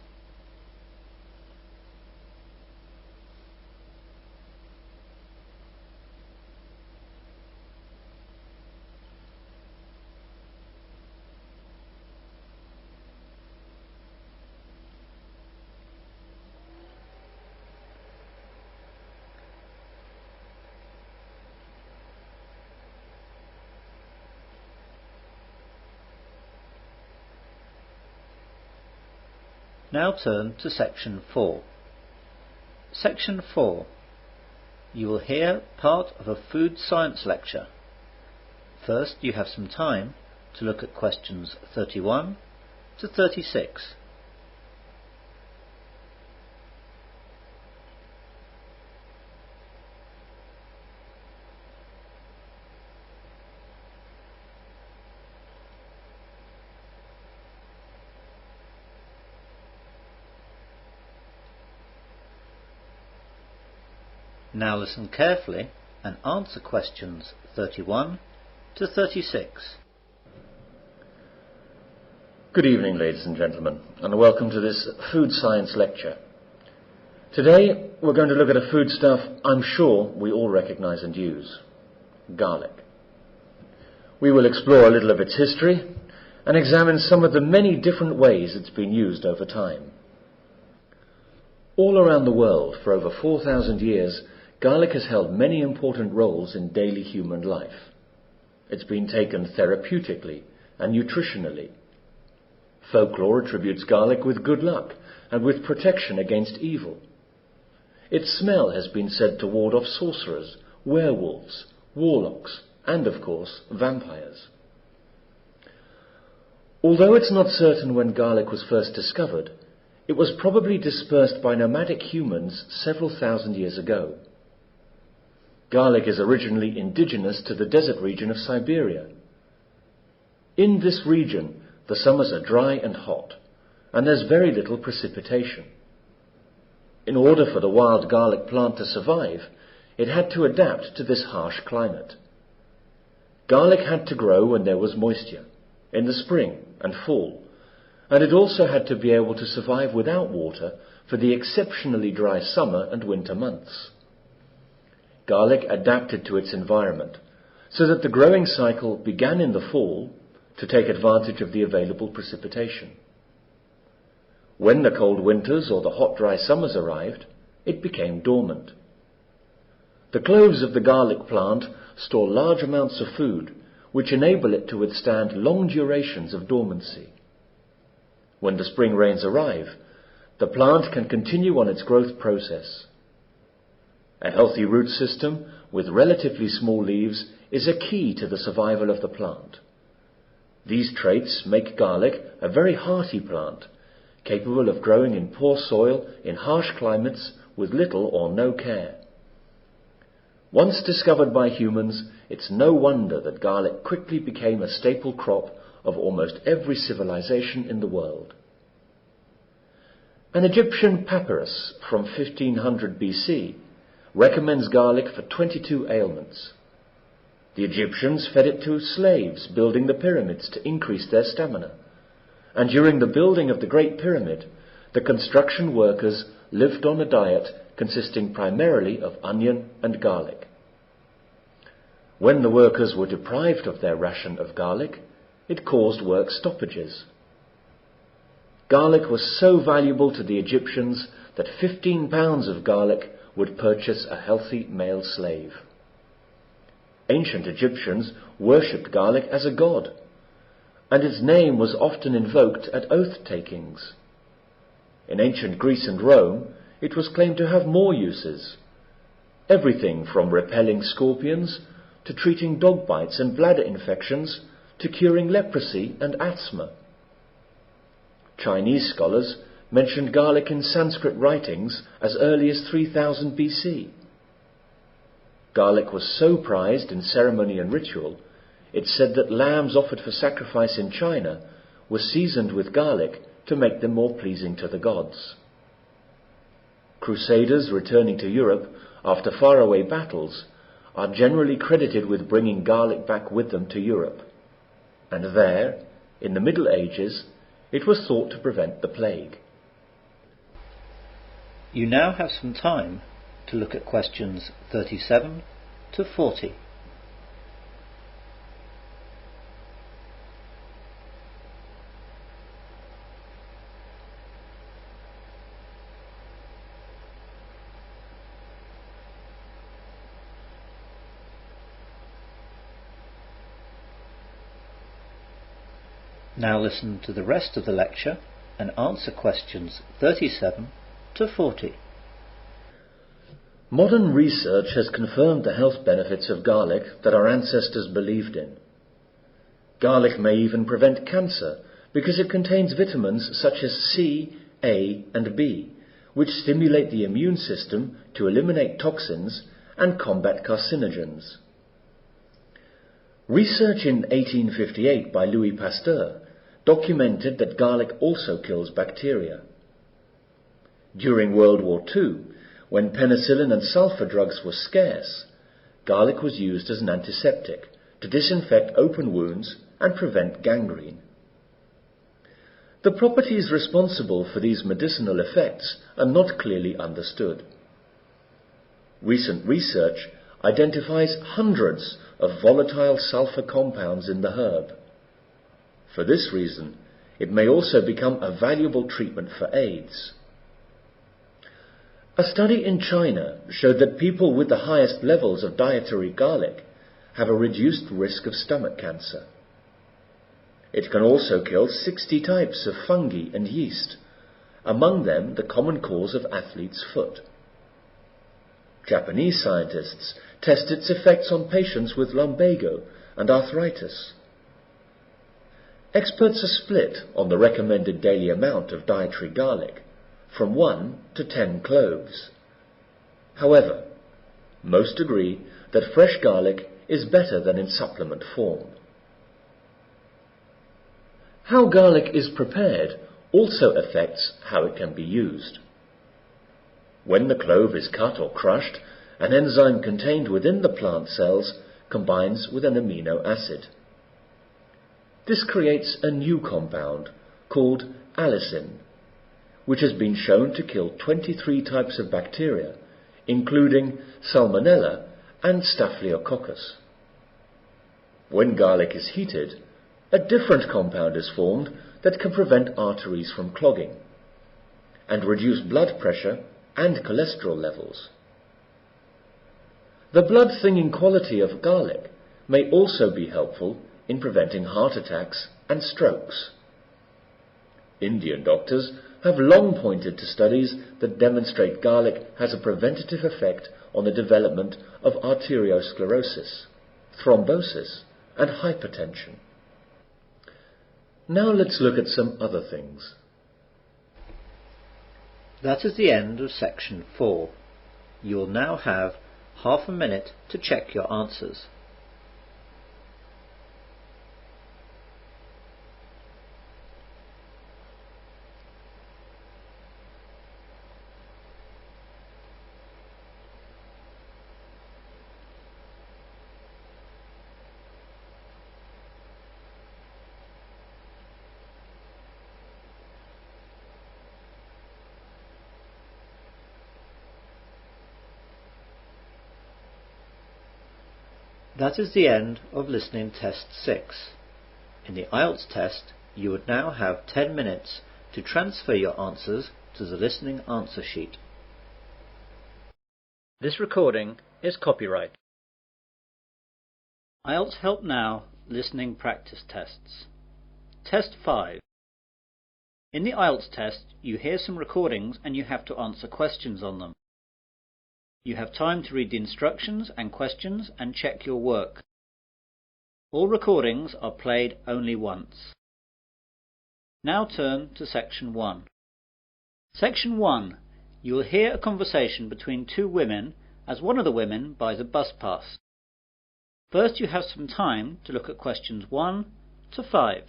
Now turn to section 4. Section 4. You will hear part of a food science lecture. First, you have some time to look at questions 31 to 36. Now listen carefully and answer questions 31 to 36. Good evening, ladies and gentlemen, and welcome to this food science lecture. Today we're going to look at a foodstuff I'm sure we all recognise and use: garlic. We will explore a little of its history and examine some of the many different ways it's been used over time. All around the world, for over 4,000 years, garlic has held many important roles in daily human life. It's been taken therapeutically and nutritionally. Folklore attributes garlic with good luck and with protection against evil. Its smell has been said to ward off sorcerers, werewolves, warlocks, and, of course, vampires. Although it's not certain when garlic was first discovered, it was probably dispersed by nomadic humans several thousand years ago. Garlic is originally indigenous to the desert region of Siberia. In this region, the summers are dry and hot, and there's very little precipitation. In order for the wild garlic plant to survive, it had to adapt to this harsh climate. Garlic had to grow when there was moisture, in the spring and fall, and it also had to be able to survive without water for the exceptionally dry summer and winter months. Garlic adapted to its environment, so that the growing cycle began in the fall to take advantage of the available precipitation. When the cold winters or the hot dry summers arrived, it became dormant. The cloves of the garlic plant store large amounts of food, which enable it to withstand long durations of dormancy. When the spring rains arrive, the plant can continue on its growth process. A healthy root system with relatively small leaves is a key to the survival of the plant. These traits make garlic a very hearty plant, capable of growing in poor soil in harsh climates with little or no care. Once discovered by humans, it's no wonder that garlic quickly became a staple crop of almost every civilization in the world. An Egyptian papyrus from 1500 BC recommends garlic for 22 ailments. The Egyptians fed it to slaves building the pyramids to increase their stamina, and during the building of the Great Pyramid, the construction workers lived on a diet consisting primarily of onion and garlic. When the workers were deprived of their ration of garlic, it caused work stoppages. Garlic was so valuable to the Egyptians that 15 pounds of garlic would purchase a healthy male slave. Ancient Egyptians worshipped garlic as a god, and its name was often invoked at oath-takings. In ancient Greece and Rome, it was claimed to have more uses, everything from repelling scorpions to treating dog bites and bladder infections to curing leprosy and asthma. Chinese scholars mentioned garlic in Sanskrit writings as early as 3000 BC. Garlic was so prized in ceremony and ritual, it's said that lambs offered for sacrifice in China were seasoned with garlic to make them more pleasing to the gods. Crusaders returning to Europe after faraway battles are generally credited with bringing garlic back with them to Europe, and there, in the Middle Ages, it was thought to prevent the plague. You now have some time to look at questions 37 to 40. Now listen to the rest of the lecture and answer questions 37 to 40. Modern research has confirmed the health benefits of garlic that our ancestors believed in. Garlic may even prevent cancer because it contains vitamins such as C, A, and B, which stimulate the immune system to eliminate toxins and combat carcinogens. Research in 1858 by Louis Pasteur documented that garlic also kills bacteria. During World War II, when penicillin and sulfur drugs were scarce, garlic was used as an antiseptic to disinfect open wounds and prevent gangrene. The properties responsible for these medicinal effects are not clearly understood. Recent research identifies hundreds of volatile sulfur compounds in the herb. For this reason, it may also become a valuable treatment for AIDS. A study in China showed that people with the highest levels of dietary garlic have a reduced risk of stomach cancer. It can also kill 60 types of fungi and yeast, among them the common cause of athlete's foot. Japanese scientists test its effects on patients with lumbago and arthritis. Experts are split on the recommended daily amount of dietary garlic, from 1 to 10 cloves. However, most agree that fresh garlic is better than in supplement form. How garlic is prepared also affects how it can be used. When the clove is cut or crushed, an enzyme contained within the plant cells combines with an amino acid. This creates a new compound called allicin, which has been shown to kill 23 types of bacteria, including Salmonella and Staphylococcus. When garlic is heated, a different compound is formed that can prevent arteries from clogging and reduce blood pressure and cholesterol levels. The blood-thinning quality of garlic may also be helpful in preventing heart attacks and strokes. Indian doctors have long pointed to studies that demonstrate garlic has a preventative effect on the development of arteriosclerosis, thrombosis, and hypertension. Now let's look at some other things. That is the end of section 4. You will now have half a minute to check your answers. That is the end of listening test 6. In the IELTS test, you would now have 10 minutes to transfer your answers to the listening answer sheet. This recording is copyright. IELTS Help Now Listening Practice Tests. Test 5. In the IELTS test, you hear some recordings and you have to answer questions on them. You have time to read the instructions and questions and check your work. All recordings are played only once. Now turn to Section 1. Section 1. You will hear a conversation between two women as one of the women buys a bus pass. First you have some time to look at questions 1 to 5.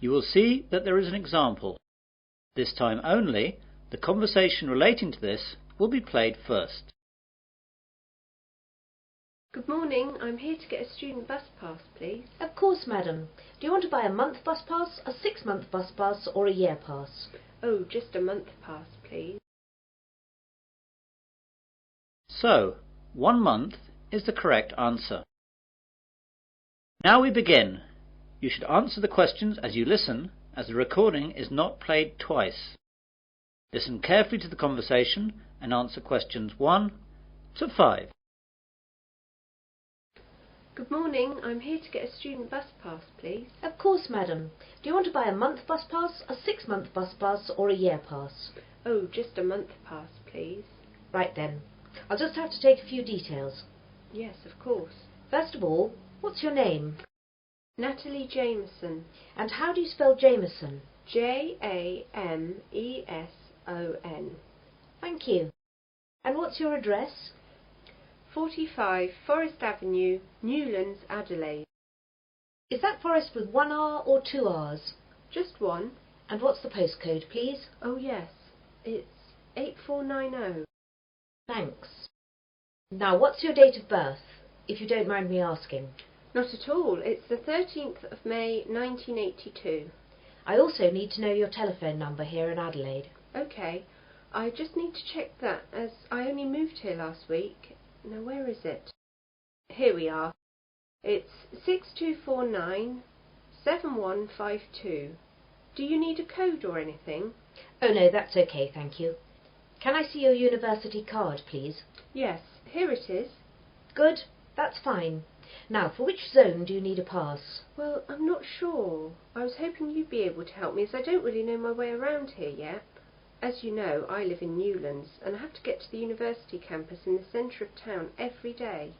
You will see that there is an example. This time only, the conversation relating to this will be played first. Good morning, I'm here to get a student bus pass, please. Of course, madam. Do you want to buy a month bus pass, a 6-month bus pass, or a year pass? Oh, just a month pass, please. So, 1 month is the correct answer. Now we begin. You should answer the questions as you listen, as the recording is not played twice. Listen carefully to the conversation and answer questions 1 to 5. Good morning, I'm here to get a student bus pass, please. Of course, madam. Do you want to buy a month bus pass, a 6-month bus pass, or a year pass? Oh, just a month pass, please. Right then. I'll just have to take a few details. Yes, of course. First of all, what's your name? Natalie Jameson. And how do you spell Jameson? Jameson. Thank you. And what's your address? 45 Forest Avenue, Newlands, Adelaide. Is that Forest with 1 R or 2 R's? Just one. And what's the postcode, please? Oh yes, it's 8490. Thanks. Now, what's your date of birth, if you don't mind me asking? Not at all. It's the 13th of May, 1982. I also need to know your telephone number here in Adelaide. OK. I just need to check that, as I only moved here last week. Now, where is it? Here we are. It's 6249 7152. Do you need a code or anything? Oh no, that's okay, thank you. Can I see your university card, please? Yes, here it is. Good, that's fine. Now, for which zone do you need a pass? Well, I'm not sure. I was hoping you'd be able to help me, as I don't really know my way around here yet. As you know, I live in Newlands, and I have to get to the university campus in the centre of town every day.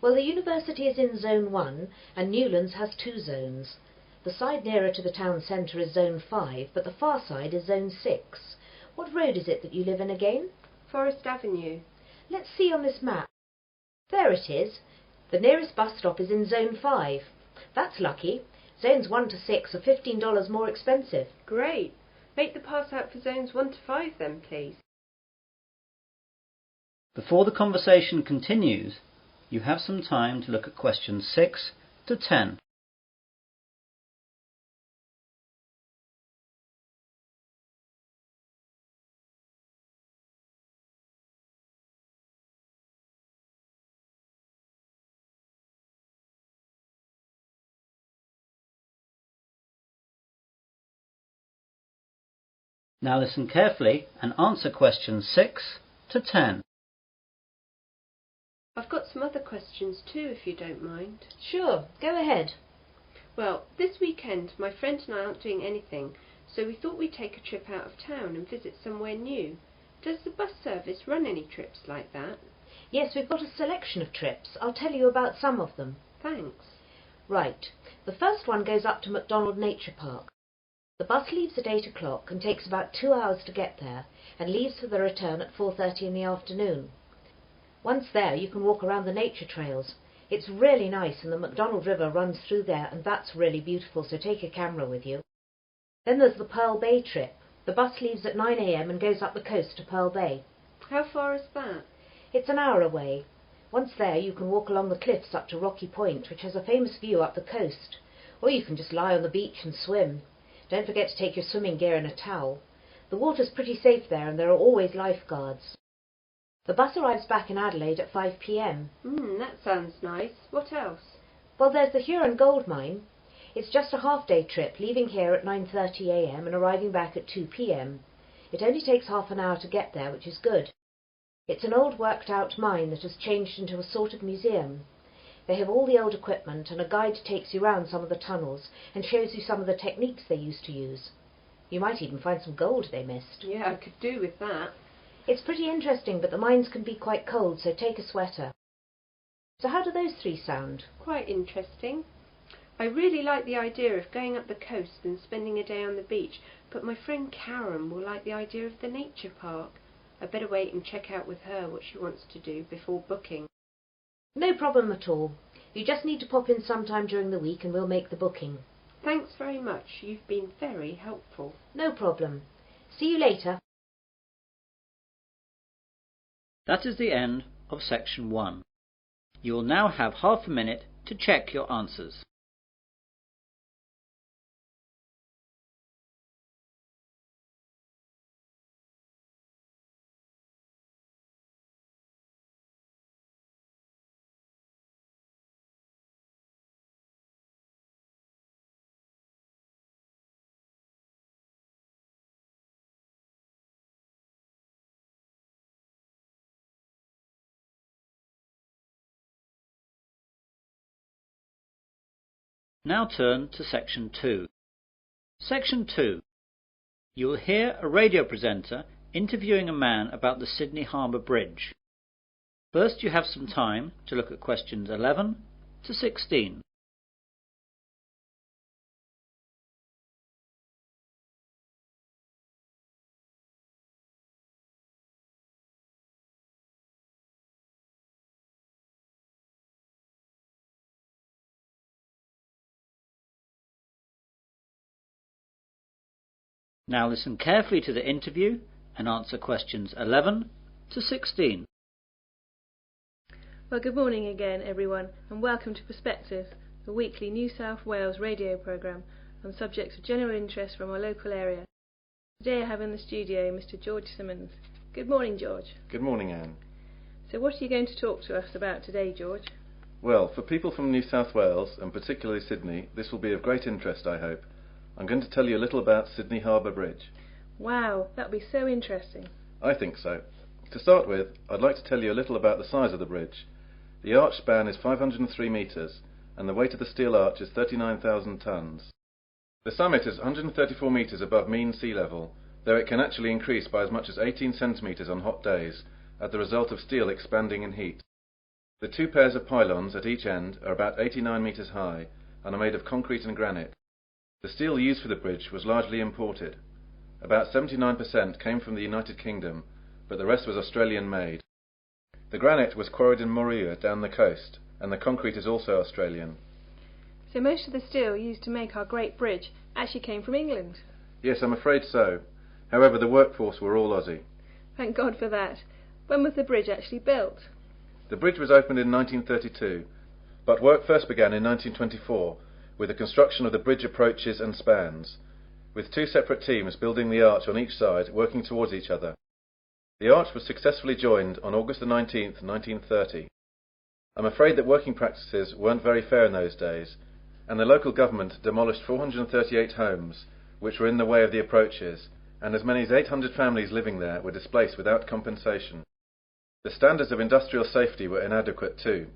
Well, the university is in Zone 1, and Newlands has 2 zones. The side nearer to the town centre is Zone 5, but the far side is Zone 6. What road is it that you live in again? Forest Avenue. Let's see on this map. There it is. The nearest bus stop is in Zone 5. That's lucky. Zones 1 to 6 are $15 more expensive. Great. Make the pass out for Zones 1 to 5 then, please. Before the conversation continues, you have some time to look at questions 6 to 10. Now listen carefully and answer questions 6 to 10. I've got some other questions too, if you don't mind. Sure, go ahead. Well, this weekend my friend and I aren't doing anything, so we thought we'd take a trip out of town and visit somewhere new. Does the bus service run any trips like that? Yes, we've got a selection of trips. I'll tell you about some of them. Thanks. Right. The first one goes up to MacDonald Nature Park. The bus leaves at 8 o'clock and takes about 2 hours to get there, and leaves for the return at 4:30 in the afternoon. Once there, you can walk around the nature trails. It's really nice, and the MacDonald River runs through there, and that's really beautiful, so take a camera with you. Then there's the Pearl Bay trip. The bus leaves at 9 a.m. and goes up the coast to Pearl Bay. How far is that? It's an hour away. Once there, you can walk along the cliffs up to Rocky Point, which has a famous view up the coast. Or you can just lie on the beach and swim. Don't forget to take your swimming gear and a towel. The water's pretty safe there, and there are always lifeguards. The bus arrives back in Adelaide at 5 p.m. That sounds nice. What else? Well, there's the Huron Gold Mine. It's just a half-day trip, leaving here at 9:30 a.m. and arriving back at 2 p.m. It only takes half an hour to get there, which is good. It's an old worked-out mine that has changed into a sort of museum. They have all the old equipment, and a guide takes you round some of the tunnels and shows you some of the techniques they used to use. You might even find some gold they missed. Yeah, I could do with that. It's pretty interesting, but the mines can be quite cold, so take a sweater. So how do those 3 sound? Quite interesting. I really like the idea of going up the coast and spending a day on the beach, but my friend Karen will like the idea of the nature park. I better wait and check out with her what she wants to do before booking. No problem at all. You just need to pop in sometime during the week and we'll make the booking. Thanks very much. You've been very helpful. No problem. See you later. That is the end of section 1. You will now have half a minute to check your answers. Now turn to Section 2. Section 2. You will hear a radio presenter interviewing a man about the Sydney Harbour Bridge. First, you have some time to look at questions 11 to 16. Now listen carefully to the interview and answer questions 11 to 16. Well, good morning again, everyone, and welcome to Perspective, the weekly New South Wales radio programme. on subjects of general interest from our local area. Today I have in the studio Mr. George Simmons. Good morning, George. Good morning, Anne. So what are you going to talk to us about today, George? Well, for people from New South Wales, and particularly Sydney, this will be of great interest, I hope. I'm going to tell you a little about Sydney Harbour Bridge. Wow, that'll be so interesting. I think so. To start with, I'd like to tell you a little about the size of the bridge. The arch span is 503 metres, and the weight of the steel arch is 39,000 tonnes. The summit is 134 metres above mean sea level, though it can actually increase by as much as 18 centimetres on hot days, as the result of steel expanding in heat. The two pairs of pylons at each end are about 89 metres high, and are made of concrete and granite. The steel used for the bridge was largely imported. About 79% came from the United Kingdom, but the rest was Australian made. The granite was quarried in Moruya down the coast, and the concrete is also Australian. So most of the steel used to make our great bridge actually came from England? Yes, I'm afraid so. However, the workforce were all Aussie. Thank God for that. When was the bridge actually built? The bridge was opened in 1932, but work first began in 1924 with the construction of the bridge approaches and spans, with two separate teams building the arch on each side working towards each other. The arch was successfully joined on August the 19th, 1930. I'm afraid that working practices weren't very fair in those days, and the local government demolished 438 homes, which were in the way of the approaches, and as many as 800 families living there were displaced without compensation. The standards of industrial safety were inadequate too.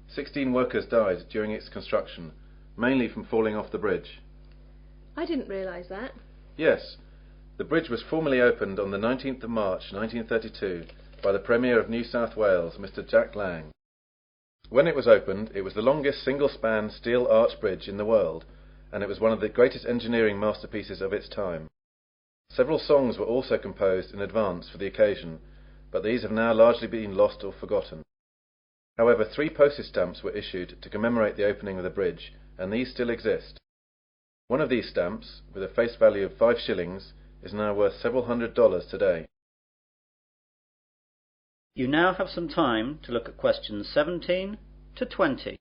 16 workers died during its construction, mainly from falling off the bridge. I didn't realise that. Yes. The bridge was formally opened on the 19th of March 1932 by the Premier of New South Wales, Mr. Jack Lang. When it was opened, it was the longest single-span steel arch bridge in the world, and it was one of the greatest engineering masterpieces of its time. Several songs were also composed in advance for the occasion, but these have now largely been lost or forgotten. However, 3 postage stamps were issued to commemorate the opening of the bridge, and these still exist. One of these stamps, with a face value of 5 shillings, is now worth several $100s today. You now have some time to look at questions 17 to 20.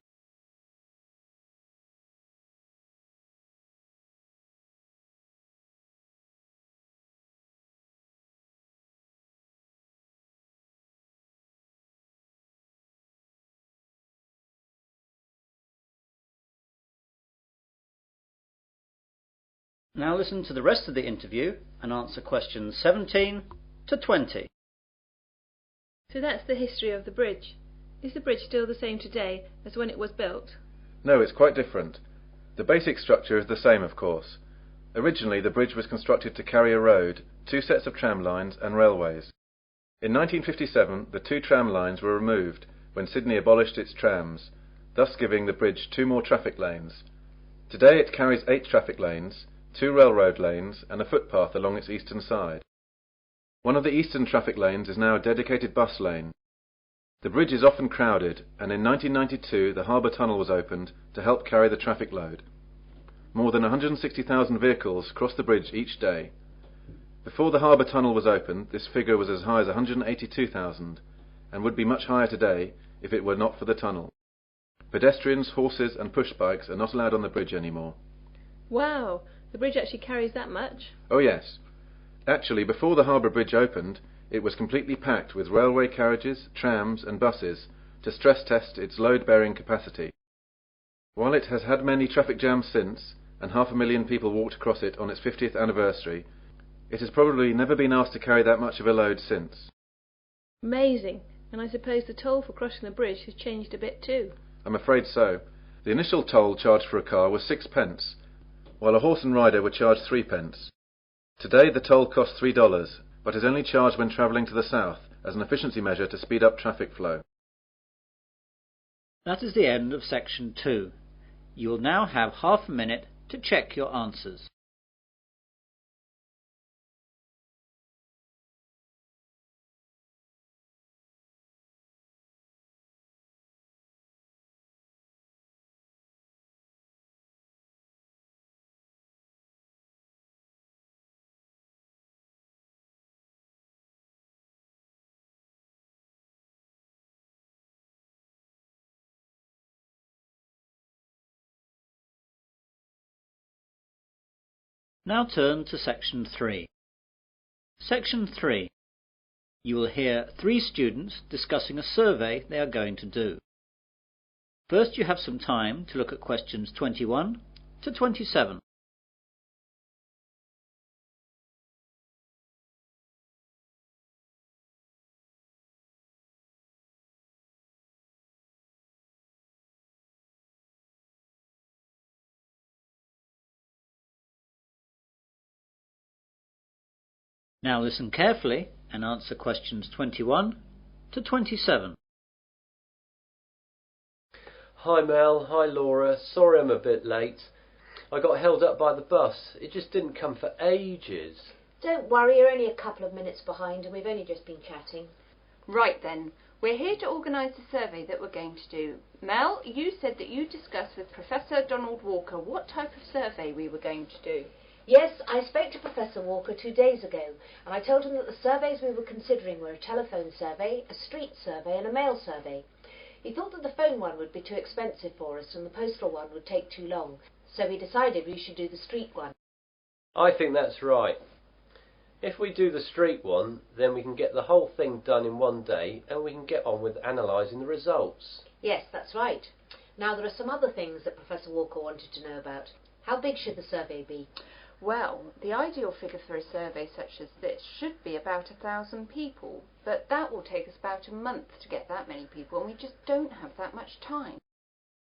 Now listen to the rest of the interview and answer questions 17 to 20. So that's the history of the bridge. Is the bridge still the same today as when it was built? No, it's quite different. The basic structure is the same, of course. Originally, the bridge was constructed to carry a road, 2 sets of tram lines and railways. In 1957, the 2 tram lines were removed when Sydney abolished its trams, thus giving the bridge 2 more traffic lanes. Today it carries 8 traffic lanes, 2 railroad lanes and a footpath along its eastern side. One of the eastern traffic lanes is now a dedicated bus lane. The bridge is often crowded, and in 1992 the harbour tunnel was opened to help carry the traffic load. More than 160,000 vehicles cross the bridge each day. Before the harbour tunnel was opened, this figure was as high as 182,000, and would be much higher today if it were not for the tunnel. Pedestrians, horses and push bikes are not allowed on the bridge anymore. Wow! The bridge actually carries that much? Oh yes. Actually, before the harbour bridge opened, it was completely packed with railway carriages, trams and buses to stress test its load-bearing capacity. While it has had many traffic jams since, and 500,000 people walked across it on its 50th anniversary, it has probably never been asked to carry that much of a load since. Amazing. And I suppose the toll for crossing the bridge has changed a bit too? I'm afraid so. The initial toll charged for a car was 6 pence, while a horse and rider were charged 3 pence. Today the toll costs $3, but is only charged when travelling to the south as an efficiency measure to speed up traffic flow. That is the end of section 2. You will now have half a minute to check your answers. Now turn to Section 3. Section 3. You will hear 3 students discussing a survey they are going to do. First, you have some time to look at questions 21 to 27. Now listen carefully and answer questions 21 to 27. Hi Mel, hi Laura, sorry I'm a bit late. I got held up by the bus. It just didn't come for ages. Don't worry, you're only a couple of minutes behind and we've only just been chatting. Right then, we're here to organise the survey that we're going to do. Mel, you said that you discussed with Professor Donald Walker what type of survey we were going to do. Yes, I spoke to Professor Walker 2 days ago, and I told him that the surveys we were considering were a telephone survey, a street survey and a mail survey. He thought that the phone one would be too expensive for us and the postal one would take too long, so we decided we should do the street one. I think that's right. If we do the street one, then we can get the whole thing done in one day and we can get on with analysing the results. Yes, that's right. Now there are some other things that Professor Walker wanted to know about. How big should the survey be? Well, the ideal figure for a survey such as this should be about 1,000 people, but that will take us about a month to get that many people, and we just don't have that much time.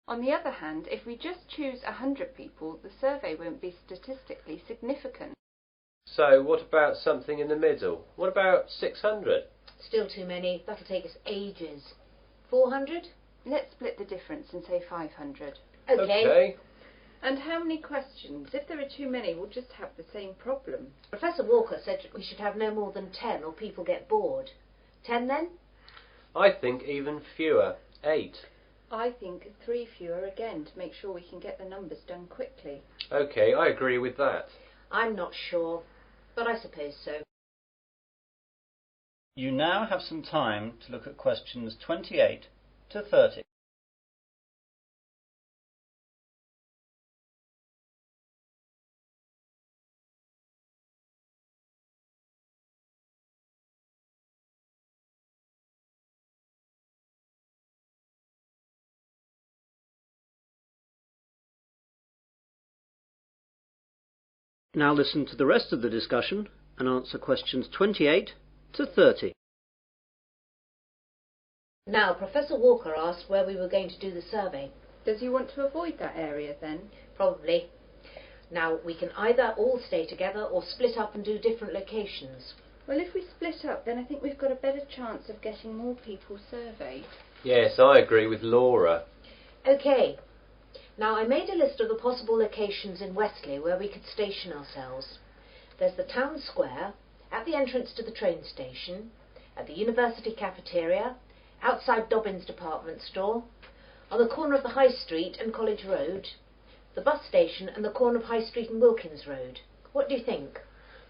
On the other hand, if we just choose 100 people, the survey won't be statistically significant. So what about something in the middle? What about 600? Still too many. That'll take us ages. 400? Let's split the difference and say 500. Okay. And how many questions? If there are too many, we'll just have the same problem. Professor Walker said we should have no more than 10 or people get bored. 10 then? I think even fewer. 8. I think 3 fewer again to make sure we can get the numbers done quickly. OK, I agree with that. I'm not sure, but I suppose so. You now have some time to look at questions 28 to 30. Now listen to the rest of the discussion and answer questions 28 to 30. Now, Professor Walker asked where we were going to do the survey. Does he want to avoid that area then? Probably. Now, we can either all stay together or split up and do different locations. Well, if we split up, then I think we've got a better chance of getting more people surveyed. Yes, I agree with Laura. OK. Now, I made a list of the possible locations in Wesley where we could station ourselves. There's the town square, at the entrance to the train station, at the university cafeteria, outside Dobbin's department store, on the corner of the High Street and College Road, the bus station and the corner of High Street and Wilkins Road. What do you think?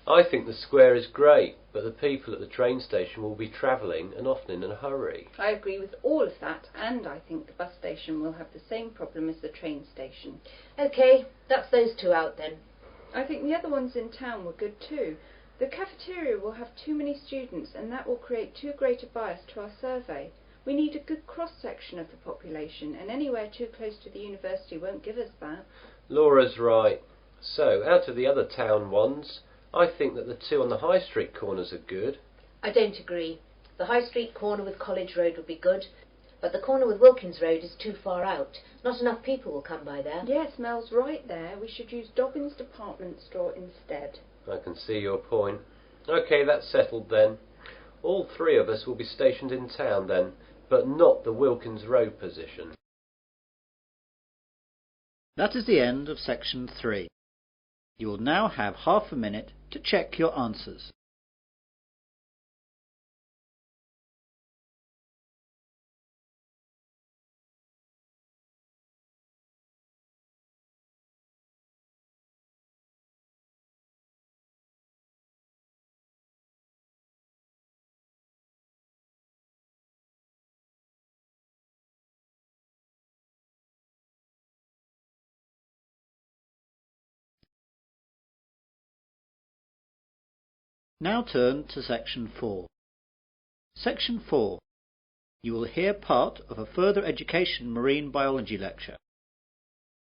I think the square is great, but the people at the train station will be travelling and often in a hurry. I agree with all of that, and I think the bus station will have the same problem as the train station. OK, that's those 2 out then. I think the other ones in town were good too. The cafeteria will have too many students, and that will create too great a bias to our survey. We need a good cross-section of the population, and anywhere too close to the university won't give us that. Laura's right. So, out of the other town ones, I think that the 2 on the High Street corners are good. I don't agree. The High Street corner with College Road would be good, but the corner with Wilkins Road is too far out. Not enough people will come by there. Yes, Mel's right there. We should use Dobbin's department store instead. I can see your point. OK, that's settled then. All 3 of us will be stationed in town then, but not the Wilkins Road position. That is the end of section 3. You will now have half a minute to check your answers. Now turn to Section 4. Section 4. You will hear part of a further education marine biology lecture.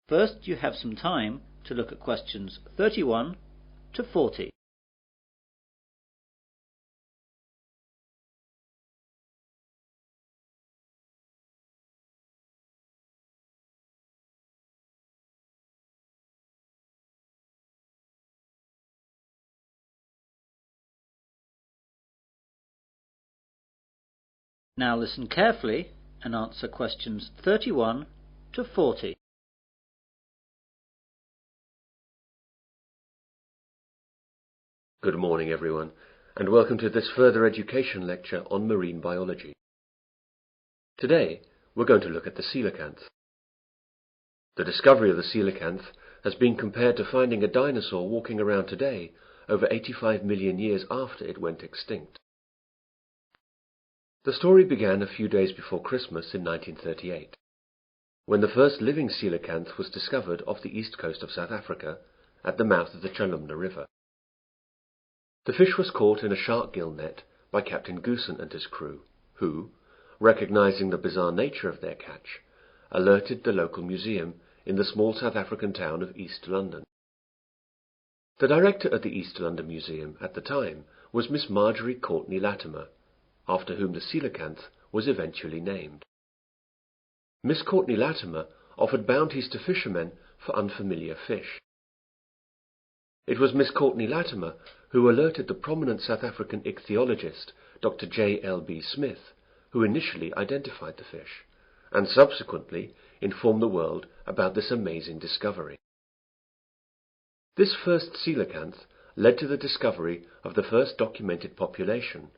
First, you have some time to look at questions 31 to 40. Now listen carefully and answer questions 31 to 40. Good morning, everyone, and welcome to this further education lecture on marine biology. Today, we're going to look at the coelacanth. The discovery of the coelacanth has been compared to finding a dinosaur walking around today over 85 million years after it went extinct. The story began a few days before Christmas in 1938, when the first living coelacanth was discovered off the east coast of South Africa at the mouth of the Chalumna River. The fish was caught in a shark gill net by Captain Goosen and his crew, who, recognizing the bizarre nature of their catch, alerted the local museum in the small South African town of East London. The director of the East London Museum at the time was Miss Marjorie Courtney Latimer, after whom the coelacanth was eventually named. Miss Courtney Latimer offered bounties to fishermen for unfamiliar fish. It was Miss Courtney Latimer who alerted the prominent South African ichthyologist Dr. J. L. B. Smith, who initially identified the fish, and subsequently informed the world about this amazing discovery. This first coelacanth led to the discovery of the first documented population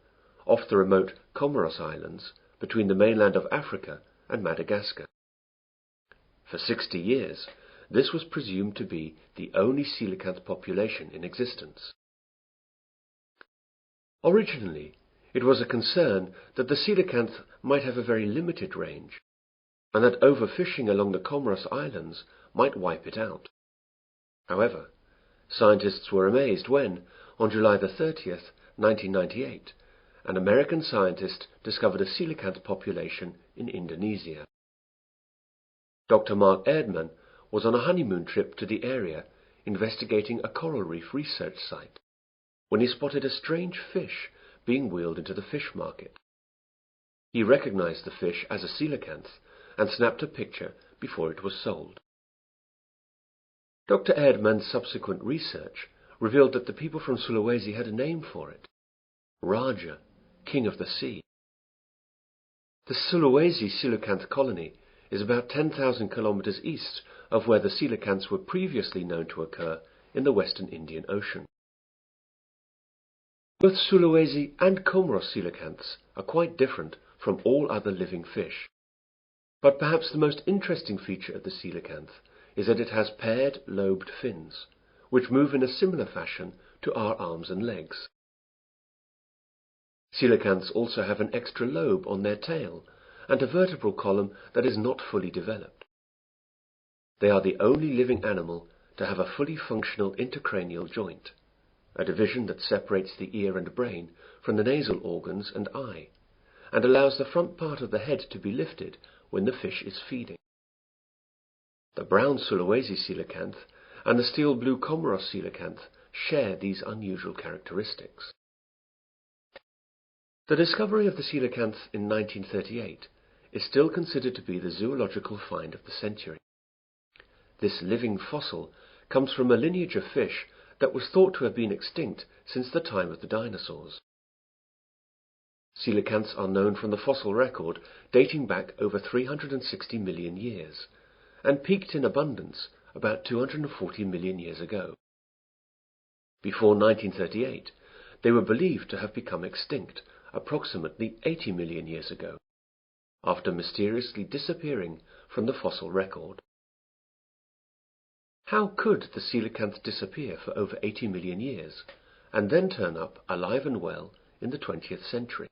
off the remote Comoros Islands between the mainland of Africa and Madagascar. For 60 years, this was presumed to be the only coelacanth population in existence. Originally, it was a concern that the coelacanth might have a very limited range, and that overfishing along the Comoros Islands might wipe it out. However, scientists were amazed when, on July 30th, 1998, an American scientist discovered a coelacanth population in Indonesia. Dr. Mark Erdman was on a honeymoon trip to the area investigating a coral reef research site when he spotted a strange fish being wheeled into the fish market. He recognized the fish as a coelacanth and snapped a picture before it was sold. Dr. Erdman's subsequent research revealed that the people from Sulawesi had a name for it: Raja, King of the Sea. The Sulawesi coelacanth colony is about 10,000 kilometers east of where the coelacanths were previously known to occur in the western Indian Ocean. Both Sulawesi and Comoros coelacanths are quite different from all other living fish, but perhaps the most interesting feature of the coelacanth is that it has paired lobed fins, which move in a similar fashion to our arms and legs. Coelacanths also have an extra lobe on their tail and a vertebral column that is not fully developed. They are the only living animal to have a fully functional intercranial joint, a division that separates the ear and brain from the nasal organs and eye, and allows the front part of the head to be lifted when the fish is feeding. The brown Sulawesi coelacanth and the steel blue Comoros coelacanth share these unusual characteristics. The discovery of the coelacanth in 1938 is still considered to be the zoological find of the century. This living fossil comes from a lineage of fish that was thought to have been extinct since the time of the dinosaurs. Coelacanths are known from the fossil record dating back over 360 million years, and peaked in abundance about 240 million years ago. Before 1938, they were believed to have become extinct approximately 80 million years ago, after mysteriously disappearing from the fossil record. How could the coelacanth disappear for over 80 million years, and then turn up alive and well in the 20th century?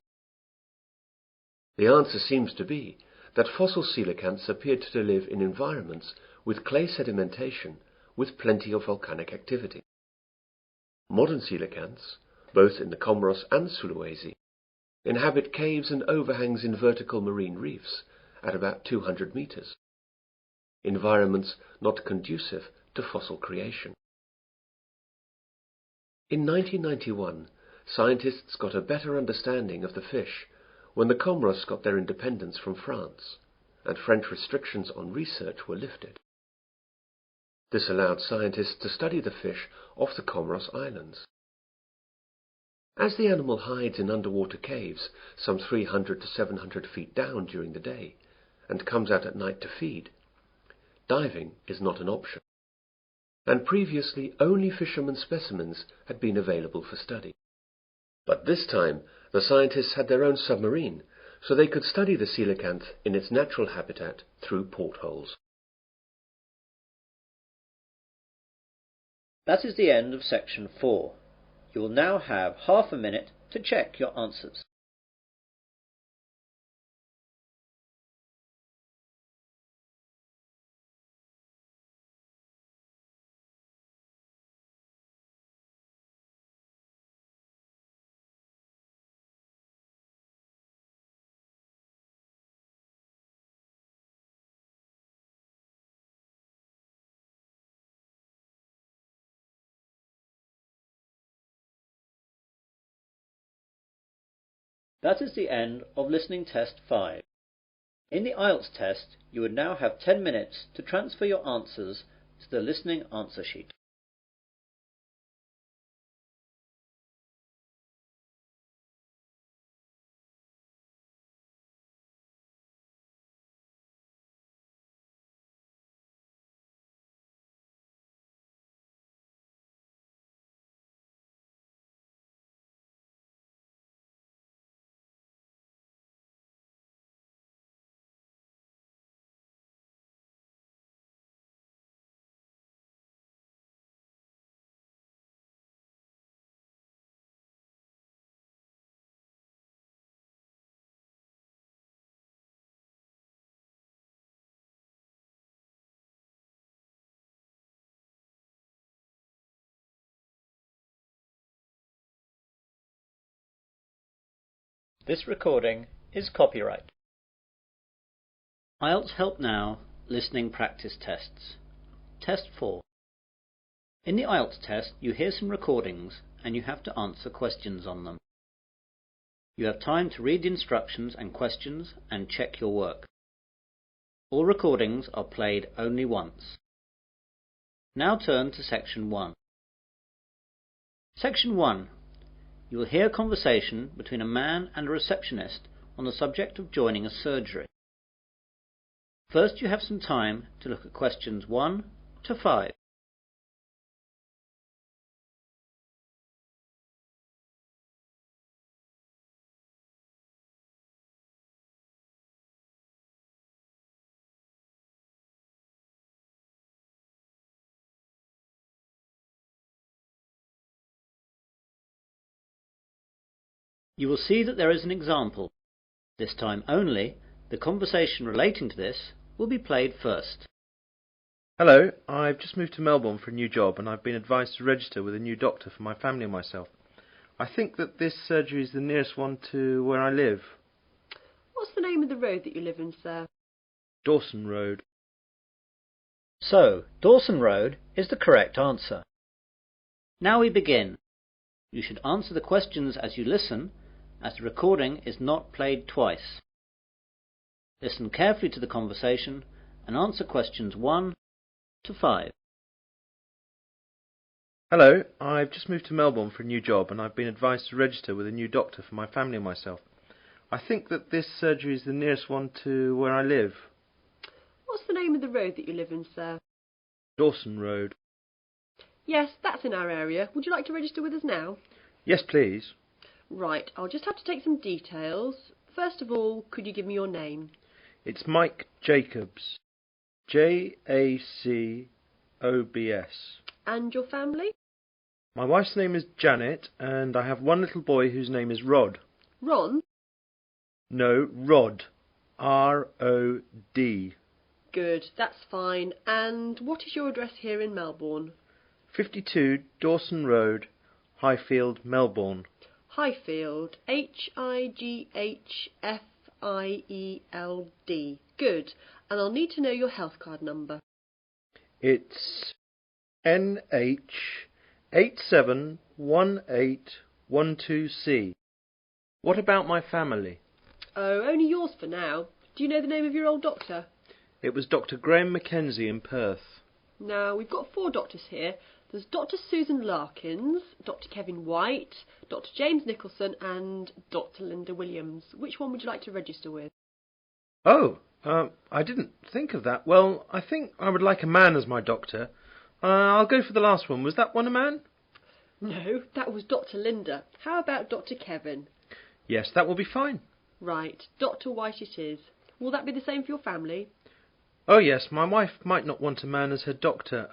The answer seems to be that fossil coelacanths appeared to live in environments with clay sedimentation with plenty of volcanic activity. Modern coelacanths, both in the Comoros and Sulawesi, inhabit caves and overhangs in vertical marine reefs at about 200 meters, environments not conducive to fossil creation. In 1991, scientists got a better understanding of the fish when the Comoros got their independence from France, and French restrictions on research were lifted. This allowed scientists to study the fish off the Comoros Islands. As the animal hides in underwater caves some 300 to 700 feet down during the day and comes out at night to feed, diving is not an option, and previously only fishermen's specimens had been available for study. But this time the scientists had their own submarine, so they could study the coelacanth in its natural habitat through portholes. That is the end of section 4. You will now have half a minute to check your answers. That is the end of listening test 5. In the IELTS test, you would now have 10 minutes to transfer your answers to the listening answer sheet. This recording is copyright. IELTS Help Now Listening Practice Tests. Test 4. In the IELTS test, you hear some recordings and you have to answer questions on them. You have time to read the instructions and questions and check your work. All recordings are played only once. Now turn to Section 1. Section 1. You will hear a conversation between a man and a receptionist on the subject of joining a surgery. First, you have some time to look at questions 1 to 5. You will see that there is an example. This time only, the conversation relating to this will be played first. Hello, I've just moved to Melbourne for a new job and I've been advised to register with a new doctor for my family and myself. I think that this surgery is the nearest one to where I live. What's the name of the road that you live in, sir? Dawson Road. So, Dawson Road is the correct answer. Now we begin. You should answer the questions as you listen, as the recording is not played twice. Listen carefully to the conversation and answer questions 1 to 5. Hello, I've just moved to Melbourne for a new job and I've been advised to register with a new doctor for my family and myself. I think that this surgery is the nearest one to where I live. What's the name of the road that you live in, sir? Dawson Road. Yes, that's in our area. Would you like to register with us now? Yes, please. Right, I'll just have to take some details. First of all, could you give me your name? It's Mike Jacobs. Jacobs. And your family? My wife's name is Janet, and I have one little boy whose name is Rod. Ron? No, Rod. R-O-D. Good, that's fine. And what is your address here in Melbourne? 52 Dawson Road, Highfield, Melbourne. Highfield, Highfield. Good. And I'll need to know your health card number. It's NH871812C. What about my family? Oh, only yours for now. Do you know the name of your old doctor? It was Dr. Graham Mackenzie in Perth. Now, we've got 4 doctors here. There's Dr. Susan Larkins, Dr. Kevin White, Dr. James Nicholson and Dr. Linda Williams. Which one would you like to register with? Oh, I didn't think of that. Well, I think I would like a man as my doctor. I'll go for the last one. Was that one a man? No, that was Dr. Linda. How about Dr. Kevin? Yes, that will be fine. Right, Dr. White it is. Will that be the same for your family? Oh yes, my wife might not want a man as her doctor.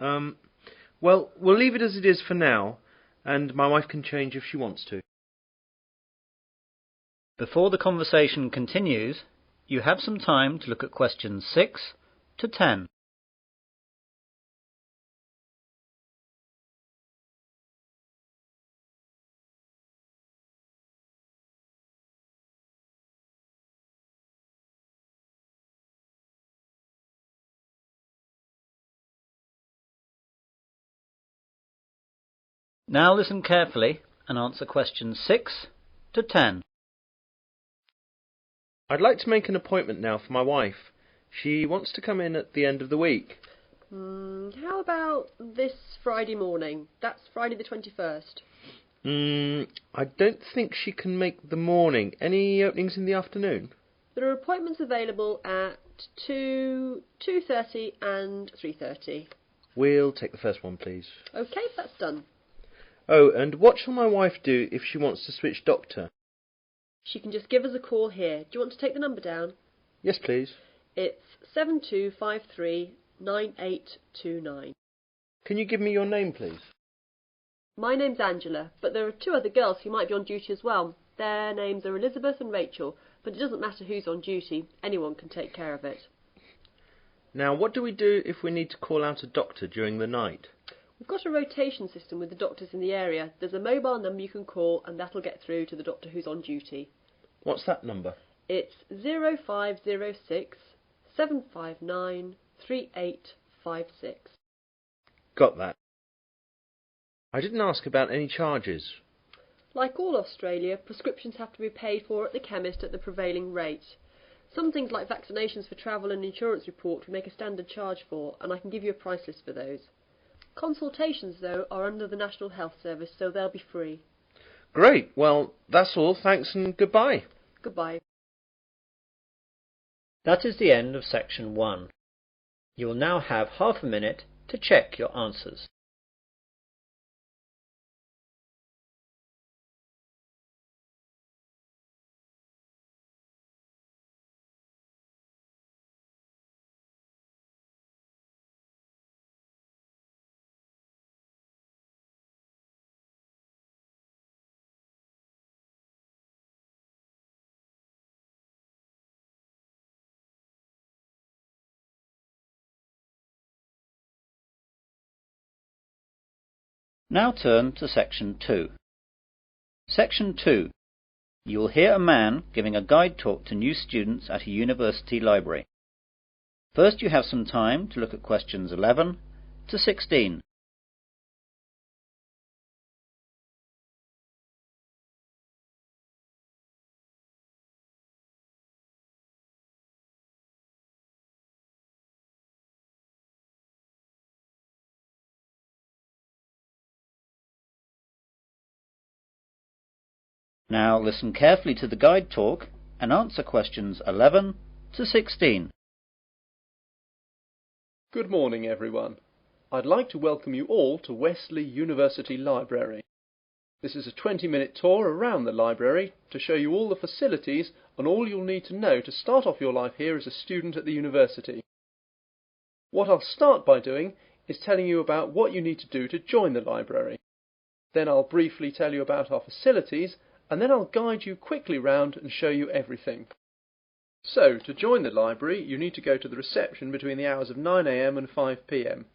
Well, we'll leave it as it is for now, and my wife can change if she wants to. Before the conversation continues, you have some time to look at questions 6 to 10. Now listen carefully and answer questions 6 to 10. I'd like to make an appointment now for my wife. She wants to come in at the end of the week. How about this Friday morning? That's Friday the 21st. I don't think she can make the morning. Any openings in the afternoon? There are appointments available at 2, 2:30 and 3:30. We'll take the first one, please. OK, that's done. Oh, and what shall my wife do if she wants to switch doctor? She can just give us a call here. Do you want to take the number down? Yes, please. It's 72539829. Can you give me your name, please? My name's Angela, but there are 2 other girls who might be on duty as well. Their names are Elizabeth and Rachel, but it doesn't matter who's on duty. Anyone can take care of it. Now, what do we do if we need to call out a doctor during the night? We've got a rotation system with the doctors in the area. There's a mobile number you can call and that'll get through to the doctor who's on duty. What's that number? It's 0506 759 3856. Got that. I didn't ask about any charges. Like all Australia, prescriptions have to be paid for at the chemist at the prevailing rate. Some things like vaccinations for travel and insurance report we make a standard charge for, and I can give you a price list for those. Consultations, though, are under the National Health Service, so they'll be free. Great. Well, that's all. Thanks and goodbye. Goodbye. That is the end of section 1. You will now have half a minute to check your answers. Now turn to section 2. Section 2. You will hear a man giving a guide talk to new students at a university library. First you have some time to look at questions 11 to 16. Now listen carefully to the guide talk and answer questions 11 to 16. Good morning, everyone. I'd like to welcome you all to Wesley University Library. This is a 20-minute tour around the library to show you all the facilities and all you'll need to know to start off your life here as a student at the university. What I'll start by doing is telling you about what you need to do to join the library. Then I'll briefly tell you about our facilities, and then I'll guide you quickly round and show you everything. So, to join the library, you need to go to the reception between the hours of 9 AM and 5 PM.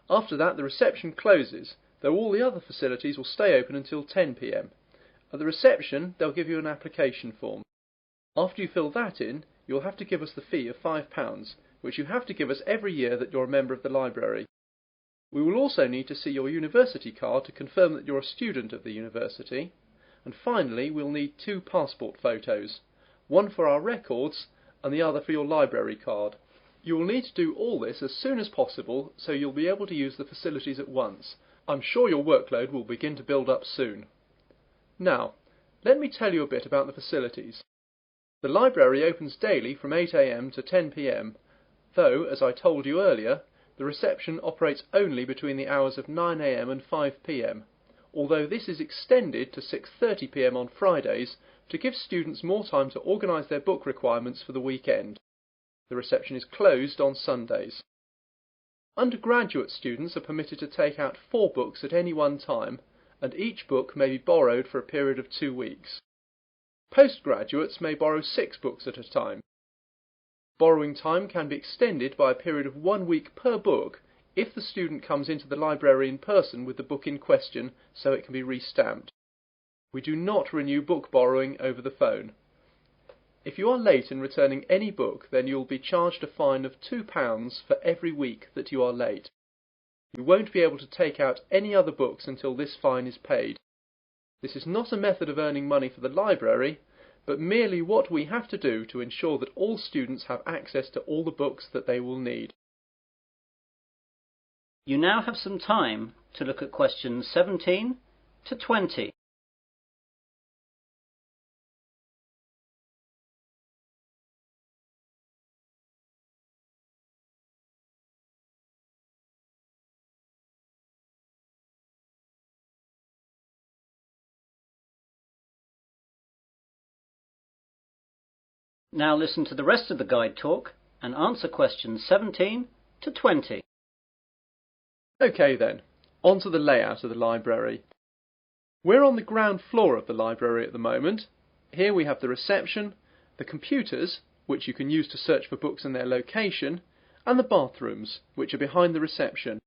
After that, the reception closes, though all the other facilities will stay open until 10 p.m. At the reception, they'll give you an application form. After you fill that in, you'll have to give us the fee of £5, which you have to give us every year that you're a member of the library. We will also need to see your university card to confirm that you're a student of the university. And finally, we'll need 2 passport photos, one for our records and the other for your library card. You will need to do all this as soon as possible so you'll be able to use the facilities at once. I'm sure your workload will begin to build up soon. Now, let me tell you a bit about the facilities. The library opens daily from 8 a.m. to 10 p.m, though, as I told you earlier, the reception operates only between the hours of 9 a.m. and 5 p.m, although this is extended to 6:30 p.m. on Fridays to give students more time to organise their book requirements for the weekend. The reception is closed on Sundays. Undergraduate students are permitted to take out 4 books at any one time, and each book may be borrowed for a period of 2 weeks. Postgraduates may borrow 6 books at a time. Borrowing time can be extended by a period of 1 week per book if the student comes into the library in person with the book in question so it can be re-stamped. We do not renew book borrowing over the phone. If you are late in returning any book, then you will be charged a fine of £2 for every week that you are late. You won't be able to take out any other books until this fine is paid. This is not a method of earning money for the library, but merely what we have to do to ensure that all students have access to all the books that they will need. You now have some time to look at questions 17 to 20. Now listen to the rest of the guide talk and answer questions 17 to 20. OK then, on to the layout of the library. We're on the ground floor of the library at the moment. Here we have the reception, the computers, which you can use to search for books and their location, and the bathrooms, which are behind the reception.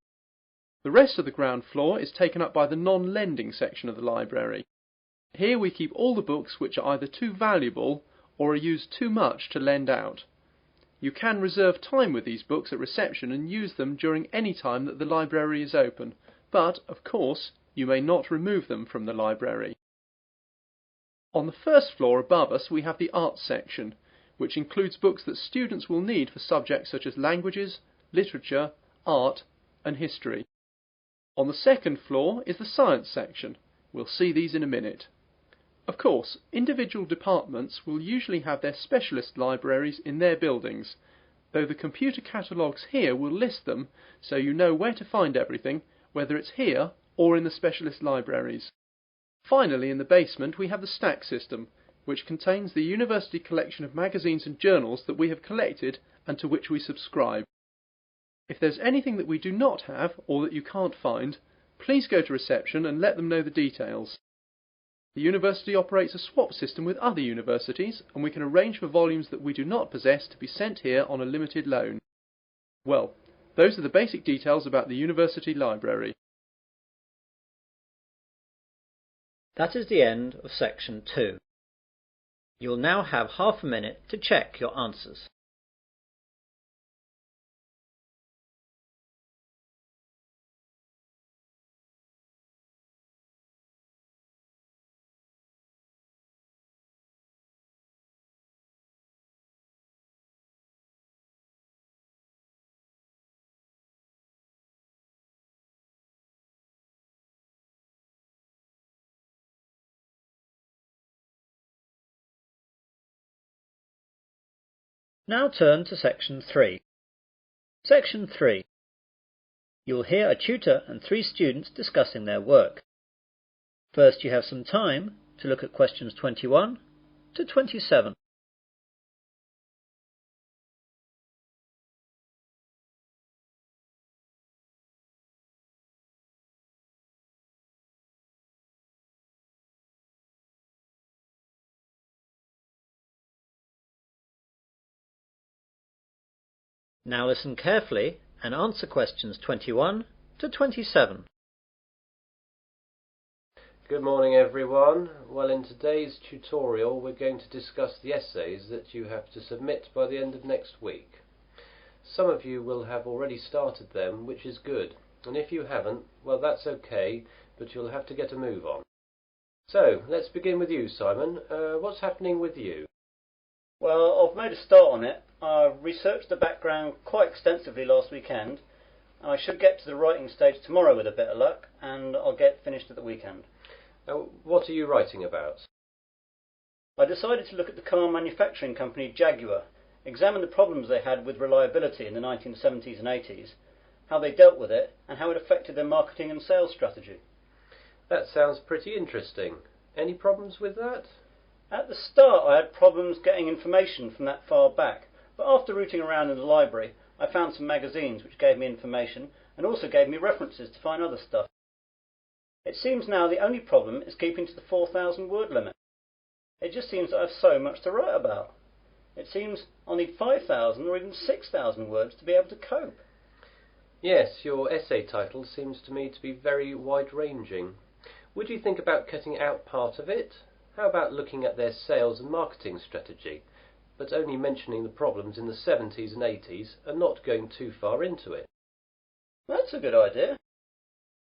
The rest of the ground floor is taken up by the non-lending section of the library. Here we keep all the books which are either too valuable or are used too much to lend out. You can reserve time with these books at reception and use them during any time that the library is open, but, of course, you may not remove them from the library. On the first floor above us we have the arts section, which includes books that students will need for subjects such as languages, literature, art and history. On the second floor is the science section. We'll see these in a minute. Of course, individual departments will usually have their specialist libraries in their buildings, though the computer catalogues here will list them so you know where to find everything, whether it's here or in the specialist libraries. Finally, in the basement we have the stack system, which contains the university collection of magazines and journals that we have collected and to which we subscribe. If there's anything that we do not have or that you can't find, please go to reception and let them know the details. The university operates a swap system with other universities, and we can arrange for volumes that we do not possess to be sent here on a limited loan. Well, those are the basic details about the university library. That is the end of section 2. You'll now have half a minute to check your answers. Now turn to section 3. Section 3. You'll hear a tutor and 3 students discussing their work. First, you have some time to look at questions 21 to 27. Now listen carefully and answer questions 21 to 27. Good morning everyone. Well, in today's tutorial we're going to discuss the essays that you have to submit by the end of next week. Some of you will have already started them, which is good, and if you haven't, well that's okay, but you'll have to get a move on. So, let's begin with you, Simon. What's happening with you? Well, I've made a start on it. I researched the background quite extensively last weekend, and I should get to the writing stage tomorrow with a bit of luck, and I'll get finished at the weekend. What are you writing about? I decided to look at the car manufacturing company Jaguar, examine the problems they had with reliability in the 1970s and 80s, how they dealt with it, and how it affected their marketing and sales strategy. That sounds pretty interesting. Any problems with that? At the start I had problems getting information from that far back, but after rooting around in the library I found some magazines which gave me information and also gave me references to find other stuff. It seems now the only problem is keeping to the 4,000 word limit. It just seems that I have so much to write about. It seems I'll need 5,000 or even 6,000 words to be able to cope. Yes, your essay title seems to me to be very wide-ranging. Would you think about cutting out part of it? How about looking at their sales and marketing strategy, but only mentioning the problems in the 70s and 80s and not going too far into it? That's a good idea.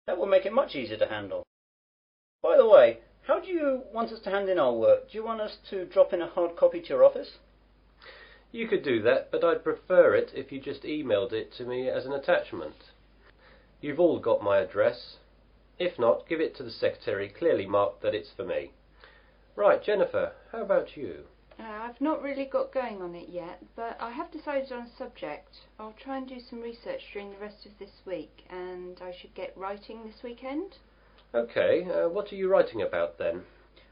That will make it much easier to handle. By the way, how do you want us to hand in our work? Do you want us to drop in a hard copy to your office? You could do that, but I'd prefer it if you just emailed it to me as an attachment. You've all got my address. If not, give it to the secretary, clearly marked that it's for me. Right, Jennifer, how about you? I've not really got going on it yet, but I have decided on a subject. I'll try and do some research during the rest of this week, and I should get writing this weekend. Okay, what are you writing about then?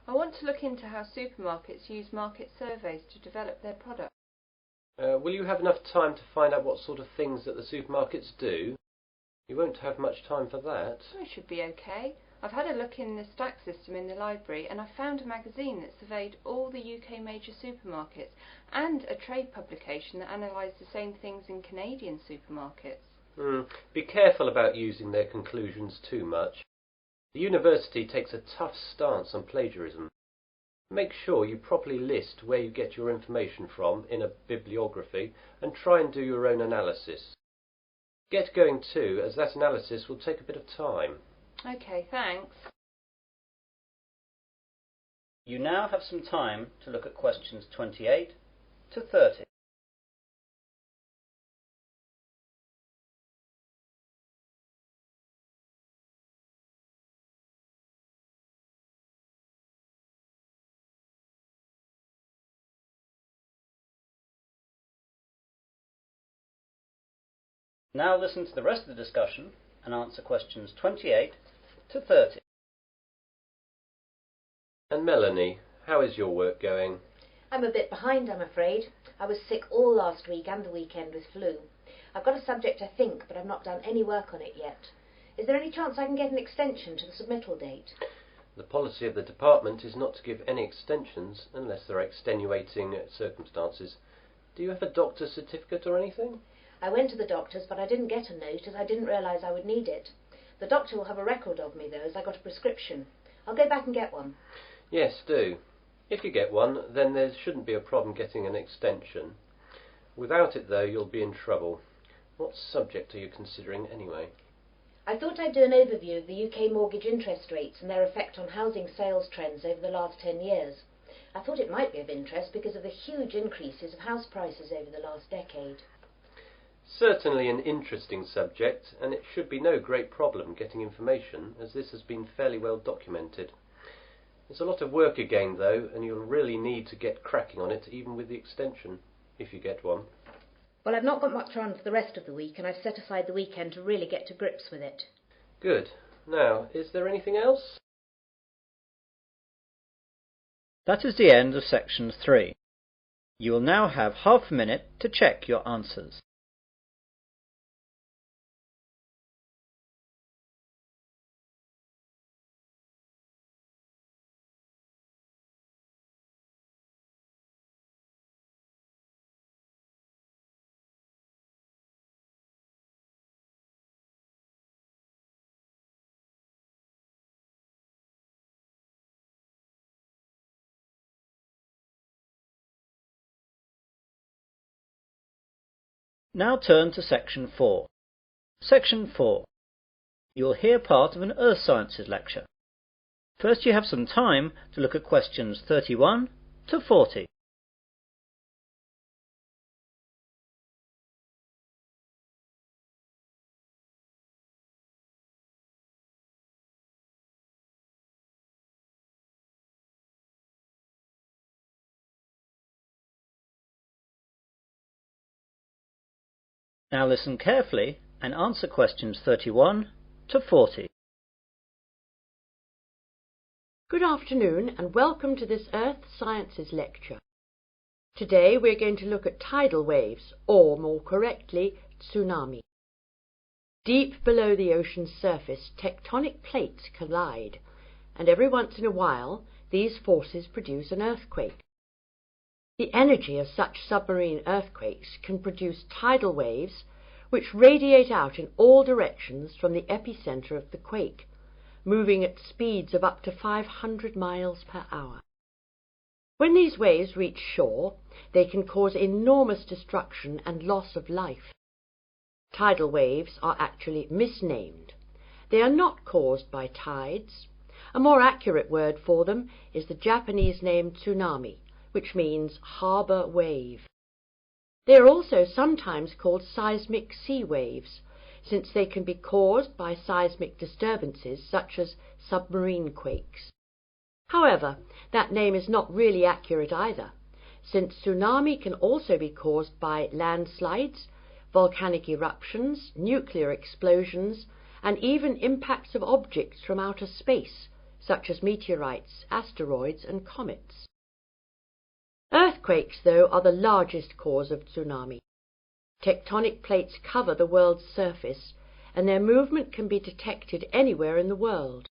I want to look into how supermarkets use market surveys to develop their products. Will you have enough time to find out what sort of things that the supermarkets do? You won't have much time for that. It should be okay. I've had a look in the stack system in the library and I found a magazine that surveyed all the UK major supermarkets and a trade publication that analysed the same things in Canadian supermarkets. Be careful about using their conclusions too much. The university takes a tough stance on plagiarism. Make sure you properly list where you get your information from in a bibliography and try and do your own analysis. Get going too, as that analysis will take a bit of time. Okay, thanks. You now have some time to look at questions 28 to 30. Now listen to the rest of the discussion and answer questions 28 to 30. And Melanie, how is your work going? I'm a bit behind, I'm afraid. I was sick all last week and the weekend with flu. I've got a subject, I think, but I've not done any work on it yet. Is there any chance I can get an extension to the submittal date? The policy of the department is not to give any extensions unless there are extenuating circumstances. Do you have a doctor's certificate or anything? I went to the doctor's, but I didn't get a note as I didn't realise I would need it. The doctor will have a record of me, though, as I got a prescription. I'll go back and get one. Yes, do. If you get one, then there shouldn't be a problem getting an extension. Without it, though, you'll be in trouble. What subject are you considering, anyway? I thought I'd do an overview of the UK mortgage interest rates and their effect on housing sales trends over the last 10 years. I thought it might be of interest because of the huge increases of house prices over the last decade. Certainly an interesting subject, and it should be no great problem getting information, as this has been fairly well documented. There's a lot of work again, though, and you'll really need to get cracking on it, even with the extension, if you get one. Well, I've not got much on for the rest of the week, and I've set aside the weekend to really get to grips with it. Good. Now, is there anything else? That is the end of section 3. You will now have half a minute to check your answers. Now turn to Section 4. Section 4. You'll hear part of an Earth Sciences lecture. First you have some time to look at questions 31 to 40. Now listen carefully and answer questions 31 to 40. Good afternoon and welcome to this Earth Sciences lecture. Today we're going to look at tidal waves, or more correctly, tsunami. Deep below the ocean's surface, tectonic plates collide, and every once in a while these forces produce an earthquake. The energy of such submarine earthquakes can produce tidal waves which radiate out in all directions from the epicenter of the quake, moving at speeds of up to 500 miles per hour. When these waves reach shore, they can cause enormous destruction and loss of life. Tidal waves are actually misnamed. They are not caused by tides. A more accurate word for them is the Japanese name tsunami, which means harbour wave. They are also sometimes called seismic sea waves, since they can be caused by seismic disturbances such as submarine quakes. However, that name is not really accurate either, since tsunami can also be caused by landslides, volcanic eruptions, nuclear explosions, and even impacts of objects from outer space, such as meteorites, asteroids, and comets. Earthquakes, though, are the largest cause of tsunami. Tectonic plates cover the world's surface, and their movement can be detected anywhere in the world.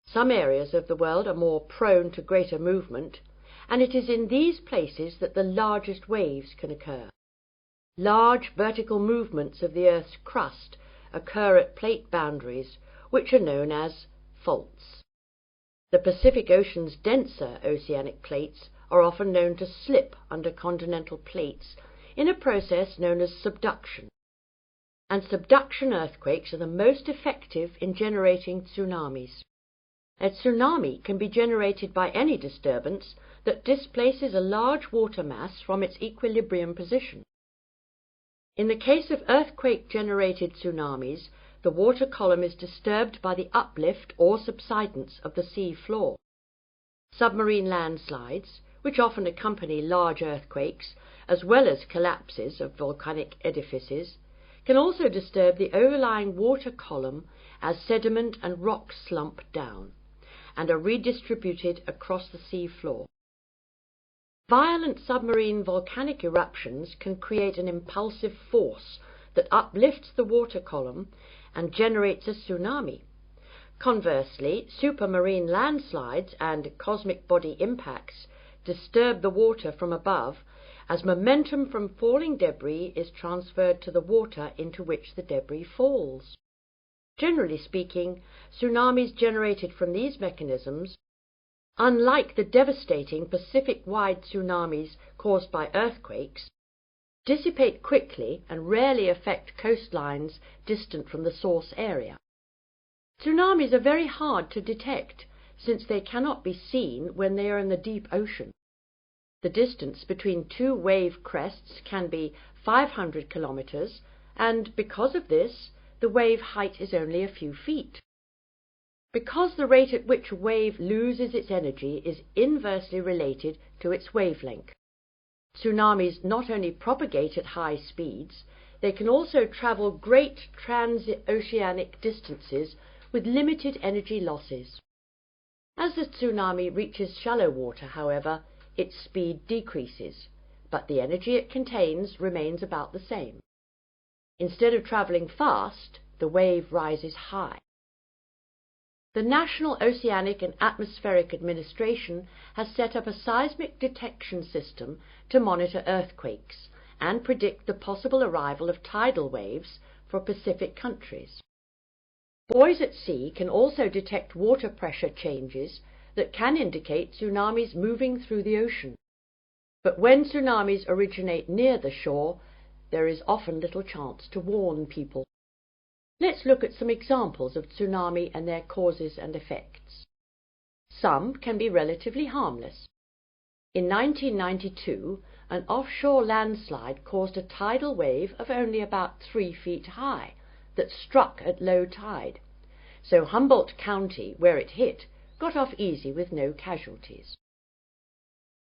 Some areas of the world are more prone to greater movement, and it is in these places that the largest waves can occur. Large vertical movements of the Earth's crust occur at plate boundaries, which are known as faults. The Pacific Ocean's denser oceanic plates are often known to slip under continental plates in a process known as subduction. And subduction earthquakes are the most effective in generating tsunamis. A tsunami can be generated by any disturbance that displaces a large water mass from its equilibrium position. In the case of earthquake-generated tsunamis, the water column is disturbed by the uplift or subsidence of the sea floor. Submarine landslides, which often accompany large earthquakes, as well as collapses of volcanic edifices, can also disturb the overlying water column as sediment and rock slump down, and are redistributed across the sea floor. Violent submarine volcanic eruptions can create an impulsive force that uplifts the water column and generates a tsunami. Conversely, supermarine landslides and cosmic body impacts disturb the water from above as momentum from falling debris is transferred to the water into which the debris falls. Generally speaking, tsunamis generated from these mechanisms, unlike the devastating Pacific-wide tsunamis caused by earthquakes, dissipate quickly and rarely affect coastlines distant from the source area. Tsunamis are very hard to detect, since they cannot be seen when they are in the deep ocean. The distance between two wave crests can be 500 kilometers, and because of this, the wave height is only a few feet. Because the rate at which a wave loses its energy is inversely related to its wavelength. Tsunamis not only propagate at high speeds, they can also travel great transoceanic distances with limited energy losses. As the tsunami reaches shallow water, however, its speed decreases, but the energy it contains remains about the same. Instead of travelling fast, the wave rises high. The National Oceanic and Atmospheric Administration has set up a seismic detection system to monitor earthquakes and predict the possible arrival of tidal waves for Pacific countries. Buoys at sea can also detect water pressure changes that can indicate tsunamis moving through the ocean. But when tsunamis originate near the shore, there is often little chance to warn people. Let's look at some examples of tsunami and their causes and effects. Some can be relatively harmless. In 1992, an offshore landslide caused a tidal wave of only about 3 feet high that struck at low tide, so Humboldt County, where it hit, got off easy with no casualties.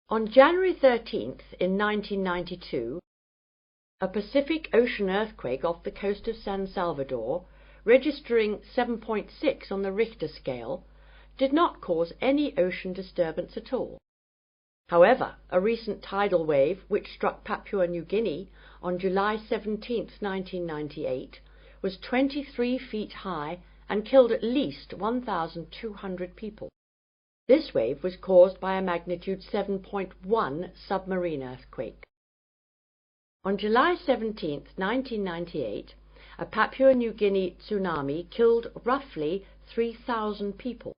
On January 13th in 1992, a Pacific Ocean earthquake off the coast of San Salvador, registering 7.6 on the Richter scale, did not cause any ocean disturbance at all. However, a recent tidal wave which struck Papua New Guinea on July 17, 1998, was 23 feet high and killed at least 1,200 people. This wave was caused by a magnitude 7.1 submarine earthquake. On July 17, 1998, a Papua New Guinea tsunami killed roughly 3,000 people.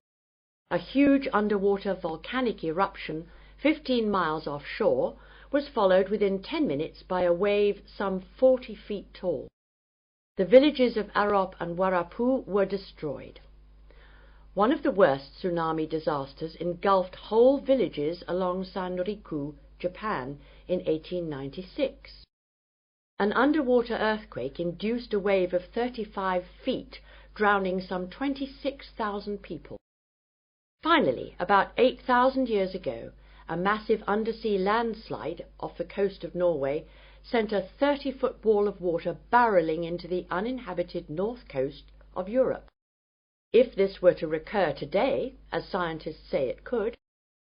A huge underwater volcanic eruption 15 miles offshore was followed within 10 minutes by a wave some 40 feet tall. The villages of Reup and Warapu were destroyed. One of the worst tsunami disasters engulfed whole villages along Sanriku, Japan, in 1896. An underwater earthquake induced a wave of 35 feet, drowning some 26,000 people. Finally, about 8,000 years ago, a massive undersea landslide off the coast of Norway sent a 30-foot wall of water barreling into the uninhabited north coast of Europe. If this were to recur today, as scientists say it could,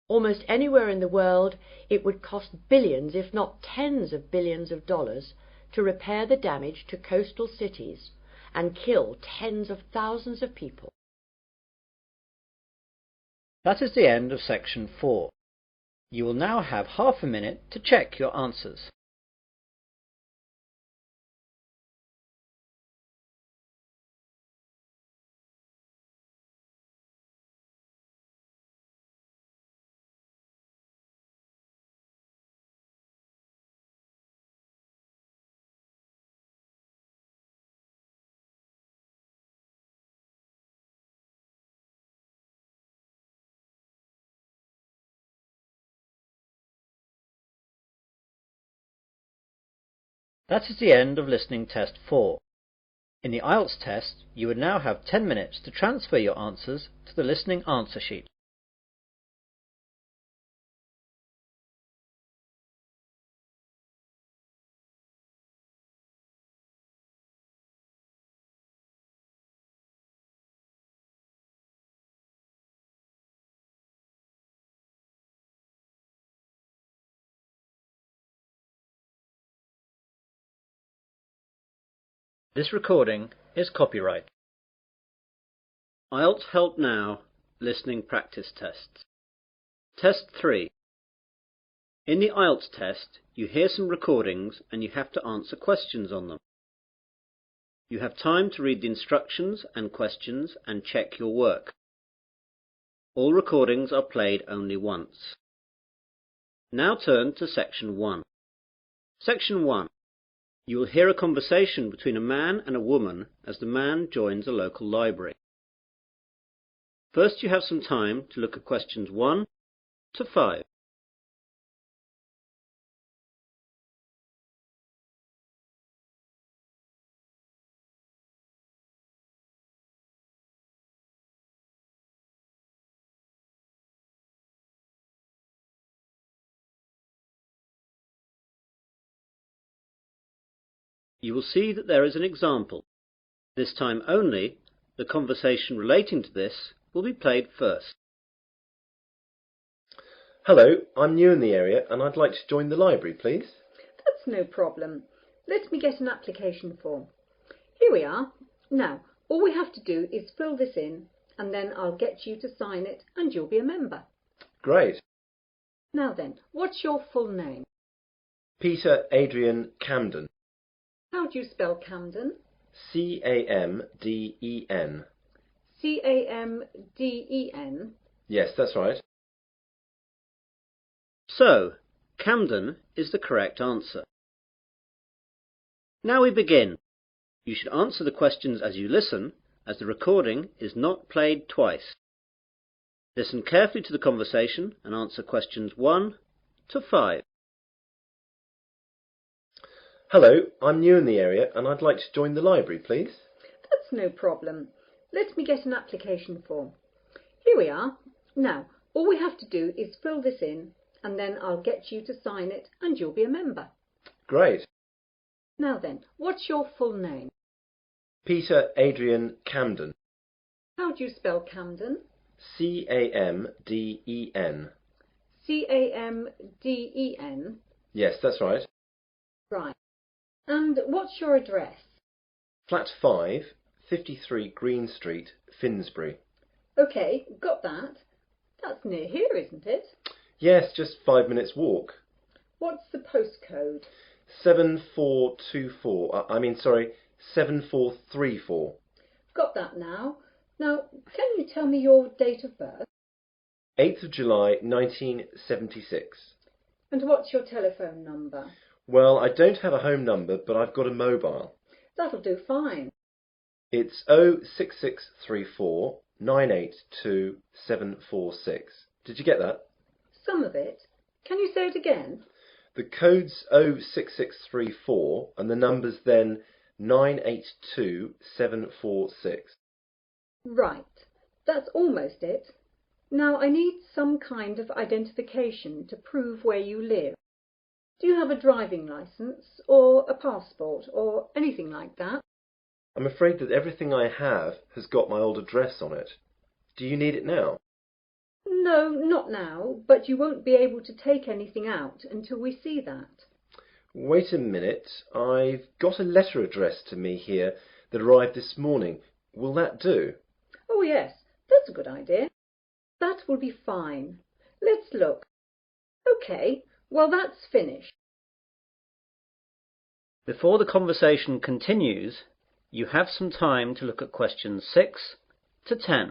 almost anywhere in the world it would cost billions, if not tens of billions of dollars, to repair the damage to coastal cities and kill tens of thousands of people. That is the end of section 4. You will now have half a minute to check your answers. That is the end of listening test 4. In the IELTS test, you would now have 10 minutes to transfer your answers to the listening answer sheet. This recording is copyright. IELTS Help Now Listening Practice Tests. Test 3. In the IELTS test, you hear some recordings and you have to answer questions on them. You have time to read the instructions and questions and check your work. All recordings are played only once. Now turn to Section 1. Section 1. You will hear a conversation between a man and a woman as the man joins a local library. First, you have some time to look at questions 1 to 5. You will see that there is an example. This time only, the conversation relating to this will be played first. Hello, I'm new in the area and I'd like to join the library, please. That's no problem. Let me get an application form. Here we are. Now, all we have to do is fill this in and then I'll get you to sign it and you'll be a member. Great. Now then, what's your full name? Peter Adrian Camden. How do you spell Camden? C-A-M-D-E-N. C-A-M-D-E-N? Yes, that's right. So, Camden is the correct answer. Now we begin. You should answer the questions as you listen, as the recording is not played twice. Listen carefully to the conversation and answer questions 1 to 5. Hello, I'm new in the area and I'd like to join the library, please. That's no problem. Let me get an application form. Here we are. Now, all we have to do is fill this in and then I'll get you to sign it and you'll be a member. Great. Now then, what's your full name? Peter Adrian Camden. How do you spell Camden? C-A-M-D-E-N. C-A-M-D-E-N? Yes, that's right. Right. And what's your address? Flat 5, 53 Green Street, Finsbury. OK, got that. That's near here, isn't it? Yes, just 5 minutes walk. What's the postcode? 7424. 7434. Got that now. Now, can you tell me your date of birth? 8th of July 1976. And what's your telephone number? Well, I don't have a home number, but I've got a mobile. That'll do fine. It's 06634 982 746. Did you get that? Some of it. Can you say it again? The code's 06634 and the number's then 982 746. Right. That's almost it. Now I need some kind of identification to prove where you live. Do you have a driving licence or a passport or anything like that? I'm afraid that everything I have has got my old address on it. Do you need it now? No, not now, but you won't be able to take anything out until we see that. Wait a minute. I've got a letter addressed to me here that arrived this morning. Will that do? Oh yes, that's a good idea. That will be fine. Let's look. OK, well that's finished. Before the conversation continues, you have some time to look at questions 6 to 10.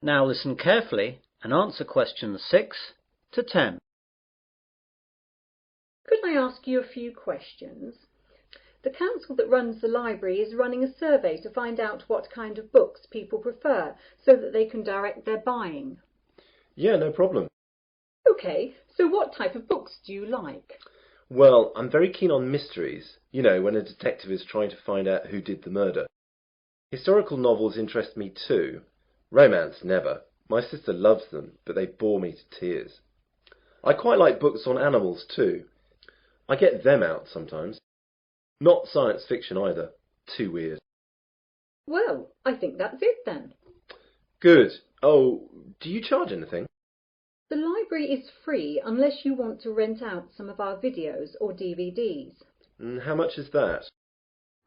Now listen carefully and answer questions 6 to 10. Could I ask you a few questions? The council that runs the library is running a survey to find out what kind of books people prefer so that they can direct their buying. Yeah, no problem. OK, so what type of books do you like? Well, I'm very keen on mysteries. You know, when a detective is trying to find out who did the murder. Historical novels interest me too. Romance, never. My sister loves them, but they bore me to tears. I quite like books on animals too. I get them out sometimes. Not science fiction either. Too weird. Well, I think that's it then. Good. Oh, do you charge anything? The library is free unless you want to rent out some of our videos or DVDs. And how much is that?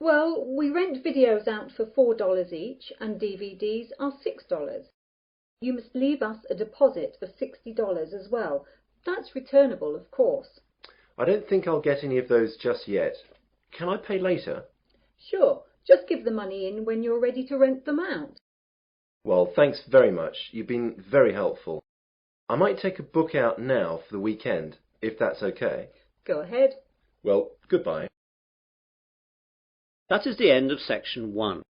Well, we rent videos out for $4 each and DVDs are $6. You must leave us a deposit of $60 as well. That's returnable, of course. I don't think I'll get any of those just yet. Can I pay later? Sure, just give the money in when you're ready to rent them out. Well, thanks very much. You've been very helpful. I might take a book out now for the weekend, if that's okay. Go ahead. Well, goodbye. That is the end of section 1.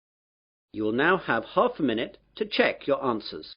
You will now have half a minute to check your answers.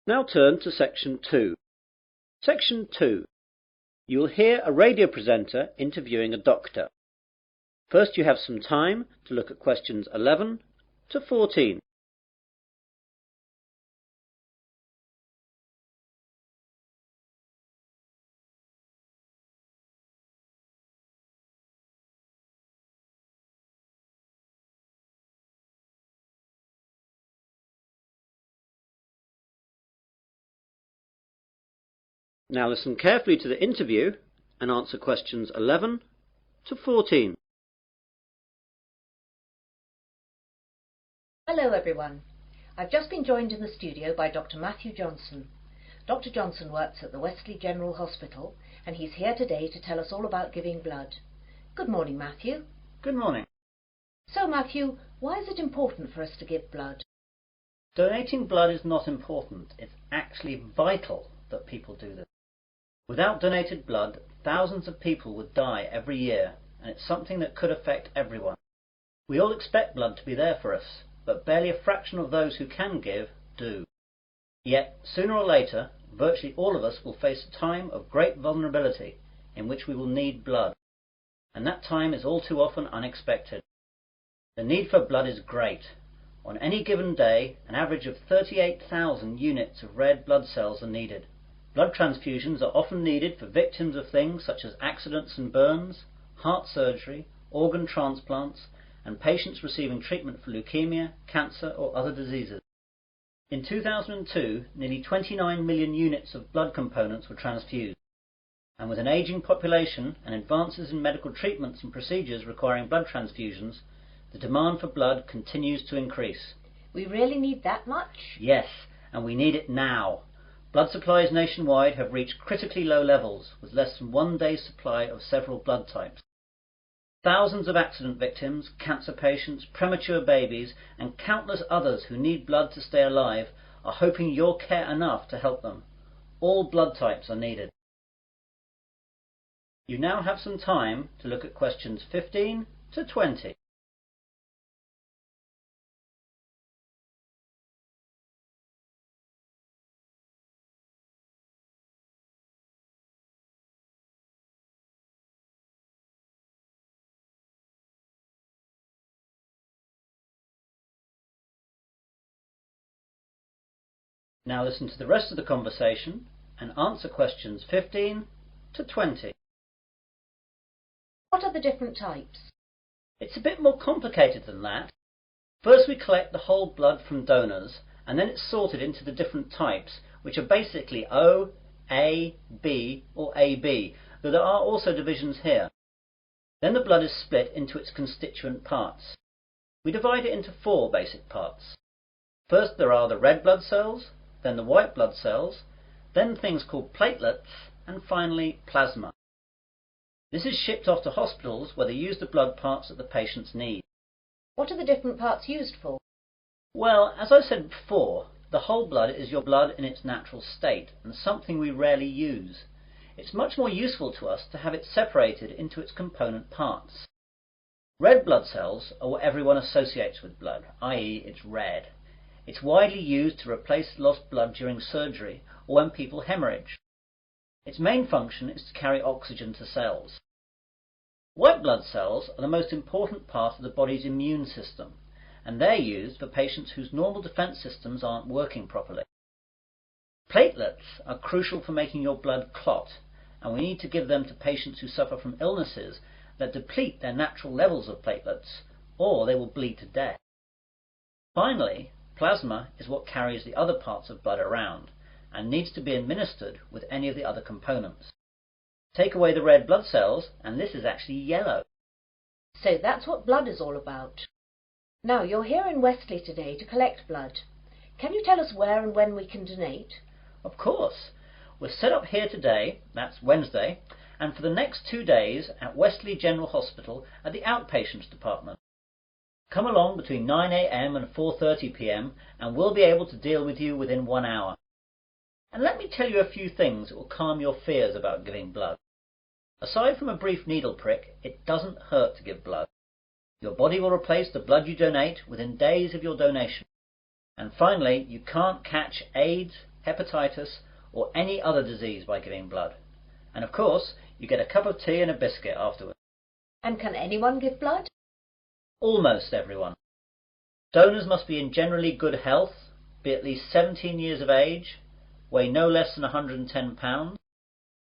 Now turn to section 2. Section 2. You will hear a radio presenter interviewing a doctor. First you have some time to look at questions 11 to 14. Now listen carefully to the interview and answer questions 11 to 14. Hello everyone. I've just been joined in the studio by Dr. Matthew Johnson. Dr. Johnson works at the Wesley General Hospital and he's here today to tell us all about giving blood. Good morning, Matthew. Good morning. So, Matthew, why is it important for us to give blood? Donating blood is not important. It's actually vital that people do this. Without donated blood, thousands of people would die every year, and it's something that could affect everyone. We all expect blood to be there for us, but barely a fraction of those who can give do. Yet, sooner or later, virtually all of us will face a time of great vulnerability in which we will need blood, and that time is all too often unexpected. The need for blood is great. On any given day, an average of 38,000 units of red blood cells are needed. Blood transfusions are often needed for victims of things such as accidents and burns, heart surgery, organ transplants, and patients receiving treatment for leukemia, cancer or other diseases. In 2002, nearly 29 million units of blood components were transfused, and with an ageing population and advances in medical treatments and procedures requiring blood transfusions, the demand for blood continues to increase. We really need that much? Yes, and we need it now. Blood supplies nationwide have reached critically low levels, with less than 1 day's supply of several blood types. Thousands of accident victims, cancer patients, premature babies, and countless others who need blood to stay alive are hoping you'll care enough to help them. All blood types are needed. You now have some time to look at questions 15 to 20. Now listen to the rest of the conversation and answer questions 15 to 20. What are the different types? It's a bit more complicated than that. First we collect the whole blood from donors, and then it's sorted into the different types, which are basically O, A, B or AB, though there are also divisions here. Then the blood is split into its constituent parts. We divide it into 4 basic parts. First there are the red blood cells, then the white blood cells, then things called platelets, and finally plasma. This is shipped off to hospitals where they use the blood parts that the patients need. What are the different parts used for? Well, as I said before, the whole blood is your blood in its natural state, and something we rarely use. It's much more useful to us to have it separated into its component parts. Red blood cells are what everyone associates with blood, i.e. it's red. It's widely used to replace lost blood during surgery or when people hemorrhage. Its main function is to carry oxygen to cells. White blood cells are the most important part of the body's immune system, and they're used for patients whose normal defense systems aren't working properly. Platelets are crucial for making your blood clot, and we need to give them to patients who suffer from illnesses that deplete their natural levels of platelets, or they will bleed to death. Finally, plasma is what carries the other parts of blood around, and needs to be administered with any of the other components. Take away the red blood cells, and this is actually yellow. So that's what blood is all about. Now, you're here in Wesley today to collect blood. Can you tell us where and when we can donate? Of course. We're set up here today, that's Wednesday, and for the next 2 days at Wesley General Hospital at the outpatients department. Come along between 9 a.m. and 4:30 p.m. and we'll be able to deal with you within 1 hour. And let me tell you a few things that will calm your fears about giving blood. Aside from a brief needle prick, it doesn't hurt to give blood. Your body will replace the blood you donate within days of your donation. And finally, you can't catch AIDS, hepatitis, or any other disease by giving blood. And of course, you get a cup of tea and a biscuit afterwards. And can anyone give blood? Almost everyone. Donors must be in generally good health, be at least 17 years of age, weigh no less than 110 pounds,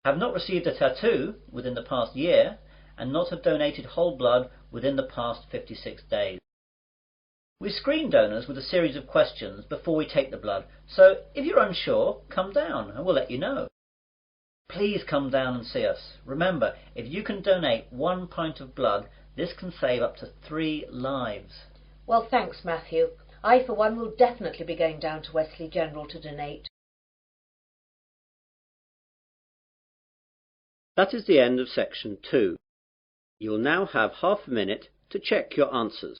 have not received a tattoo within the past year, and not have donated whole blood within the past 56 days. We screen donors with a series of questions before we take the blood, so if you're unsure, come down and we'll let you know. Please come down and see us. Remember, if you can donate 1 pint of blood, this can save up to 3 lives. Well, thanks, Matthew. I, for one, will definitely be going down to Wesley General to donate. That is the end of section 2. You will now have half a minute to check your answers.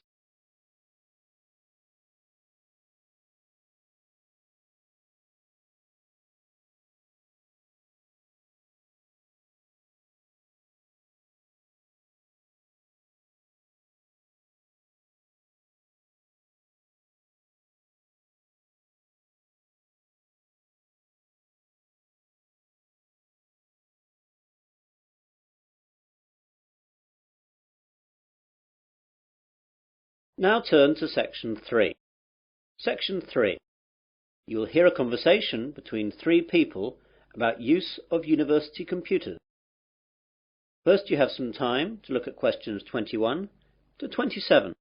Now turn to section 3. Section 3. You will hear a conversation between 3 people about use of university computers. First, you have some time to look at questions 21 to 27.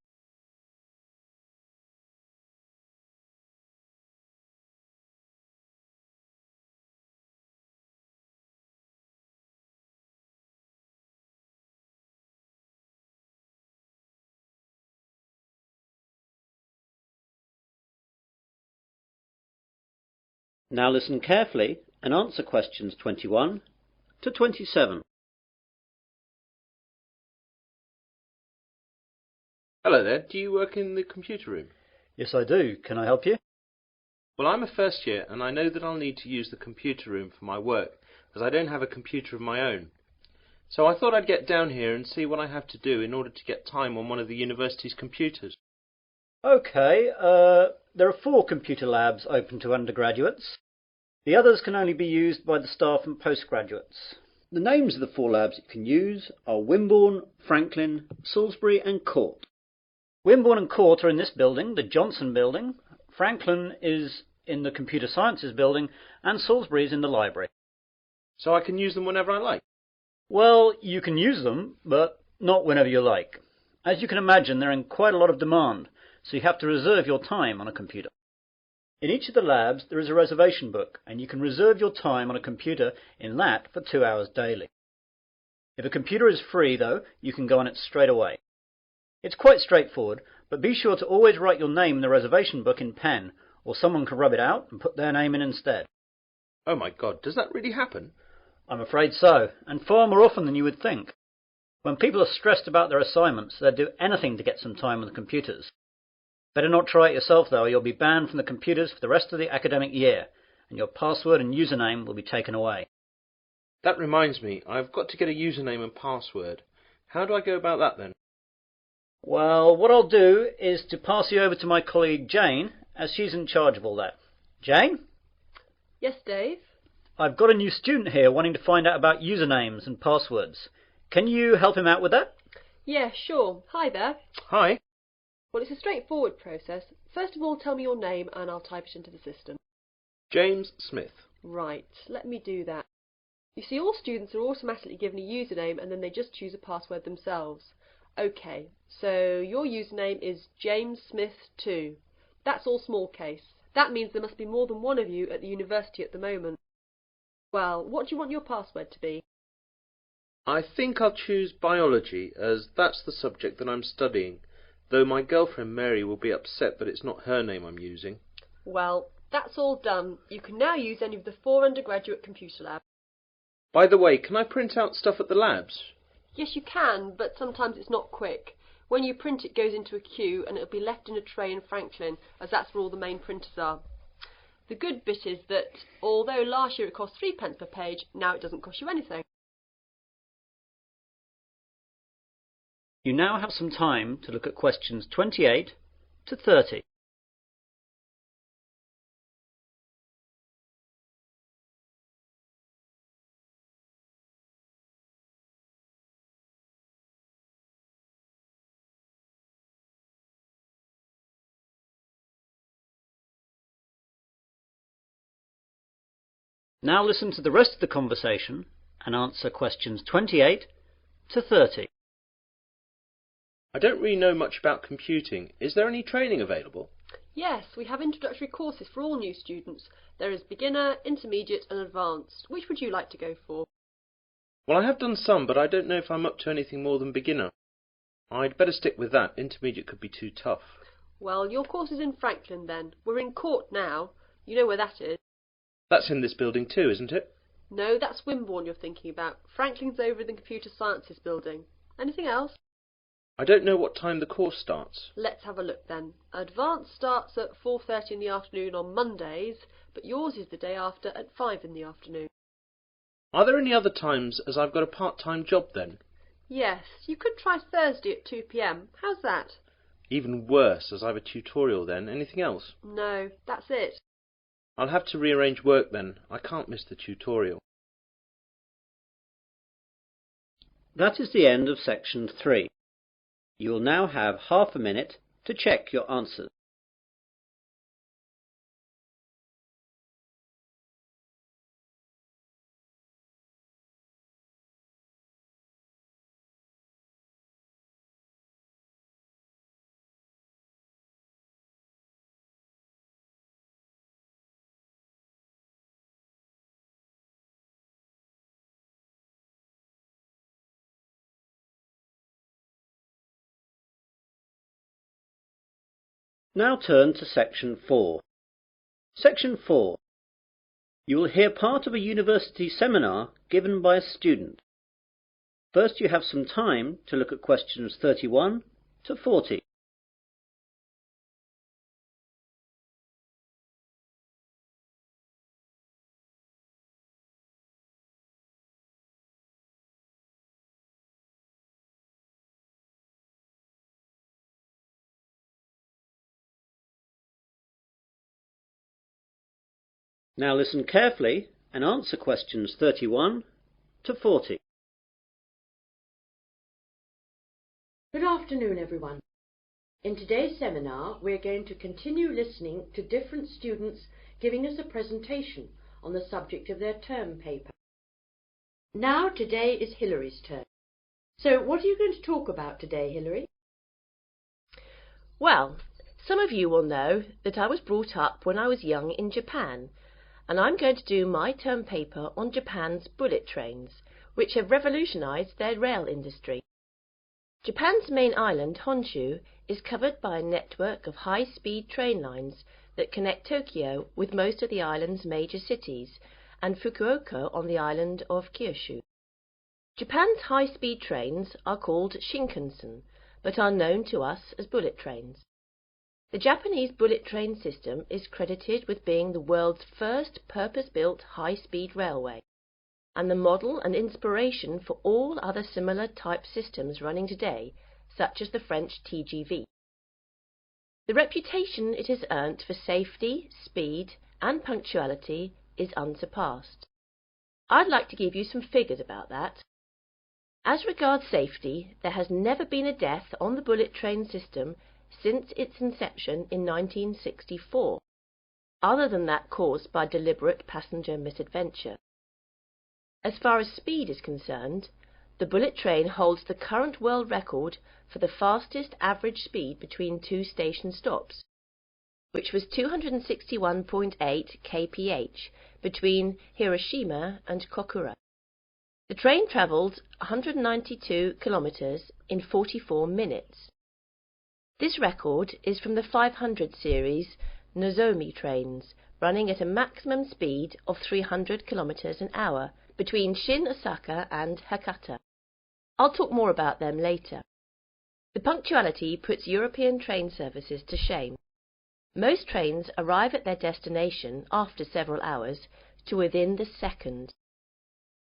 Now listen carefully and answer questions 21 to 27. Hello there, do you work in the computer room? Yes, I do. Can I help you? Well, I'm a first year and I know that I'll need to use the computer room for my work, as I don't have a computer of my own. So I thought I'd get down here and see what I have to do in order to get time on one of the university's computers. Okay, there are 4 computer labs open to undergraduates. The others can only be used by the staff and postgraduates. The names of the 4 labs you can use are Wimborne, Franklin, Salisbury and Court. Wimborne and Court are in this building, the Johnson building. Franklin is in the Computer Sciences building and Salisbury is in the library. So I can use them whenever I like? Well, you can use them, but not whenever you like. As you can imagine, they're in quite a lot of demand, so you have to reserve your time on a computer. In each of the labs there is a reservation book, and you can reserve your time on a computer in that for 2 hours daily. If a computer is free, though, you can go on it straight away. It's quite straightforward, but be sure to always write your name in the reservation book in pen, or someone can rub it out and put their name in instead. Oh my God, does that really happen? I'm afraid so, and far more often than you would think. When people are stressed about their assignments, they'll do anything to get some time on the computers. Better not try it yourself, though, or you'll be banned from the computers for the rest of the academic year, and your password and username will be taken away. That reminds me, I've got to get a username and password. How do I go about that then? Well, what I'll do is to pass you over to my colleague Jane, as she's in charge of all that. Jane? Yes, Dave? I've got a new student here wanting to find out about usernames and passwords. Can you help him out with that? Yeah, sure. Hi there. Hi. Well, it's a straightforward process. First of all, tell me your name and I'll type it into the system. James Smith. Right, let me do that. You see, all students are automatically given a username and then they just choose a password themselves. Okay, so your username is James Smith 2. That's all small case. That means there must be more than one of you at the university at the moment. Well, what do you want your password to be? I think I'll choose biology, as that's the subject that I'm studying, though my girlfriend Mary will be upset that it's not her name I'm using. Well, that's all done. You can now use any of the 4 undergraduate computer labs. By the way, can I print out stuff at the labs? Yes, you can, but sometimes it's not quick. When you print, it goes into a queue and it'll be left in a tray in Franklin, as that's where all the main printers are. The good bit is that, although last year it cost 3p per page, now it doesn't cost you anything. You now have some time to look at questions 28 to 30. Now listen to the rest of the conversation and answer questions 28 to 30. I don't really know much about computing. Is there any training available? Yes, we have introductory courses for all new students. There is beginner, intermediate and advanced. Which would you like to go for? Well, I have done some, but I don't know if I'm up to anything more than beginner. I'd better stick with that. Intermediate could be too tough. Well, your course is in Franklin then. We're in Court now. You know where that is. That's in this building too, isn't it? No, that's Wimborne you're thinking about. Franklin's over in the Computer Sciences building. Anything else? I don't know what time the course starts. Let's have a look then. Advanced starts at 4:30 in the afternoon on Mondays, but yours is the day after at 5 in the afternoon. Are there any other times, as I've got a part-time job then? Yes, you could try Thursday at 2 p.m. How's that? Even worse, as I've a tutorial then. Anything else? No, that's it. I'll have to rearrange work then. I can't miss the tutorial. That is the end of section 3. You will now have half a minute to check your answers. Now turn to section 4. Section 4. You will hear part of a university seminar given by a student. First you have some time to look at questions 31 to 40. Now listen carefully and answer questions 31 to 40. Good afternoon, everyone. In today's seminar, we're going to continue listening to different students giving us a presentation on the subject of their term paper. Now, today is Hillary's turn. So, what are you going to talk about today, Hillary? Well, some of you will know that I was brought up when I was young in Japan, and I'm going to do my term paper on Japan's bullet trains, which have revolutionized their rail industry. Japan's main island, Honshu, is covered by a network of high-speed train lines that connect Tokyo with most of the island's major cities and Fukuoka on the island of Kyushu. Japan's high-speed trains are called Shinkansen, but are known to us as bullet trains. The Japanese bullet train system is credited with being the world's first purpose-built high-speed railway, and the model and inspiration for all other similar type systems running today, such as the French TGV. The reputation it has earned for safety, speed, and punctuality is unsurpassed. I'd like to give you some figures about that. As regards safety, there has never been a death on the bullet train system since its inception in 1964, other than that caused by deliberate passenger misadventure. As far as speed is concerned, the bullet train holds the current world record for the fastest average speed between two station stops, which was 261.8 kph between Hiroshima and Kokura. The train travelled 192 kilometres in 44 minutes. This record is from the 500 series Nozomi trains, running at a maximum speed of 300 kilometres an hour between Shin Osaka and Hakata. I'll talk more about them later. The punctuality puts European train services to shame. Most trains arrive at their destination after several hours to within the second.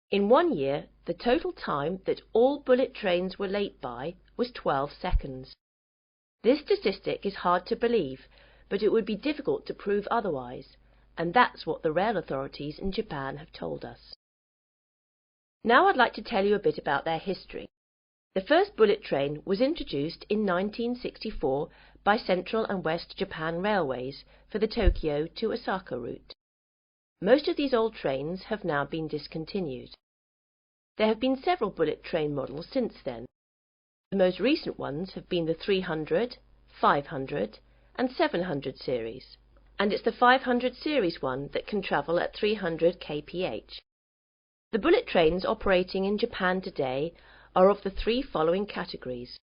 In 1 year, the total time that all bullet trains were late by was 12 seconds. This statistic is hard to believe, but it would be difficult to prove otherwise, and that's what the rail authorities in Japan have told us. Now I'd like to tell you a bit about their history. The first bullet train was introduced in 1964 by Central and West Japan Railways for the Tokyo to Osaka route. Most of these old trains have now been discontinued. There have been several bullet train models since then. The most recent ones have been the 300, 500 and 700 series, and it's the 500 series one that can travel at 300 kph. The bullet trains operating in Japan today are of the three following categories: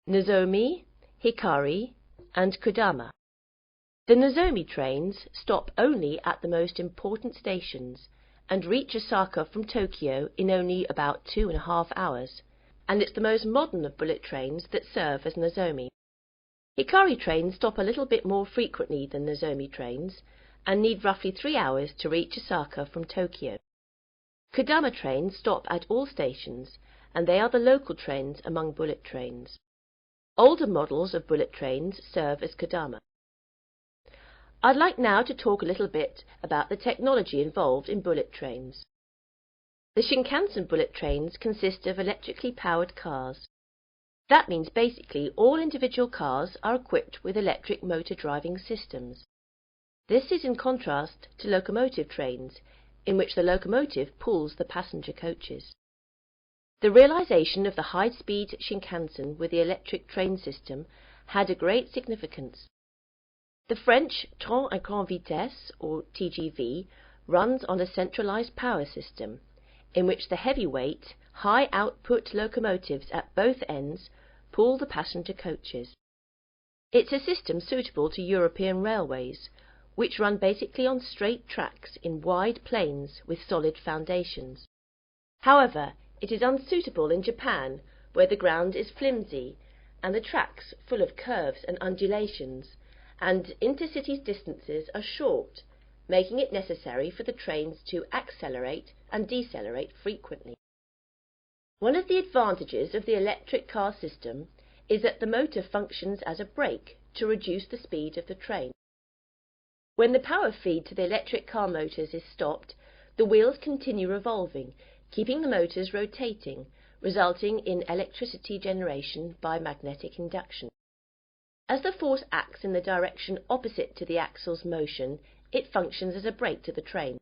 Nozomi, Hikari, and Kodama. The Nozomi trains stop only at the most important stations and reach Osaka from Tokyo in only about 2.5 hours, and it's the most modern of bullet trains that serve as Nozomi. Hikari trains stop a little bit more frequently than Nozomi trains and need roughly 3 hours to reach Osaka from Tokyo. Kodama trains stop at all stations, and they are the local trains among bullet trains. Older models of bullet trains serve as Kodama. I'd like now to talk a little bit about the technology involved in bullet trains. The Shinkansen bullet trains consist of electrically powered cars. That means basically all individual cars are equipped with electric motor driving systems. This is in contrast to locomotive trains, in which the locomotive pulls the passenger coaches. The realization of the high-speed Shinkansen with the electric train system had a great significance. The French train à grande vitesse, or TGV, runs on a centralized power system, in which the heavyweight, high-output locomotives at both ends pull the passenger coaches. It's a system suitable to European railways, which run basically on straight tracks in wide plains with solid foundations. However, it is unsuitable in Japan, where the ground is flimsy and the tracks full of curves and undulations, and intercity distances are short, making it necessary for the trains to accelerate and decelerate frequently. One of the advantages of the electric car system is that the motor functions as a brake to reduce the speed of the train. When the power feed to the electric car motors is stopped, the wheels continue revolving, keeping the motors rotating, resulting in electricity generation by magnetic induction. As the force acts in the direction opposite to the axle's motion, it functions as a brake to the train.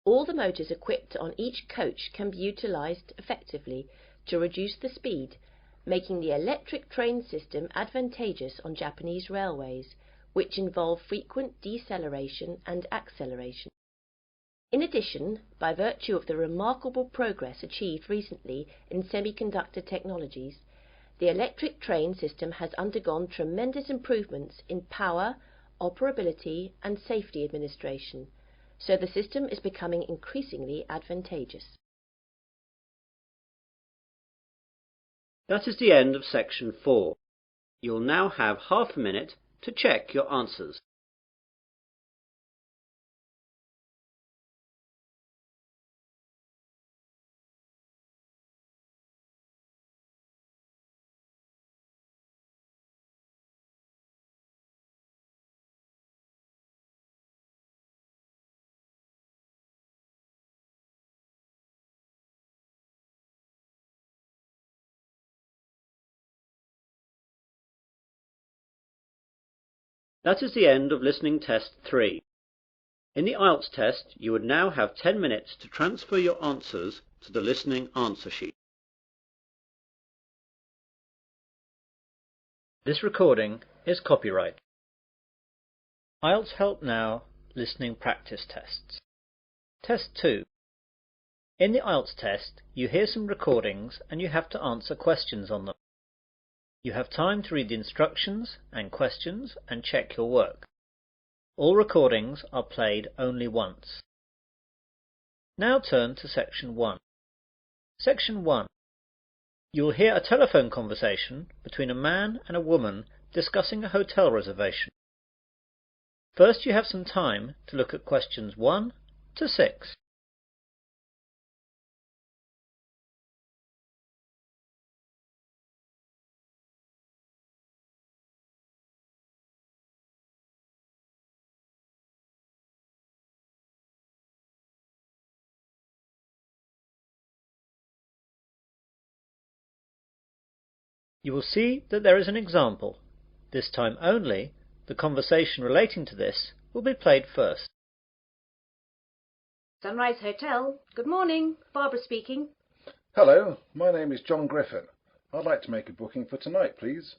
All the motors equipped on each coach can be utilized effectively to reduce the speed, making the electric train system advantageous on Japanese railways, which involve frequent deceleration and acceleration. In addition, by virtue of the remarkable progress achieved recently in semiconductor technologies, the electric train system has undergone tremendous improvements in power, operability, and safety administration, so the system is becoming increasingly advantageous. That is the end of section 4. You'll now have half a minute to check your answers. That is the end of listening test 3. In the IELTS test, you would now have 10 minutes to transfer your answers to the listening answer sheet. This recording is copyright. IELTS Help Now Listening Practice Tests. Test 2. In the IELTS test, you hear some recordings and you have to answer questions on them. You have time to read the instructions and questions and check your work. All recordings are played only once. Now turn to Section 1. Section 1. You will hear a telephone conversation between a man and a woman discussing a hotel reservation. First, you have some time to look at questions 1 to 6. You will see that there is an example. This time only, the conversation relating to this will be played first. Sunrise Hotel. Good morning. Barbara speaking. Hello, my name is John Griffin. I'd like to make a booking for tonight, please.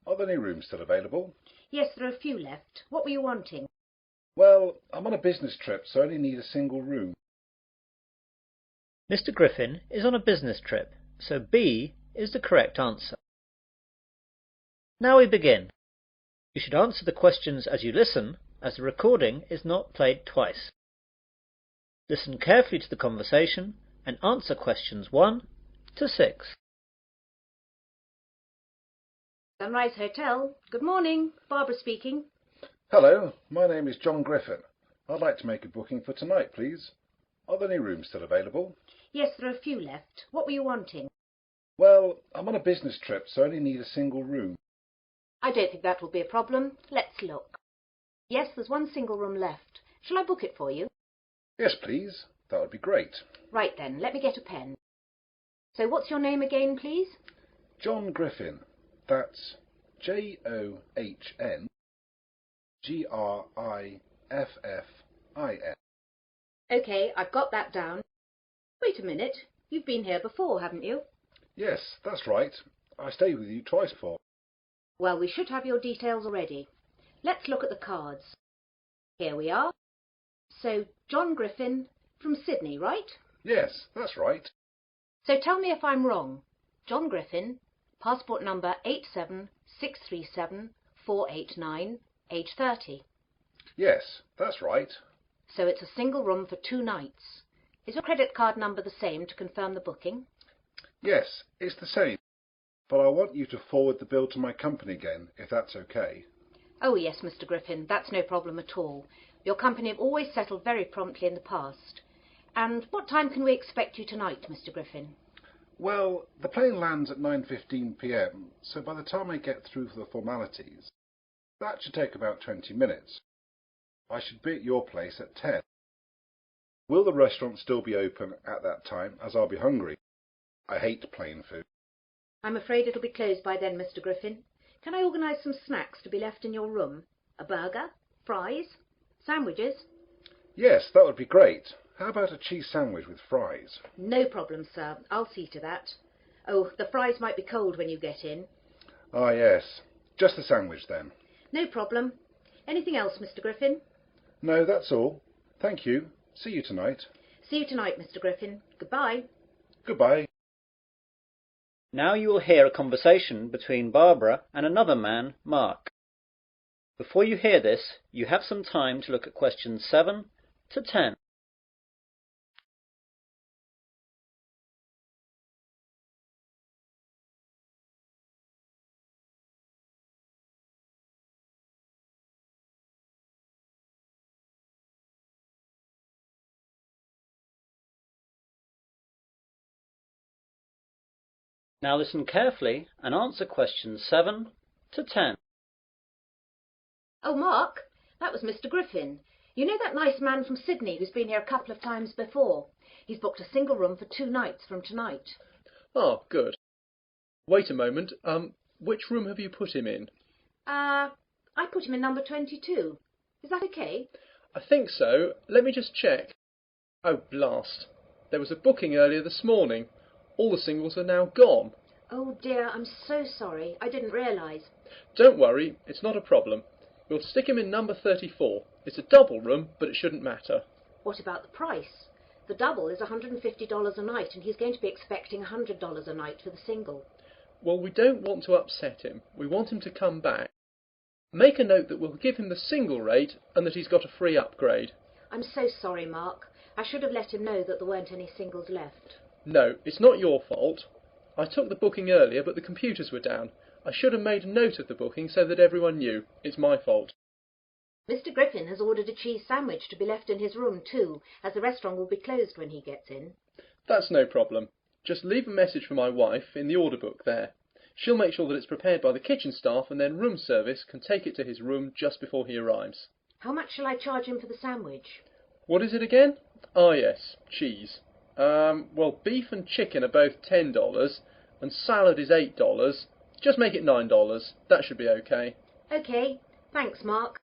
Are there any rooms still available? Yes, there are a few left. What were you wanting? Well, I'm on a business trip, so I only need a single room. Mr. Griffin is on a business trip, so B is the correct answer. Now we begin. You should answer the questions as you listen, as the recording is not played twice. Listen carefully to the conversation and answer questions 1 to 6. Sunrise Hotel. Good morning. Barbara speaking. Hello, my name is John Griffin. I'd like to make a booking for tonight, please. Are there any rooms still available? Yes, there are a few left. What were you wanting? Well, I'm on a business trip, so I only need a single room. I don't think that will be a problem. Let's look. Yes, there's one single room left. Shall I book it for you? Yes, please. That would be great. Right then, let me get a pen. So what's your name again, please? John Griffin. That's John Griffin. OK, I've got that down. Wait a minute. You've been here before, haven't you? Yes, that's right. I stayed with you twice before. Well, we should have your details already. Let's look at the cards. Here we are. So, John Griffin from Sydney, right? Yes, that's right. So tell me if I'm wrong. John Griffin, passport number 876374898, age 30. Yes, that's right. So it's a single room for 2 nights. Is your credit card number the same to confirm the booking? Yes, it's the same. But I want you to forward the bill to my company again, if that's okay. Oh yes, Mr. Griffin, that's no problem at all. Your company have always settled very promptly in the past. And what time can we expect you tonight, Mr. Griffin? Well, the plane lands at 9:15 p.m, so by the time I get through the formalities, that should take about 20 minutes. I should be at your place at 10. Will the restaurant still be open at that time, as I'll be hungry? I hate plain food. I'm afraid it'll be closed by then, Mr. Griffin. Can I organise some snacks to be left in your room? A burger? Fries? Sandwiches? Yes, that would be great. How about a cheese sandwich with fries? No problem, sir. I'll see to that. Oh, the fries might be cold when you get in. Ah, yes. Just a sandwich, then. No problem. Anything else, Mr. Griffin? No, that's all. Thank you. See you tonight. See you tonight, Mr. Griffin. Goodbye. Goodbye. Now you will hear a conversation between Barbara and another man, Mark. Before you hear this, you have some time to look at questions 7 to 10. Now listen carefully and answer questions 7 to 10. Oh, Mark, that was Mr. Griffin. You know that nice man from Sydney who's been here a couple of times before? He's booked a single room for 2 nights from tonight. Oh, good. Wait a moment. Which room have you put him in? I put him in number 22. Is that okay? I think so. Let me just check. Oh, blast. There was a booking earlier this morning. All the singles are now gone. Oh dear, I'm so sorry. I didn't realise. Don't worry, it's not a problem. We'll stick him in number 34. It's a double room, but it shouldn't matter. What about the price? The double is $150 a night, and he's going to be expecting $100 a night for the single. Well, we don't want to upset him. We want him to come back. Make a note that we'll give him the single rate and that he's got a free upgrade. I'm so sorry, Mark. I should have let him know that there weren't any singles left. No, it's not your fault. I took the booking earlier, but the computers were down. I should have made a note of the booking so that everyone knew. It's my fault. Mr. Griffin has ordered a cheese sandwich to be left in his room too, as the restaurant will be closed when he gets in. That's no problem. Just leave a message for my wife in the order book there. She'll make sure that it's prepared by the kitchen staff, and then room service can take it to his room just before he arrives. How much shall I charge him for the sandwich? What is it again? Ah, yes, cheese. Well, beef and chicken are both $10, and salad is $8. Just make it $9. That should be okay. OK. Thanks, Mark.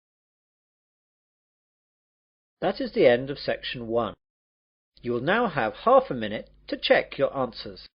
That is the end of section 1. You will now have half a minute to check your answers.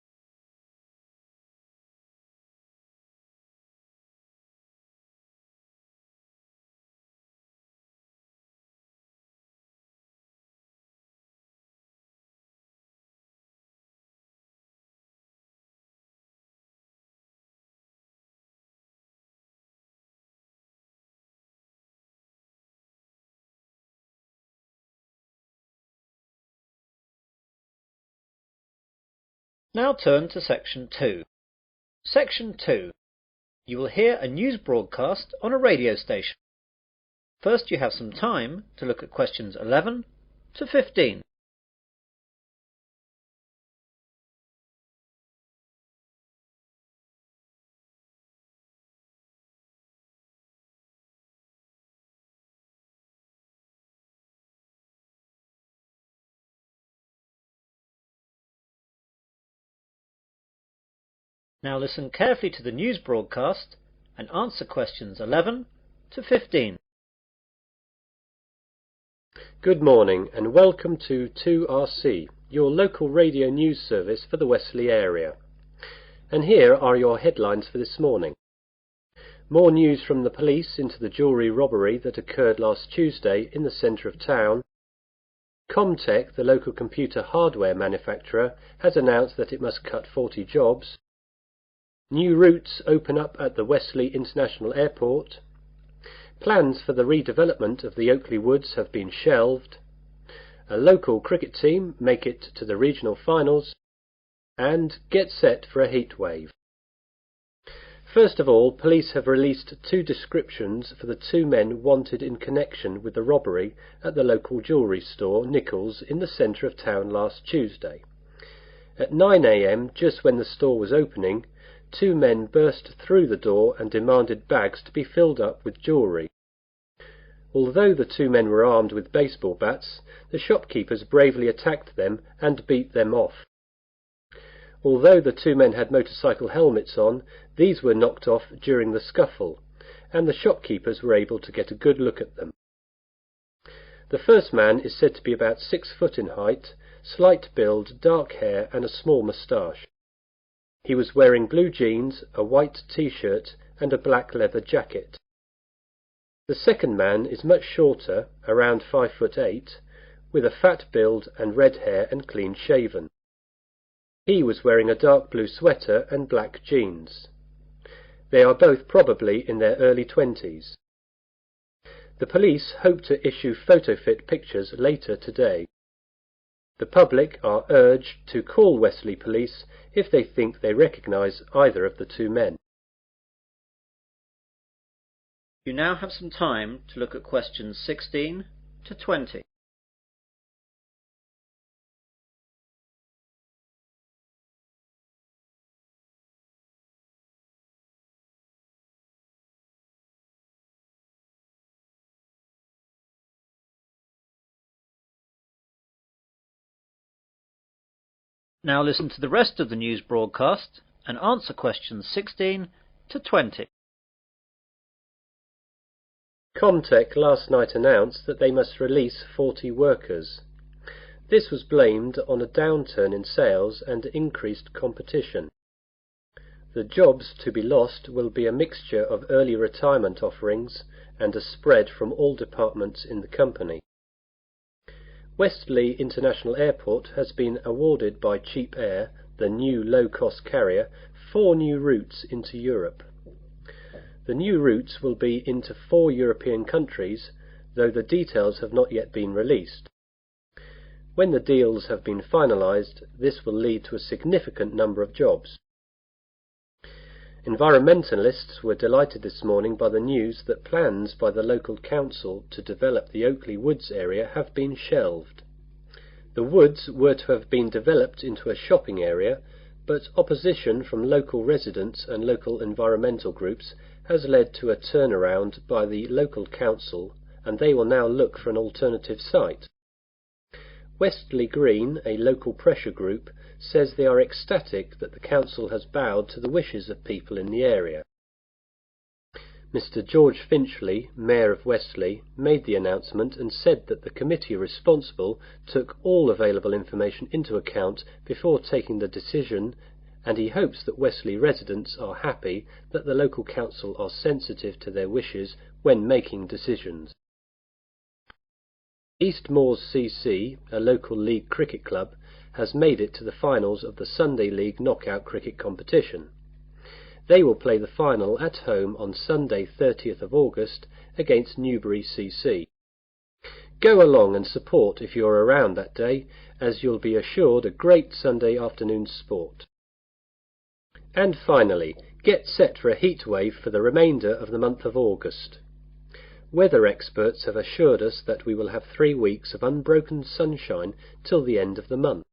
Now turn to Section 2. Section 2. You will hear a news broadcast on a radio station. First you have some time to look at questions 11 to 15. Now listen carefully to the news broadcast and answer questions 11 to 15. Good morning and welcome to 2RC, your local radio news service for the Wesley area. And here are your headlines for this morning. More news from the police into the jewellery robbery that occurred last Tuesday in the centre of town. Comtech, the local computer hardware manufacturer, has announced that it must cut 40 jobs. New routes open up at the Wesley International Airport. Plans for the redevelopment of the Oakley Woods have been shelved. A local cricket team make it to the regional finals. And get set for a heat wave. First of all, police have released 2 descriptions for the 2 men wanted in connection with the robbery at the local jewellery store Nichols in the centre of town last Tuesday. At 9 a.m, just when the store was opening, 2 men burst through the door and demanded bags to be filled up with jewellery. Although the 2 men were armed with baseball bats, the shopkeepers bravely attacked them and beat them off. Although the 2 men had motorcycle helmets on, these were knocked off during the scuffle, and the shopkeepers were able to get a good look at them. The first man is said to be about 6 foot in height, slight build, dark hair and a small moustache. He was wearing blue jeans, a white t-shirt and a black leather jacket. The second man is much shorter, around 5'8", with a fat build and red hair and clean shaven. He was wearing a dark blue sweater and black jeans. They are both probably in their early 20s. The police hope to issue photo-fit pictures later today. The public are urged to call Wesley Police if they think they recognise either of the 2 men. You now have some time to look at questions 16 to 20. Now listen to the rest of the news broadcast and answer questions 16 to 20. Comtech last night announced that they must release 40 workers. This was blamed on a downturn in sales and increased competition. The jobs to be lost will be a mixture of early retirement offerings and a spread from all departments in the company. Wesley International Airport has been awarded by Cheap Air, the new low-cost carrier, 4 new routes into Europe. The new routes will be into 4 European countries, though the details have not yet been released. When the deals have been finalised, this will lead to a significant number of jobs. Environmentalists were delighted this morning by the news that plans by the local council to develop the Oakley Woods area have been shelved. The woods were to have been developed into a shopping area, but opposition from local residents and local environmental groups has led to a turnaround by the local council, and they will now look for an alternative site. Wesley Green, a local pressure group, says they are ecstatic that the council has bowed to the wishes of people in the area. Mr. George Finchley, Mayor of Wesley, made the announcement and said that the committee responsible took all available information into account before taking the decision, and he hopes that Wesley residents are happy that the local council are sensitive to their wishes when making decisions. East Moors CC, a local league cricket club, has made it to the finals of the Sunday League knockout cricket competition. They will play the final at home on Sunday 30th of August against Newbury CC. Go along and support if you're around that day, as you'll be assured a great Sunday afternoon sport. And finally, get set for a heat wave for the remainder of the month of August. Weather experts have assured us that we will have 3 weeks of unbroken sunshine till the end of the month.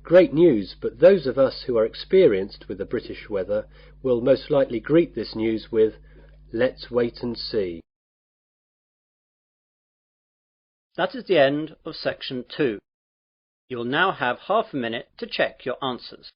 Great news, but those of us who are experienced with the British weather will most likely greet this news with, "Let's wait and see." That is the end of section 2. You'll now have half a minute to check your answers.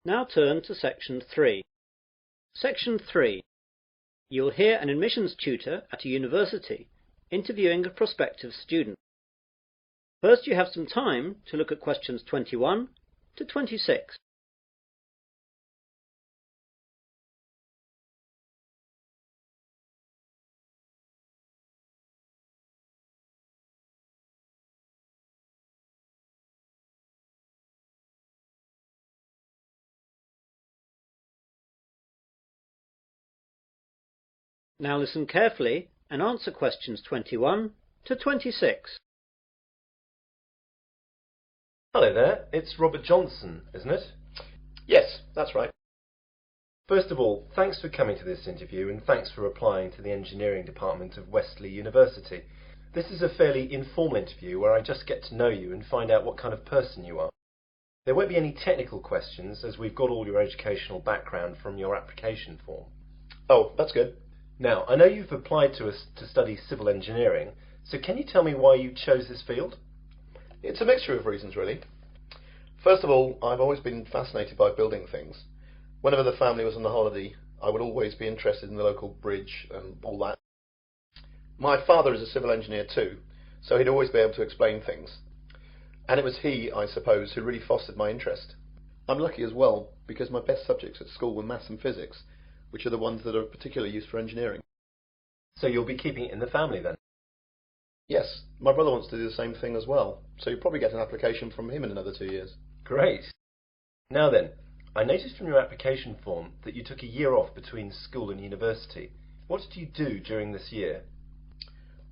Now turn to section 3. Section 3. You'll hear an admissions tutor at a university interviewing a prospective student. First, you have some time to look at questions 21 to 26. Now listen carefully and answer questions 21 to 26. Hello there, it's Robert Johnson, isn't it? Yes, that's right. First of all, thanks for coming to this interview and thanks for applying to the engineering department of Wesley University. This is a fairly informal interview where I just get to know you and find out what kind of person you are. There won't be any technical questions as we've got all your educational background from your application form. Oh, that's good. Now, I know you've applied to us to study civil engineering, so can you tell me why you chose this field? It's a mixture of reasons, really. First of all, I've always been fascinated by building things. Whenever the family was on a holiday, I would always be interested in the local bridge and all that. My father is a civil engineer too, so he'd always be able to explain things. And it was he, I suppose, who really fostered my interest. I'm lucky as well, because my best subjects at school were maths and physics, which are the ones that are particularly used for engineering. So you'll be keeping it in the family then? Yes, my brother wants to do the same thing as well, so you'll probably get an application from him in another 2 years. Great. Now then, I noticed from your application form that you took a year off between school and university. What did you do during this year?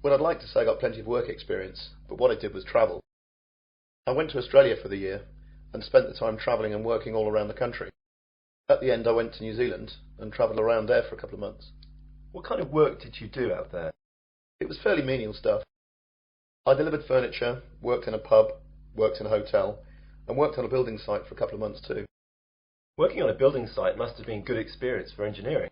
Well, I'd like to say I got plenty of work experience, but what I did was travel. I went to Australia for the year and spent the time travelling and working all around the country. At the end, I went to New Zealand and travelled around there for a couple of months. What kind of work did you do out there? It was fairly menial stuff. I delivered furniture, worked in a pub, worked in a hotel, and worked on a building site for a couple of months too. Working on a building site must have been good experience for engineering.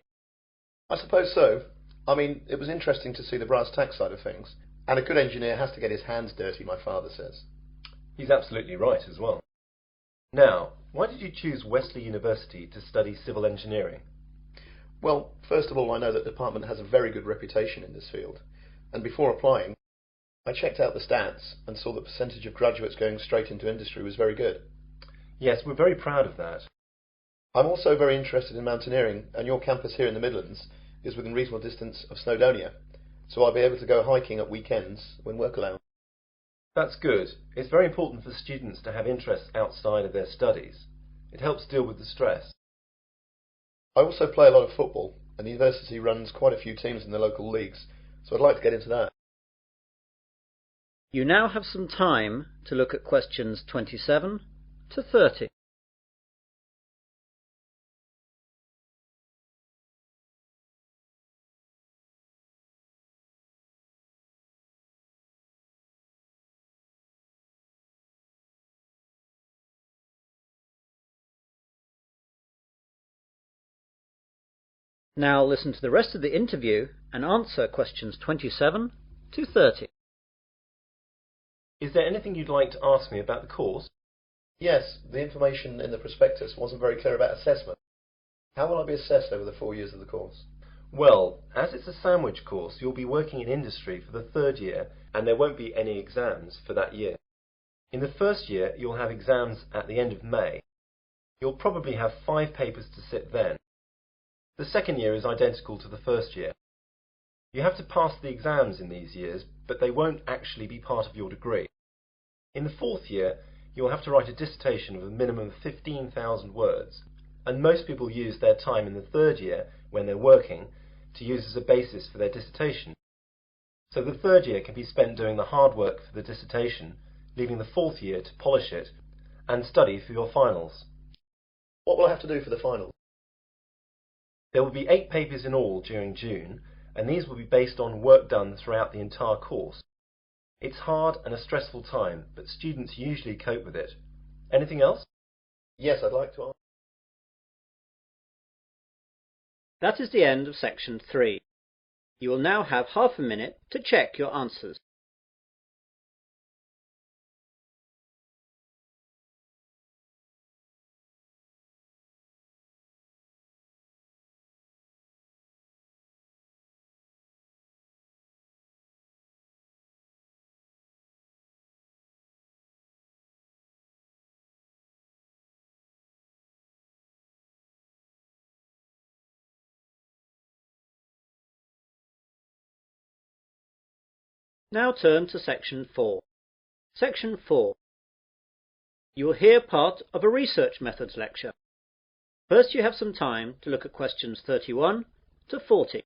I suppose so. I mean, it was interesting to see the brass tack side of things, and a good engineer has to get his hands dirty, my father says. He's absolutely right as well. Now, why did you choose Wesley University to study civil engineering? Well, first of all, I know that the department has a very good reputation in this field, and before applying, I checked out the stats and saw the percentage of graduates going straight into industry was very good. Yes, we're very proud of that. I'm also very interested in mountaineering, and your campus here in the Midlands is within reasonable distance of Snowdonia, so I'll be able to go hiking at weekends when work allows. That's good. It's very important for students to have interests outside of their studies. It helps deal with the stress. I also play a lot of football, and the university runs quite a few teams in the local leagues, so I'd like to get into that. You now have some time to look at questions 27 to 30. Now listen to the rest of the interview and answer questions 27 to 30. Is there anything you'd like to ask me about the course? Yes, the information in the prospectus wasn't very clear about assessment. How will I be assessed over the 4 years of the course? Well, as it's a sandwich course, you'll be working in industry for the third year, and there won't be any exams for that year. In the first year, you'll have exams at the end of May. You'll probably have 5 papers to sit then. The second year is identical to the first year. You have to pass the exams in these years, but they won't actually be part of your degree. In the fourth year, you'll have to write a dissertation of a minimum of 15,000 words, and most people use their time in the third year, when they're working, to use as a basis for their dissertation. So the third year can be spent doing the hard work for the dissertation, leaving the fourth year to polish it, and study for your finals. What will I have to do for the final? There will be 8 papers in all during June, and these will be based on work done throughout the entire course. It's hard and a stressful time, but students usually cope with it. Anything else? Yes, I'd like to ask. That is the end of section 3. You will now have half a minute to check your answers. Now turn to section 4. Section 4. You will hear part of a research methods lecture. First you have some time to look at questions 31 to 40.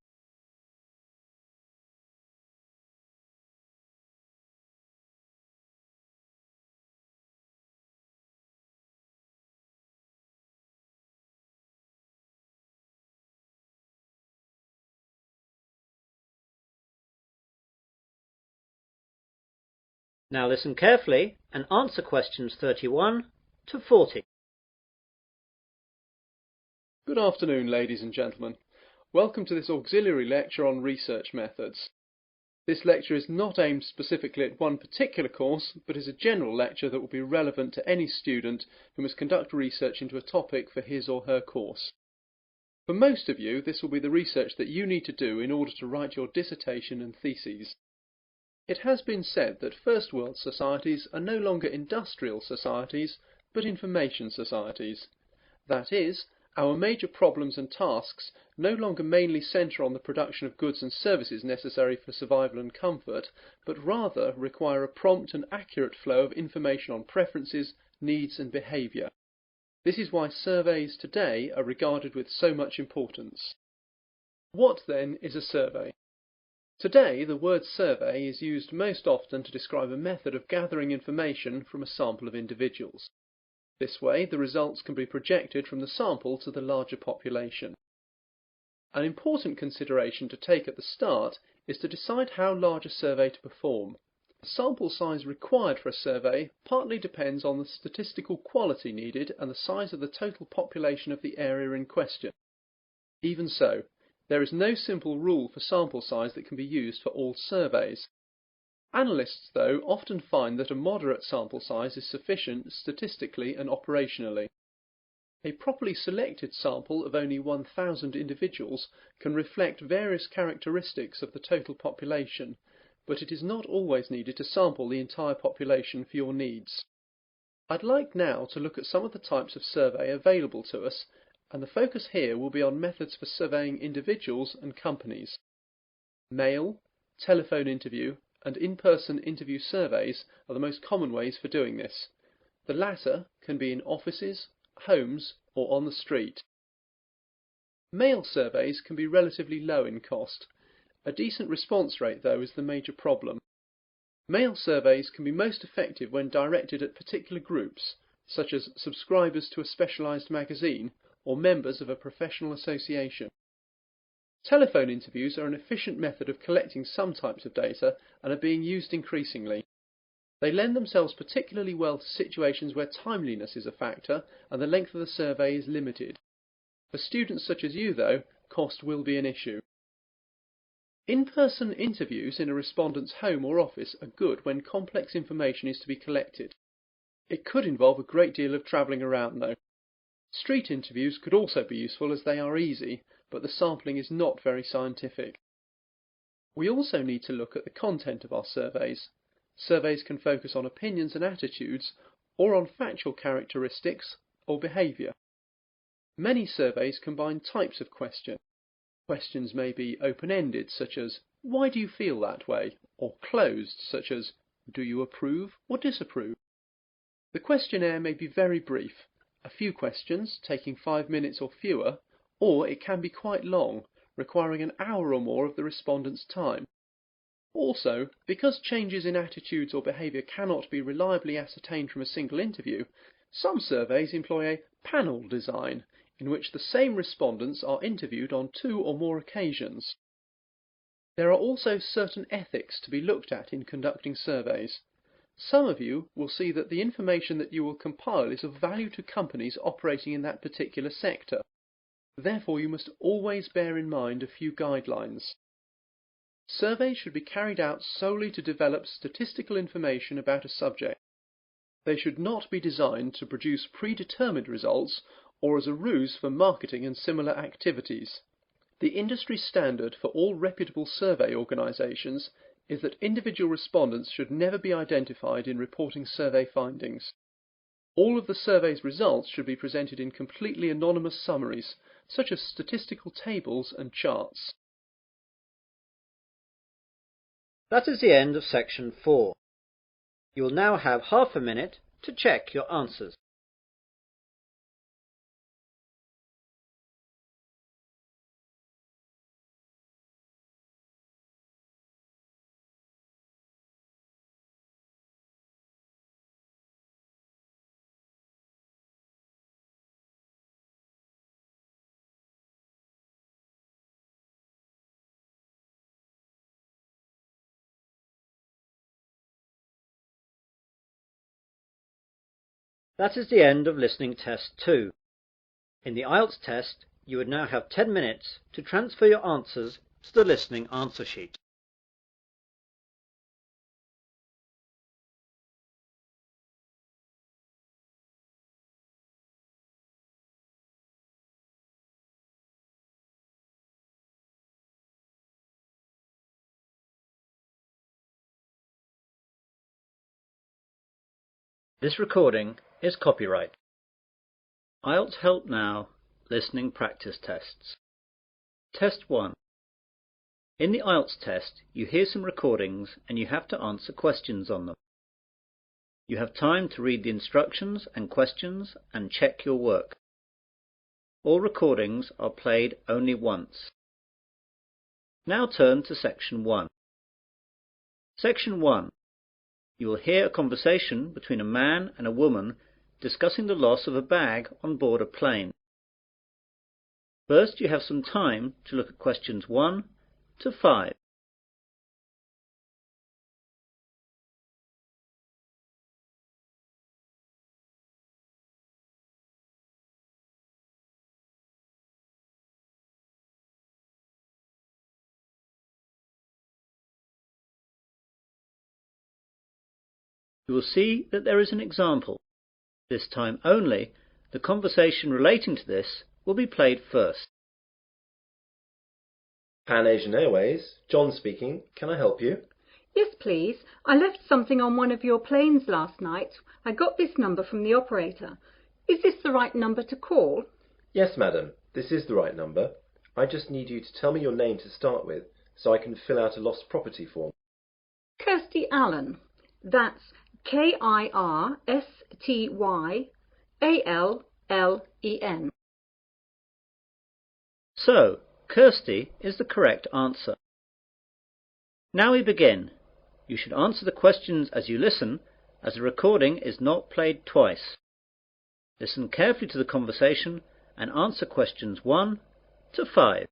Now listen carefully and answer questions 31 to 40. Good afternoon, ladies and gentlemen. Welcome to this auxiliary lecture on research methods. This lecture is not aimed specifically at one particular course, but is a general lecture that will be relevant to any student who must conduct research into a topic for his or her course. For most of you, this will be the research that you need to do in order to write your dissertation and theses. It has been said that first world societies are no longer industrial societies, but information societies. That is, our major problems and tasks no longer mainly centre on the production of goods and services necessary for survival and comfort, but rather require a prompt and accurate flow of information on preferences, needs and behaviour. This is why surveys today are regarded with so much importance. What then is a survey? Today, the word survey is used most often to describe a method of gathering information from a sample of individuals. This way, the results can be projected from the sample to the larger population. An important consideration to take at the start is to decide how large a survey to perform. The sample size required for a survey partly depends on the statistical quality needed and the size of the total population of the area in question. Even so, there is no simple rule for sample size that can be used for all surveys. Analysts, though, often find that a moderate sample size is sufficient statistically and operationally. A properly selected sample of only 1,000 individuals can reflect various characteristics of the total population, but it is not always needed to sample the entire population for your needs. I'd like now to look at some of the types of survey available to us, and the focus here will be on methods for surveying individuals and companies. Mail, telephone interview, and in-person interview surveys are the most common ways for doing this. The latter can be in offices, homes, or on the street. Mail surveys can be relatively low in cost. A decent response rate, though, is the major problem. Mail surveys can be most effective when directed at particular groups, such as subscribers to a specialised magazine or members of a professional association. Telephone interviews are an efficient method of collecting some types of data and are being used increasingly. They lend themselves particularly well to situations where timeliness is a factor and the length of the survey is limited. For students such as you, though, cost will be an issue. In-person interviews in a respondent's home or office are good when complex information is to be collected. It could involve a great deal of travelling around, though. Street interviews could also be useful as they are easy, but the sampling is not very scientific. We also need to look at the content of our surveys. Surveys can focus on opinions and attitudes, or on factual characteristics or behaviour. Many surveys combine types of question. Questions may be open-ended, such as, "Why do you feel that way?" or closed, such as, "Do you approve or disapprove?" The questionnaire may be very brief, a few questions taking 5 minutes or fewer, or it can be quite long, requiring an hour or more of the respondent's time. Also, because changes in attitudes or behaviour cannot be reliably ascertained from a single interview, some surveys employ a panel design, in which the same respondents are interviewed on 2 or more occasions. There are also certain ethics to be looked at in conducting surveys. Some of you will see that the information that you will compile is of value to companies operating in that particular sector. Therefore, you must always bear in mind a few guidelines. Surveys should be carried out solely to develop statistical information about a subject. They should not be designed to produce predetermined results or as a ruse for marketing and similar activities. The industry standard for all reputable survey organisations is that individual respondents should never be identified in reporting survey findings. All of the survey's results should be presented in completely anonymous summaries, such as statistical tables and charts. That is the end of section 4. You will now have half a minute to check your answers. That is the end of listening test 2. In the IELTS test, you would now have 10 minutes to transfer your answers to the listening answer sheet. This recording is copyright. IELTS Help Now Listening Practice Tests. Test 1. In the IELTS test, you hear some recordings and you have to answer questions on them. You have time to read the instructions and questions and check your work. All recordings are played only once. Now turn to Section 1. Section 1. You will hear a conversation between a man and a woman discussing the loss of a bag on board a plane. First, you have some time to look at questions 1 to 5. You will see that there is an example. This time only, the conversation relating to this will be played first. Pan Asian Airways, John speaking. Can I help you? Yes, please. I left something on one of your planes last night. I got this number from the operator. Is this the right number to call? Yes, madam. This is the right number. I just need you to tell me your name to start with, so I can fill out a lost property form. Kirsty Allen. That's Kirstyallen. So, Kirsty is the correct answer. Now we begin. You should answer the questions as you listen, as the recording is not played twice. Listen carefully to the conversation and answer questions 1 to 5.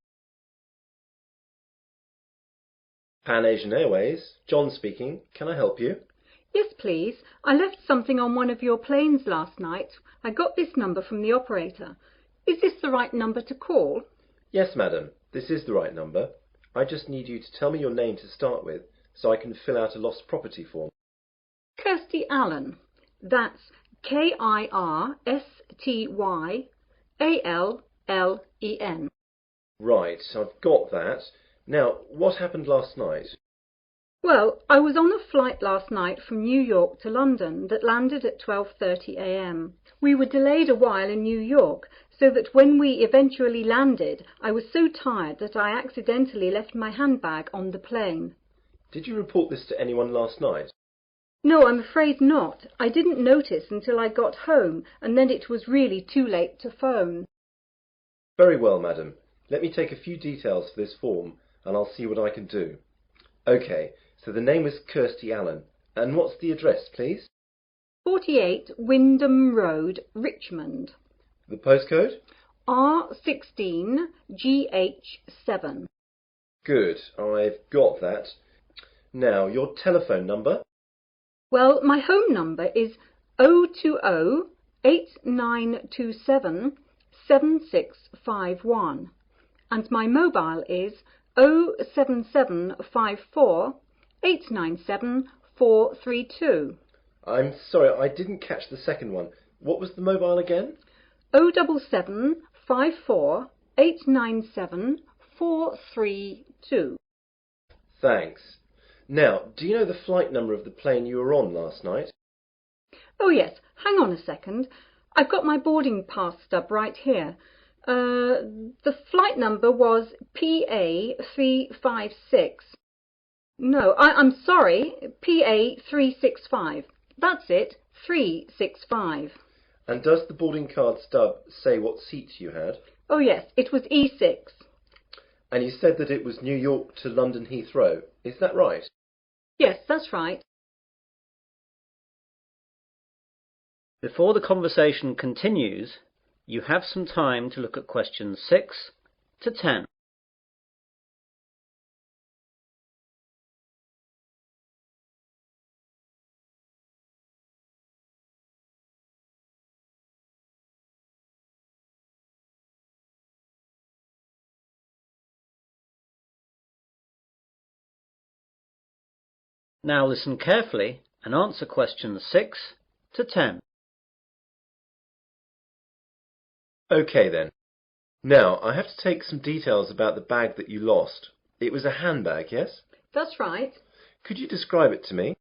Pan Asian Airways, John speaking. Can I help you? Yes, please. I left something on one of your planes last night. I got this number from the operator. Is this the right number to call? Yes, madam. This is the right number. I just need you to tell me your name to start with, so I can fill out a lost property form. Kirsty Allen. That's Kirstyallen. Right, I've got that. Now, what happened last night? Well, I was on a flight last night from New York to London that landed at 12:30 a.m. We were delayed a while in New York, so that when we eventually landed, I was so tired that I accidentally left my handbag on the plane. Did you report this to anyone last night? No, I'm afraid not. I didn't notice until I got home, and then it was really too late to phone. Very well, madam. Let me take a few details for this form, and I'll see what I can do. OK, so the name was Kirsty Allen. And what's the address, please? 48 Wyndham Road, Richmond. The postcode? R16 GH7. Good, I've got that. Now, your telephone number? Well, my home number is 020 8927 7651, and my mobile is 07754 897 432. I'm sorry, I didn't catch the second one. What was the mobile again? 07754 897 432. Thanks. Now, do you know the flight number of the plane you were on last night? Oh yes, hang on a second. I've got my boarding pass stub right here. The flight number was PA356. No, I'm sorry, PA365. That's it, 365. And does the boarding card stub say what seats you had? Oh yes, it was E6. And you said that it was New York to London Heathrow. Is that right? Yes, that's right. Before the conversation continues, you have some time to look at questions 6 to 10. Now listen carefully and answer questions 6 to 10. OK then. Now, I have to take some details about the bag that you lost. It was a handbag, yes? That's right. Could you describe it to me?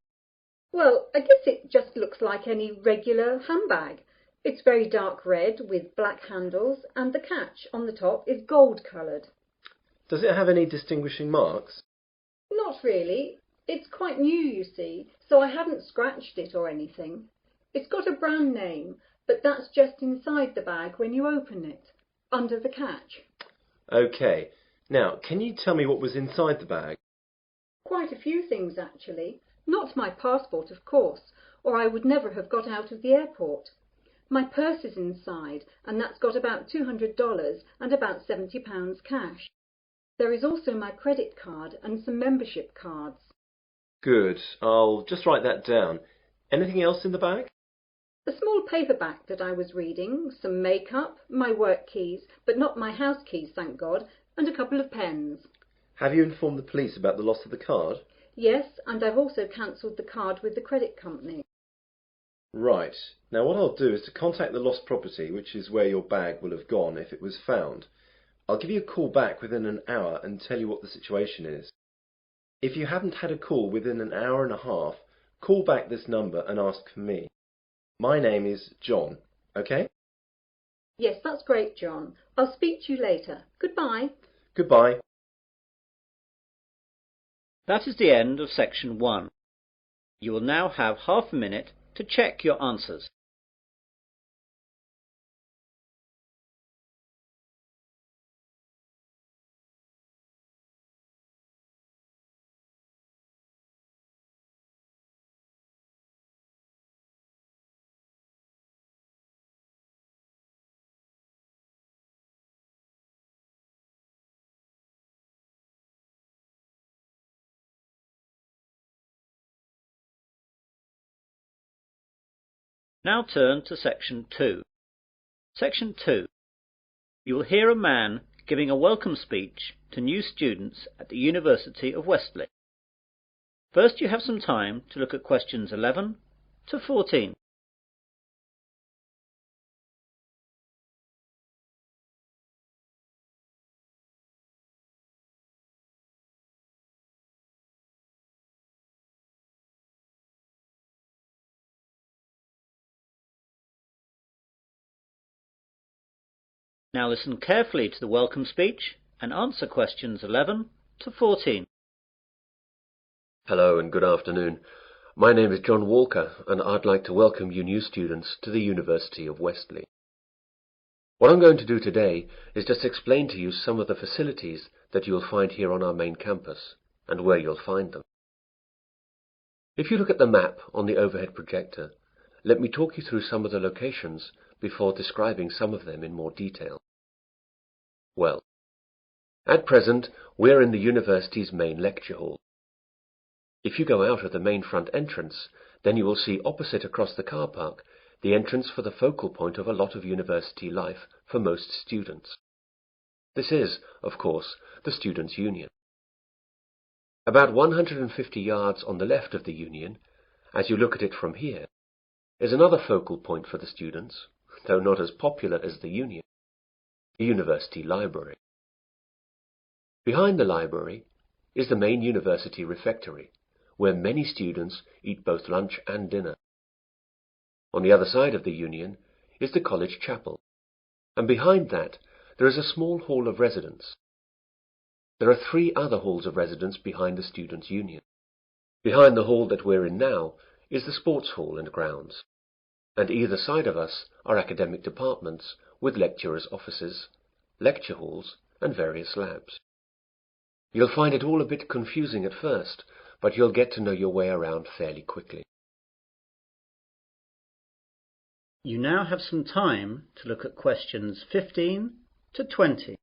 Well, I guess it just looks like any regular handbag. It's very dark red with black handles, and the catch on the top is gold-coloured. Does it have any distinguishing marks? Not really. It's quite new, you see, so I haven't scratched it or anything. It's got a brand name, but that's just inside the bag when you open it, under the catch. OK. Now, can you tell me what was inside the bag? Quite a few things, actually. Not my passport, of course, or I would never have got out of the airport. My purse is inside, and that's got about $200 and about £70 cash. There is also my credit card and some membership cards. Good. I'll just write that down. Anything else in the bag? A small paperback that I was reading, some makeup, my work keys, but not my house keys, thank God, and a couple of pens. Have you informed the police about the loss of the card? Yes, and I've also cancelled the card with the credit company. Right. Now what I'll do is to contact the lost property, which is where your bag will have gone if it was found. I'll give you a call back within an hour and tell you what the situation is. If you haven't had a call within an hour and a half, call back this number and ask for me. My name is John, OK? Yes, that's great, John. I'll speak to you later. Goodbye. Goodbye. That is the end of section 1. You will now have half a minute to check your answers. Now turn to section 2. Section 2. You will hear a man giving a welcome speech to new students at the University of Westlake. First, you have some time to look at questions 11 to 14. Now listen carefully to the welcome speech and answer questions 11 to 14. Hello and good afternoon. My name is John Walker and I'd like to welcome you new students to the University of Westley. What I'm going to do today is just explain to you some of the facilities that you'll find here on our main campus and where you'll find them. If you look at the map on the overhead projector, let me talk you through some of the locations before describing some of them in more detail. Well, at present we're in the university's main lecture hall. If you go out of the main front entrance, then you will see opposite across the car park the entrance for the focal point of a lot of university life for most students. This is, of course, the Students' Union. About 150 yards on the left of the Union, as you look at it from here, is another focal point for the students, though not as popular as the Union, the University Library. Behind the library is the main university refectory, where many students eat both lunch and dinner. On the other side of the Union is the college chapel, and behind that there is a small hall of residence. There are 3 other halls of residence behind the Students' Union. Behind the hall that we're in now is the sports hall and grounds, and either side of us are academic departments with lecturers' offices, lecture halls, and various labs. You'll find it all a bit confusing at first, but you'll get to know your way around fairly quickly. You now have some time to look at questions 15 to 20.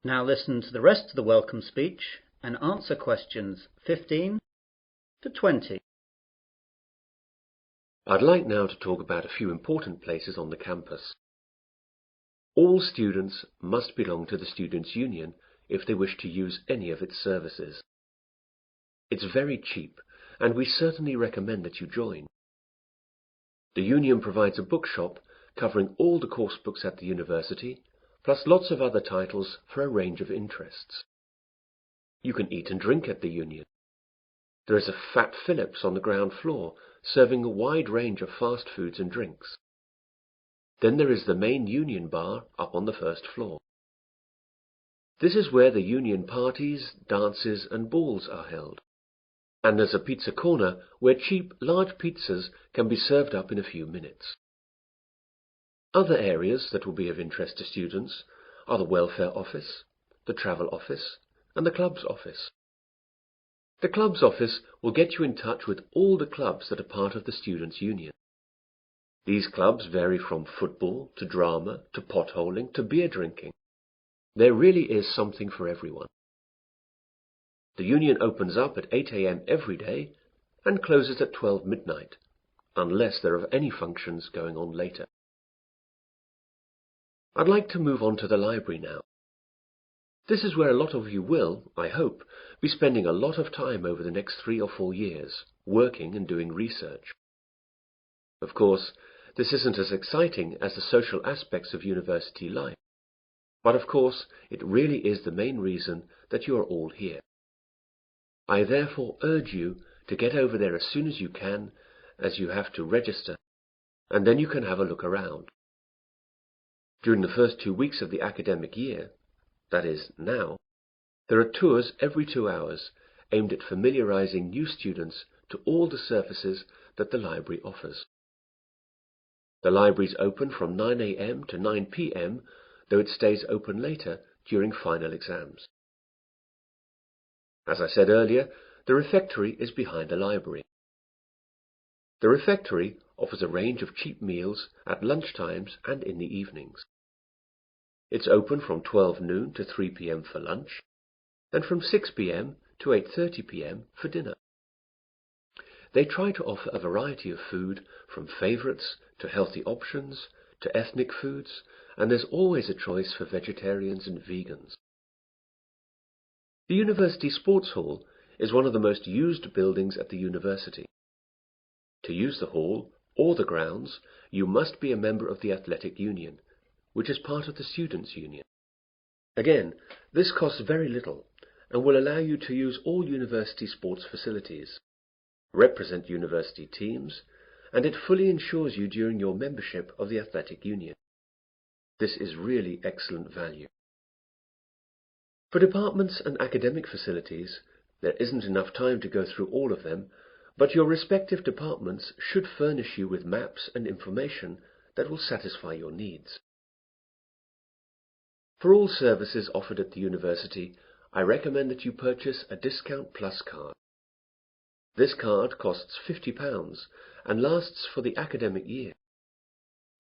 Now listen to the rest of the welcome speech and answer questions 15 to 20. I'd like now to talk about a few important places on the campus. All students must belong to the Students' Union if they wish to use any of its services. It's very cheap, and we certainly recommend that you join. The Union provides a bookshop covering all the course books at the university, plus lots of other titles for a range of interests. You can eat and drink at the Union. There is a Fat Phillips on the ground floor, serving a wide range of fast foods and drinks. Then there is the main Union bar up on the first floor. This is where the Union parties, dances and balls are held. And there's a pizza corner where cheap, large pizzas can be served up in a few minutes. Other areas that will be of interest to students are the welfare office, the travel office, and the club's office. The club's office will get you in touch with all the clubs that are part of the Students' Union. These clubs vary from football to drama to potholing to beer drinking. There really is something for everyone. The Union opens up at 8 a.m. every day and closes at 12 midnight, unless there are any functions going on later. I'd like to move on to the library now. This is where a lot of you will, I hope, be spending a lot of time over the next 3 or 4 years, working and doing research. Of course, this isn't as exciting as the social aspects of university life, but of course it really is the main reason that you are all here. I therefore urge you to get over there as soon as you can, as you have to register, and then you can have a look around. During the first 2 weeks of the academic year, that is, now, there are tours every 2 hours aimed at familiarizing new students to all the services that the library offers. The library is open from 9 a.m. to 9 p.m., though it stays open later during final exams. As I said earlier, the refectory is behind the library. The refectory offers a range of cheap meals at lunchtimes and in the evenings. It's open from 12 noon to 3 p.m. for lunch, and from 6 p.m. to 8:30 p.m. for dinner. They try to offer a variety of food, from favourites to healthy options to ethnic foods, and there's always a choice for vegetarians and vegans. The University Sports Hall is one of the most used buildings at the university. To use the hall, or the grounds, you must be a member of the athletic union, which is part of the students' union. Again, this costs very little and will allow you to use all university sports facilities, represent university teams, and it fully insures you during your membership of the athletic union. This is really excellent value. For departments and academic facilities, there isn't enough time to go through all of them, but your respective departments should furnish you with maps and information that will satisfy your needs. For all services offered at the university, I recommend that you purchase a Discount Plus card. This card costs £50 and lasts for the academic year.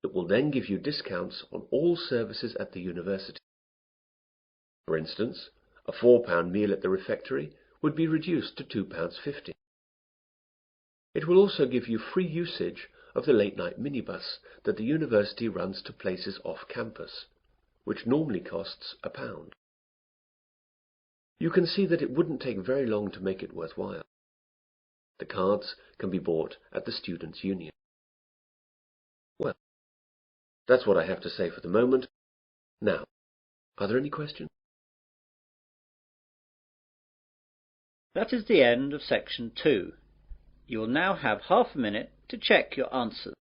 It will then give you discounts on all services at the university. For instance, a £4 meal at the refectory would be reduced to £2.50. It will also give you free usage of the late-night minibus that the university runs to places off campus, which normally costs £1. You can see that it wouldn't take very long to make it worthwhile. The cards can be bought at the Students' Union. Well, that's what I have to say for the moment. Now, are there any questions? That is the end of section 2. You will now have half a minute to check your answers.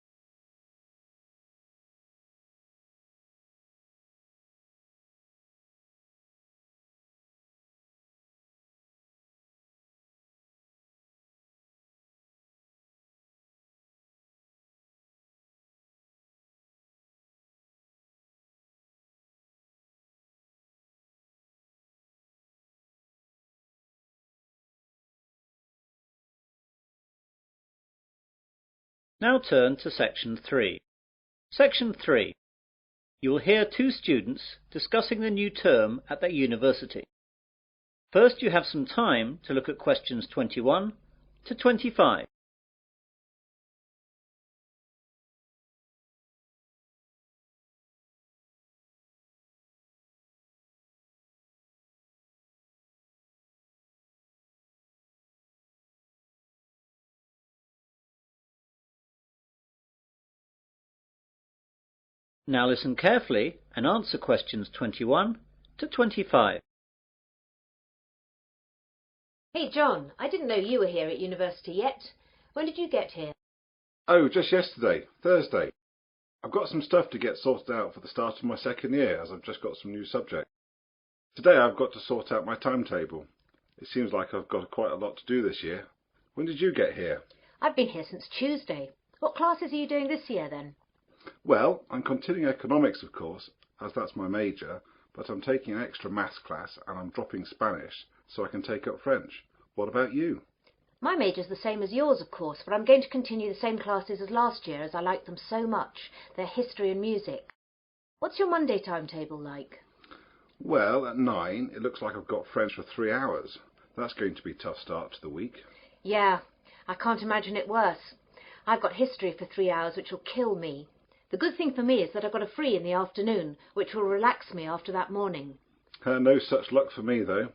Now turn to section 3. Section 3. You will hear two students discussing the new term at their university. First, you have some time to look at questions 21 to 25. Now listen carefully and answer questions 21 to 25. Hey John, I didn't know you were here at university yet. When did you get here? Oh, just yesterday, Thursday. I've got some stuff to get sorted out for the start of my second year, as I've just got some new subjects. Today I've got to sort out my timetable. It seems like I've got quite a lot to do this year. When did you get here? I've been here since Tuesday. What classes are you doing this year then? Well, I'm continuing economics, of course, as that's my major, but I'm taking an extra maths class and I'm dropping Spanish so I can take up French. What about you? My major's the same as yours, of course, but I'm going to continue the same classes as last year as I like them so much. They're history and music. What's your Monday timetable like? Well, at 9, it looks like I've got French for 3 hours. That's going to be a tough start to the week. Yeah, I can't imagine it worse. I've got history for 3 hours, which will kill me. The good thing for me is that I've got a free in the afternoon, which will relax me after that morning. No such luck for me, though.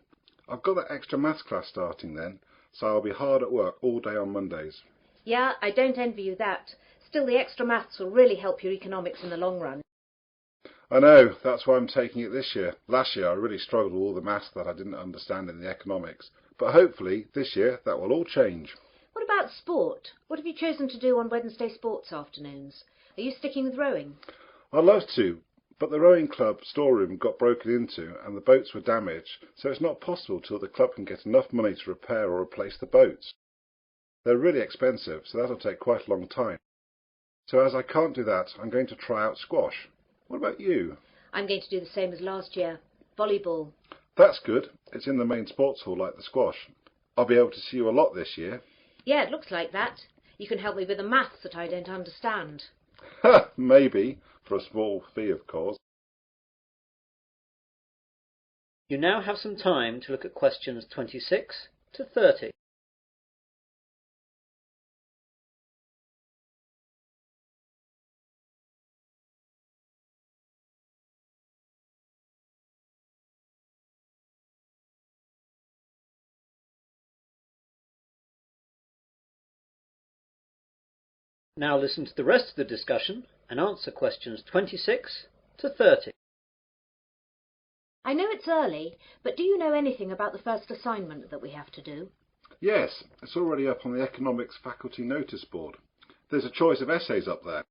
I've got that extra maths class starting then, so I'll be hard at work all day on Mondays. Yeah, I don't envy you that. Still, the extra maths will really help your economics in the long run. I know, that's why I'm taking it this year. Last year I really struggled with all the maths that I didn't understand in the economics, but hopefully this year that will all change. What about sport? What have you chosen to do on Wednesday sports afternoons? Are you sticking with rowing? I'd love to, but the rowing club storeroom got broken into and the boats were damaged, so it's not possible till the club can get enough money to repair or replace the boats. They're really expensive, so that'll take quite a long time. So as I can't do that, I'm going to try out squash. What about you? I'm going to do the same as last year. Volleyball. That's good. It's in the main sports hall like the squash. I'll be able to see you a lot this year. Yeah, it looks like that. You can help me with the maths that I don't understand. Maybe, for a small fee, of course. You now have some time to look at questions 26 to 30. Now listen to the rest of the discussion and answer questions 26 to 30. I know it's early, but do you know anything about the first assignment that we have to do? Yes, it's already up on the Economics Faculty Notice Board. There's a choice of essays up there.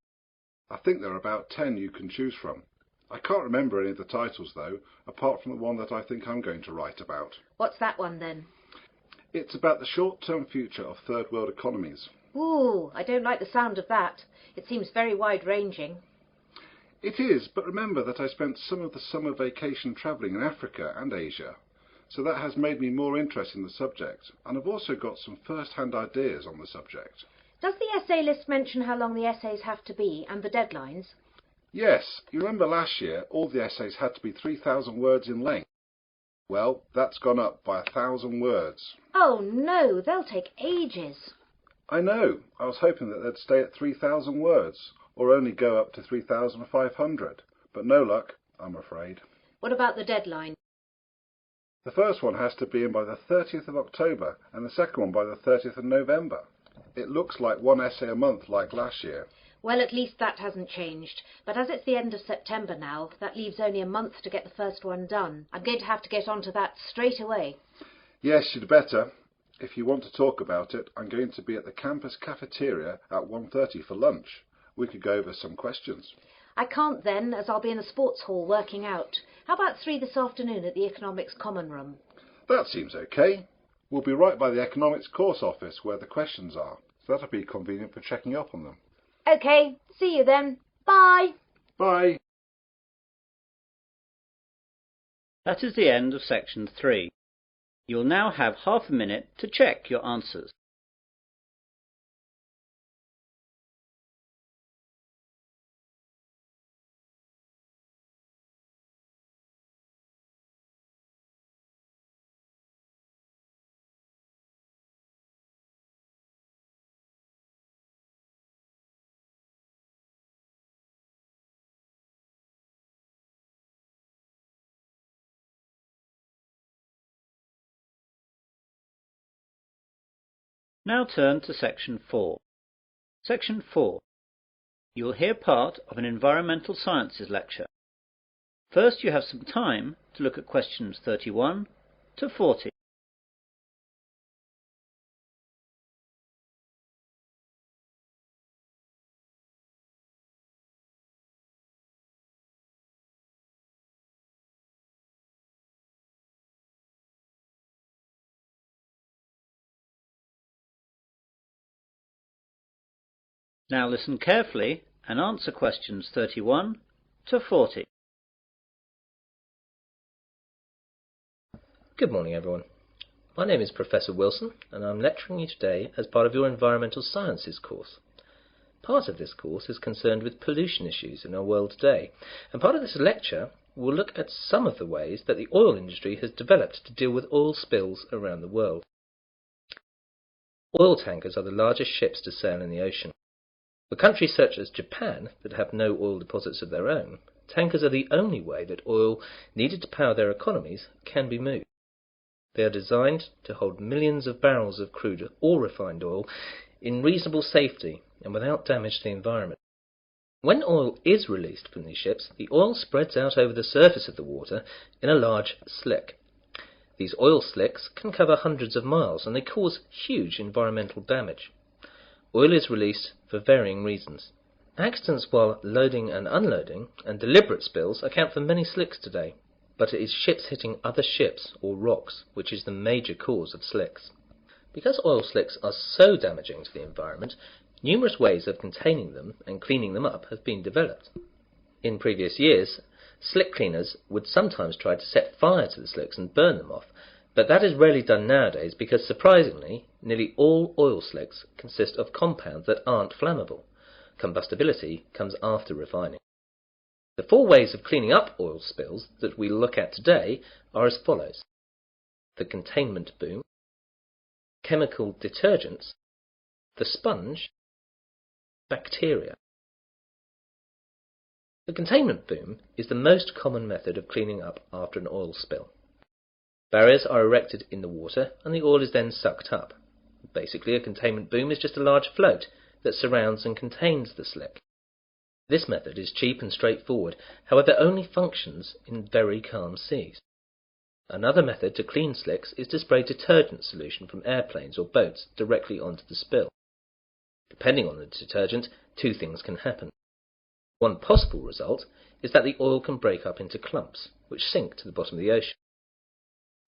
I think there are about 10 you can choose from. I can't remember any of the titles, though, apart from the one that I think I'm going to write about. What's that one, then? It's about the short-term future of third world economies. Ooh, I don't like the sound of that. It seems very wide-ranging. It is, but remember that I spent some of the summer vacation travelling in Africa and Asia, so that has made me more interested in the subject, and I've also got some first-hand ideas on the subject. Does the essay list mention how long the essays have to be and the deadlines? Yes, you remember last year all the essays had to be 3,000 words in length. Well, that's gone up by 1,000 words. Oh no, they'll take ages. I know. I was hoping that they'd stay at 3,000 words, or only go up to 3,500. But no luck, I'm afraid. What about the deadline? The first one has to be in by the 30th of October, and the second one by the 30th of November. It looks like one essay a month like last year. Well, at least that hasn't changed. But as it's the end of September now, that leaves only a month to get the first one done. I'm going to have to get onto that straight away. Yes, you'd better. If you want to talk about it, I'm going to be at the campus cafeteria at 1:30 for lunch. We could go over some questions. I can't then, as I'll be in the sports hall working out. How about 3 this afternoon at the Economics Common Room? That seems okay. We'll be right by the Economics course office where the questions are, so that'll be convenient for checking up on them. OK, see you then. Bye. Bye. That is the end of section 3. You'll now have half a minute to check your answers. Now turn to section 4. Section 4. You will hear part of an environmental sciences lecture. First you have some time to look at questions 31 to 40. Now listen carefully and answer questions 31 to 40. Good morning, everyone. My name is Professor Wilson, and I'm lecturing you today as part of your Environmental Sciences course. Part of this course is concerned with pollution issues in our world today, and part of this lecture will look at some of the ways that the oil industry has developed to deal with oil spills around the world. Oil tankers are the largest ships to sail in the ocean. For countries such as Japan that have no oil deposits of their own, tankers are the only way that oil needed to power their economies can be moved. They are designed to hold millions of barrels of crude or refined oil in reasonable safety and without damage to the environment. When oil is released from these ships, the oil spreads out over the surface of the water in a large slick. These oil slicks can cover hundreds of miles, and they cause huge environmental damage. Oil is released for varying reasons. Accidents while loading and unloading and deliberate spills account for many slicks today, but it is ships hitting other ships or rocks which is the major cause of slicks. Because oil slicks are so damaging to the environment, numerous ways of containing them and cleaning them up have been developed. In previous years, slick cleaners would sometimes try to set fire to the slicks and burn them off, but that is rarely done nowadays because, surprisingly, nearly all oil slicks consist of compounds that aren't flammable. Combustibility comes after refining. The 4 ways of cleaning up oil spills that we'll look at today are as follows: the containment boom, chemical detergents, the sponge, bacteria. The containment boom is the most common method of cleaning up after an oil spill. Barriers are erected in the water and the oil is then sucked up. Basically, a containment boom is just a large float that surrounds and contains the slick. This method is cheap and straightforward, however only functions in very calm seas. Another method to clean slicks is to spray detergent solution from airplanes or boats directly onto the spill. Depending on the detergent, two things can happen. One possible result is that the oil can break up into clumps, which sink to the bottom of the ocean.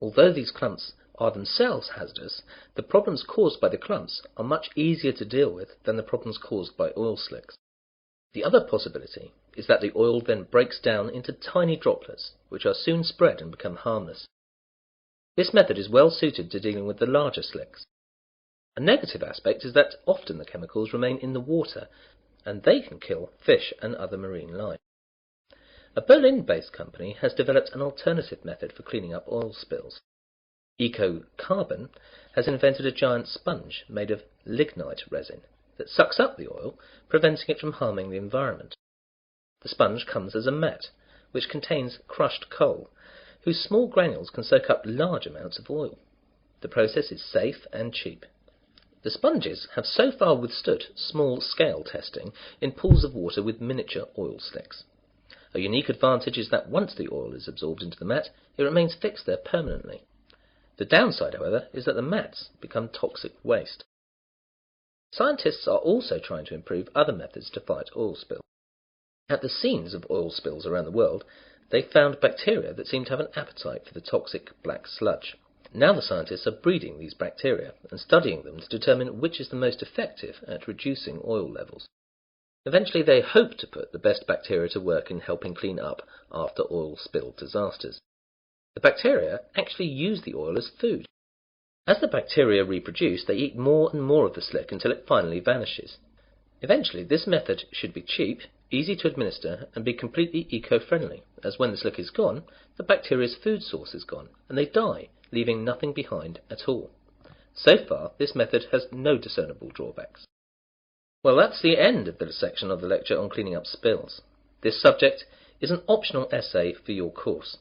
Although these clumps are themselves hazardous, the problems caused by the clumps are much easier to deal with than the problems caused by oil slicks. The other possibility is that the oil then breaks down into tiny droplets, which are soon spread and become harmless. This method is well suited to dealing with the larger slicks. A negative aspect is that often the chemicals remain in the water, and they can kill fish and other marine life. A Berlin-based company has developed an alternative method for cleaning up oil spills. EcoCarbon has invented a giant sponge made of lignite resin that sucks up the oil, preventing it from harming the environment. The sponge comes as a mat, which contains crushed coal, whose small granules can soak up large amounts of oil. The process is safe and cheap. The sponges have so far withstood small-scale testing in pools of water with miniature oil slicks. A unique advantage is that once the oil is absorbed into the mat, it remains fixed there permanently. The downside, however, is that the mats become toxic waste. Scientists are also trying to improve other methods to fight oil spills. At the scenes of oil spills around the world, they found bacteria that seem to have an appetite for the toxic black sludge. Now the scientists are breeding these bacteria and studying them to determine which is the most effective at reducing oil levels. Eventually they hope to put the best bacteria to work in helping clean up after oil spill disasters. The bacteria actually use the oil as food. As the bacteria reproduce, they eat more and more of the slick until it finally vanishes. Eventually this method should be cheap, easy to administer, and be completely eco-friendly, as when the slick is gone, the bacteria's food source is gone, and they die, leaving nothing behind at all. So far, this method has no discernible drawbacks. Well, that's the end of the section of the lecture on cleaning up spills. This subject is an optional essay for your course.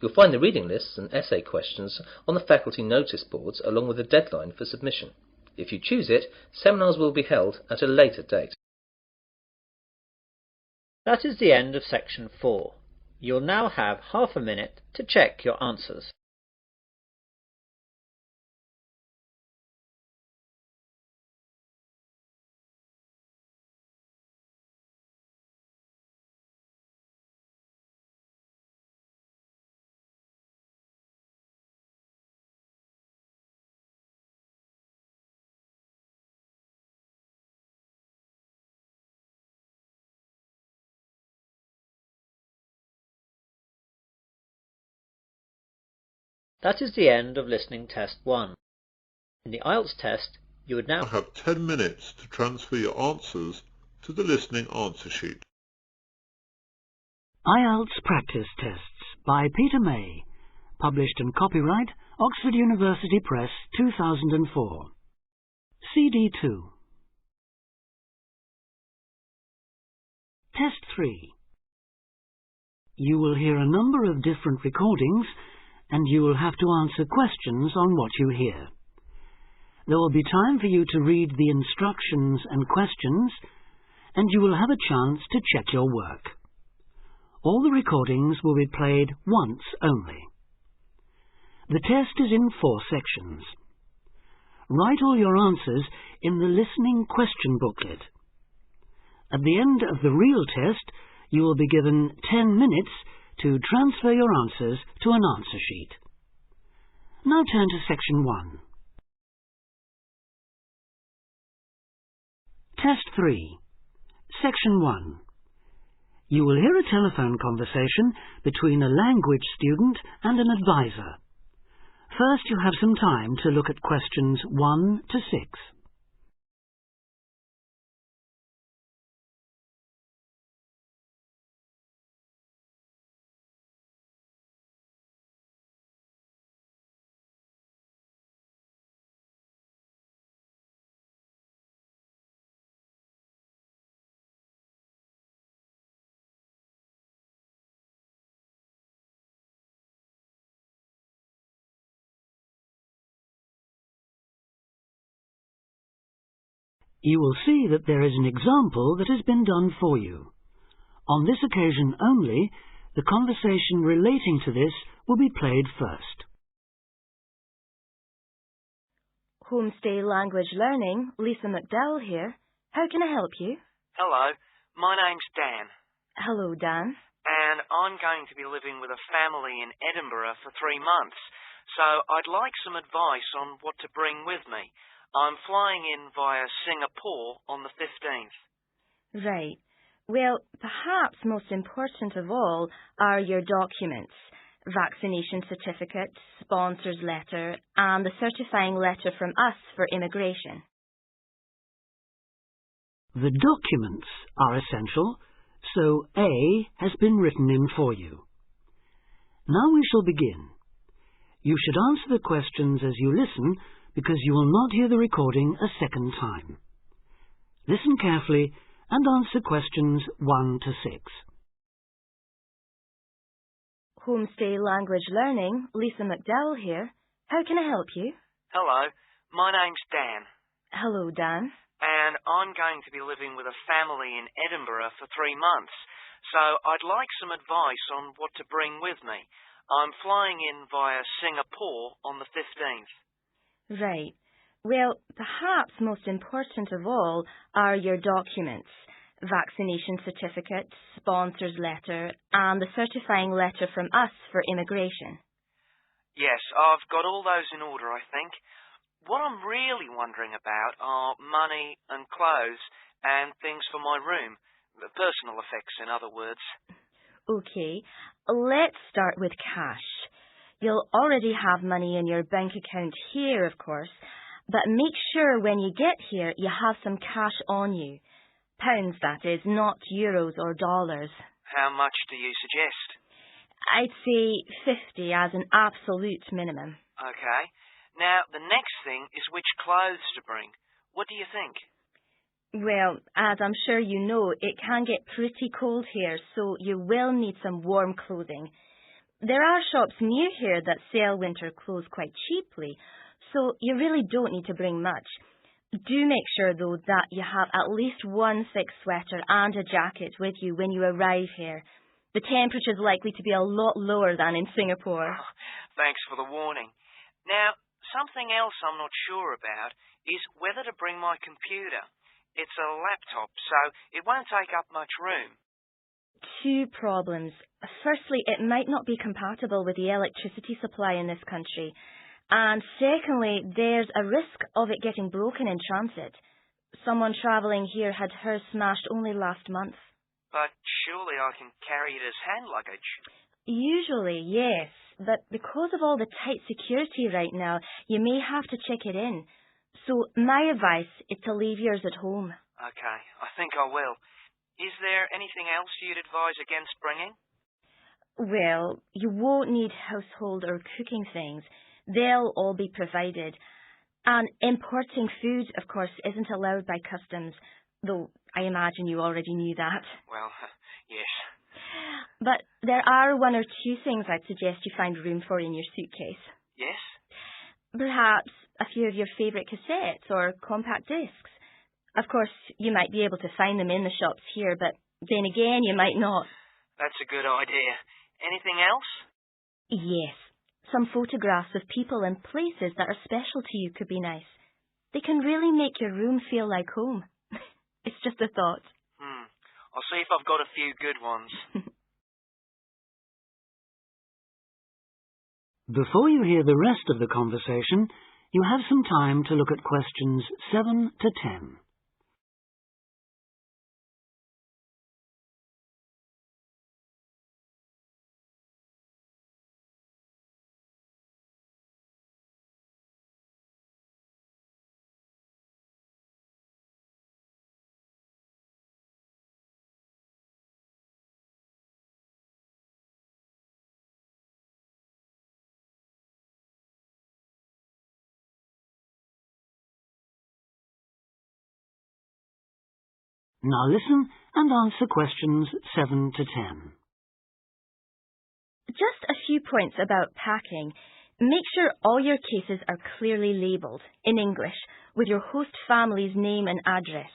You'll find the reading lists and essay questions on the faculty notice boards along with a deadline for submission. If you choose it, seminars will be held at a later date. That is the end of section 4. You'll now have half a minute to check your answers. That is the end of listening test 1. In the IELTS test, you would now have 10 minutes to transfer your answers to the listening answer sheet. IELTS Practice Tests by Peter May, published and copyright Oxford University Press 2004. CD 2. Test 3. You will hear a number of different recordings and you will have to answer questions on what you hear. There will be time for you to read the instructions and questions, and you will have a chance to check your work. All the recordings will be played once only. The test is in 4 sections. Write all your answers in the listening question booklet. At the end of the real test, you will be given 10 minutes to transfer your answers to an answer sheet. Now turn to section 1. Test 3. Section 1. You will hear a telephone conversation between a language student and an advisor. First, you have some time to look at questions 1 to 6. You will see that there is an example that has been done for you. On this occasion only, the conversation relating to this will be played first. Homestay Language Learning, Lisa McDowell here. How can I help you? Hello, my name's Dan. Hello, Dan. And I'm going to be living with a family in Edinburgh for 3 months, so I'd like some advice on what to bring with me. I'm flying in via Singapore on the 15th. Right. Well, perhaps most important of all are your documents. Vaccination certificate, sponsor's letter, and the certifying letter from us for immigration. The documents are essential, so A has been written in for you. Now we shall begin. You should answer the questions as you listen, because you will not hear the recording a second time. Listen carefully and answer questions 1 to 6. Homestay Language Learning, Lisa McDowell here. How can I help you? Hello, my name's Dan. Hello, Dan. And I'm going to be living with a family in Edinburgh for 3 months, so I'd like some advice on what to bring with me. I'm flying in via Singapore on the 15th. Right. Well, perhaps most important of all are your documents. Vaccination certificate, sponsor's letter, and the certifying letter from us for immigration. Yes, I've got all those in order, I think. What I'm really wondering about are money and clothes and things for my room. The personal effects, in other words. OK, let's start with cash. You'll already have money in your bank account here, of course, but make sure when you get here you have some cash on you. Pounds, that is, not euros or dollars. How much do you suggest? I'd say 50 as an absolute minimum. OK. Now, the next thing is which clothes to bring. What do you think? Well, as I'm sure you know, it can get pretty cold here, so you will need some warm clothing. There are shops near here that sell winter clothes quite cheaply, so you really don't need to bring much. Do make sure, though, that you have at least one thick sweater and a jacket with you when you arrive here. The temperature's likely to be a lot lower than in Singapore. Oh, thanks for the warning. Now, something else I'm not sure about is whether to bring my computer. It's a laptop, so it won't take up much room. 2 problems. Firstly, it might not be compatible with the electricity supply in this country. And secondly, there's a risk of it getting broken in transit. Someone travelling here had hers smashed only last month. But surely I can carry it as hand luggage. Usually, yes. But because of all the tight security right now, you may have to check it in. So my advice is to leave yours at home. OK, I think I will. Is there anything else you'd advise against bringing? Well, you won't need household or cooking things. They'll all be provided. And importing food, of course, isn't allowed by customs, though I imagine you already knew that. Well, yes. But there are 1 or 2 things I'd suggest you find room for in your suitcase. Yes? Perhaps a few of your favourite cassettes or compact discs. Of course, you might be able to find them in the shops here, but then again, you might not. That's a good idea. Anything else? Yes. Some photographs of people and places that are special to you could be nice. They can really make your room feel like home. It's just a thought. I'll see if I've got a few good ones. Before you hear the rest of the conversation, you have some time to look at questions 7 to 10. Now listen and answer questions 7 to 10. Just a few points about packing. Make sure all your cases are clearly labelled, in English, with your host family's name and address,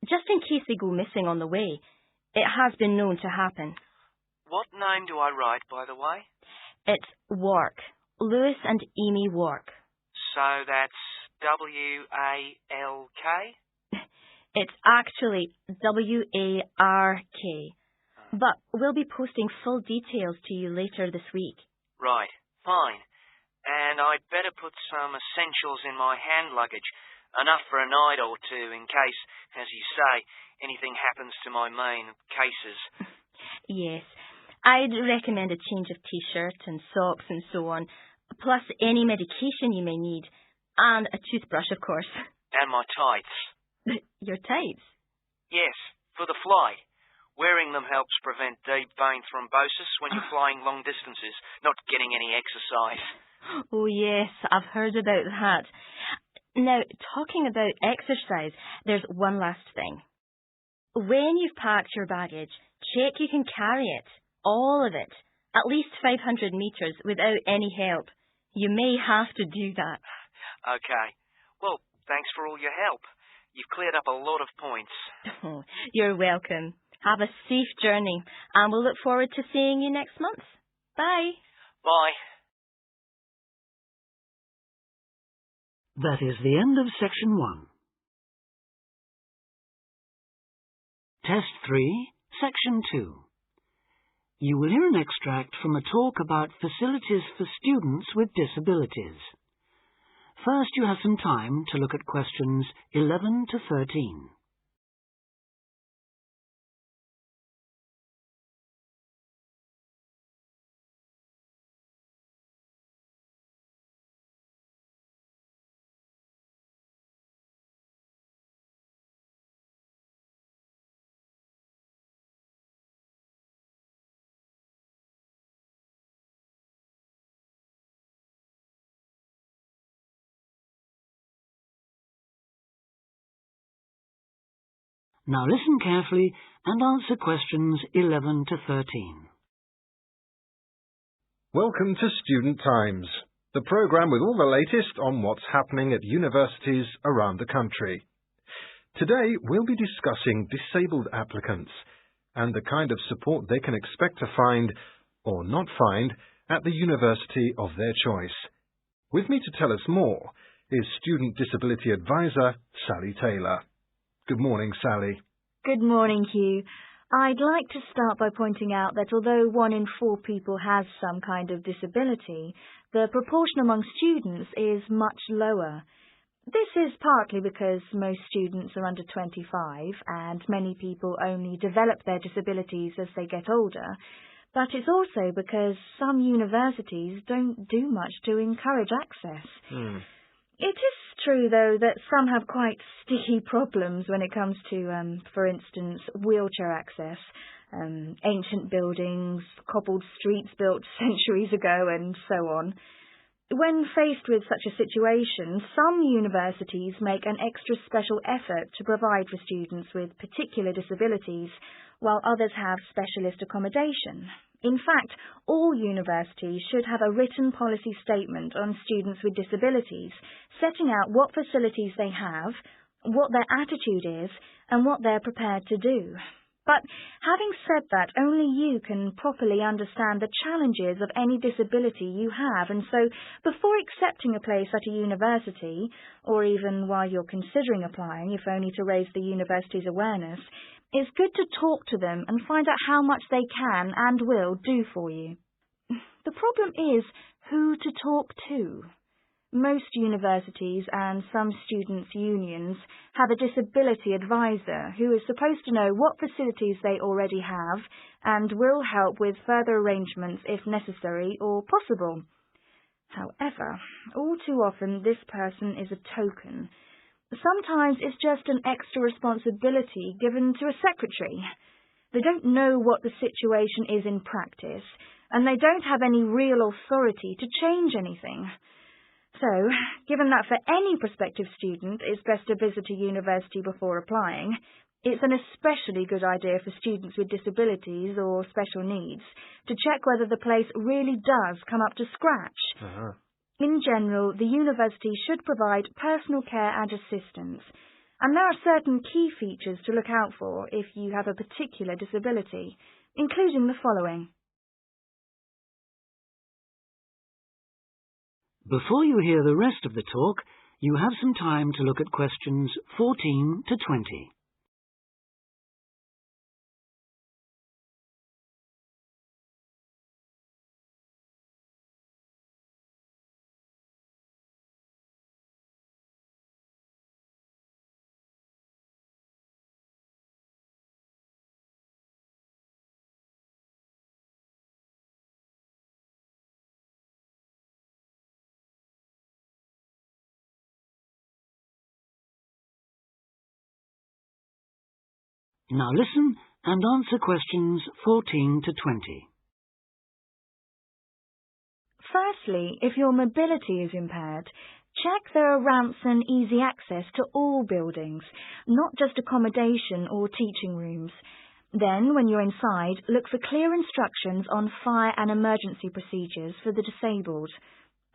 just in case they go missing on the way. It has been known to happen. What name do I write, by the way? It's Wark. Lewis and Amy Wark. So that's W-A-L-K? It's actually W-A-R-K. But we'll be posting full details to you later this week. Right, fine. And I'd better put some essentials in my hand luggage, enough for a night or two in case, as you say, anything happens to my main cases. Yes, I'd recommend a change of t-shirt and socks and so on, plus any medication you may need, and a toothbrush, of course. And my tights. Your tights? Yes, for the flight. Wearing them helps prevent deep vein thrombosis when you're flying long distances, not getting any exercise. Oh yes, I've heard about that. Now, talking about exercise, there's one last thing. When you've packed your baggage, check you can carry it, all of it, at least 500 metres without any help. You may have to do that. Okay. Well, thanks for all your help. You've cleared up a lot of points. Oh, you're welcome. Have a safe journey, and we'll look forward to seeing you next month. Bye. Bye. That is the end of Section 1. Test 3, Section 2. You will hear an extract from a talk about facilities for students with disabilities. First, you have some time to look at questions 11 to 13. Now listen carefully and answer questions 11 to 13. Welcome to Student Times, the programme with all the latest on what's happening at universities around the country. Today we'll be discussing disabled applicants and the kind of support they can expect to find, or not find, at the university of their choice. With me to tell us more is Student Disability Advisor Sally Taylor. Good morning, Sally. Good morning, Hugh. I'd like to start by pointing out that although 1 in 4 people has some kind of disability, the proportion among students is much lower. This is partly because most students are under 25 and many people only develop their disabilities as they get older, but it's also because some universities don't do much to encourage access. It is true, though, that some have quite sticky problems when it comes to, for instance, wheelchair access, ancient buildings, cobbled streets built centuries ago, and so on. When faced with such a situation, some universities make an extra special effort to provide for students with particular disabilities, while others have specialist accommodation. In fact, all universities should have a written policy statement on students with disabilities, setting out what facilities they have, what their attitude is, and what they're prepared to do. But having said that, only you can properly understand the challenges of any disability you have, and so before accepting a place at a university, or even while you're considering applying, if only to raise the university's awareness, it's good to talk to them and find out how much they can and will do for you. The problem is who to talk to. Most universities and some students' unions have a disability advisor who is supposed to know what facilities they already have and will help with further arrangements if necessary or possible. However, all too often this person is a token. Sometimes it's just an extra responsibility given to a secretary. They don't know what the situation is in practice, and they don't have any real authority to change anything. So, given that for any prospective student it's best to visit a university before applying, it's an especially good idea for students with disabilities or special needs to check whether the place really does come up to scratch. In general, the university should provide personal care and assistance, and there are certain key features to look out for if you have a particular disability, including the following. Before you hear the rest of the talk, you have some time to look at questions 14 to 20. Now listen and answer questions 14 to 20. Firstly, if your mobility is impaired, check there are ramps and easy access to all buildings, not just accommodation or teaching rooms. Then, when you're inside, look for clear instructions on fire and emergency procedures for the disabled.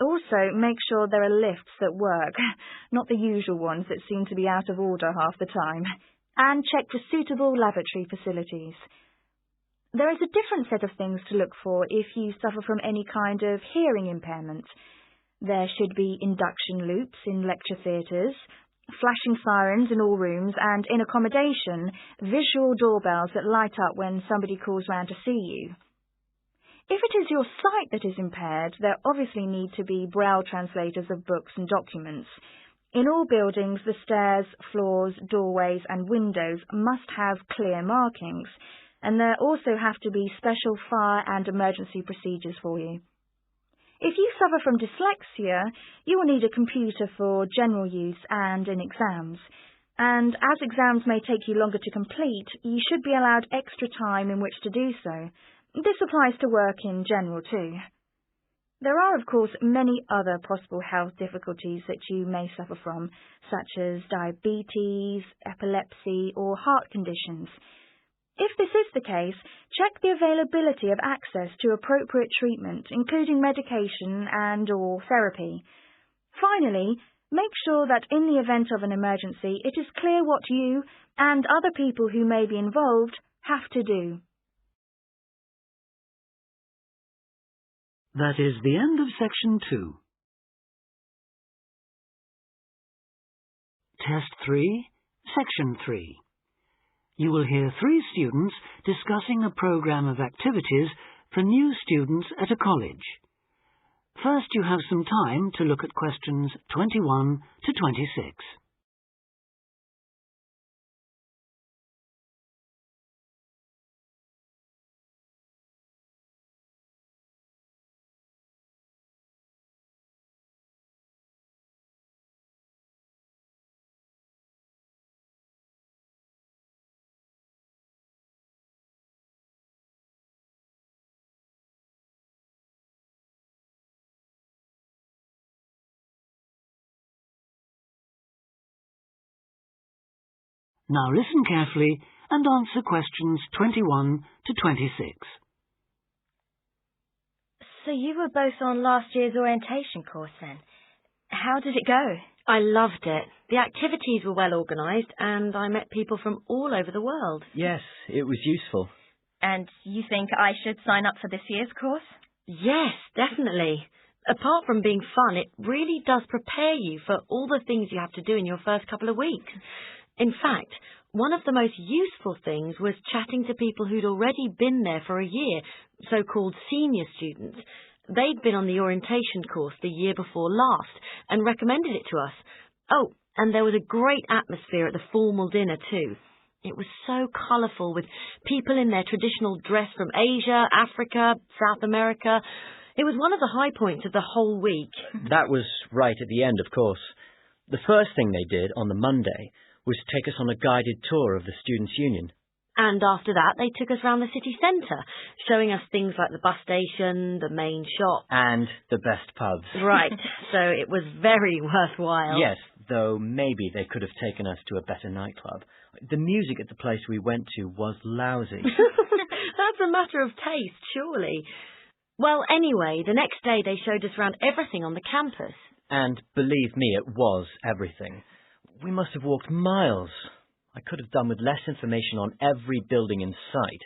Also, make sure there are lifts that work, not the usual ones that seem to be out of order half the time. And check for suitable lavatory facilities. There is a different set of things to look for if you suffer from any kind of hearing impairment. There should be induction loops in lecture theatres, flashing sirens in all rooms, and in accommodation, visual doorbells that light up when somebody calls round to see you. If it is your sight that is impaired, there obviously need to be braille translators of books and documents. In all buildings, the stairs, floors, doorways and windows must have clear markings, and there also have to be special fire and emergency procedures for you. If you suffer from dyslexia, you will need a computer for general use and in exams. And as exams may take you longer to complete, you should be allowed extra time in which to do so. This applies to work in general too. There are, of course, many other possible health difficulties that you may suffer from, such as diabetes, epilepsy, or heart conditions. If this is the case, check the availability of access to appropriate treatment, including medication and/or therapy. Finally, make sure that in the event of an emergency, it is clear what you and other people who may be involved have to do. That is the end of section 2. Test 3, section 3. You will hear 3 students discussing a program of activities for new students at a college. First, you have some time to look at questions 21 to 26. Now listen carefully and answer questions 21 to 26. So you were both on last year's orientation course then. How did it go? I loved it. The activities were well organised and I met people from all over the world. Yes, it was useful. And you think I should sign up for this year's course? Yes, definitely. Apart from being fun, it really does prepare you for all the things you have to do in your first couple of weeks. In fact, one of the most useful things was chatting to people who'd already been there for a year, so-called senior students. They'd been on the orientation course the year before last and recommended it to us. Oh, and there was a great atmosphere at the formal dinner too. It was so colourful with people in their traditional dress from Asia, Africa, South America. It was one of the high points of the whole week. That was right at the end, of course. The first thing they did on the Monday was to take us on a guided tour of the Students' Union. And after that, they took us round the city centre, showing us things like the bus station, the main shop. And the best pubs. Right, so it was very worthwhile. Yes, though maybe they could have taken us to a better nightclub. The music at the place we went to was lousy. That's a matter of taste, surely. Well, anyway, the next day they showed us around everything on the campus. And believe me, it was everything. We must have walked miles. I could have done with less information on every building in sight,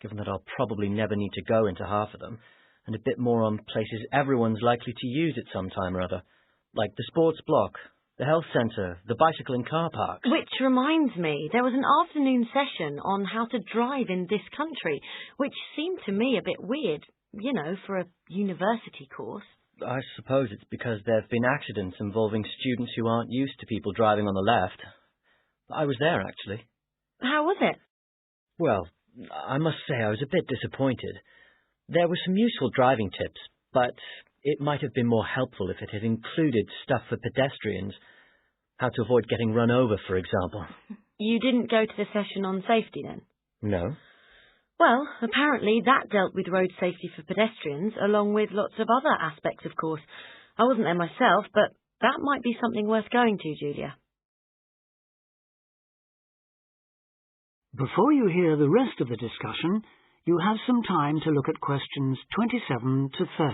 given that I'll probably never need to go into half of them, and a bit more on places everyone's likely to use at some time or other, like the sports block, the health centre, the bicycle and car parks. Which reminds me, there was an afternoon session on how to drive in this country, which seemed to me a bit weird, you know, for a university course. I suppose it's because there have been accidents involving students who aren't used to people driving on the left. I was there, actually. How was it? Well, I must say I was a bit disappointed. There were some useful driving tips, but it might have been more helpful if it had included stuff for pedestrians. How to avoid getting run over, for example. You didn't go to the session on safety, then? No. Well, apparently that dealt with road safety for pedestrians, along with lots of other aspects, of course. I wasn't there myself, but that might be something worth going to, Julia. Before you hear the rest of the discussion, you have some time to look at questions 27 to 30.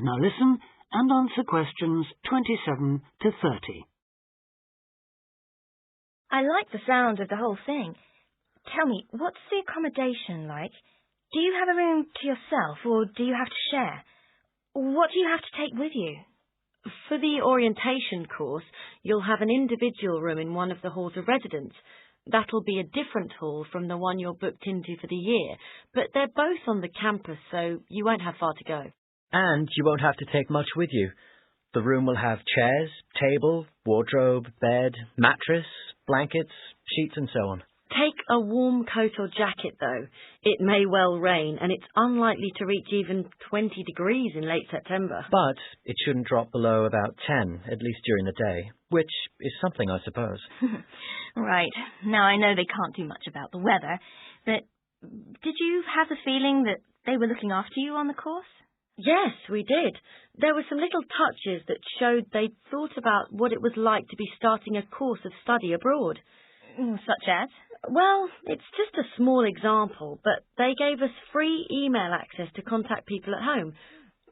Now listen and answer questions 27 to 30. I like the sound of the whole thing. Tell me, what's the accommodation like? Do you have a room to yourself, or do you have to share? What do you have to take with you? For the orientation course, you'll have an individual room in one of the halls of residence. That'll be a different hall from the one you're booked into for the year, but they're both on the campus, so you won't have far to go. And you won't have to take much with you. The room will have chairs, table, wardrobe, bed, mattress, blankets, sheets and so on. Take a warm coat or jacket, though. It may well rain, and it's unlikely to reach even 20 degrees in late September. But it shouldn't drop below about 10, at least during the day, which is something, I suppose. Right. Now, I know they can't do much about the weather, but did you have the feeling that they were looking after you on the course? Yes, we did. There were some little touches that showed they'd thought about what it was like to be starting a course of study abroad. Such as? Well, it's just a small example, but they gave us free email access to contact people at home.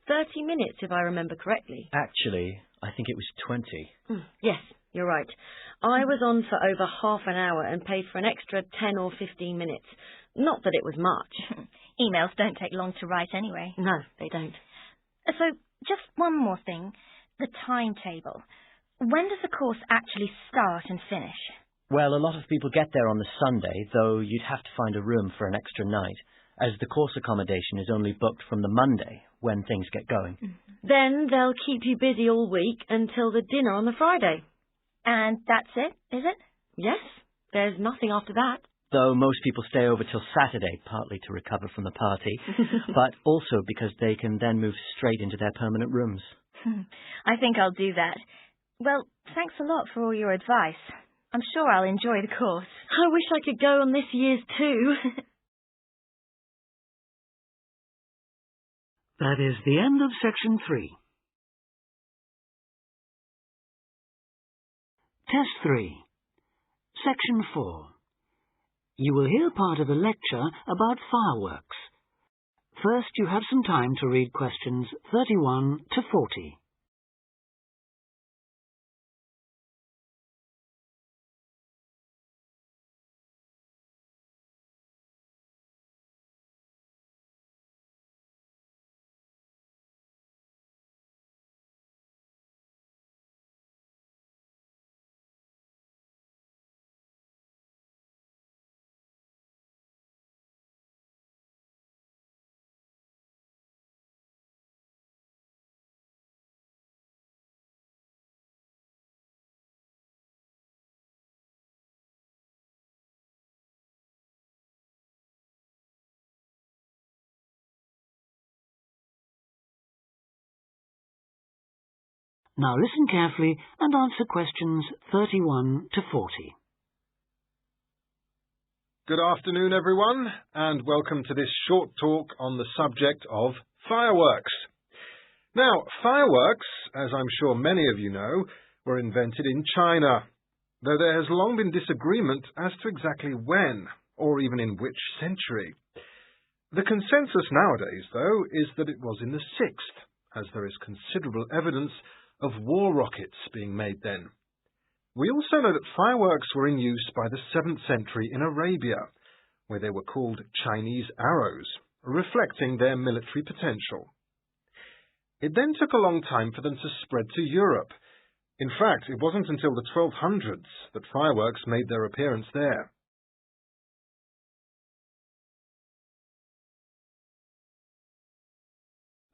30 minutes, if I remember correctly. Actually, I think it was 20. Yes, you're right. I was on for over half an hour and paid for an extra 10 or 15 minutes. Not that it was much. Emails don't take long to write anyway. No, they don't. So, just one more thing. The timetable. When does the course actually start and finish? Well, a lot of people get there on the Sunday, though you'd have to find a room for an extra night, as the course accommodation is only booked from the Monday, when things get going. Then they'll keep you busy all week until the dinner on the Friday. And that's it, is it? Yes, there's nothing after that. Though most people stay over till Saturday, partly to recover from the party, but also because they can then move straight into their permanent rooms. I think I'll do that. Well, thanks a lot for all your advice. I'm sure I'll enjoy the course. I wish I could go on this year's too. That is the end of section 3. Test 3. Section 4. You will hear part of a lecture about fireworks. First, you have some time to read questions 31 to 40. Now listen carefully and answer questions 31 to 40. Good afternoon, everyone, and welcome to this short talk on the subject of fireworks. Now, fireworks, as I'm sure many of you know, were invented in China, though there has long been disagreement as to exactly when, or even in which century. The consensus nowadays, though, is that it was in the 6th, as there is considerable evidence of war rockets being made then. We also know that fireworks were in use by the 7th century in Arabia, where they were called Chinese arrows, reflecting their military potential. It then took a long time for them to spread to Europe. In fact, it wasn't until the 1200s that fireworks made their appearance there.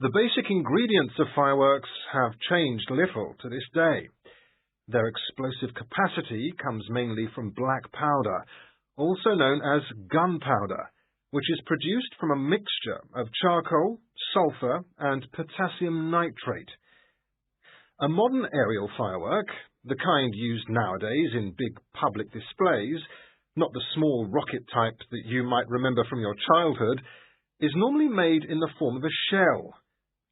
The basic ingredients of fireworks have changed little to this day. Their explosive capacity comes mainly from black powder, also known as gunpowder, which is produced from a mixture of charcoal, sulfur, and potassium nitrate. A modern aerial firework, the kind used nowadays in big public displays, not the small rocket type that you might remember from your childhood, is normally made in the form of a shell,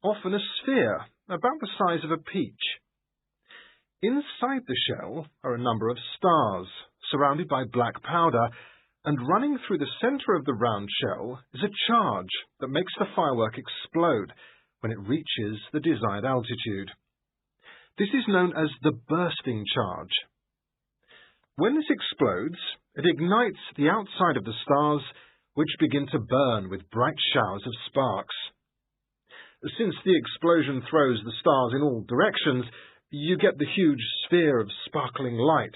often a sphere about the size of a peach. Inside the shell are a number of stars, surrounded by black powder, and running through the centre of the round shell is a charge that makes the firework explode when it reaches the desired altitude. This is known as the bursting charge. When this explodes, it ignites the outside of the stars, which begin to burn with bright showers of sparks. Since the explosion throws the stars in all directions, you get the huge sphere of sparkling light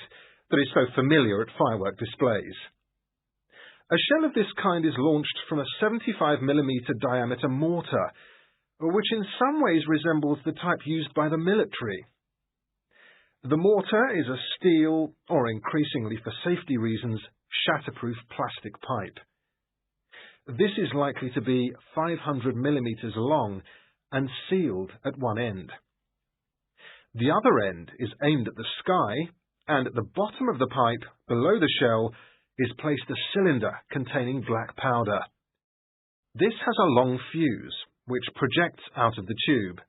that is so familiar at firework displays. A shell of this kind is launched from a 75mm diameter mortar, which in some ways resembles the type used by the military. The mortar is a steel, or increasingly for safety reasons, shatterproof plastic pipe. This is likely to be 500mm long and sealed at one end. The other end is aimed at the sky, and at the bottom of the pipe, below the shell, is placed a cylinder containing black powder. This has a long fuse, which projects out of the tube.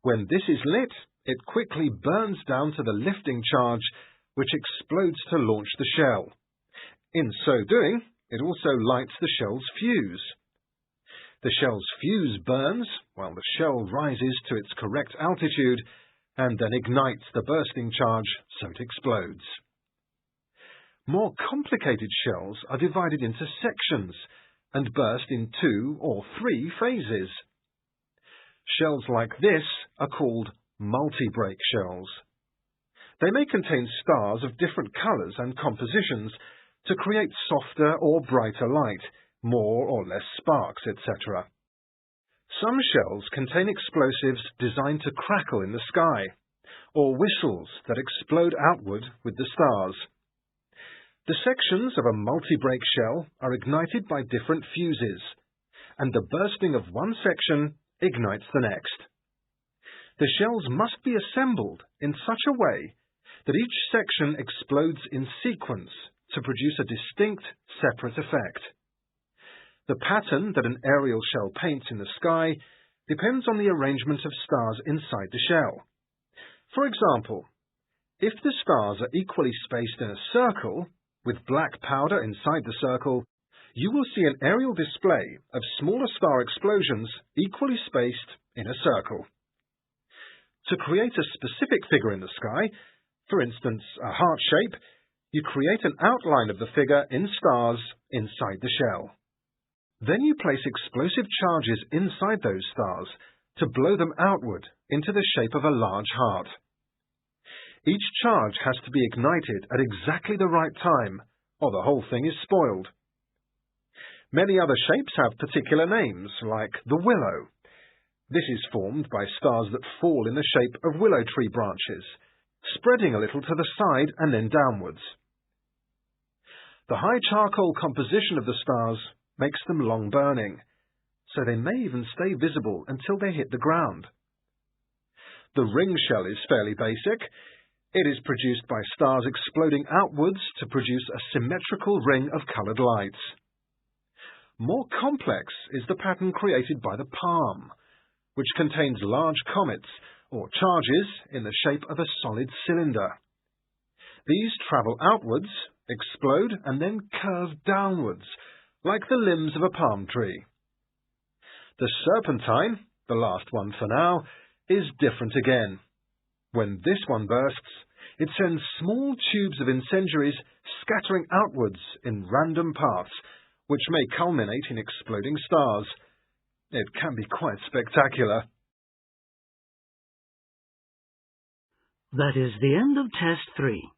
When this is lit, it quickly burns down to the lifting charge, which explodes to launch the shell. In so doing, it also lights the shell's fuse. The shell's fuse burns while the shell rises to its correct altitude and then ignites the bursting charge so it explodes. More complicated shells are divided into sections and burst in 2 or 3 phases. Shells like this are called multi-break shells. They may contain stars of different colours and compositions to create softer or brighter light, more or less sparks, etc. Some shells contain explosives designed to crackle in the sky, or whistles that explode outward with the stars. The sections of a multi-break shell are ignited by different fuses, and the bursting of one section ignites the next. The shells must be assembled in such a way that each section explodes in sequence to produce a distinct, separate effect. The pattern that an aerial shell paints in the sky depends on the arrangement of stars inside the shell. For example, if the stars are equally spaced in a circle, with black powder inside the circle, you will see an aerial display of smaller star explosions equally spaced in a circle. To create a specific figure in the sky, for instance a heart shape, you create an outline of the figure in stars inside the shell. Then you place explosive charges inside those stars to blow them outward into the shape of a large heart. Each charge has to be ignited at exactly the right time, or the whole thing is spoiled. Many other shapes have particular names, like the willow. This is formed by stars that fall in the shape of willow tree branches, spreading a little to the side and then downwards. The high charcoal composition of the stars makes them long burning, so they may even stay visible until they hit the ground. The ring shell is fairly basic. It is produced by stars exploding outwards to produce a symmetrical ring of coloured lights. More complex is the pattern created by the palm, which contains large comets or charges in the shape of a solid cylinder. These travel outwards, explode, and then curve downwards, like the limbs of a palm tree. The serpentine, the last one for now, is different again. When this one bursts, it sends small tubes of incendiaries scattering outwards in random paths, which may culminate in exploding stars. It can be quite spectacular. That is the end of Test 3.